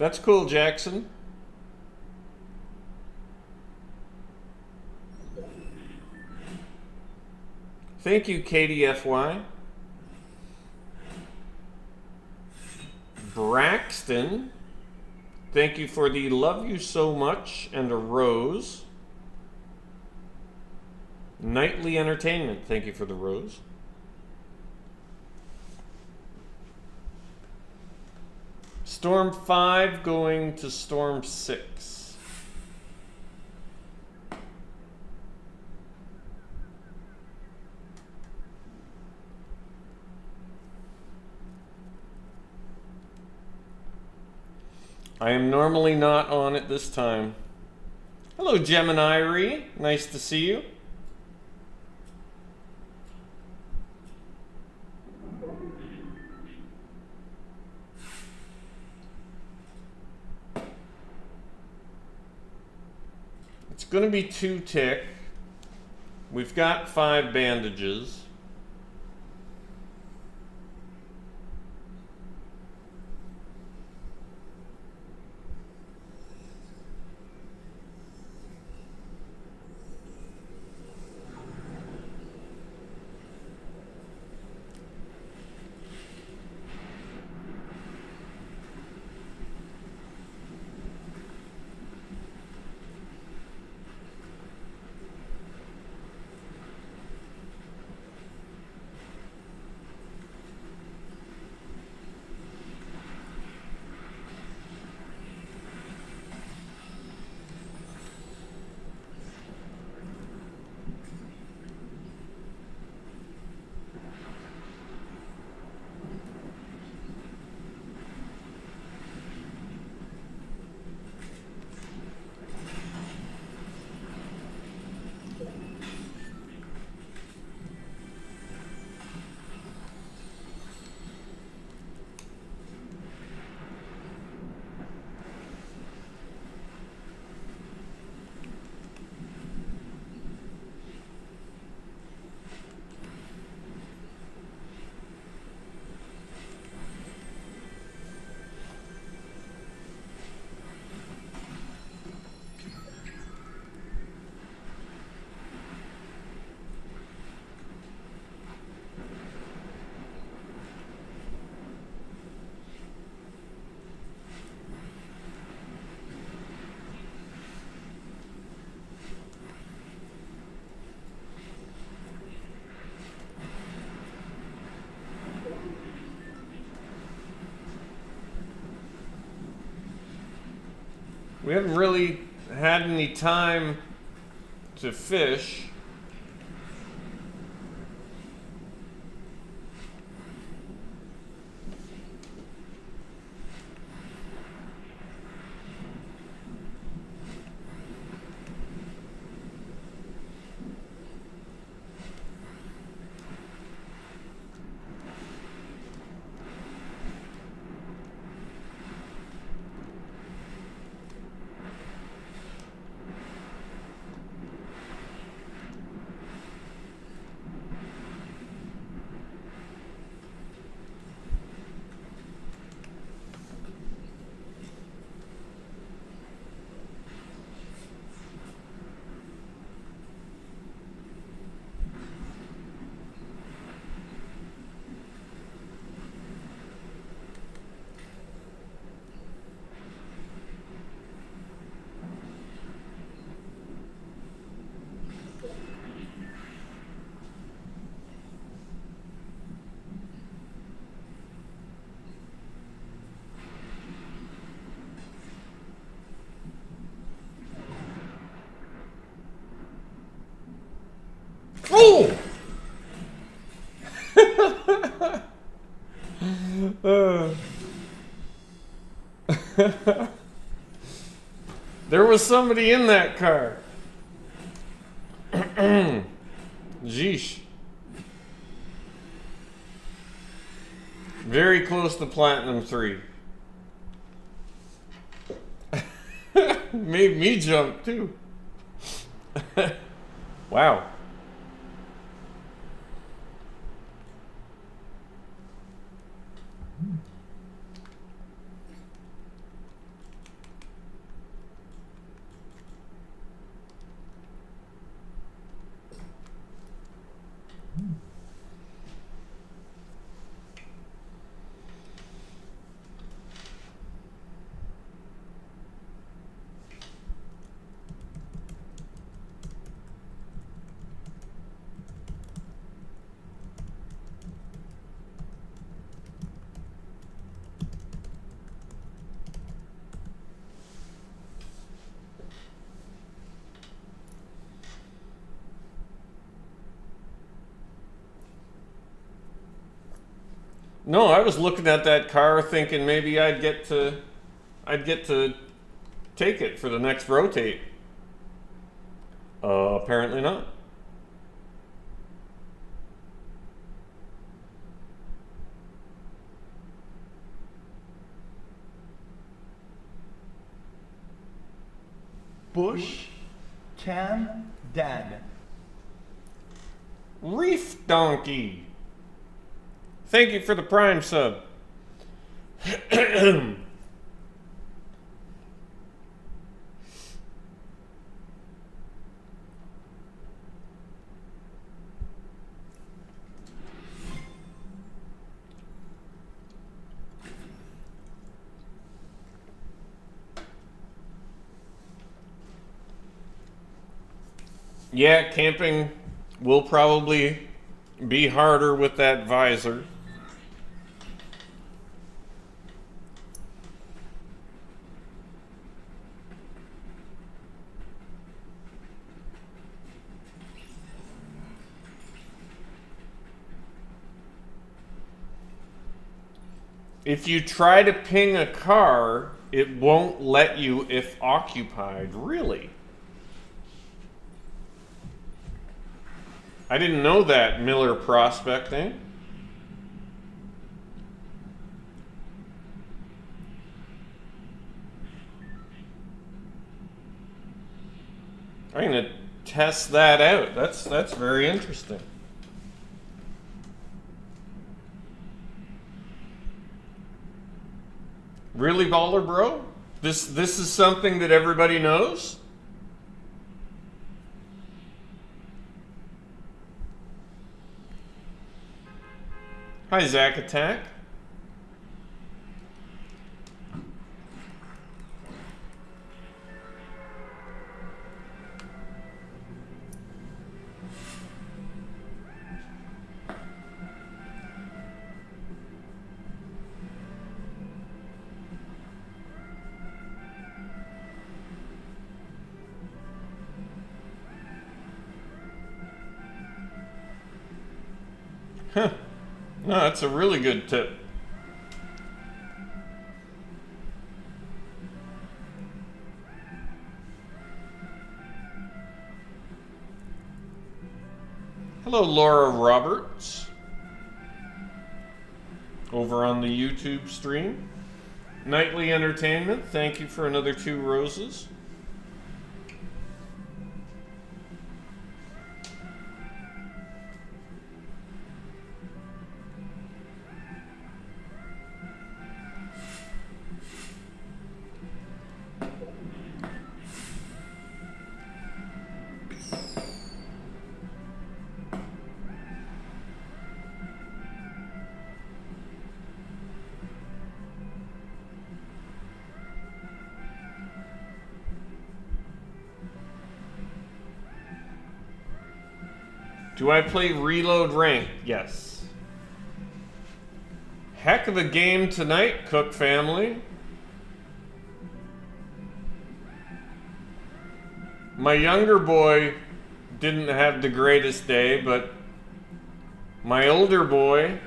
That's cool, Jackson. Thank you, KDFY. Braxton, thank you for the love you so much and a rose. Nightly Entertainment, thank you for the rose. Storm 5 going to Storm 6. I am normally not on it this time. Hello, Gemini. Nice to see you. It's going to be 2 tick. We've got 5 bandages. We haven't really had any time to fish. Oh! There was somebody in that car. Jeesh. Very close to Platinum 3. Made me jump too. Wow. No, I was looking at that car thinking maybe I'd get to take it for the next rotate. Apparently not. BushCamDad. Reef Donkey. Thank you for the Prime sub. Yeah, camping will probably be harder with that visor. If you try to ping a car, it won't let you if occupied. Really? I didn't know that, Miller Prospecting. I'm gonna test that out. That's very interesting. Really, Baller Bro? This is something that everybody knows? Hi, Zack Attack. Huh. No, that's a really good tip. Hello, Laura Roberts. Over on the YouTube stream. Nightly Entertainment, thank you for another 2 roses. Do I play Reload Rank? Yes. Heck of a game tonight, Cook family. My younger boy didn't have the greatest day, but my older boy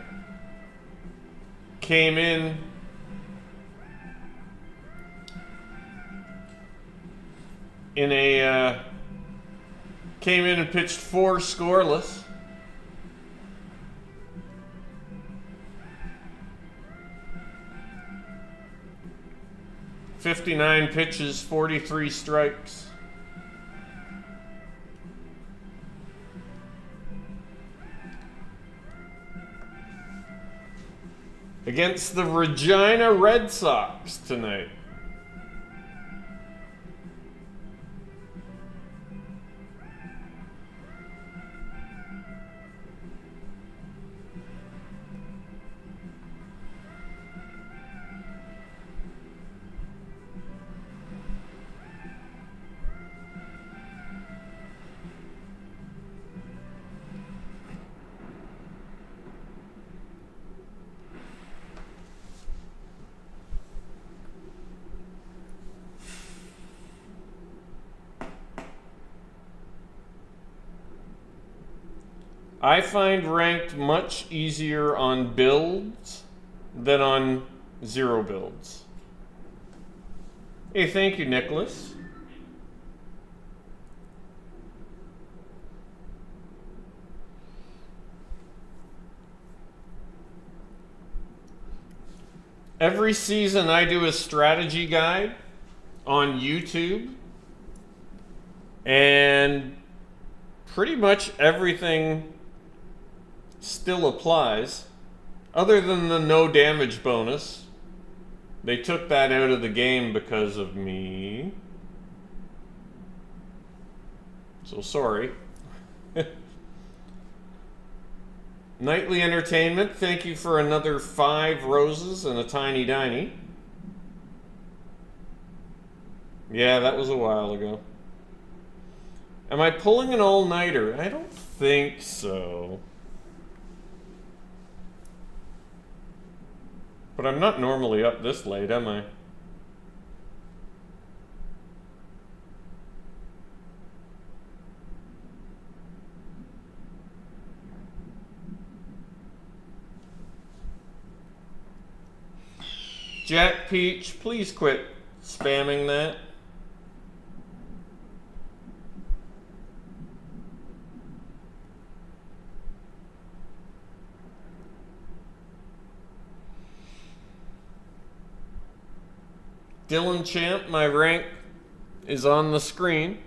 came in and pitched 4 scoreless. "59 pitches, 43 strikes. Against the Regina Red Sox tonight. I find ranked much easier on builds than on 0 builds. Hey, thank you, Nicholas. Every season I do a strategy guide on YouTube, and pretty much everything still applies, other than the no damage bonus. They took that out of the game because of me. So sorry. Nightly Entertainment, thank you for another 5 roses and a tiny diny. Yeah, that was a while ago. Am I pulling an all-nighter? I don't think so. But I'm not normally up this late, am I? Jack Peach, please quit spamming that. Dylan Champ, my rank is on the screen.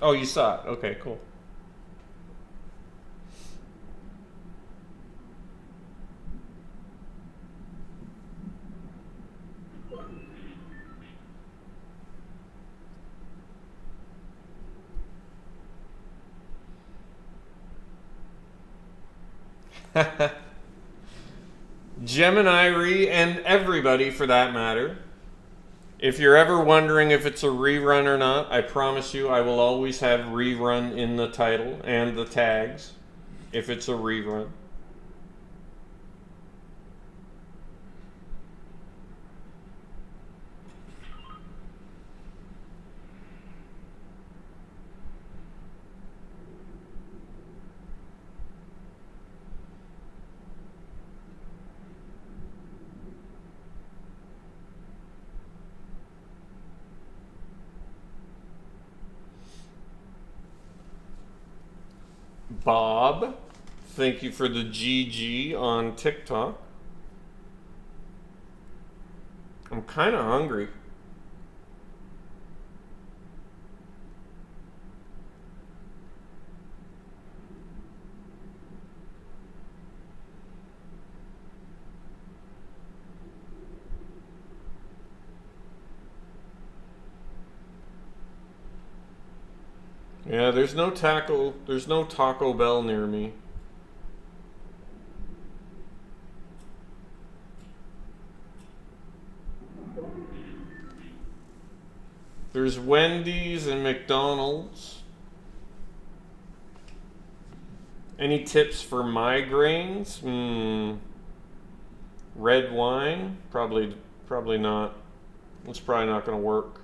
Oh, you saw it. Okay, cool. Gemini and everybody for that matter. If you're ever wondering if it's a rerun or not, I promise you I will always have rerun in the title and the tags if it's a rerun. Bob, thank you for the GG on TikTok. I'm kind of hungry. Yeah, there's no Taco Bell near me. There's Wendy's and McDonald's. Any tips for migraines? Red wine? Probably not. It's probably not going to work.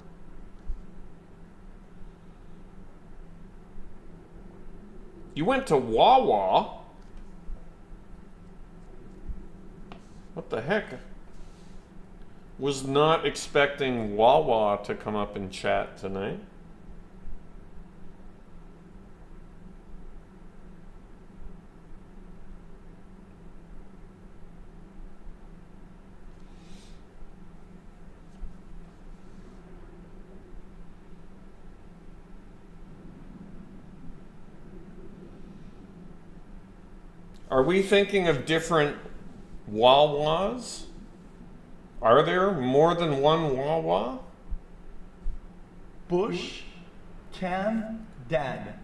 You went to Wawa? What the heck? Was not expecting Wawa to come up in chat tonight. Are we thinking of different Wawas? Are there more than one Wawa? BushCamPdad.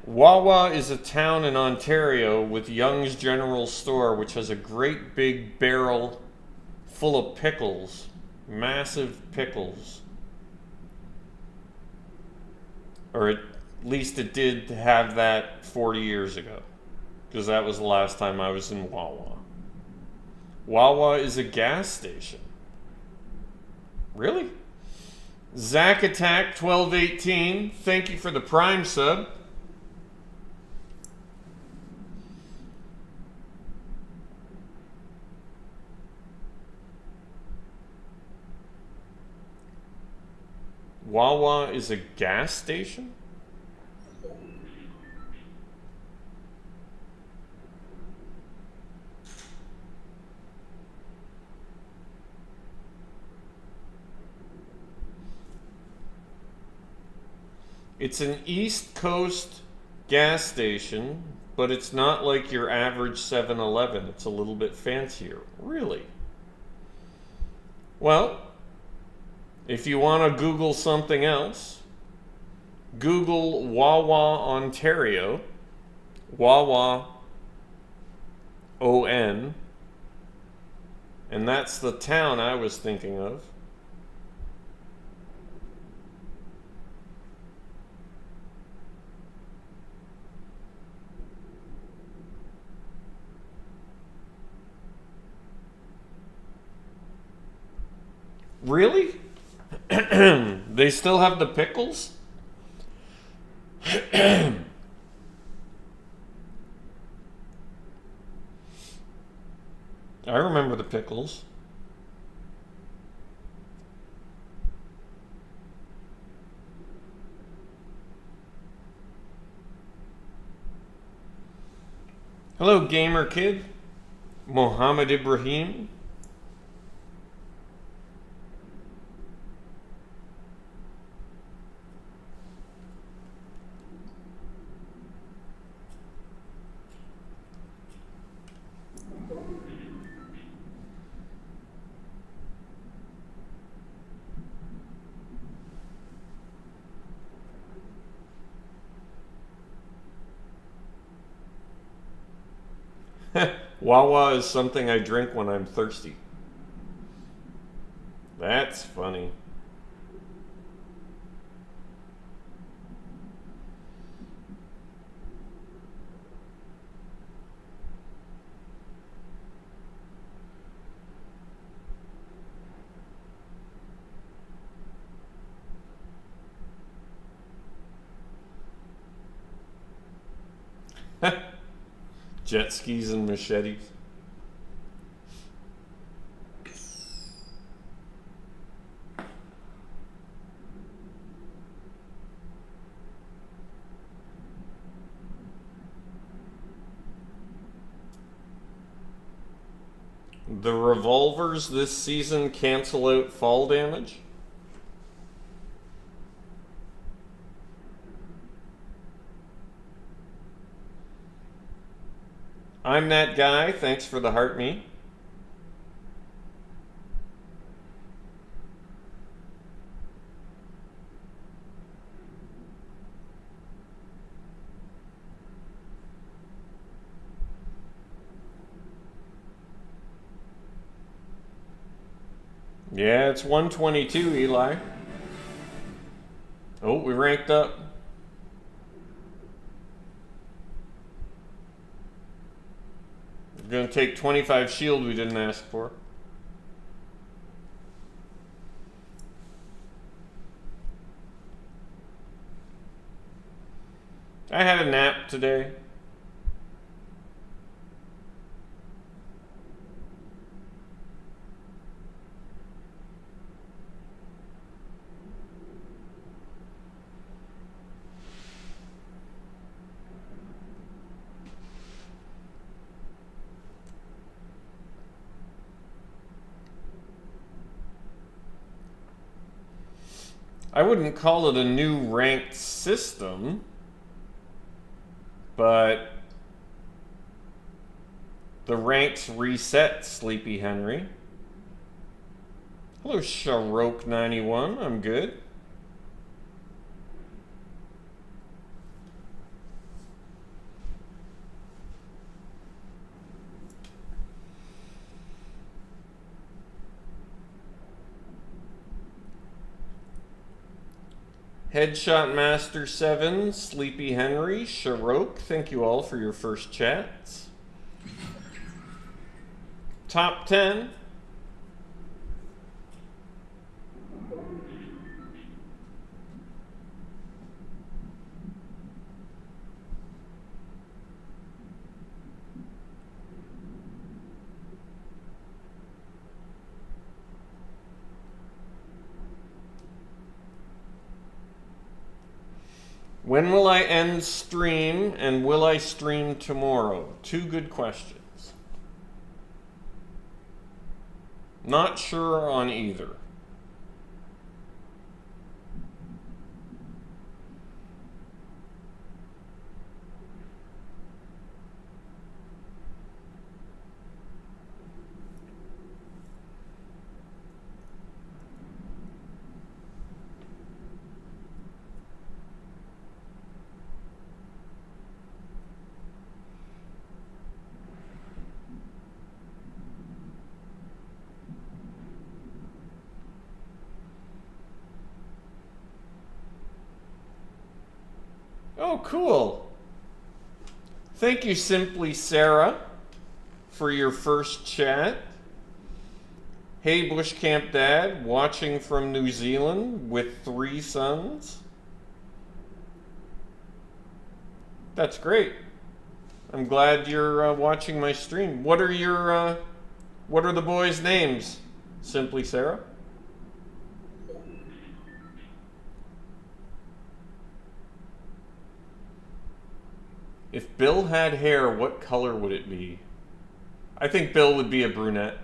Wawa is a town in Ontario with Young's General Store, which has a great big barrel full of pickles. Massive pickles. Or at least it did have that 40 years ago. Because that was the last time I was in Wawa. Wawa is a gas station. Really? Zack Attack 1218, thank you for the Prime sub. Wawa is a gas station? It's an East Coast gas station, but it's not like your average 7-Eleven. It's a little bit fancier. Really? Well, if you want to Google something else, Google Wawa, Ontario. Wawa, O-N. And that's the town I was thinking of. Really? They still have the pickles? I remember the pickles. Hello, gamer kid. Mohammed Ibrahim. Wawa is something I drink when I'm thirsty. That's funny. Jet skis and machetes. The revolvers this season cancel out fall damage? I'm that guy. Thanks for the heart me. Yeah, it's 122, Eli. Oh, we ranked up. We're going to take 25 shield we didn't ask for. I had a nap today. I wouldn't call it a new ranked system, but the ranks reset, Sleepy Henry. Hello, Sharok91. I'm good. Headshot Master 7, Sleepy Henry, Sharok, thank you all for your first chats. Top 10. When will I end stream, and will I stream tomorrow? Two good questions. Not sure on either. Oh, cool. Thank you, Simply Sarah, for your first chat. Hey, BushCampDad, watching from New Zealand with 3 sons. That's great. I'm glad you're watching my stream. What are the boys' names, Simply Sarah? If Bill had hair, what color would it be? I think Bill would be a brunette.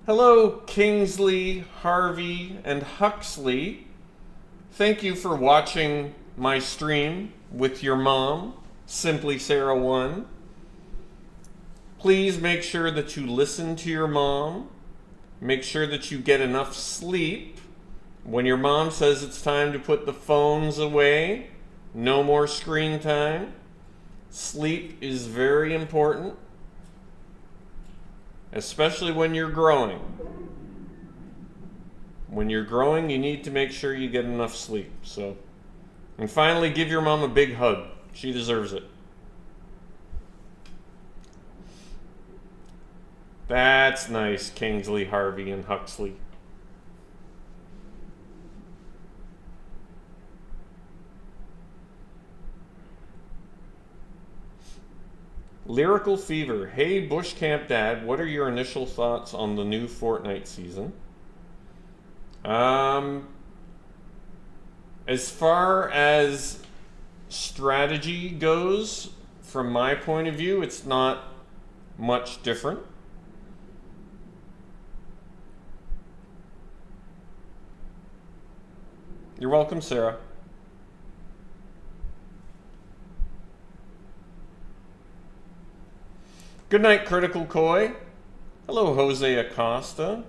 Hello, Kingsley, Harvey, and Huxley. Thank you for watching my stream with your mom, Simply Sarah 1. Please make sure that you listen to your mom. Make sure that you get enough sleep. When your mom says it's time to put the phones away, no more screen time. Sleep is very important, especially when you're growing. When you're growing, you need to make sure you get enough sleep. So, and finally, give your mom a big hug. She deserves it. That's nice, Kingsley, Harvey, and Huxley. Lyrical Fever. Hey, BushCampDad, what are your initial thoughts on the new Fortnite season? As far as strategy goes, from my point of view, it's not much different. You're welcome, Sarah. Good night, Critical Koi. Hello, Jose Acosta.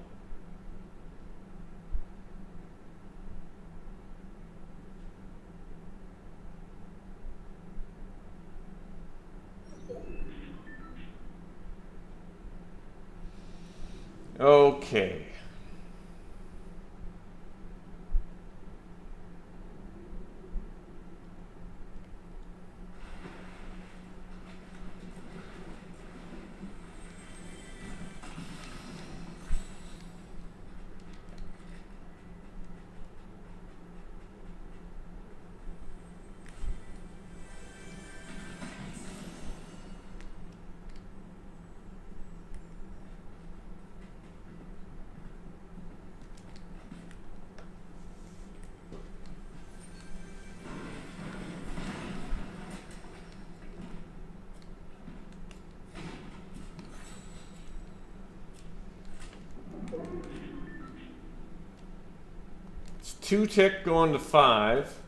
Okay. It's 2 tick going to 5.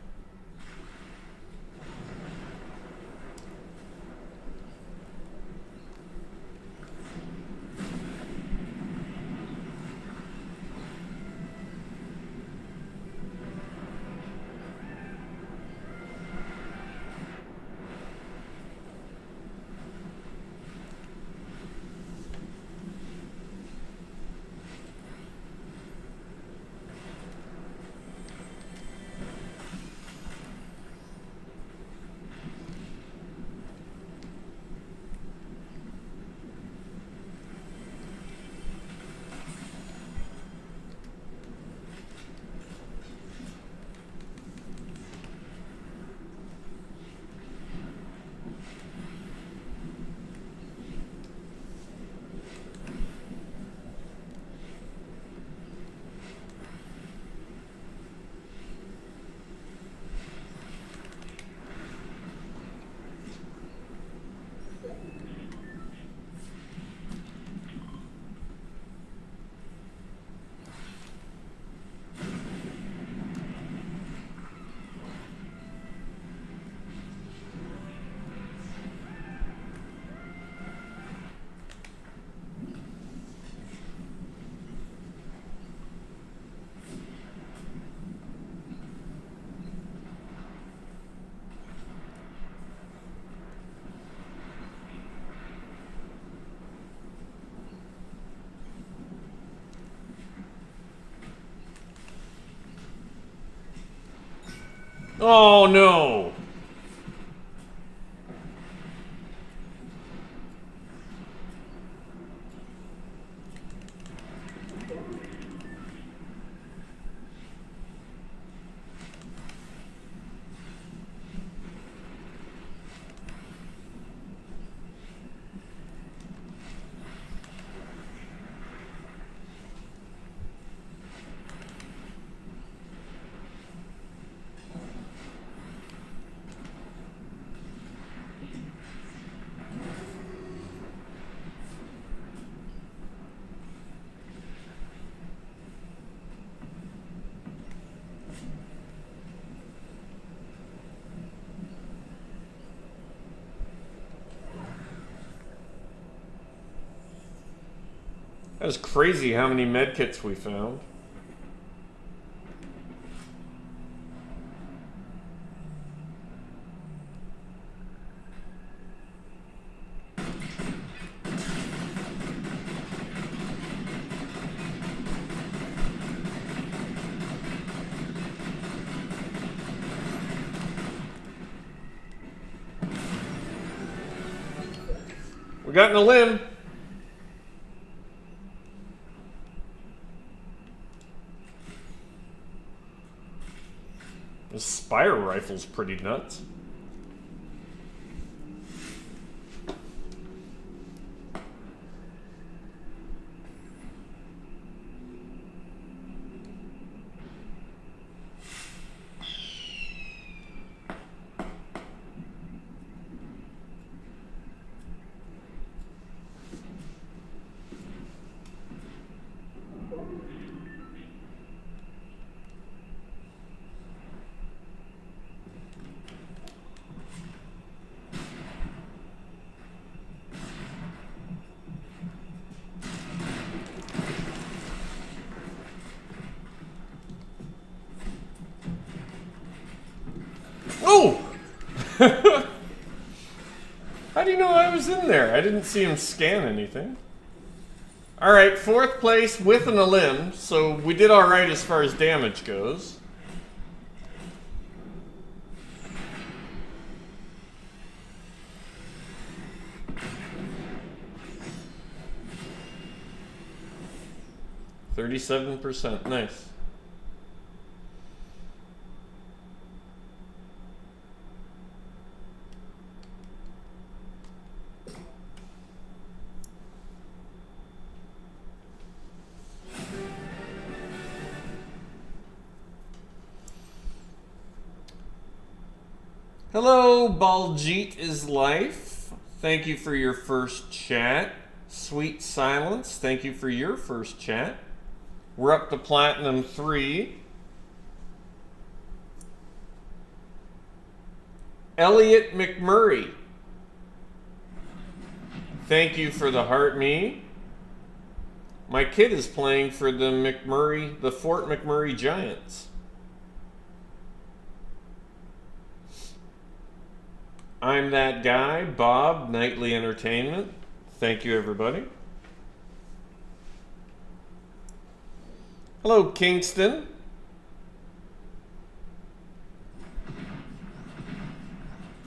Oh no! That was crazy how many medkits we found. We got in a limb. This Spire rifle's pretty nuts. How do you know I was in there? I didn't see him scan anything. All right, 4th place with an limb, so we did all right as far as damage goes. %, nice. Hello, Baljeet is life. Thank you for your first chat. Sweet Silence, thank you for your first chat. We're up to Platinum 3. Elliot McMurray, thank you for the heart me. My kid is playing for the Fort McMurray Giants. I'm that guy, Bob, Nightly Entertainment. Thank you, everybody. Hello, Kingston.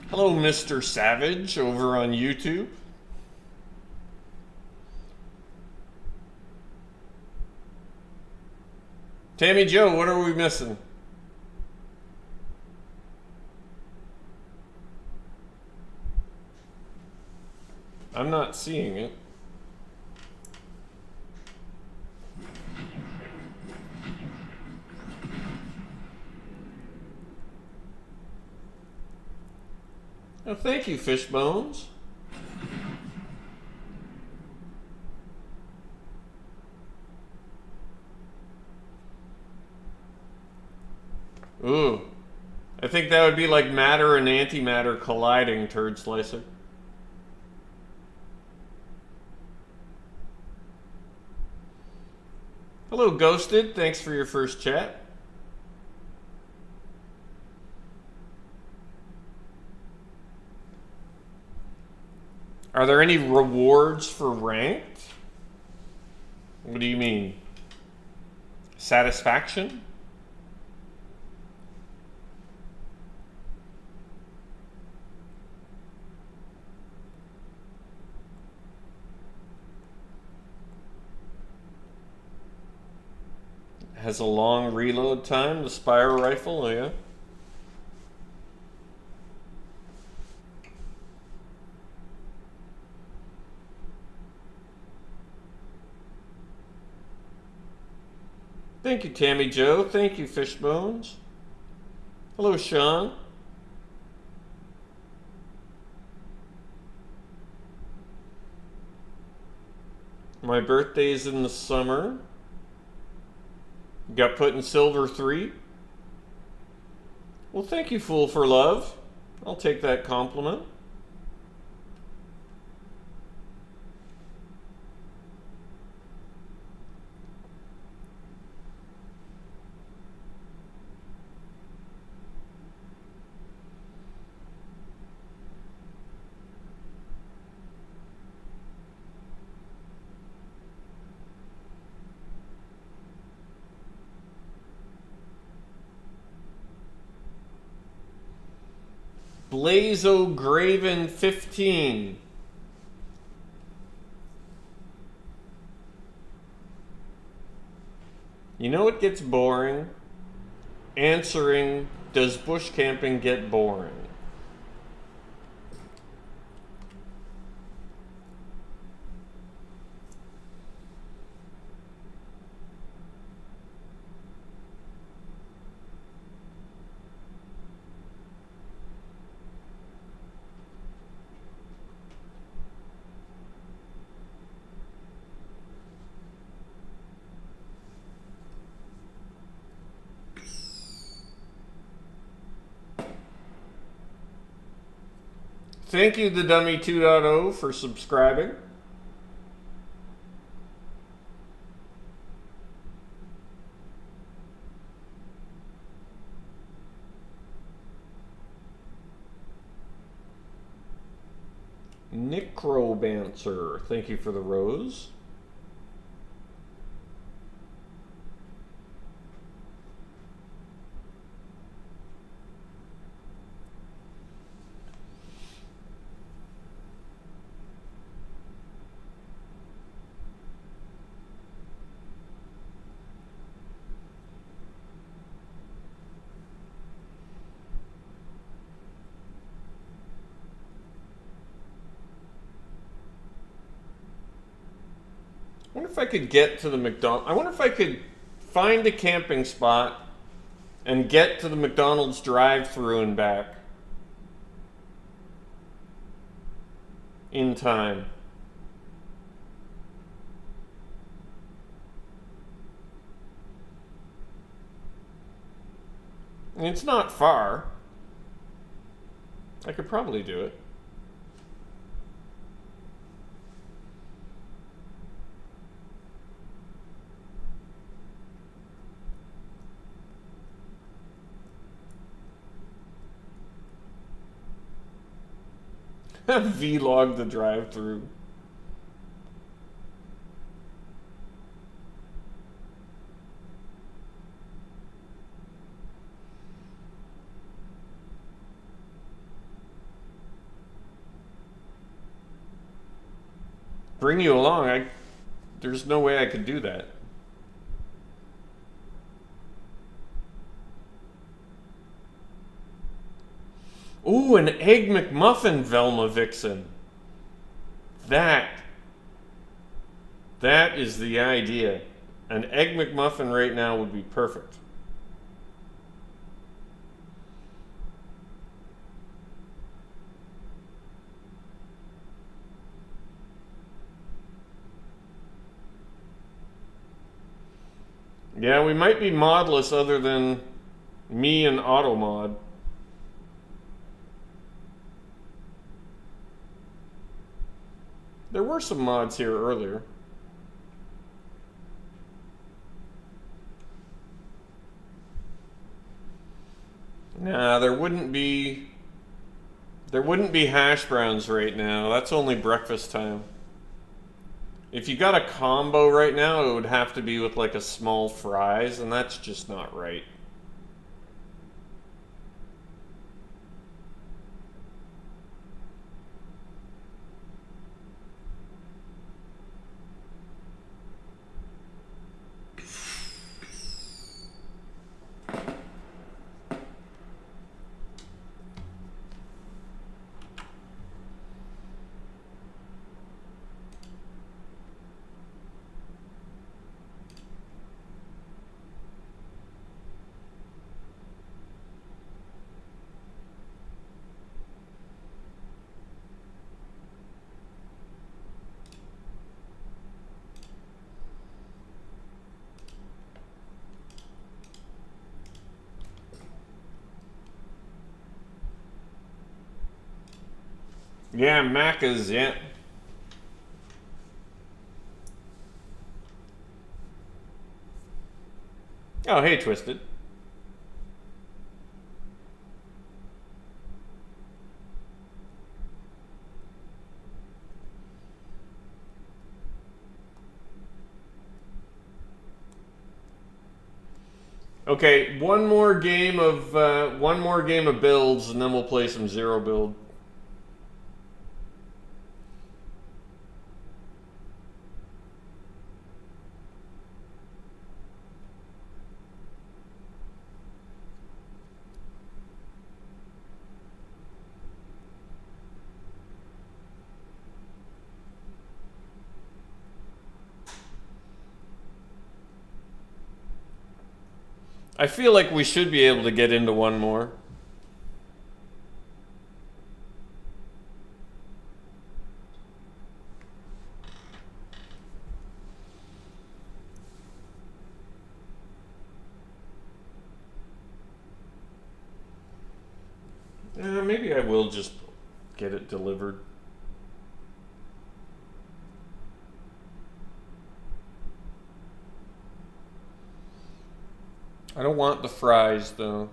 Hello, Mr. Savage over on YouTube. Tammy Joe, what are we missing? I'm not seeing it. Oh, thank you, Fishbones. Ooh. I think that would be like matter and antimatter colliding, Turd Slicer. Hello, Ghosted. Thanks for your first chat. Are there any rewards for ranked? What do you mean? Satisfaction? Has a long reload time, the Spire rifle, yeah. Thank you, Tammy Joe. Thank you, Fishbones. Hello, Sean. My birthday's in the summer. Got put in Silver 3. Well, thank you, Fool for Love. I'll take that compliment. Blazo Graven 15. You know it gets boring? Answering, does bush camping get boring? Thank you, the Dummy 2.0, for subscribing. Necromancer, thank you for the rose. I wonder if I could get to the McDonald's. I wonder if I could find a camping spot and get to the McDonald's drive-thru and back in time. And it's not far. I could probably do it. Vlog the drive-thru. Bring you along. There's no way I could do that. Ooh, an Egg McMuffin, Velma Vixen. That is the idea. An Egg McMuffin right now would be perfect. Yeah, we might be modless other than me and Automod. There were some mods here earlier. Nah, there wouldn't be hash browns right now. That's only breakfast time. If you got a combo right now, it would have to be with like a small fries, and that's just not right. Yeah, Macca's, yeah. Oh, hey, Twisted. Okay, one more game of builds, and then we'll play some zero build. I feel like we should be able to get into one more. Maybe I will just get it delivered. I don't want the fries, though.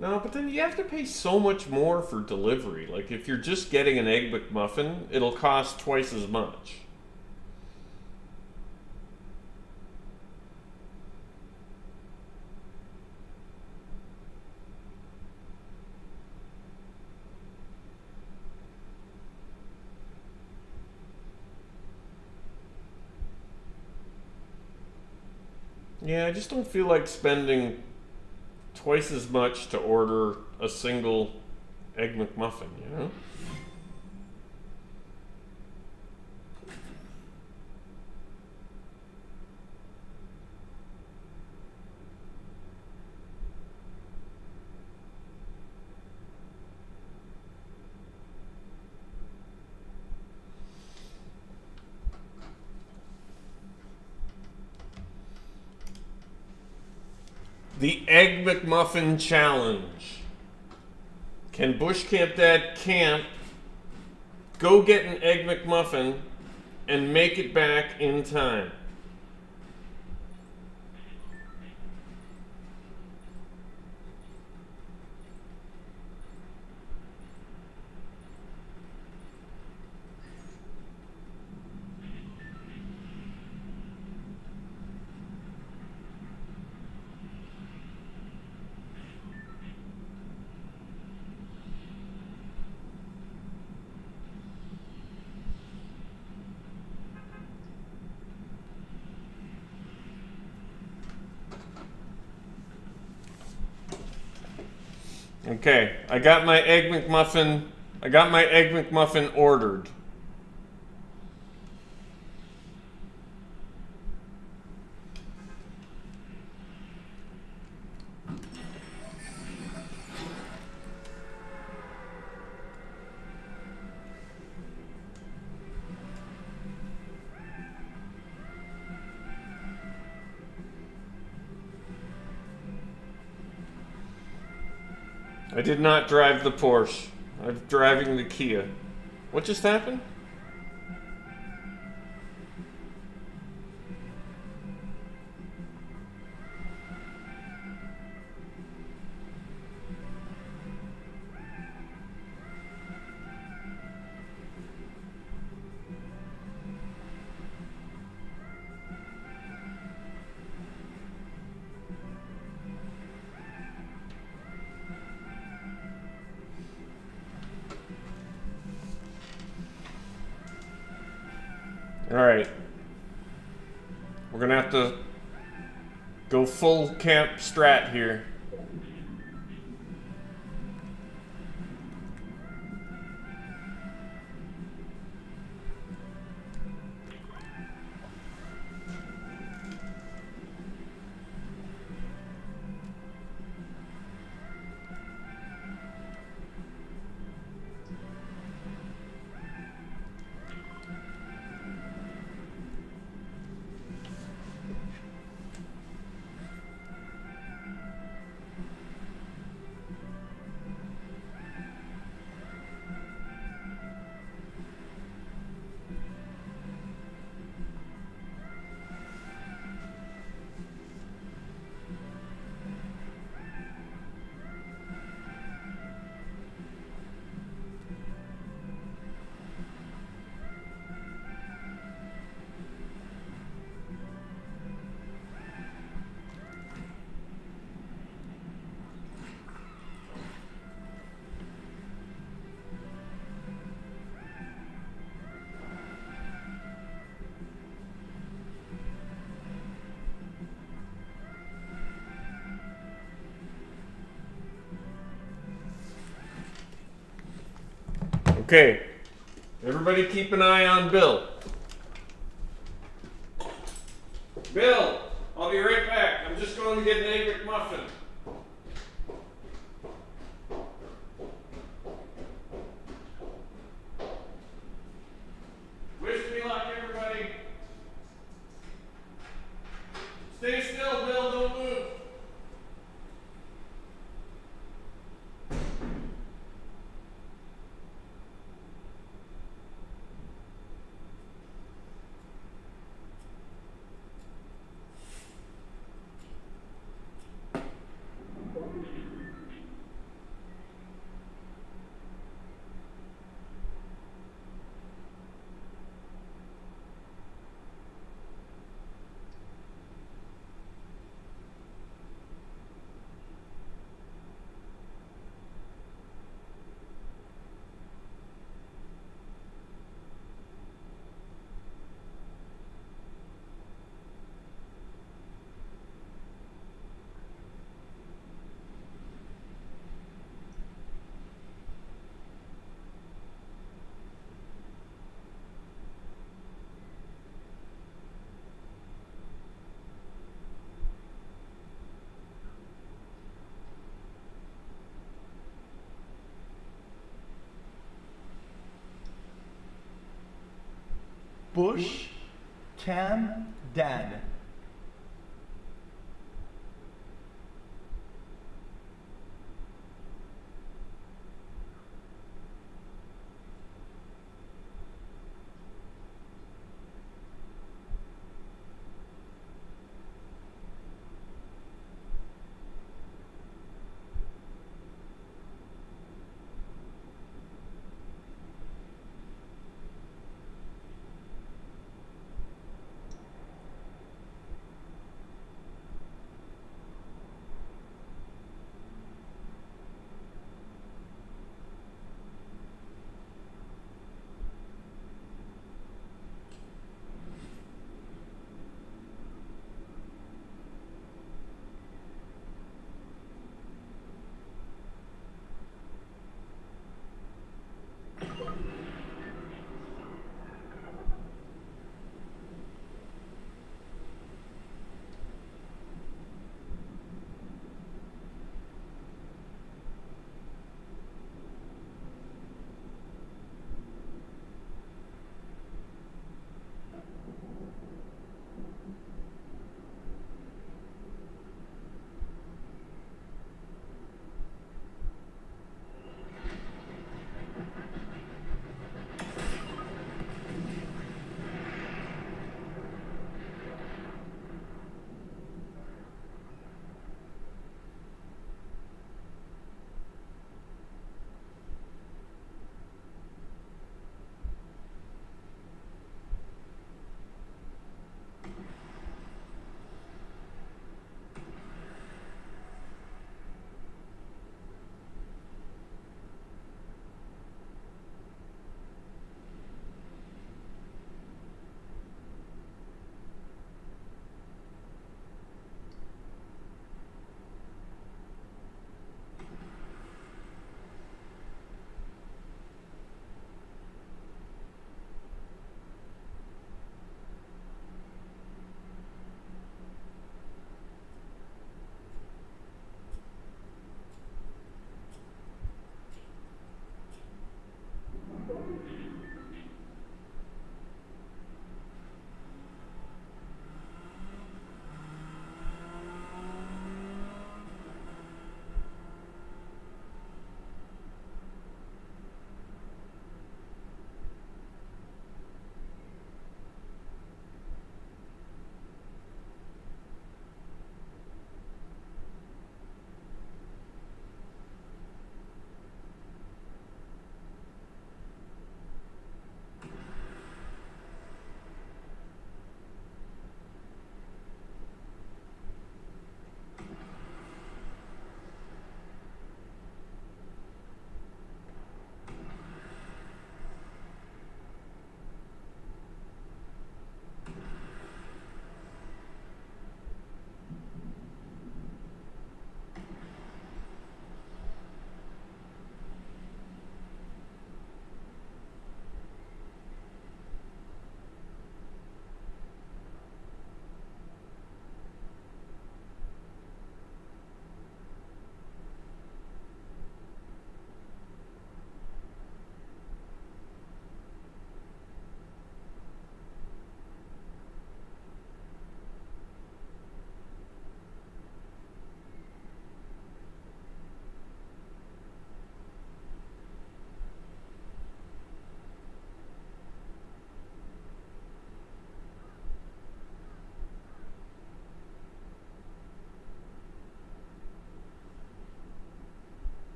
No, but then you have to pay so much more for delivery. Like, if you're just getting an Egg McMuffin, it'll cost twice as much. Yeah, I just don't feel like spending twice as much to order a single Egg McMuffin, you know? The Egg McMuffin Challenge. Can BushCampDad camp, go get an Egg McMuffin, and make it back in time? Okay, I got my Egg McMuffin ordered. I did not drive the Porsche. I'm driving the Kia. What just happened? Alright. We're gonna have to go full camp strat here. Okay, everybody keep an eye on Bill. Bill, I'll be right back. I'm just going to get an Egg McMuffin. Wish me luck, everybody. Stay still, Bill, don't move. BushCamDad.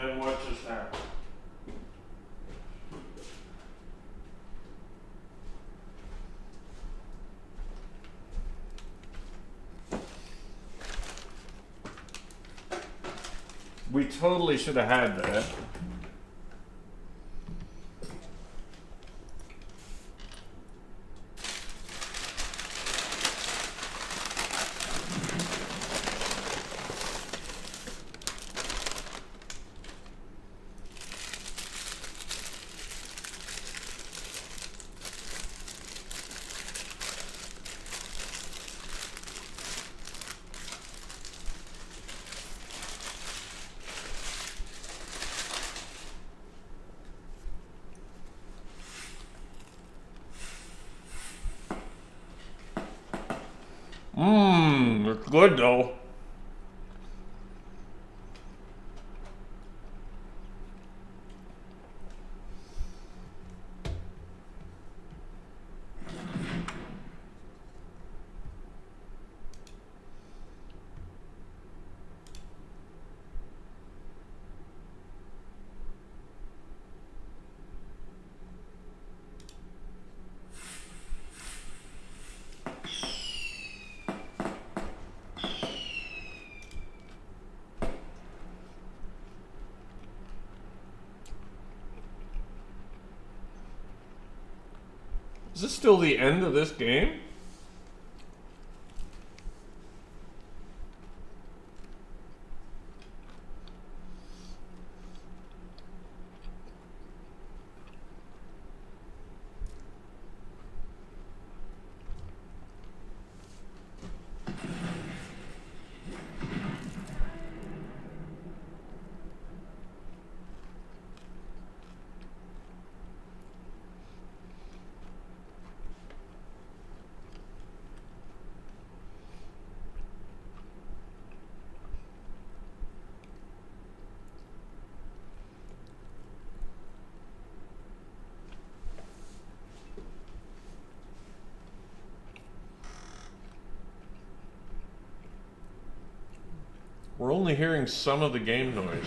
then what just happened? We totally should have had that. It's good though. Is this still the end of this game? We're only hearing some of the game noise.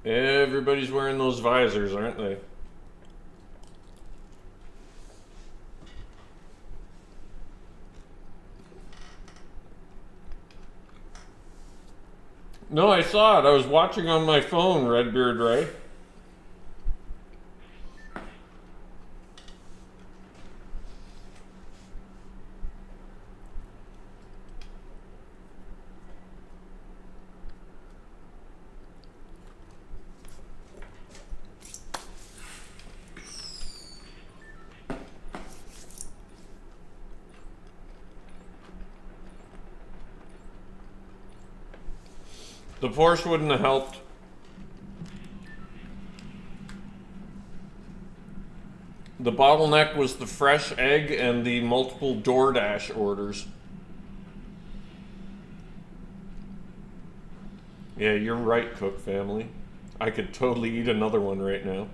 Everybody's wearing those visors, aren't they? No, I saw it. I was watching on my phone, Redbeard Ray. The Porsche wouldn't have helped. The bottleneck was the fresh egg and the multiple DoorDash orders. Yeah, you're right, Cook family. I could totally eat another one right now.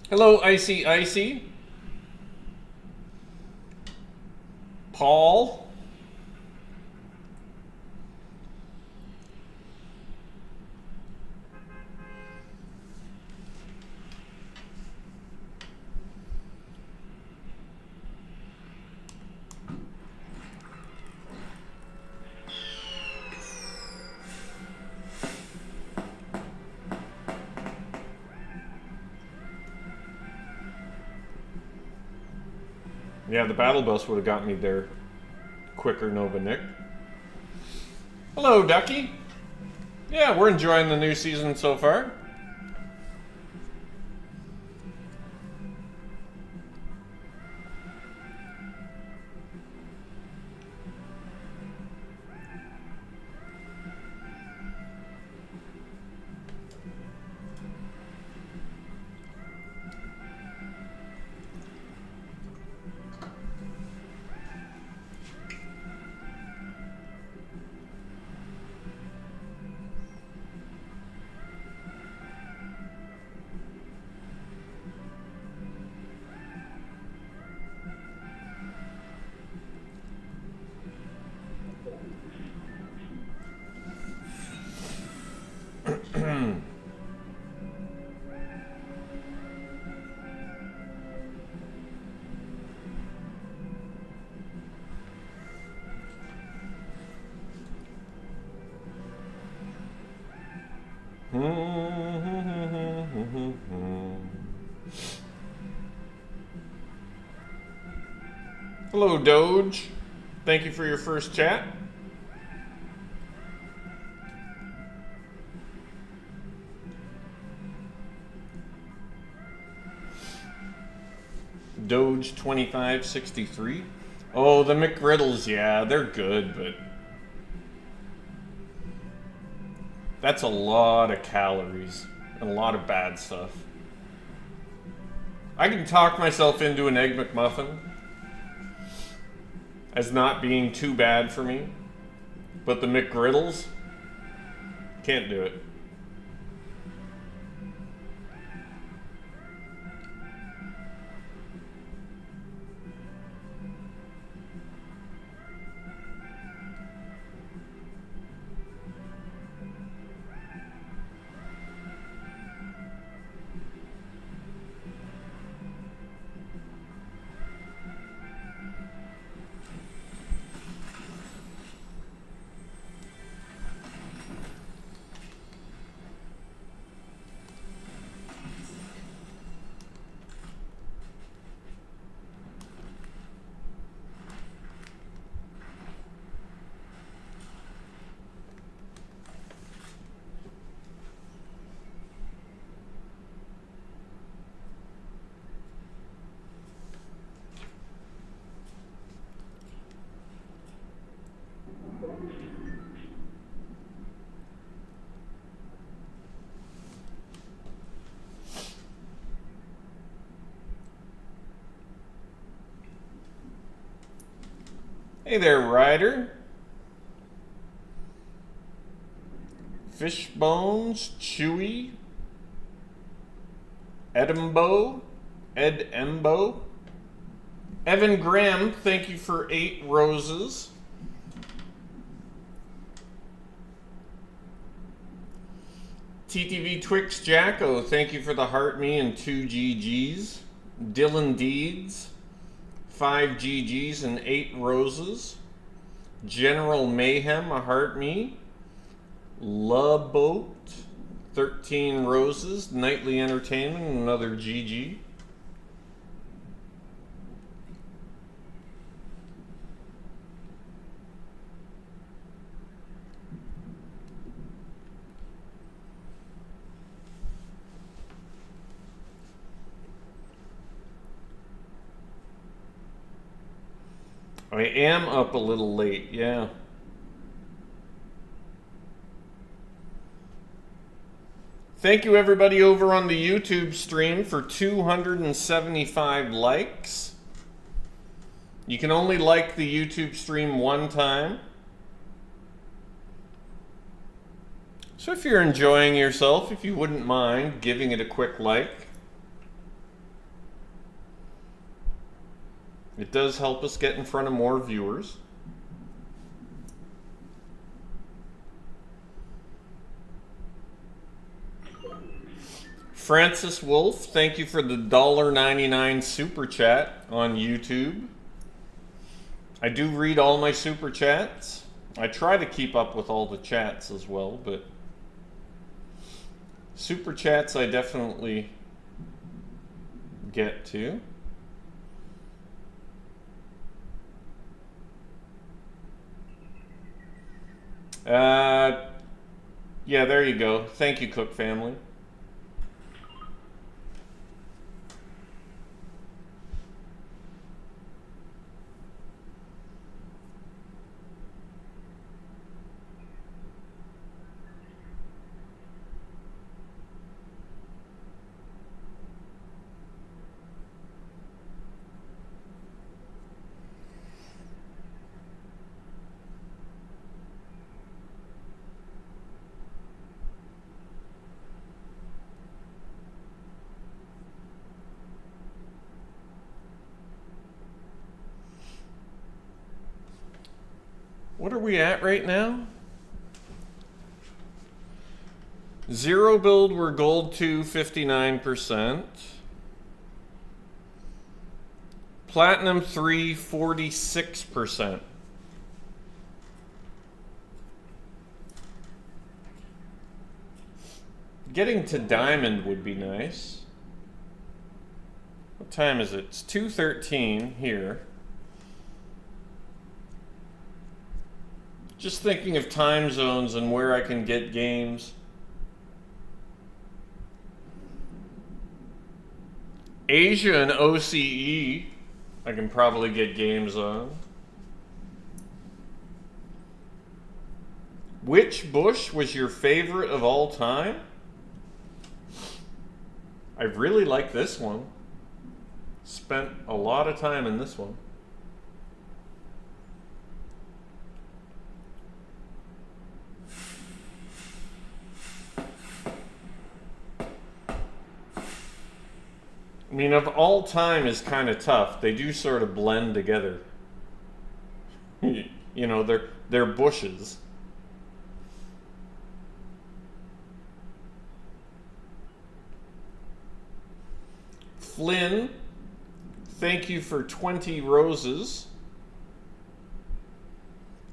Hello, Icy Icy. Paul. Yeah, the battle bus would have got me there quicker, Nova Nick. Hello, Ducky. Yeah, we're enjoying the new season so far. Hello, Doge. Thank you for your first chat. Doge 2563. Oh, the McGriddles, yeah, they're good, but that's a lot of calories and a lot of bad stuff. I can talk myself into an Egg McMuffin as not being too bad for me, but the McGriddles, can't do it. Hey there, Ryder. Fishbones, Chewy, Edimbo, Ed Embo. Evan Graham, thank you for 8 roses. TTV Twix Jacko, thank you for the heart me and 2 GGs. Dylan Deeds, 5 GGs and 8 roses. General Mayhem, a heart me. La Boat, 13 roses. Nightly Entertainment, another GG. I am up a little late, yeah. Thank you everybody over on the YouTube stream for 275 likes. You can only like the YouTube stream one time. So if you're enjoying yourself, if you wouldn't mind giving it a quick like. It does help us get in front of more viewers. Francis Wolf, thank you for the $1.99 super chat on YouTube. I do read all my super chats. I try to keep up with all the chats as well, but super chats I definitely get to. Yeah, there you go. Thank you, Cook family. What are we at right now? Zero build, we're gold to 59%. Platinum 3, 46%. Getting to diamond would be nice. What time is it? It's 2:13 here. Just thinking of time zones and where I can get games. Asia and OCE, I can probably get games on. Which bush was your favorite of all time? I really like this one. Spent a lot of time in this one. I mean, of all time is kind of tough. They do sort of blend together. You know, they're bushes. Flynn, thank you for 20 roses.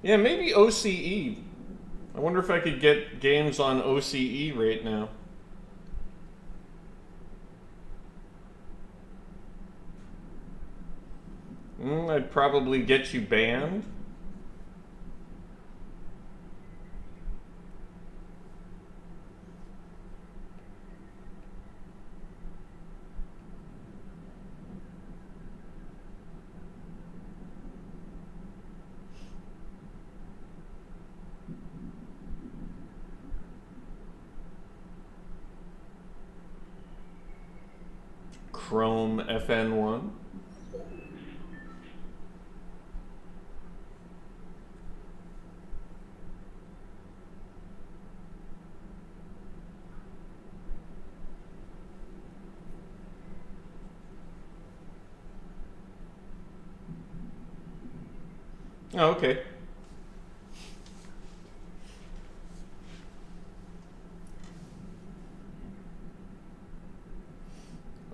Yeah, maybe OCE. I wonder if I could get games on OCE right now. I'd probably get you banned. Chrome FN1. Oh, okay.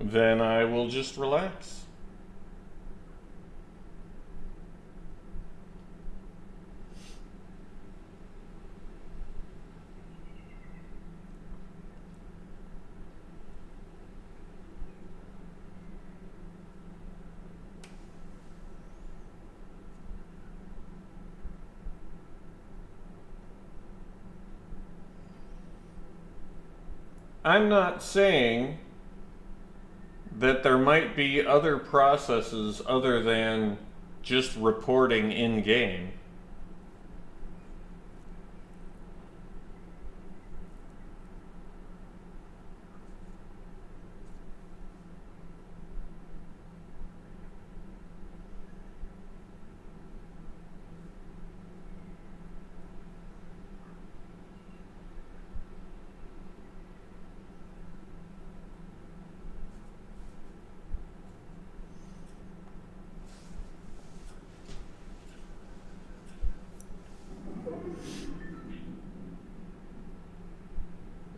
Then I will just relax. I'm not saying that there might be other processes other than just reporting in-game.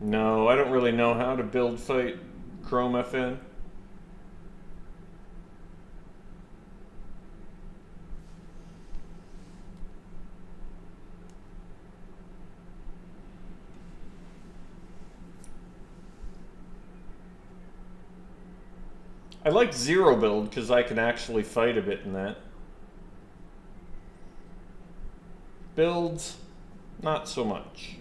No, I don't really know how to build fight Chrome FN. I like zero build because I can actually fight a bit in that. Builds, not so much.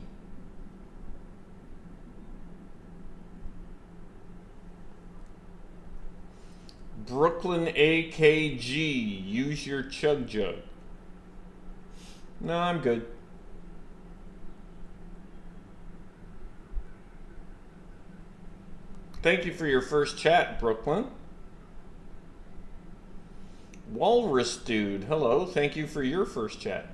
Brooklyn AKG, use your chug jug. No, I'm good. Thank you for your first chat, Brooklyn. Walrus Dude, hello. Thank you for your first chat.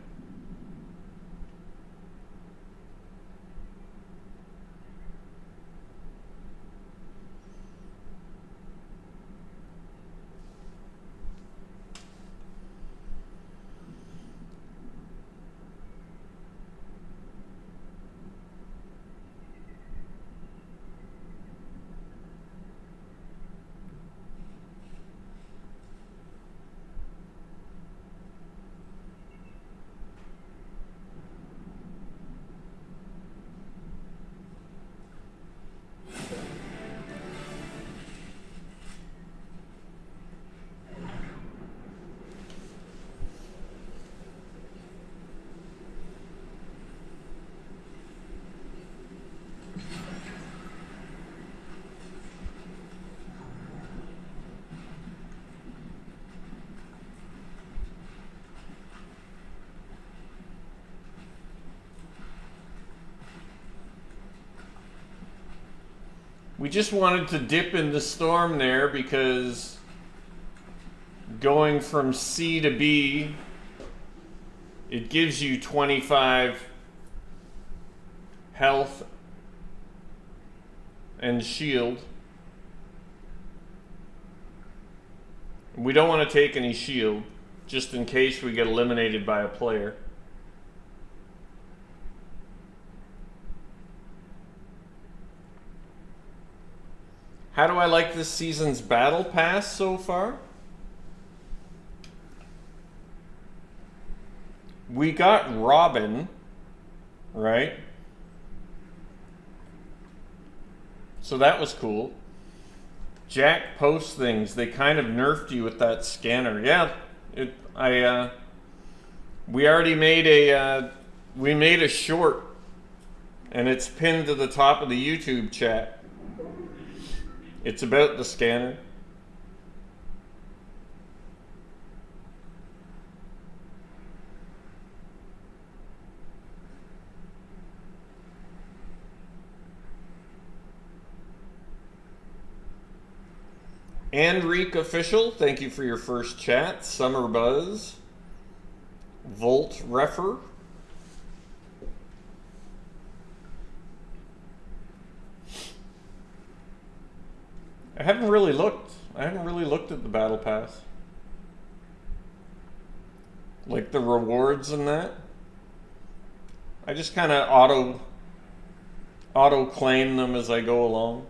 We just wanted to dip in the storm there because going from C to B, it gives you 25 health and shield. We don't want to take any shield, just in case we get eliminated by a player. How do I like this season's battle pass so far? We got Robin, right? So that was cool. Jack posts things. They kind of nerfed you with that scanner. Yeah, we already made a short, and it's pinned to the top of the YouTube chat. It's about the scanner. Enrique Official, thank you for your first chat. Summer Buzz. Volt Refer. I haven't really looked at the battle pass. Like the rewards and that. I just kind of auto claim them as I go along.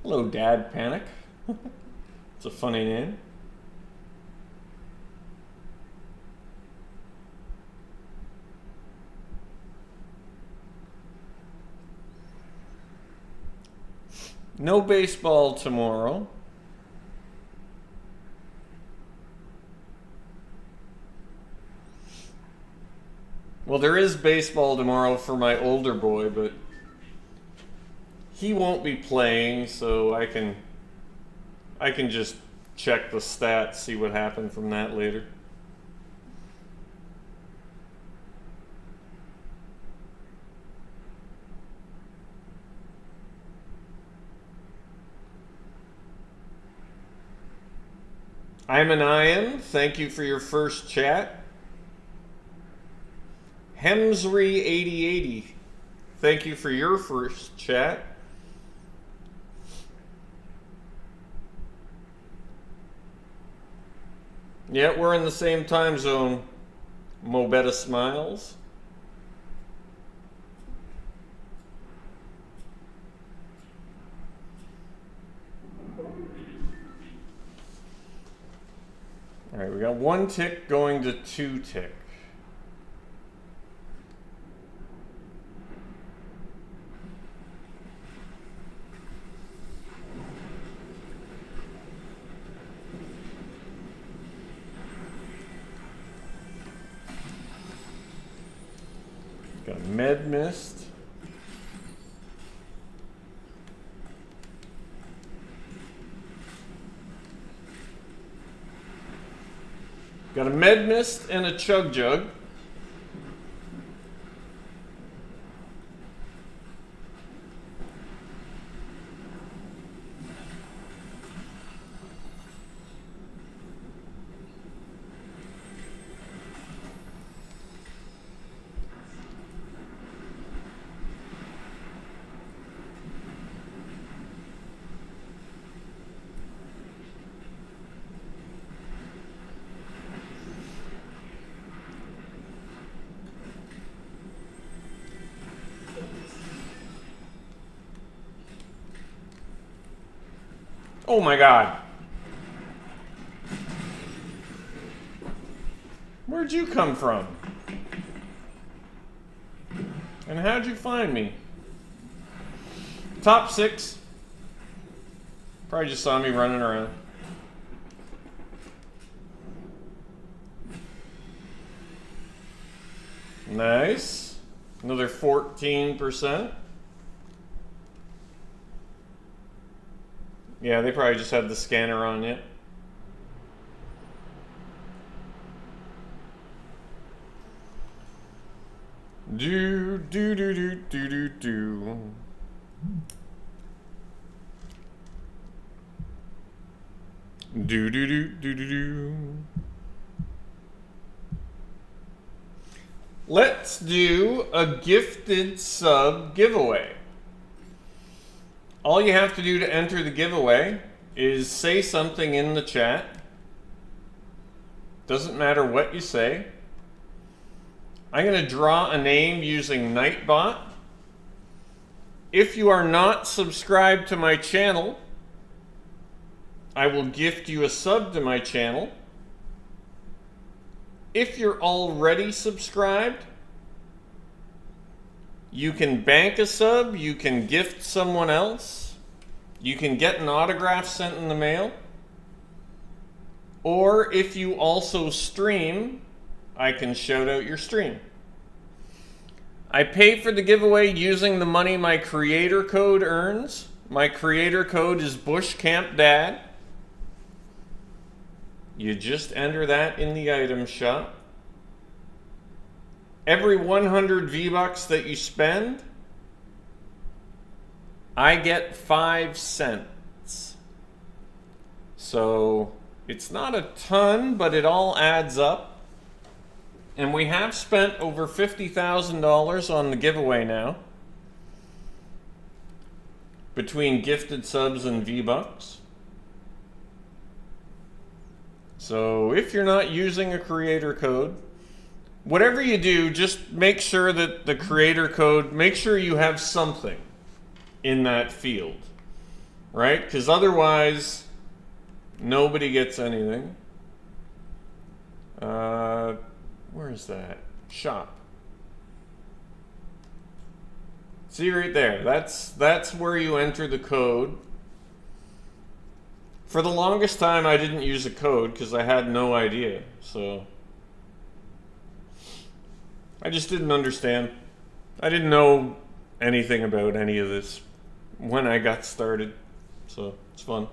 Hello, Dad Panic. It's a funny name. No baseball tomorrow. Well, there is baseball tomorrow for my older boy, but he won't be playing, so I can just check the stats, see what happened from that later. I'm an Ian. Thank you for your first chat. Hemsry8080. Thank you for your first chat. Yeah, we're in the same time zone. Mobetta Smiles. All right, we got 1 tick going to 2 tick. Got a med mist. Got a med mist and a chug jug. Oh my God. Where'd you come from? And how'd you find me? Top 6. Probably just saw me running around. Nice. Another 14%. Yeah, they probably just had the scanner on yet. Do do do do do do do. Do do do do do do. Let's do a gifted sub giveaway. All you have to do to enter the giveaway is say something in the chat. Doesn't matter what you say. I'm going to draw a name using Nightbot. If you are not subscribed to my channel, I will gift you a sub to my channel. If you're already subscribed, you can bank a sub, you can gift someone else, you can get an autograph sent in the mail, or if you also stream, I can shout out your stream. I pay for the giveaway using the money my creator code earns. My creator code is BushCampDad. You just enter that in the item shop. Every 100 V-Bucks that you spend, I get 5 cents. So it's not a ton, but it all adds up. And we have spent over $50,000 on the giveaway now, between gifted subs and V-Bucks. So if you're not using a creator code, whatever you do, just make sure that the creator code, make sure you have something in that field, right? Because otherwise, nobody gets anything. Where is that? Shop. See right there, that's where you enter the code. For the longest time, I didn't use a code because I had no idea, so I just didn't understand. I didn't know anything about any of this when I got started, so it's fun.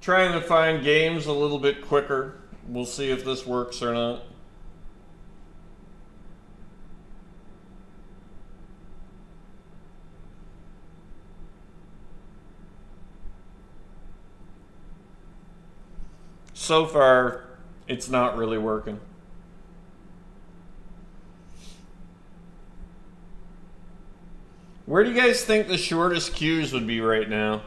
Trying to find games a little bit quicker. We'll see if this works or not. So far, it's not really working. Where do you guys think the shortest queues would be right now?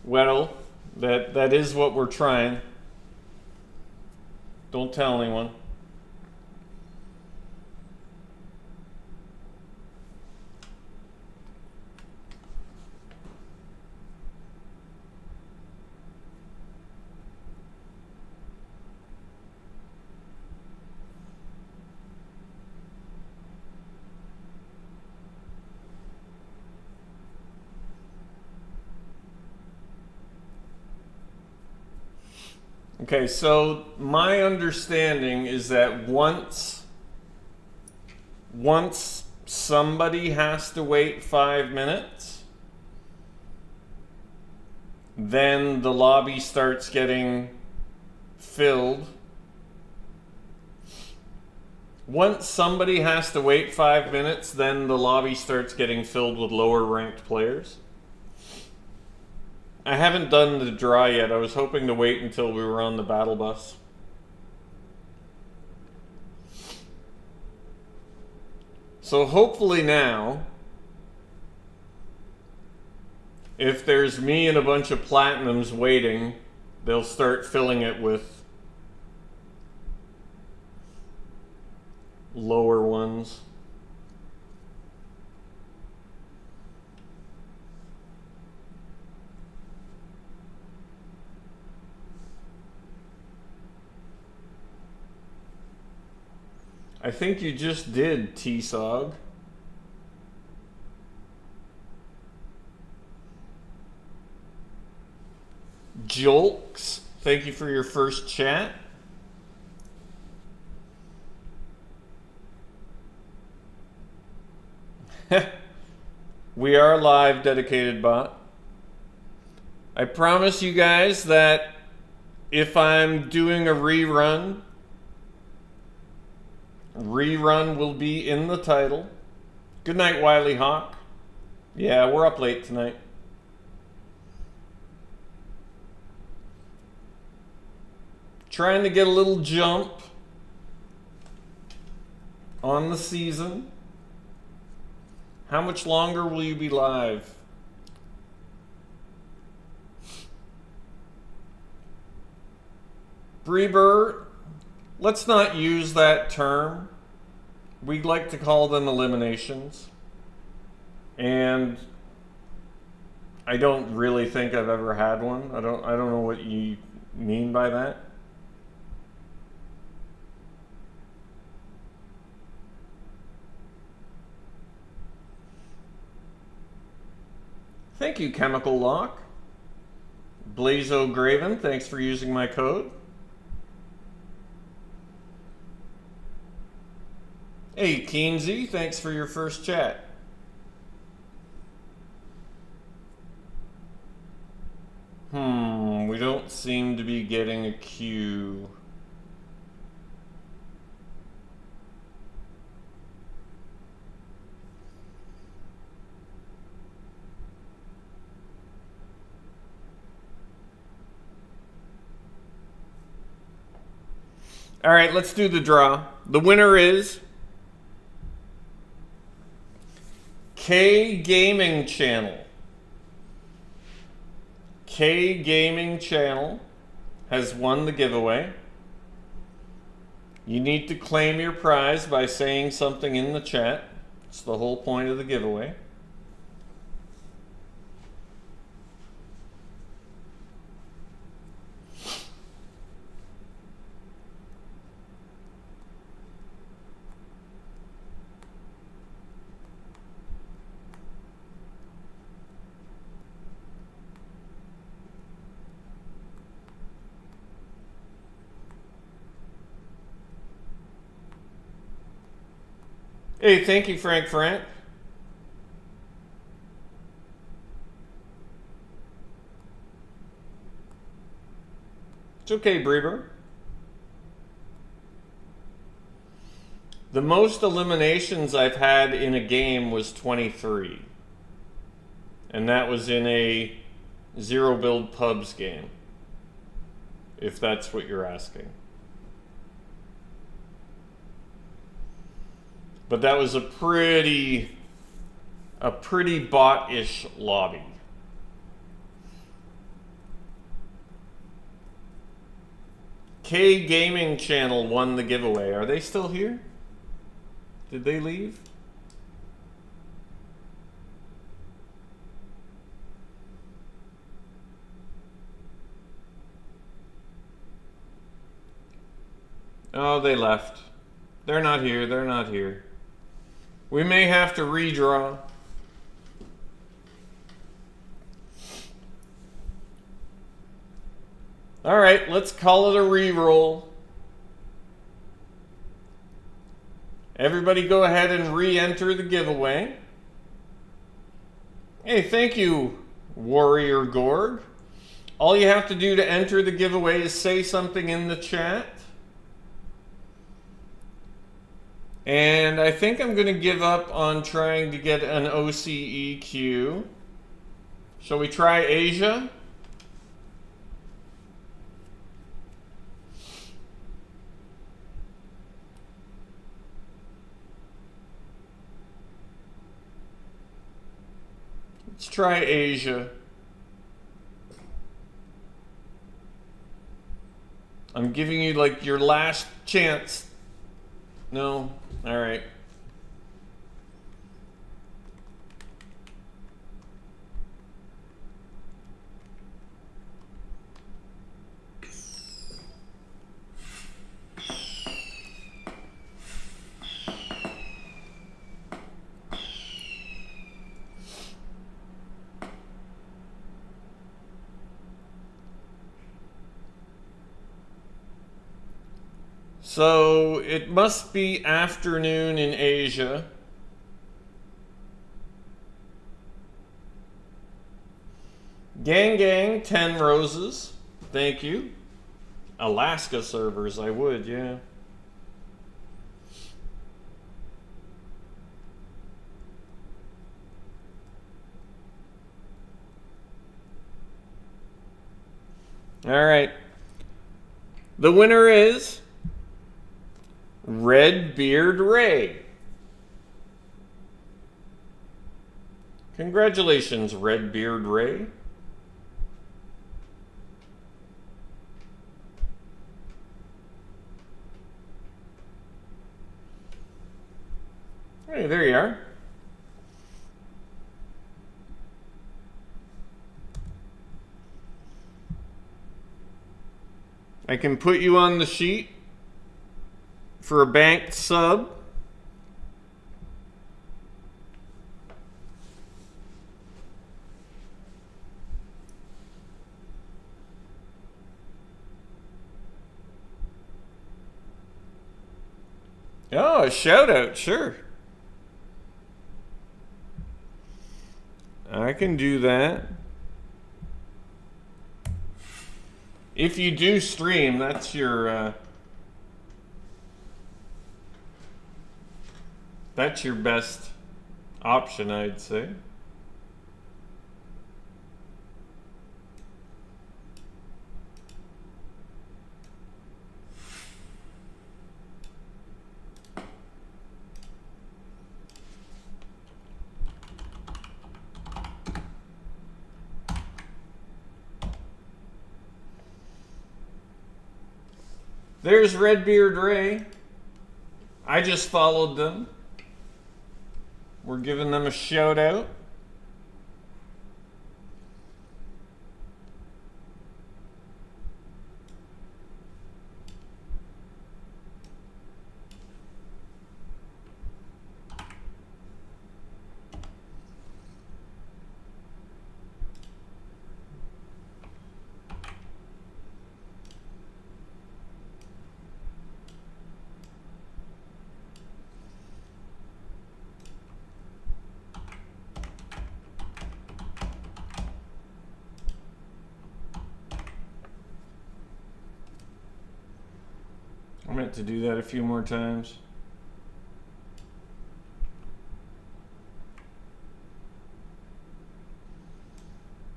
Well, that is what we're trying. Don't tell anyone. Okay, so my understanding is that once somebody has to wait 5 minutes, then the lobby starts getting filled. Once somebody has to wait 5 minutes, then the lobby starts getting filled with lower ranked players. I haven't done the draw yet. I was hoping to wait until we were on the battle bus. So hopefully now, if there's me and a bunch of platinums waiting, they'll start filling it with lower ones. I think you just did, T-Sog. Jolks, thank you for your first chat. We are live, dedicated bot. I promise you guys that if I'm doing a rerun will be in the title. Good night, Wiley Hawk. Yeah, we're up late tonight. Trying to get a little jump on the season. How much longer will you be live? Breber, let's not use that term. We'd like to call them eliminations. And I don't really think I've ever had one. I don't know what you mean by that. Thank you, Chemical Lock. Blazo Graven, thanks for using my code. Hey, Keensy, thanks for your first chat. We don't seem to be getting a queue. All right, let's do the draw. The winner is K Gaming Channel. K Gaming Channel has won the giveaway. You need to claim your prize by saying something in the chat. It's the whole point of the giveaway. Hey, thank you, Frank. It's okay, Breber. The most eliminations I've had in a game was 23. And that was in a zero build pubs game, if that's what you're asking. But that was a pretty bot-ish lobby. K Gaming Channel won the giveaway. Are they still here? Did they leave? Oh, they left. They're not here. They're not here. We may have to redraw. All right, let's call it a re-roll. Everybody go ahead and re-enter the giveaway. Hey, thank you, Warrior Gorg. All you have to do to enter the giveaway is say something in the chat. And I think I'm going to give up on trying to get an OCE queue. Shall we try Asia? Let's try Asia. I'm giving you like your last chance. No? All right. So it must be afternoon in Asia. Gang, 10 roses. Thank you. Alaska servers, I would, yeah. All right. The winner is Redbeard Ray. Congratulations, Redbeard Ray. Hey, there you are. I can put you on the sheet for a banked sub. Oh, a shout out, sure. I can do that. If you do stream, that's your best option, I'd say. There's Redbeard Ray. I just followed them. We're giving them a shout out. I meant to do that a few more times.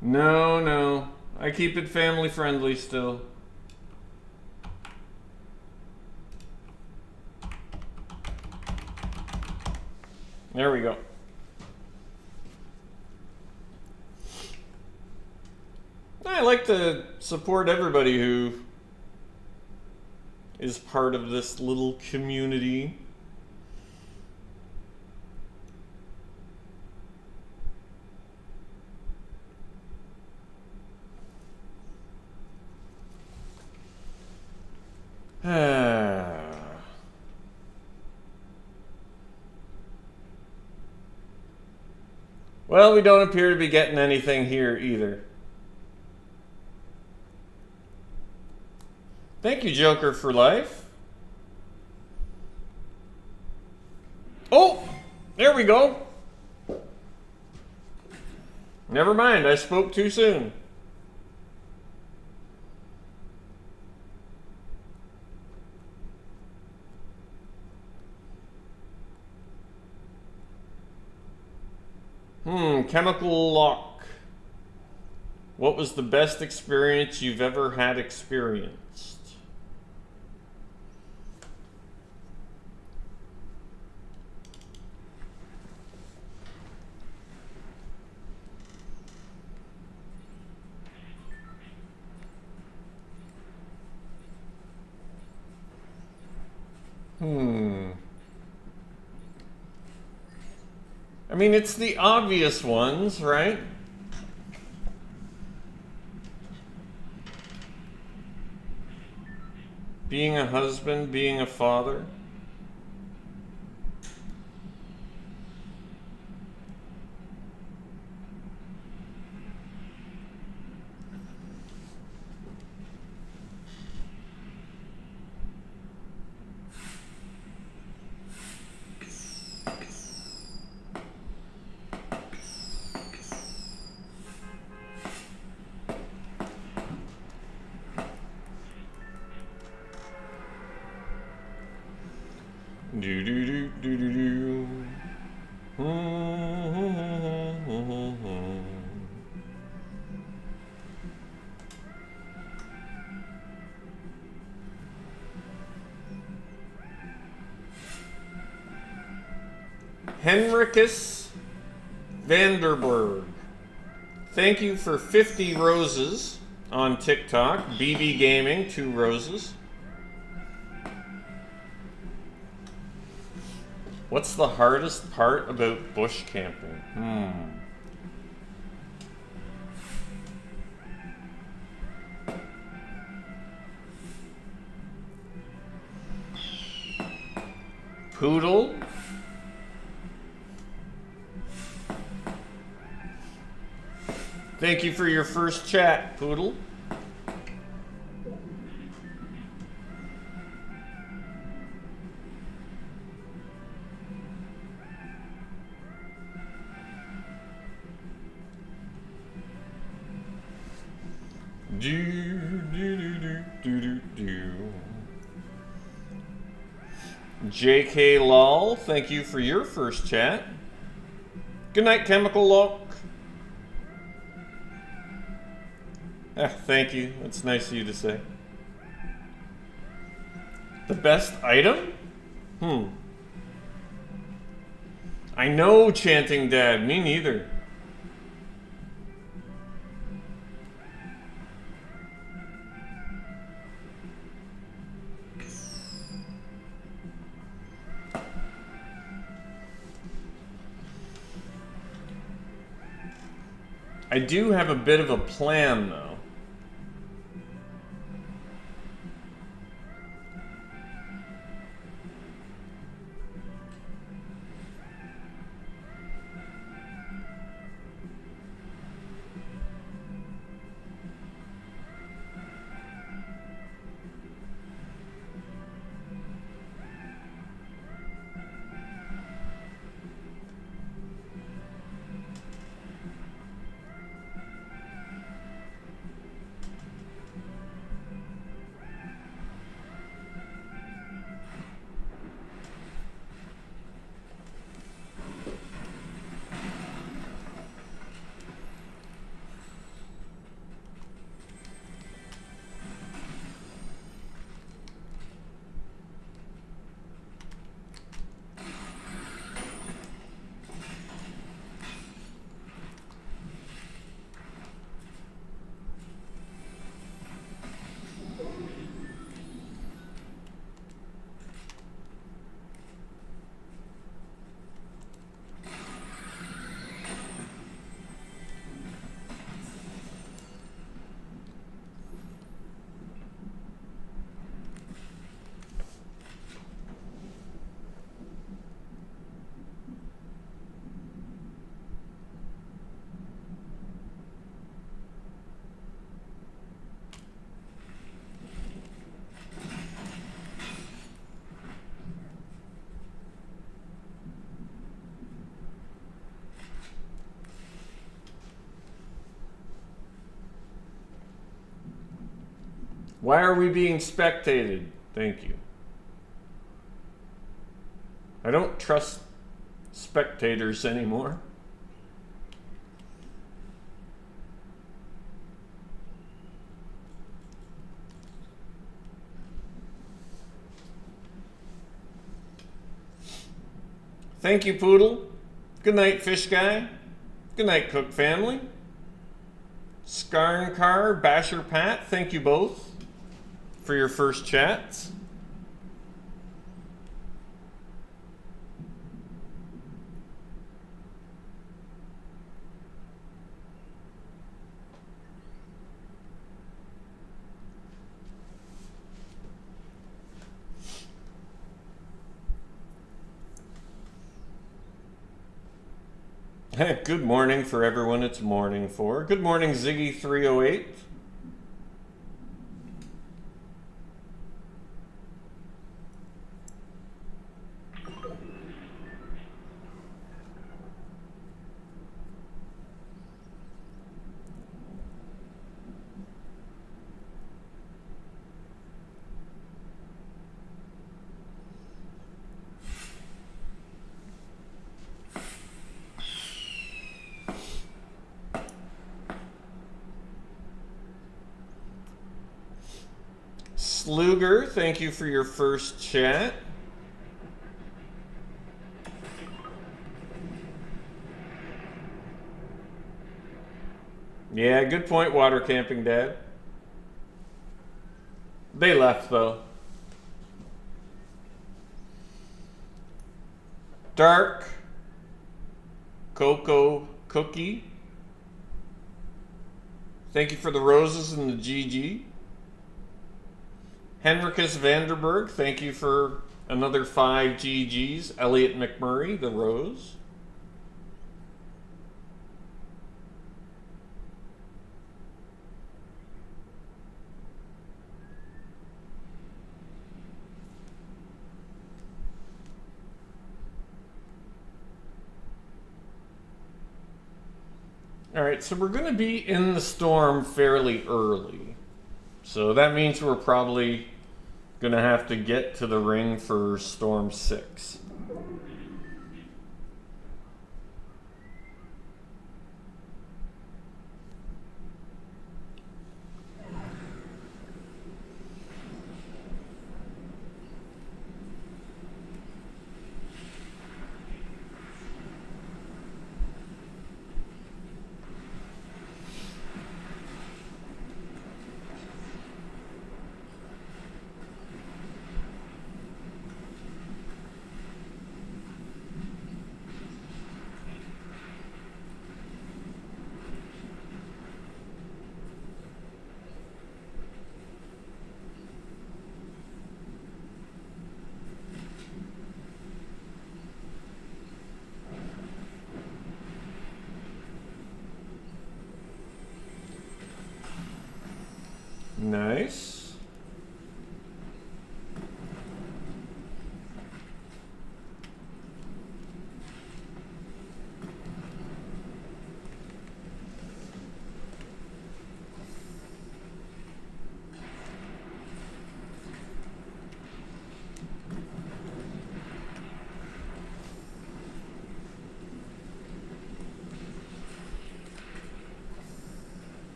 No. I keep it family friendly still. There we go. I like to support everybody who is part of this little community. Well, we don't appear to be getting anything here either. Thank you, Joker for life. Oh, there we go. Never mind, I spoke too soon. Chemical lock. What was the best experience you've ever had experienced? I mean, it's the obvious ones, right? Being a husband, being a father. Do do do do do do. Henricus Vanderberg. Thank you for 50 roses on TikTok. BB Gaming, 2 roses. What's the hardest part about bush camping? Poodle. Thank you for your first chat, Poodle. JK Lol, thank you for your first chat. Good night, Chemical Lock. Thank you. That's nice of you to say. The best item? I know, Chanting Dad. Me neither. I do have a bit of a plan, though. Why are we being spectated? Thank you. I don't trust spectators anymore. Thank you, Poodle. Good night, Fish Guy. Good night, Cook Family. Skarnkar, Basher Pat, thank you both for your first chats. Good morning for everyone it's morning for. Good morning, Ziggy308. Sluger, thank you for your first chat. Yeah, good point, Water Camping Dad. They left, though. Dark Cocoa Cookie, thank you for the roses and the GG. Henricus Vanderberg, thank you for another 5 GGs. Elliot McMurray, the rose. All right, so we're going to be in the storm fairly early. So that means we're probably gonna have to get to the ring for Storm 6. Nice.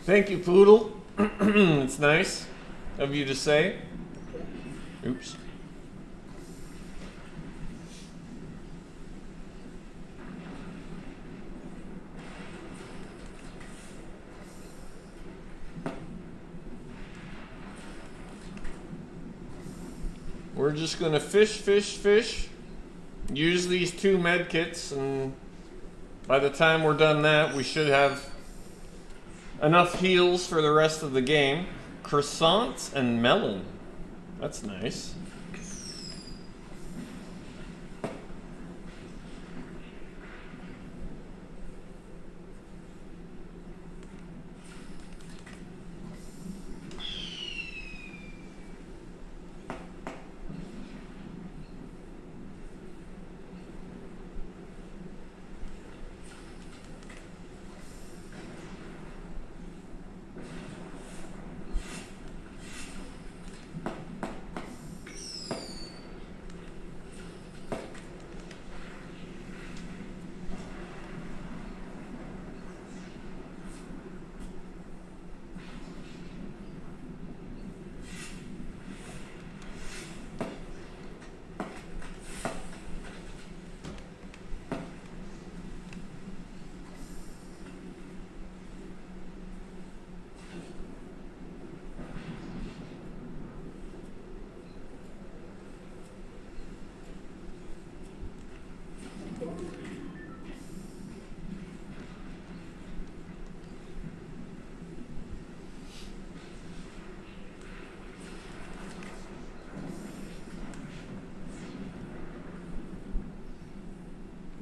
Thank you, Poodle. It's nice of you to say. Oops. We're just gonna fish. Use these 2 med kits, and by the time we're done that, we should have enough heals for the rest of the game. Croissants and melon. That's nice.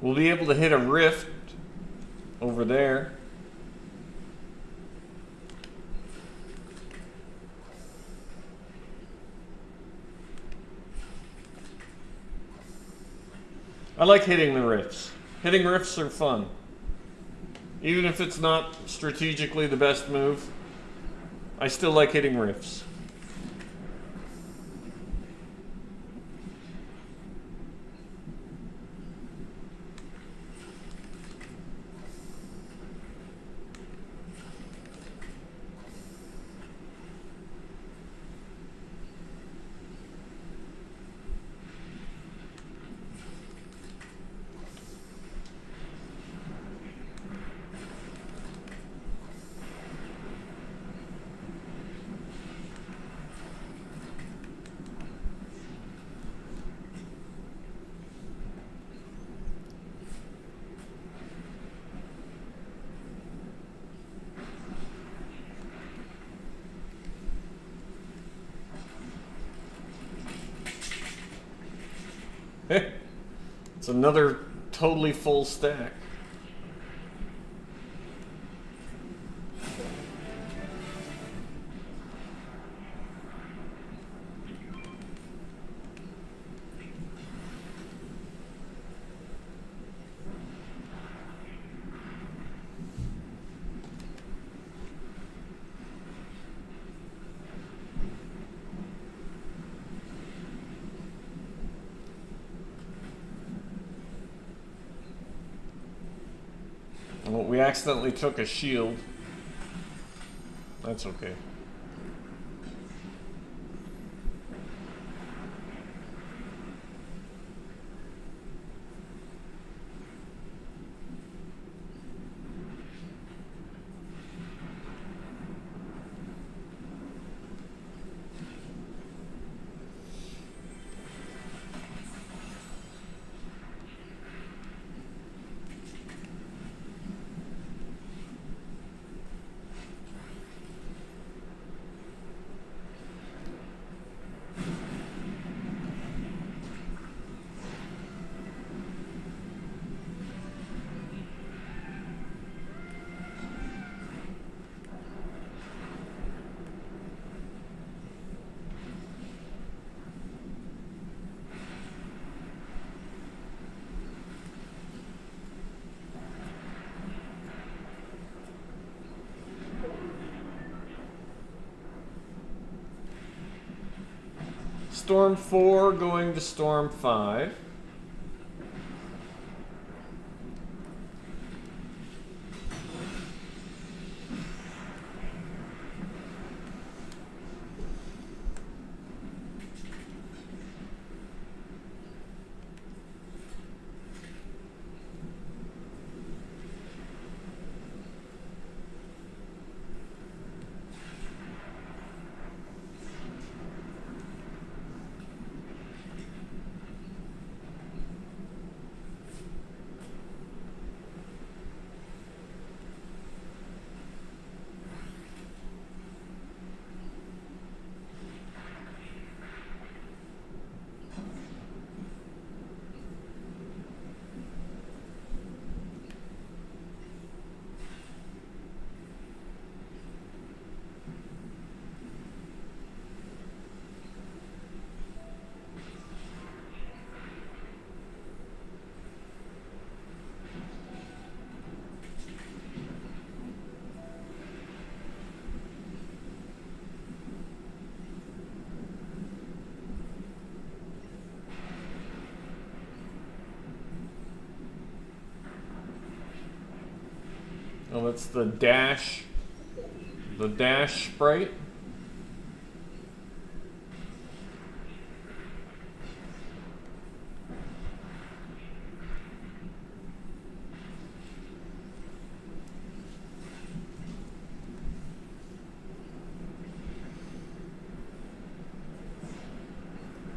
We'll be able to hit a rift over there. I like hitting the rifts. Hitting rifts are fun. Even if it's not strategically the best move, I still like hitting rifts. It's another totally full stack. Well, we accidentally took a shield. That's okay. Storm 4 going to Storm 5. Oh, that's the dash sprite.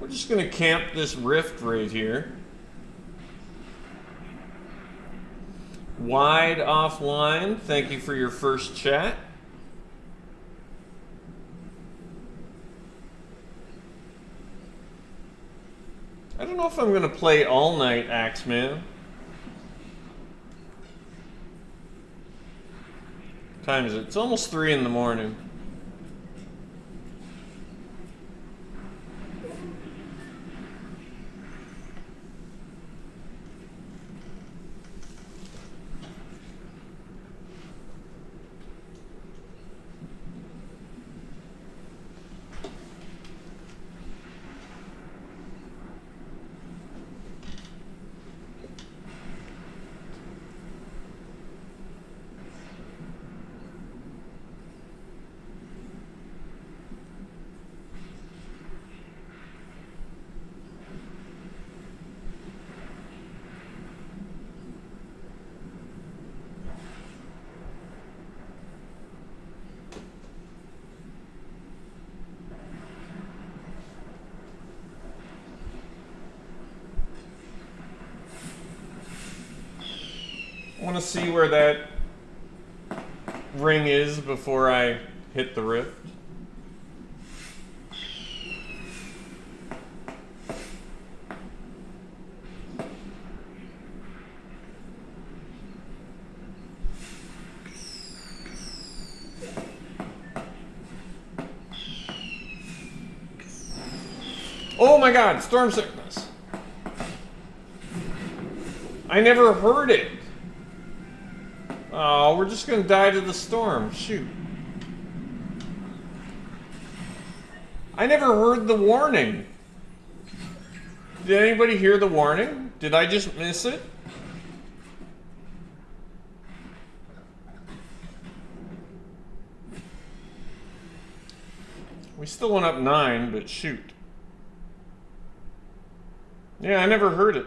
We're just gonna camp this rift right here. Wide offline, thank you for your first chat. I don't know if I'm gonna play all night, Axeman. time is it? It's almost 3 in the morning. I want to see where that ring is before I hit the rift. Oh my God, storm sickness. I never heard it. Oh, we're just gonna die to the storm. Shoot. I never heard the warning. Did anybody hear the warning? Did I just miss it? We still went up 9, but shoot. Yeah, I never heard it.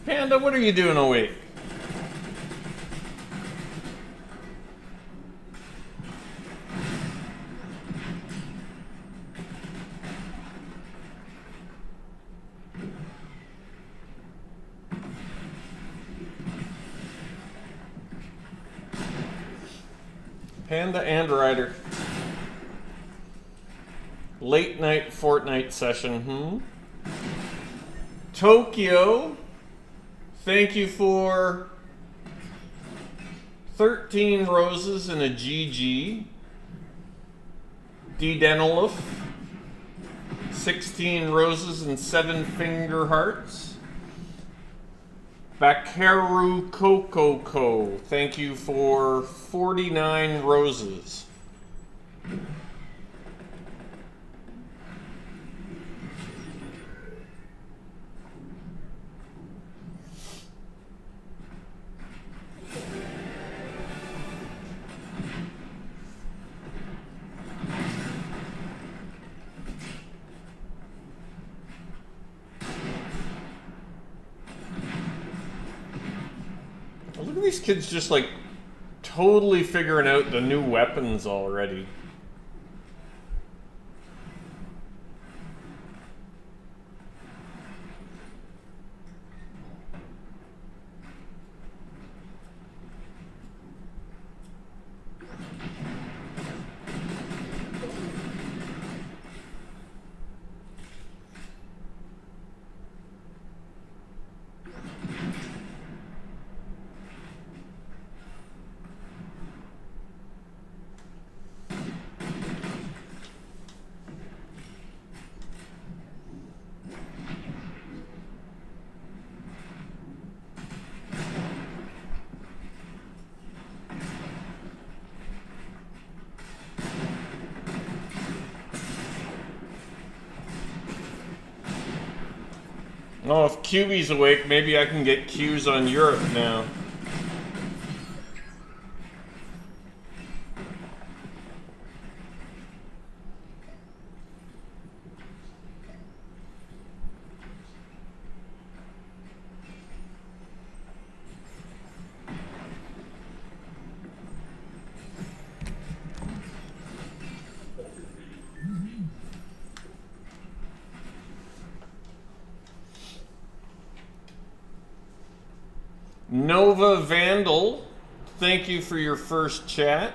Panda, what are you doing awake? Panda and Ryder. Late night Fortnite session, Tokyo, thank you for 13 roses and a GG. D-Denolif, 16 roses and 7 finger hearts. Bakaru Coco, thank you for 49 roses. Look at these kids just like totally figuring out the new weapons already. Oh, if QB's awake, maybe I can get Q's on Europe now. Nova Vandal, thank you for your first chat.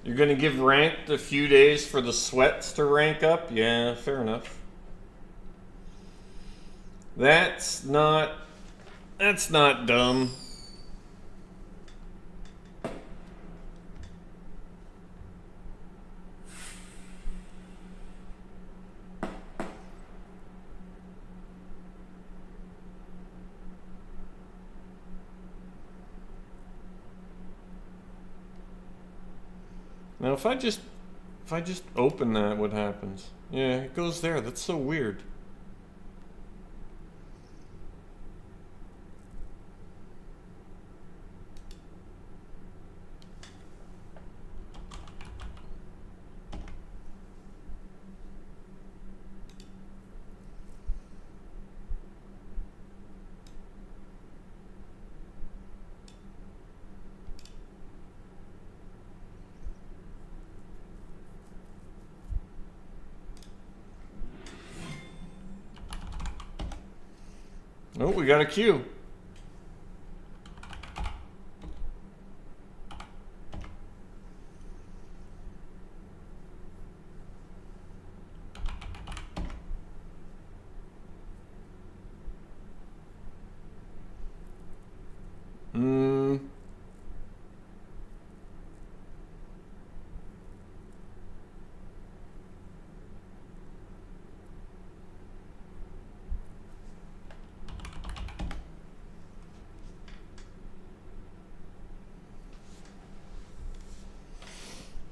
You're gonna give ranked a few days for the sweats to rank up? Yeah, fair enough. That's not dumb. Now if I just open that, what happens? Yeah, it goes there. That's so weird. Oh, we got a queue.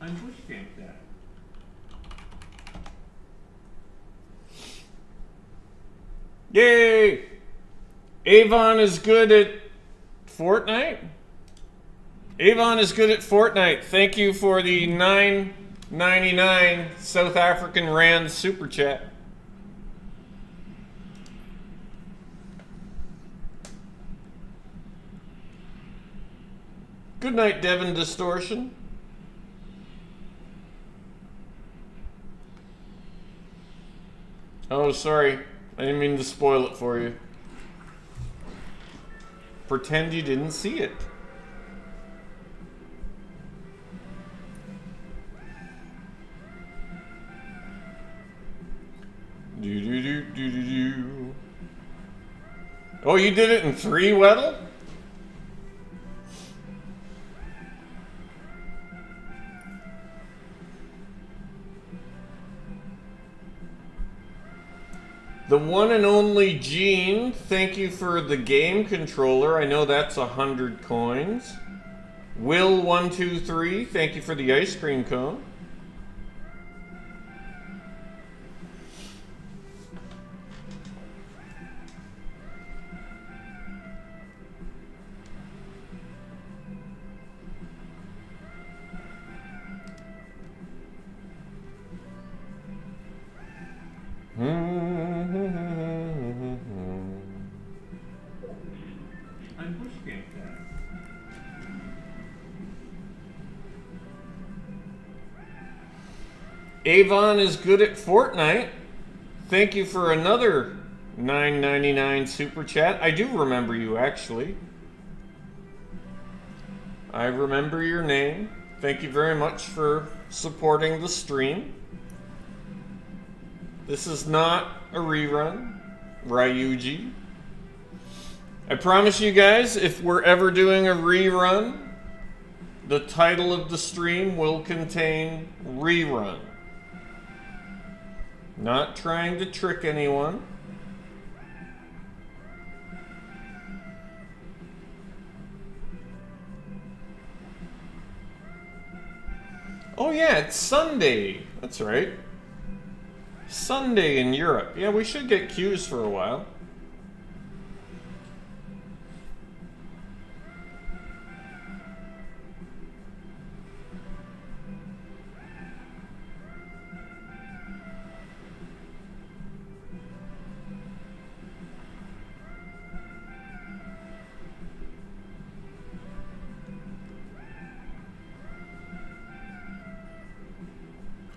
I'm BushCampDad. Yay! Avon is good at Fortnite? Avon is good at Fortnite. Thank you for the $9.99 South African Rand super chat. Good night, Devin Distortion. Oh, sorry. I didn't mean to spoil it for you. Pretend you didn't see it. Do do do do do do. Oh, you did it in 3, Weddle? The one and only Gene, thank you for the game controller. I know that's 100 coins. Will123, thank you for the ice cream cone. I'm BushCampDad. Avon is good at Fortnite. Thank you for another $9.99 super chat. I do remember you, actually. I remember your name. Thank you very much for supporting the stream. This is not a rerun, Ryuji. I promise you guys, if we're ever doing a rerun, the title of the stream will contain rerun. Not trying to trick anyone. Oh yeah, it's Sunday. That's right. Sunday in Europe. Yeah, we should get queues for a while.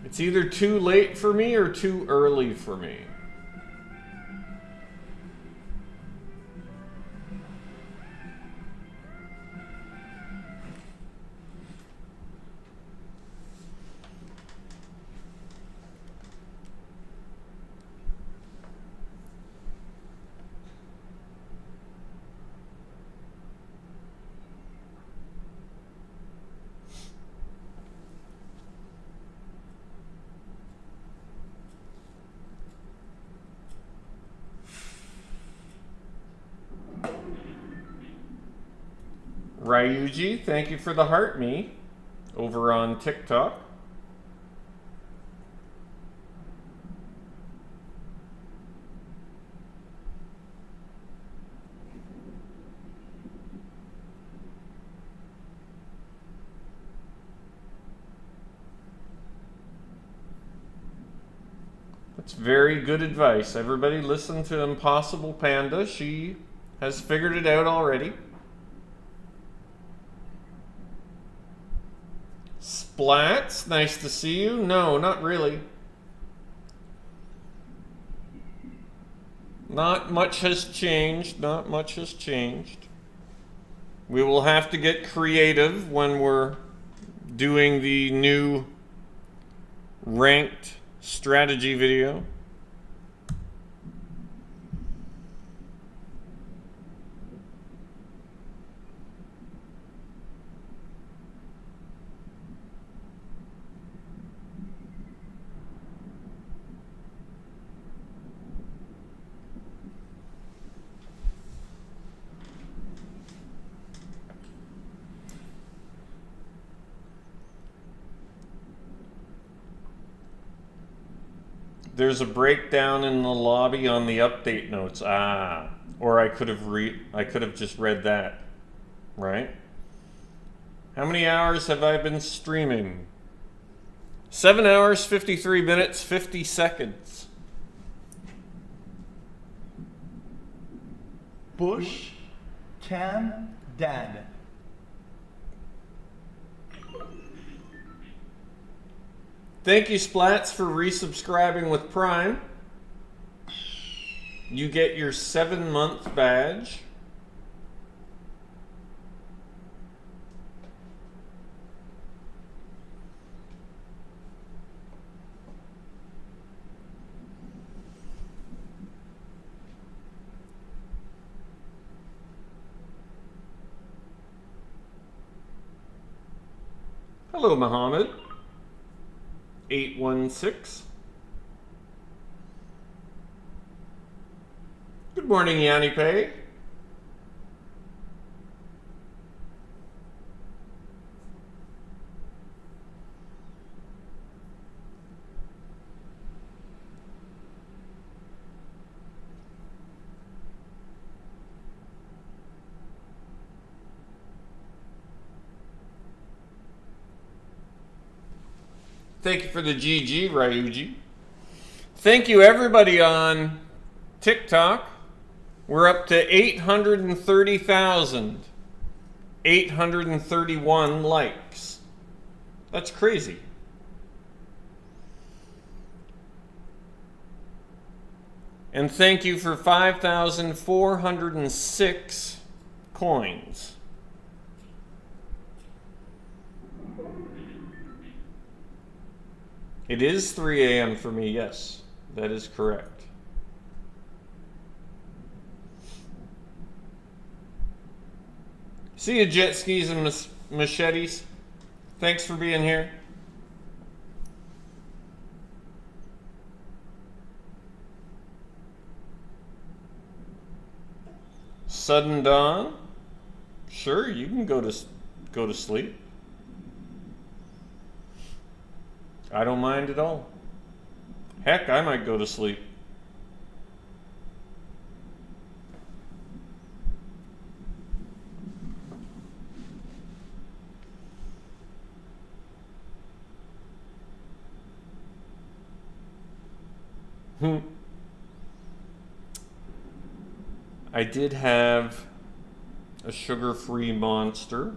It's either too late for me or too early for me. Ryuji, thank you for the heart me over on TikTok. That's very good advice. Everybody listen to Impossible Panda. She has figured it out already. Splats, nice to see you. No, not really. Not much has changed. Not much has changed. We will have to get creative when we're doing the new ranked strategy video. There's a breakdown in the lobby on the update notes. Ah, or I could have just read that, right? How many hours have I been streaming? 7 hours, 53 minutes, 50 seconds. BushCampDad. Thank you, Splats, for resubscribing with Prime. You get your 7-month badge. Hello, Muhammad. 816. Good morning, Yanni Pei. Thank you for the GG, Ryuji. Thank you, everybody on TikTok. We're up to 830,000. 831 likes. That's crazy. And thank you for 5,406 coins. It is 3 a.m. for me, yes. That is correct. See you, jet skis and machetes. Thanks for being here. Sudden dawn? Sure, you can go to sleep. I don't mind at all. Heck, I might go to sleep. I did have a sugar-free Monster.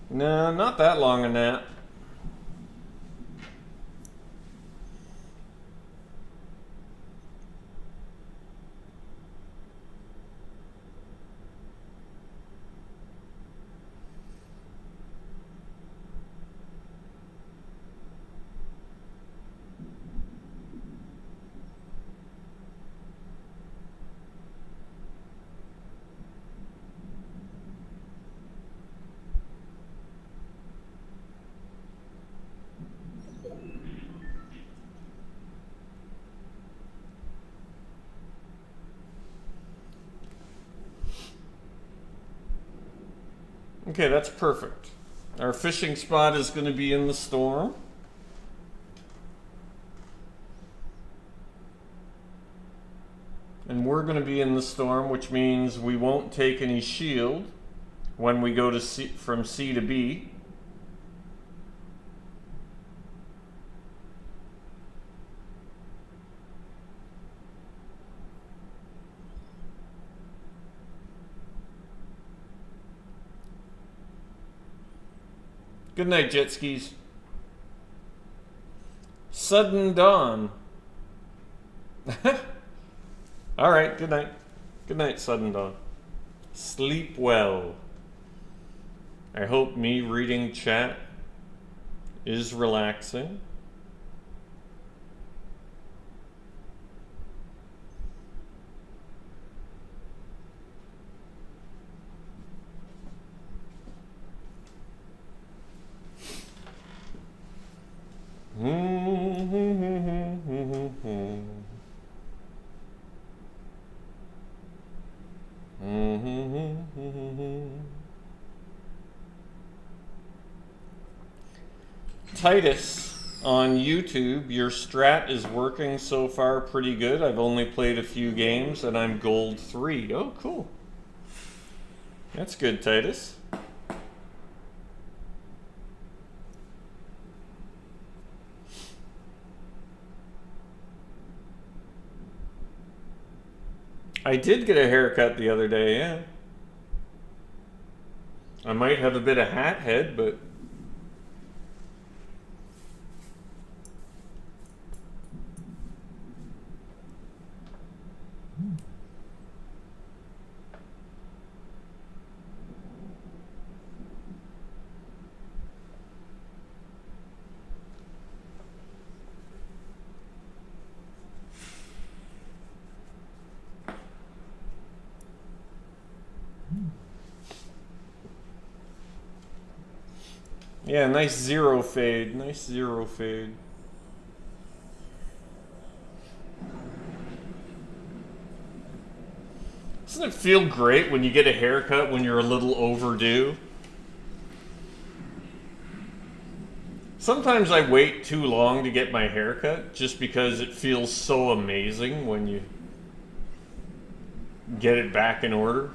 No, not that long a nap. Okay, that's perfect. Our fishing spot is going to be in the storm. And we're going to be in the storm, which means we won't take any shield when we go to from C to B. Good night, jet skis. Sudden dawn. All right, good night. Good night, sudden dawn. Sleep well. I hope me reading chat is relaxing. Titus on YouTube, your strat is working so far pretty good. I've only played a few games and I'm gold 3. Oh, cool. That's good, Titus. I did get a haircut the other day, yeah. I might have a bit of hat head, but Yeah, nice zero fade. Nice zero fade. Doesn't it feel great when you get a haircut when you're a little overdue? Sometimes I wait too long to get my haircut just because it feels so amazing when you get it back in order.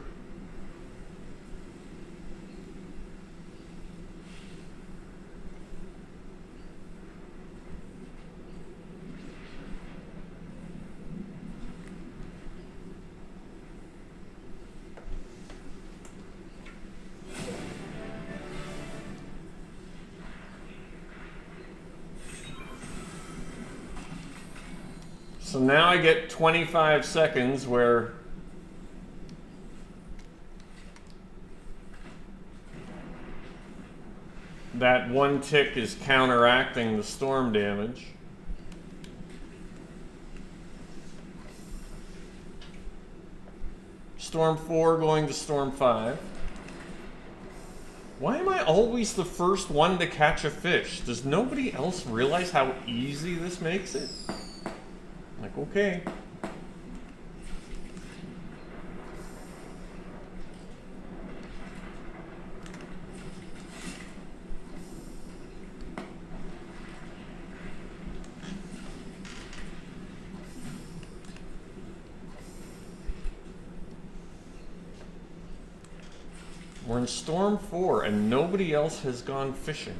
So now I get 25 seconds where that one tick is counteracting the storm damage. Storm 4 going to Storm 5. Why am I always the first one to catch a fish? Does nobody else realize how easy this makes it? Like, okay. We're in Storm 4 and nobody else has gone fishing.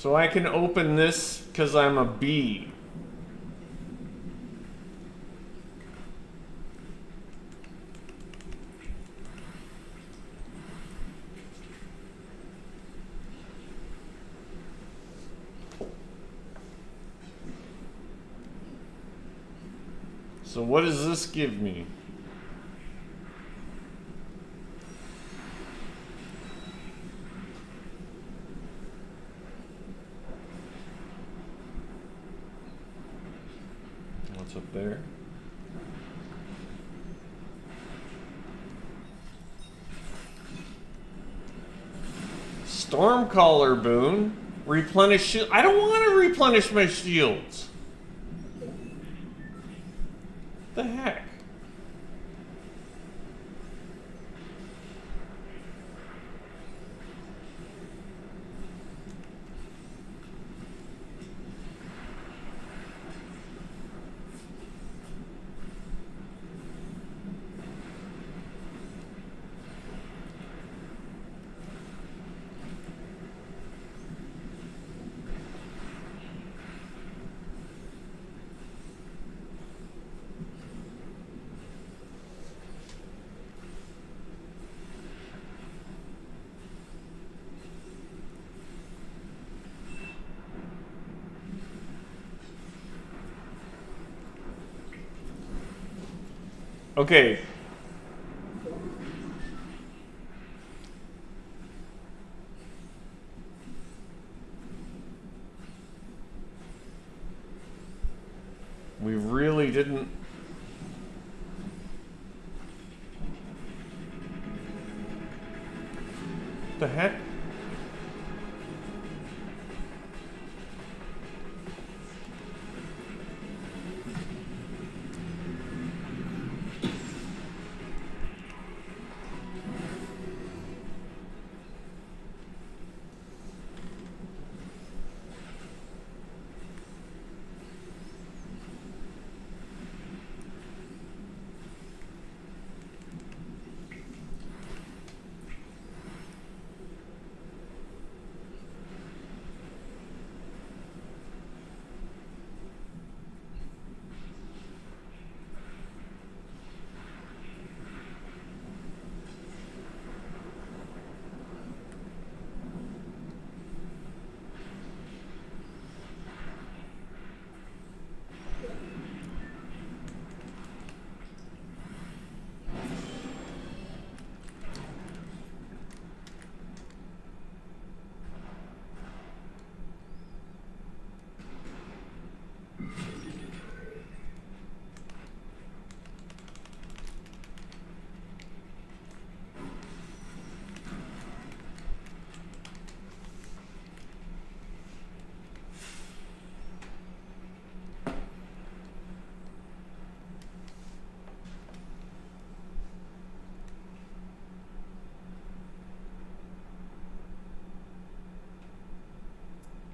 So I can open this because I'm a bee. So what does this give me? What's up there? Stormcaller boon. Replenish shield. I don't want to replenish my shields. The heck? Okay. We really didn't. The heck?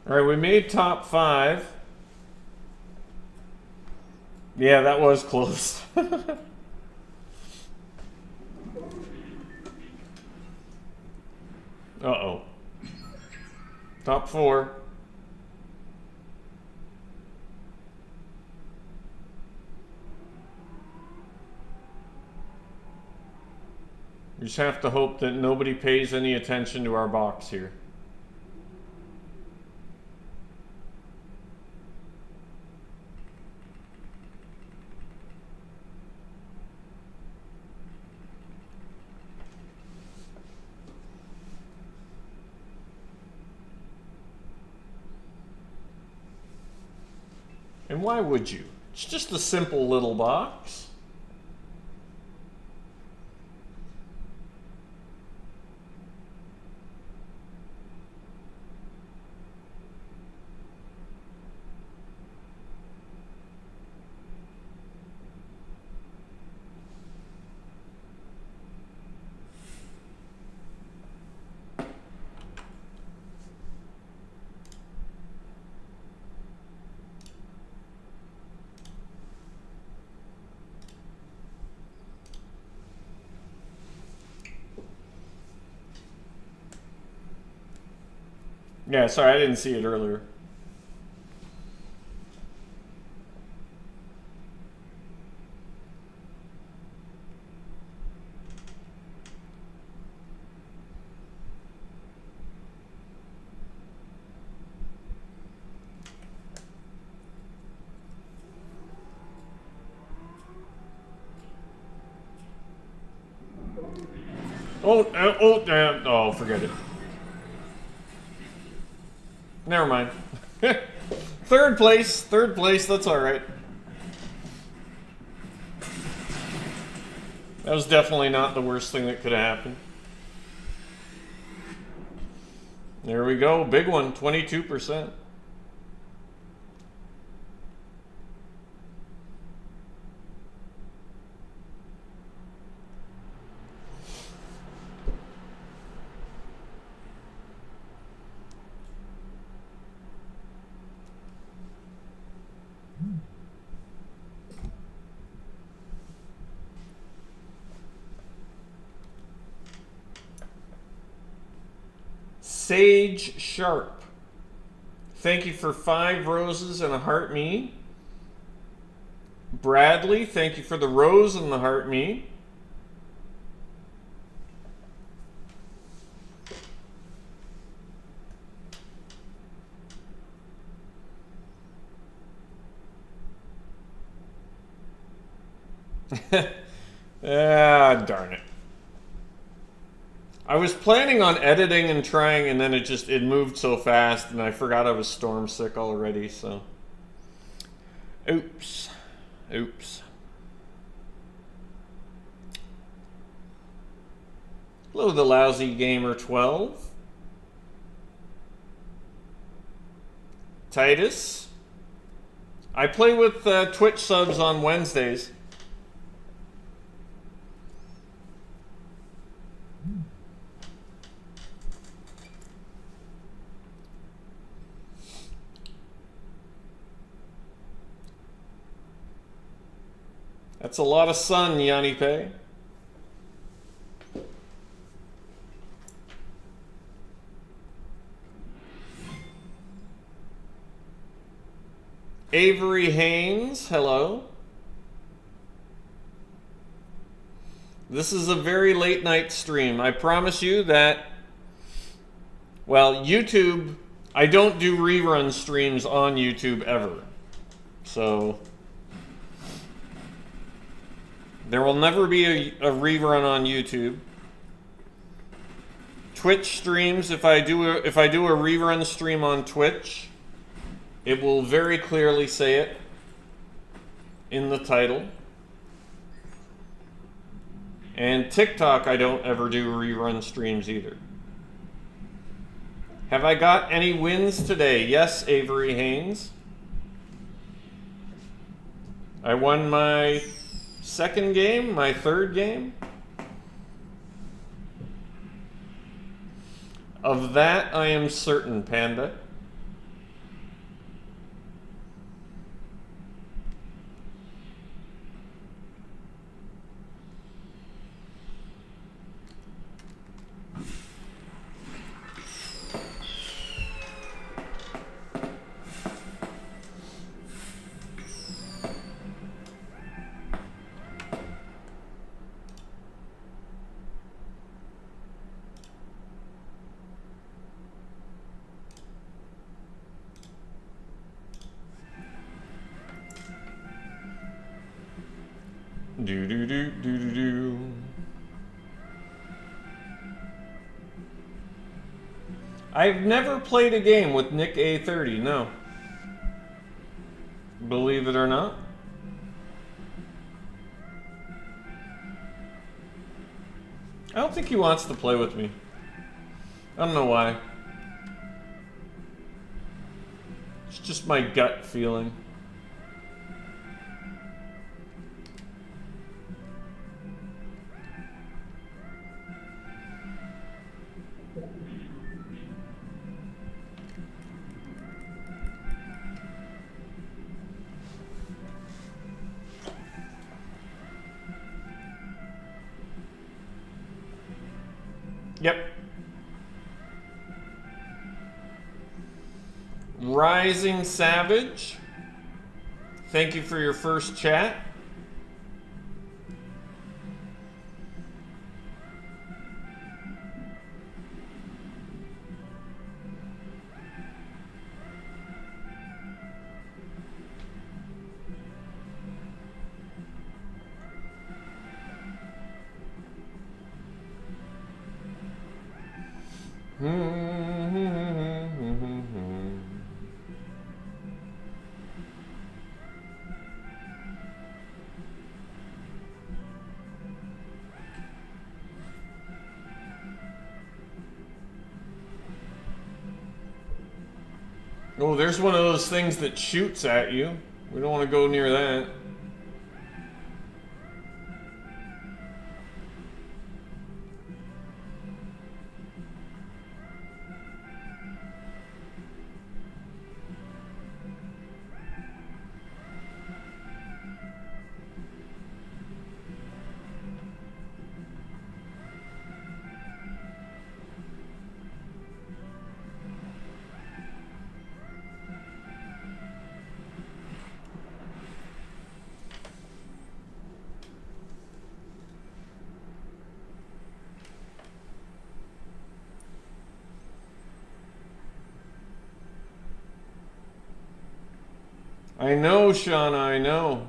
All right, we made top 5. Yeah, that was close. Uh-oh. Top 4. We just have to hope that nobody pays any attention to our box here. And why would you? It's just a simple little box. Yeah, sorry, I didn't see it earlier. Oh, forget it. Never mind. Third place, that's alright. That was definitely not the worst thing that could have happened. There we go, big one, 22%. Sage Sharp. Thank you for 5 roses and a heart me. Bradley, thank you for the rose and the heart me. Ah, darn it. I was planning on editing and trying, and then it moved so fast, and I forgot I was storm sick already, so. Oops. Hello, the lousy gamer 12. Titus. I play with Twitch subs on Wednesdays. That's a lot of sun, Yanni Pei. Avery Haynes, hello. This is a very late night stream. I promise you that, well, YouTube, I don't do rerun streams on YouTube ever. So there will never be a rerun on YouTube. Twitch streams, if I do a rerun stream on Twitch, it will very clearly say it in the title. And TikTok, I don't ever do rerun streams either. Have I got any wins today? Yes, Avery Haynes. I won my second game, my third game. Of that, I am certain, Panda. Do. I've never played a game with Nick A30, no. Believe it or not. I don't think he wants to play with me. I don't know why. It's just my gut feeling. Yep. Rising Savage, thank you for your first chat. Oh, there's one of those things that shoots at you. We don't want to go near that. I know, Shauna, I know.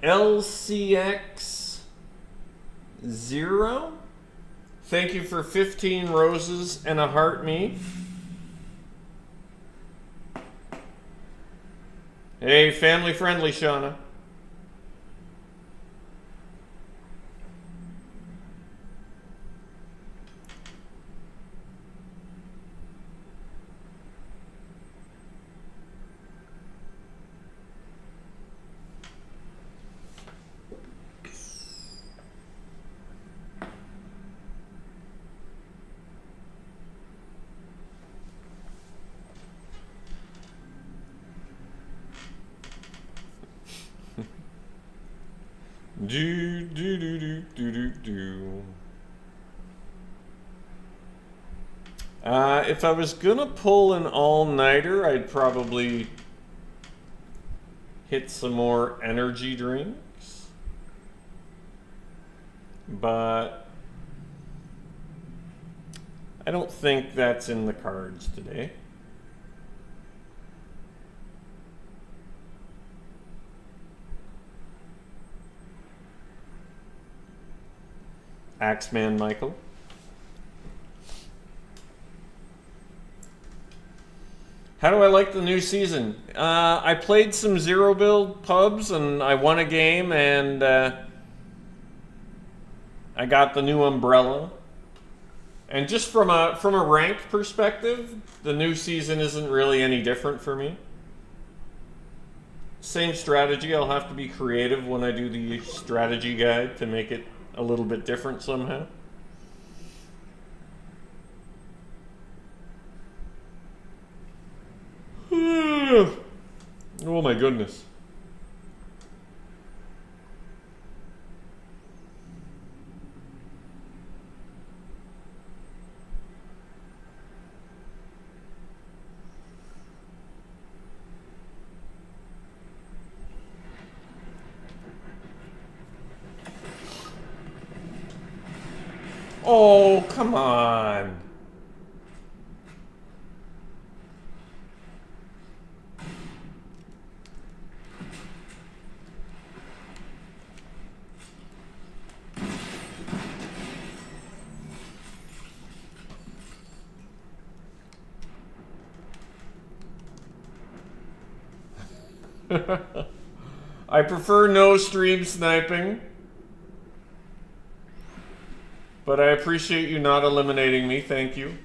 LCX 0. Thank you for 15 roses and a heart me. Hey, family friendly, Shauna. If I was gonna pull an all-nighter, I'd probably hit some more energy drinks. But I don't think that's in the cards today. Axeman Michael. How do I like the new season? I played some zero build pubs and I won a game, and I got the new umbrella. And just from a ranked perspective, the new season isn't really any different for me. Same strategy. I'll have to be creative when I do the strategy guide to make it a little bit different somehow. Oh my goodness. Oh, come on. I prefer no stream sniping, but I appreciate you not eliminating me. Thank you.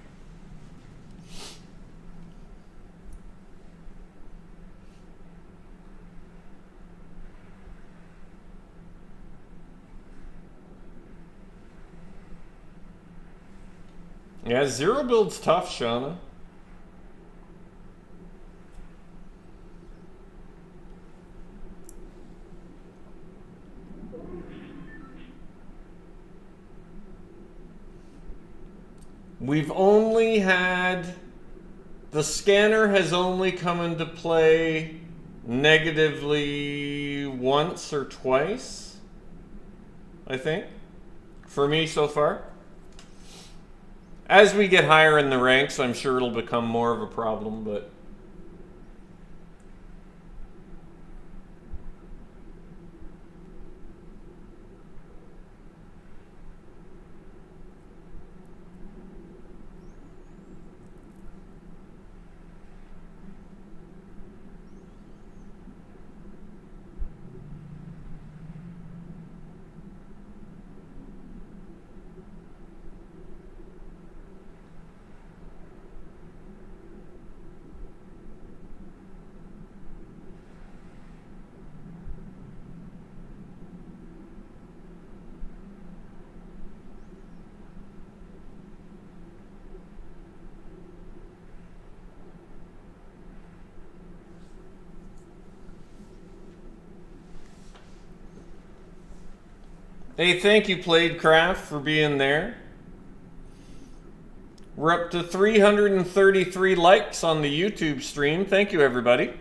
Yeah, zero build's tough, Shauna. We've only had, the scanner has only come into play negatively once or twice, I think, for me so far. As we get higher in the ranks, I'm sure it'll become more of a problem, but Hey, thank you, Playedcraft, for being there. We're up to 333 likes on the YouTube stream. Thank you, everybody.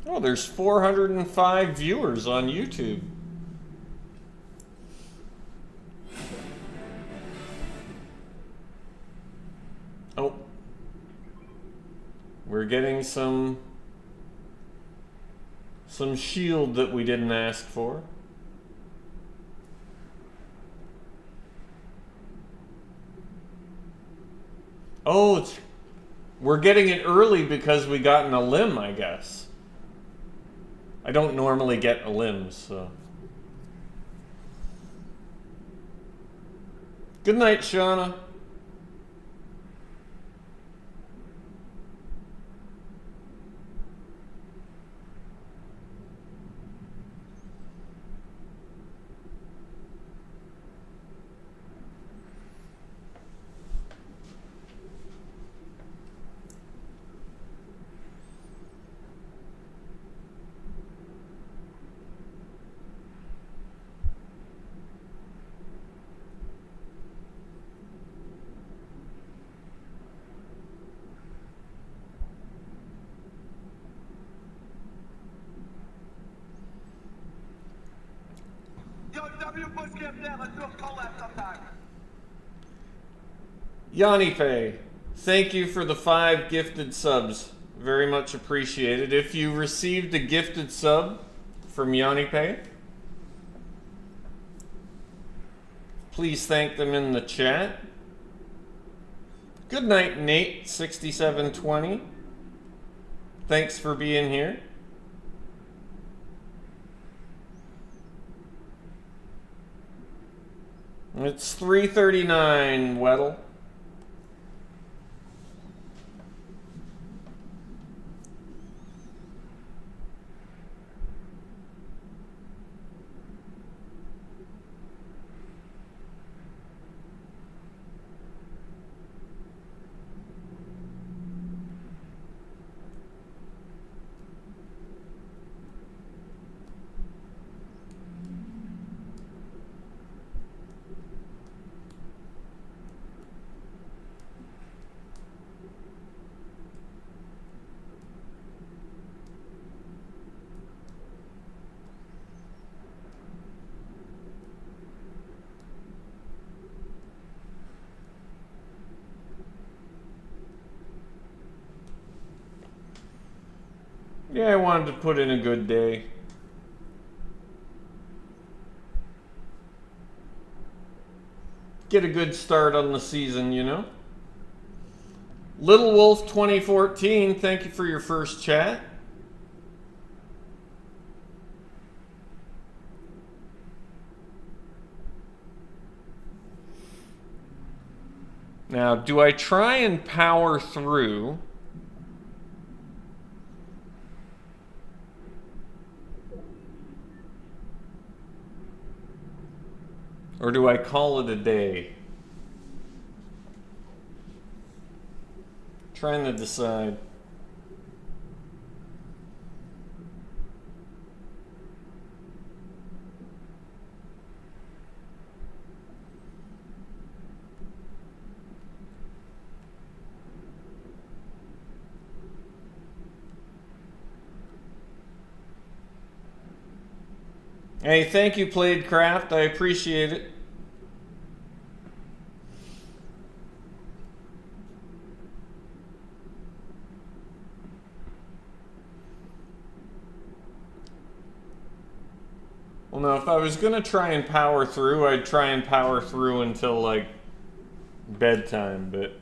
Oh, there's 405 viewers on YouTube. Oh. We're getting some shield that we didn't ask for. Oh, we're getting it early because we got in a limb, I guess. I don't normally get a limb, so. Good night, Shauna. BushCampDad, let's do a collab sometime. Yanni Faye, thank you for the 5 gifted subs. Very much appreciated. If you received a gifted sub from Yanni Faye, please thank them in the chat. Good night, Nate6720. Thanks for being here. It's 3:39, Weddle. Yeah, I wanted to put in a good day. Get a good start on the season, you know? Little Wolf 2014, thank you for your first chat. Now, do I try and power through? Or do I call it a day? Trying to decide. Hey, thank you, Playedcraft. I appreciate it. Well, no, if I was going to try and power through, I'd try and power through until, like, bedtime, but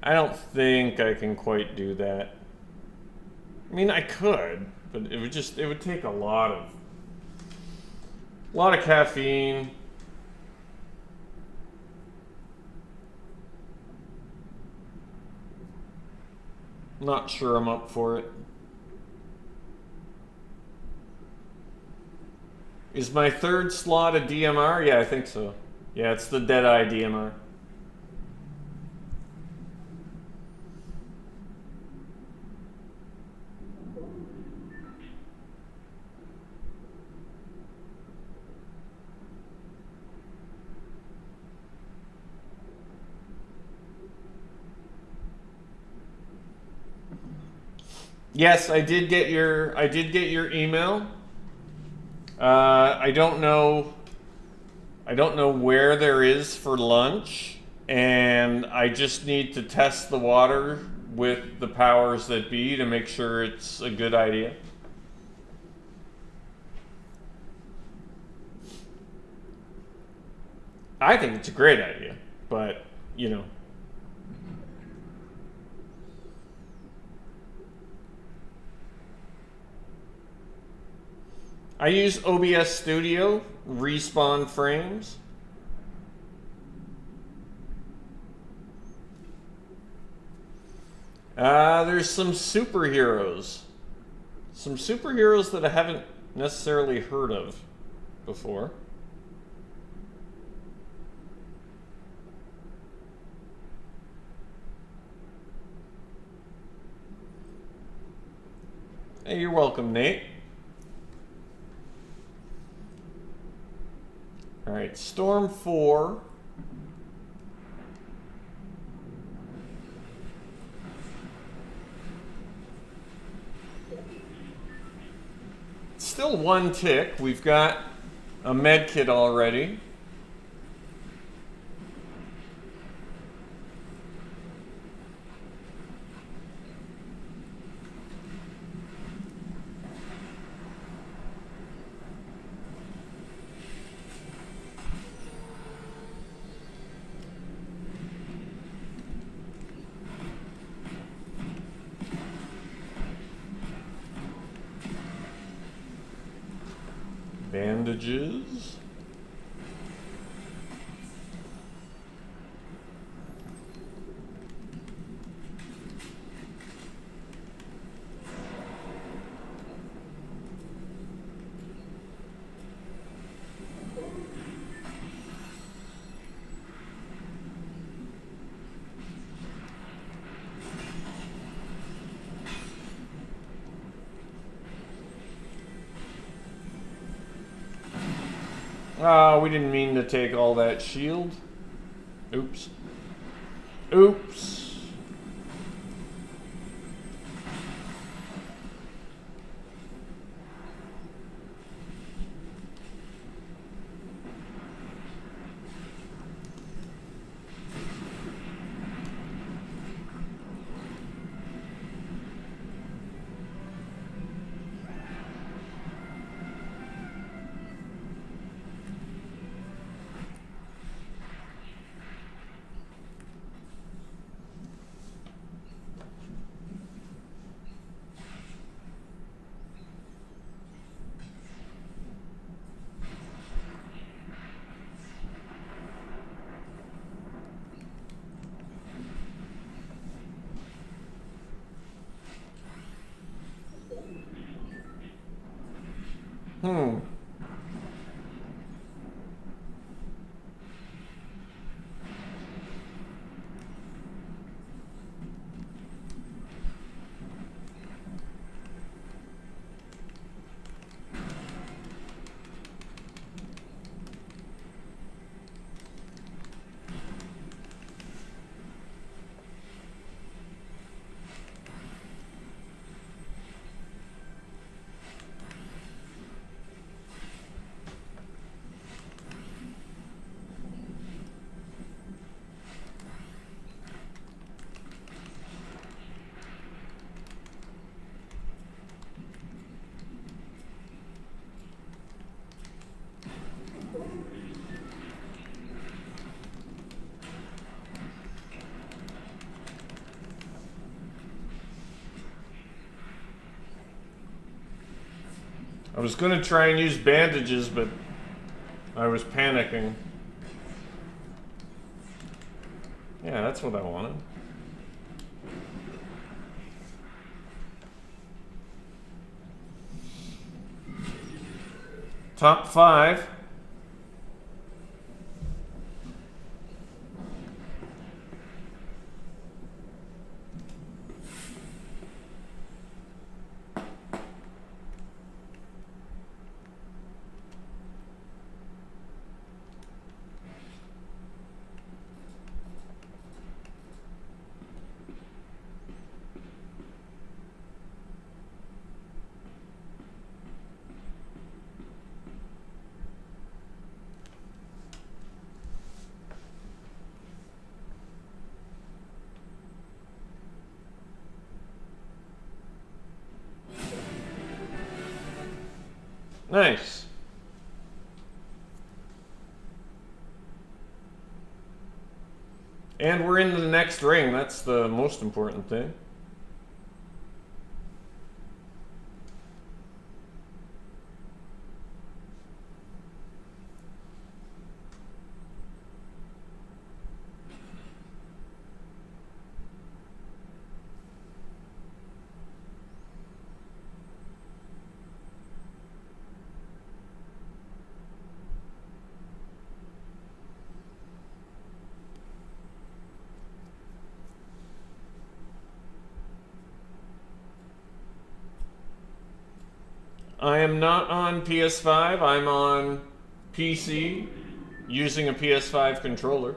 I don't think I can quite do that. I mean, I could, but it would take a lot of caffeine. Not sure I'm up for it. Is my third slot a DMR? Yeah, I think so. Yeah, it's the Deadeye DMR. Yes, I did get your email. I don't know where there is for lunch, and I just need to test the water with the powers that be to make sure it's a good idea. I think it's a great idea, but you know. I use OBS Studio, respawn frames. There's some superheroes. Some superheroes that I haven't necessarily heard of before. Hey, you're welcome, Nate. All right, Storm 4. Still one tick. We've got a med kit already. Bandages. We didn't mean to take all that shield. Oops. Oops. I was going to try and use bandages, but I was panicking. Yeah, that's what I wanted. Top 5. Nice. And we're into the next ring. That's the most important thing. I am not on PS5, I'm on PC using a PS5 controller.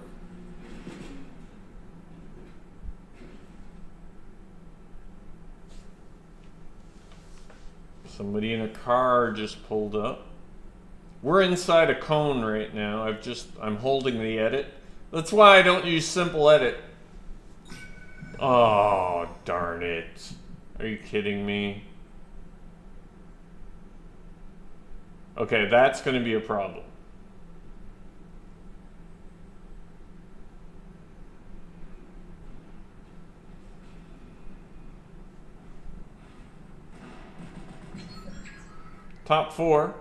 Somebody in a car just pulled up. We're inside a cone right now. I'm holding the edit. That's why I don't use simple edit. Oh, darn it. Are you kidding me? Okay, that's going to be a problem. Top 4.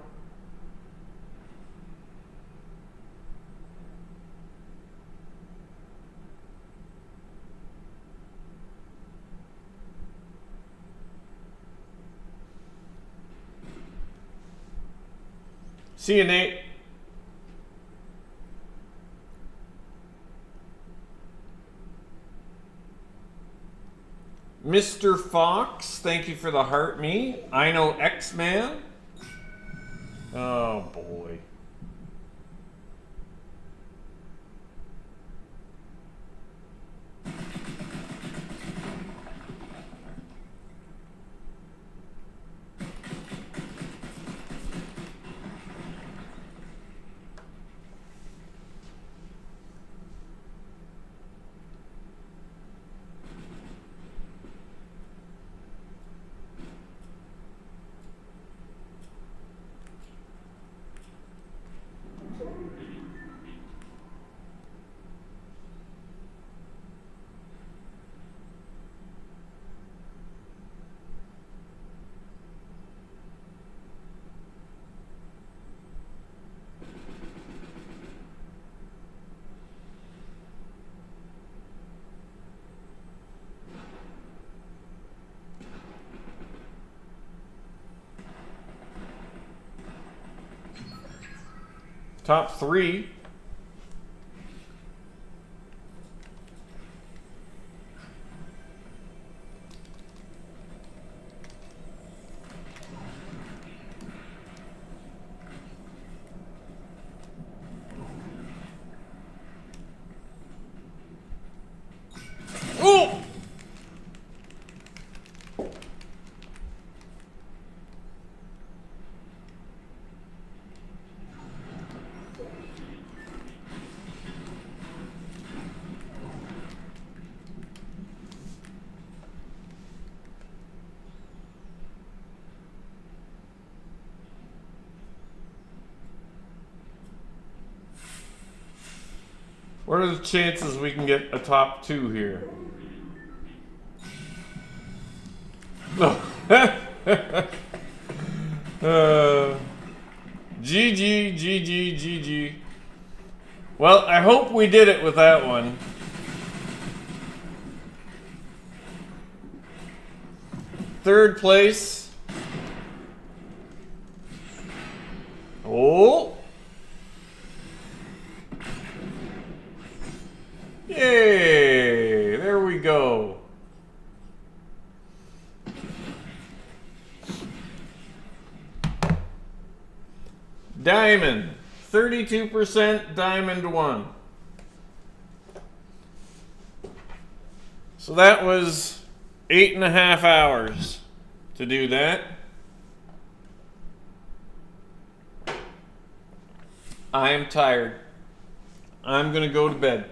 See you, Nate. Mr. Fox, thank you for the heart me. I know X-Man. Oh, boy. Top 3. Oh! What are the chances we can get a top 2 here? No. GG, GG, GG. Well, I hope we did it with that one. Third place. Oh! Yay! There we go. Diamond. 32% diamond 1. So that was 8.5 hours to do that. I am tired. I'm going to go to bed.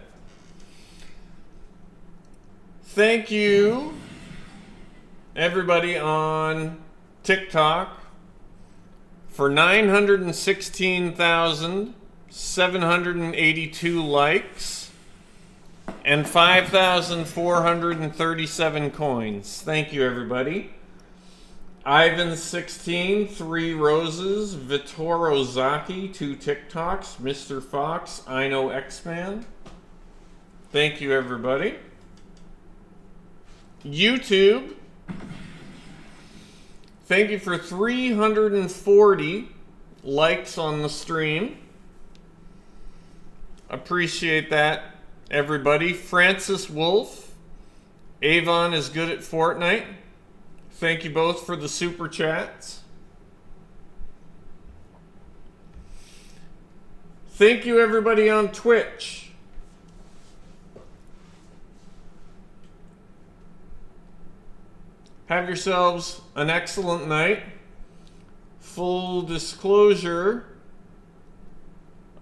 Thank you, everybody on TikTok, for 916,782 likes and 5,437 coins. Thank you, everybody. Ivan16, 3 roses. Vitoro Zaki, 2 TikToks. Mr. Fox, I know X-Man. Thank you, everybody. YouTube, thank you for 340 likes on the stream. Appreciate that, everybody. Francis Wolf, Avon is good at Fortnite. Thank you both for the super chats. Thank you, everybody on Twitch. Have yourselves an excellent night. Full disclosure,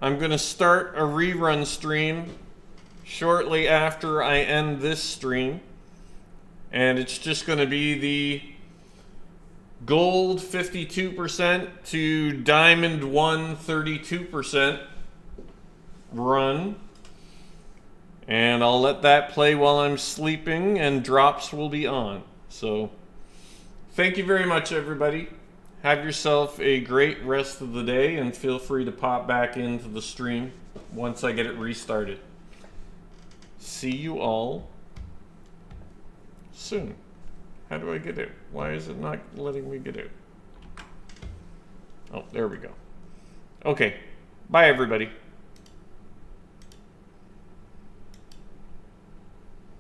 I'm going to start a rerun stream shortly after I end this stream. And it's just going to be the gold 52% to diamond 1 32% run. And I'll let that play while I'm sleeping, and drops will be on. So, thank you very much, everybody. Have yourself a great rest of the day, and feel free to pop back into the stream once I get it restarted. See you all soon. How do I get out? Why is it not letting me get out? Oh, there we go. Okay. Bye, everybody.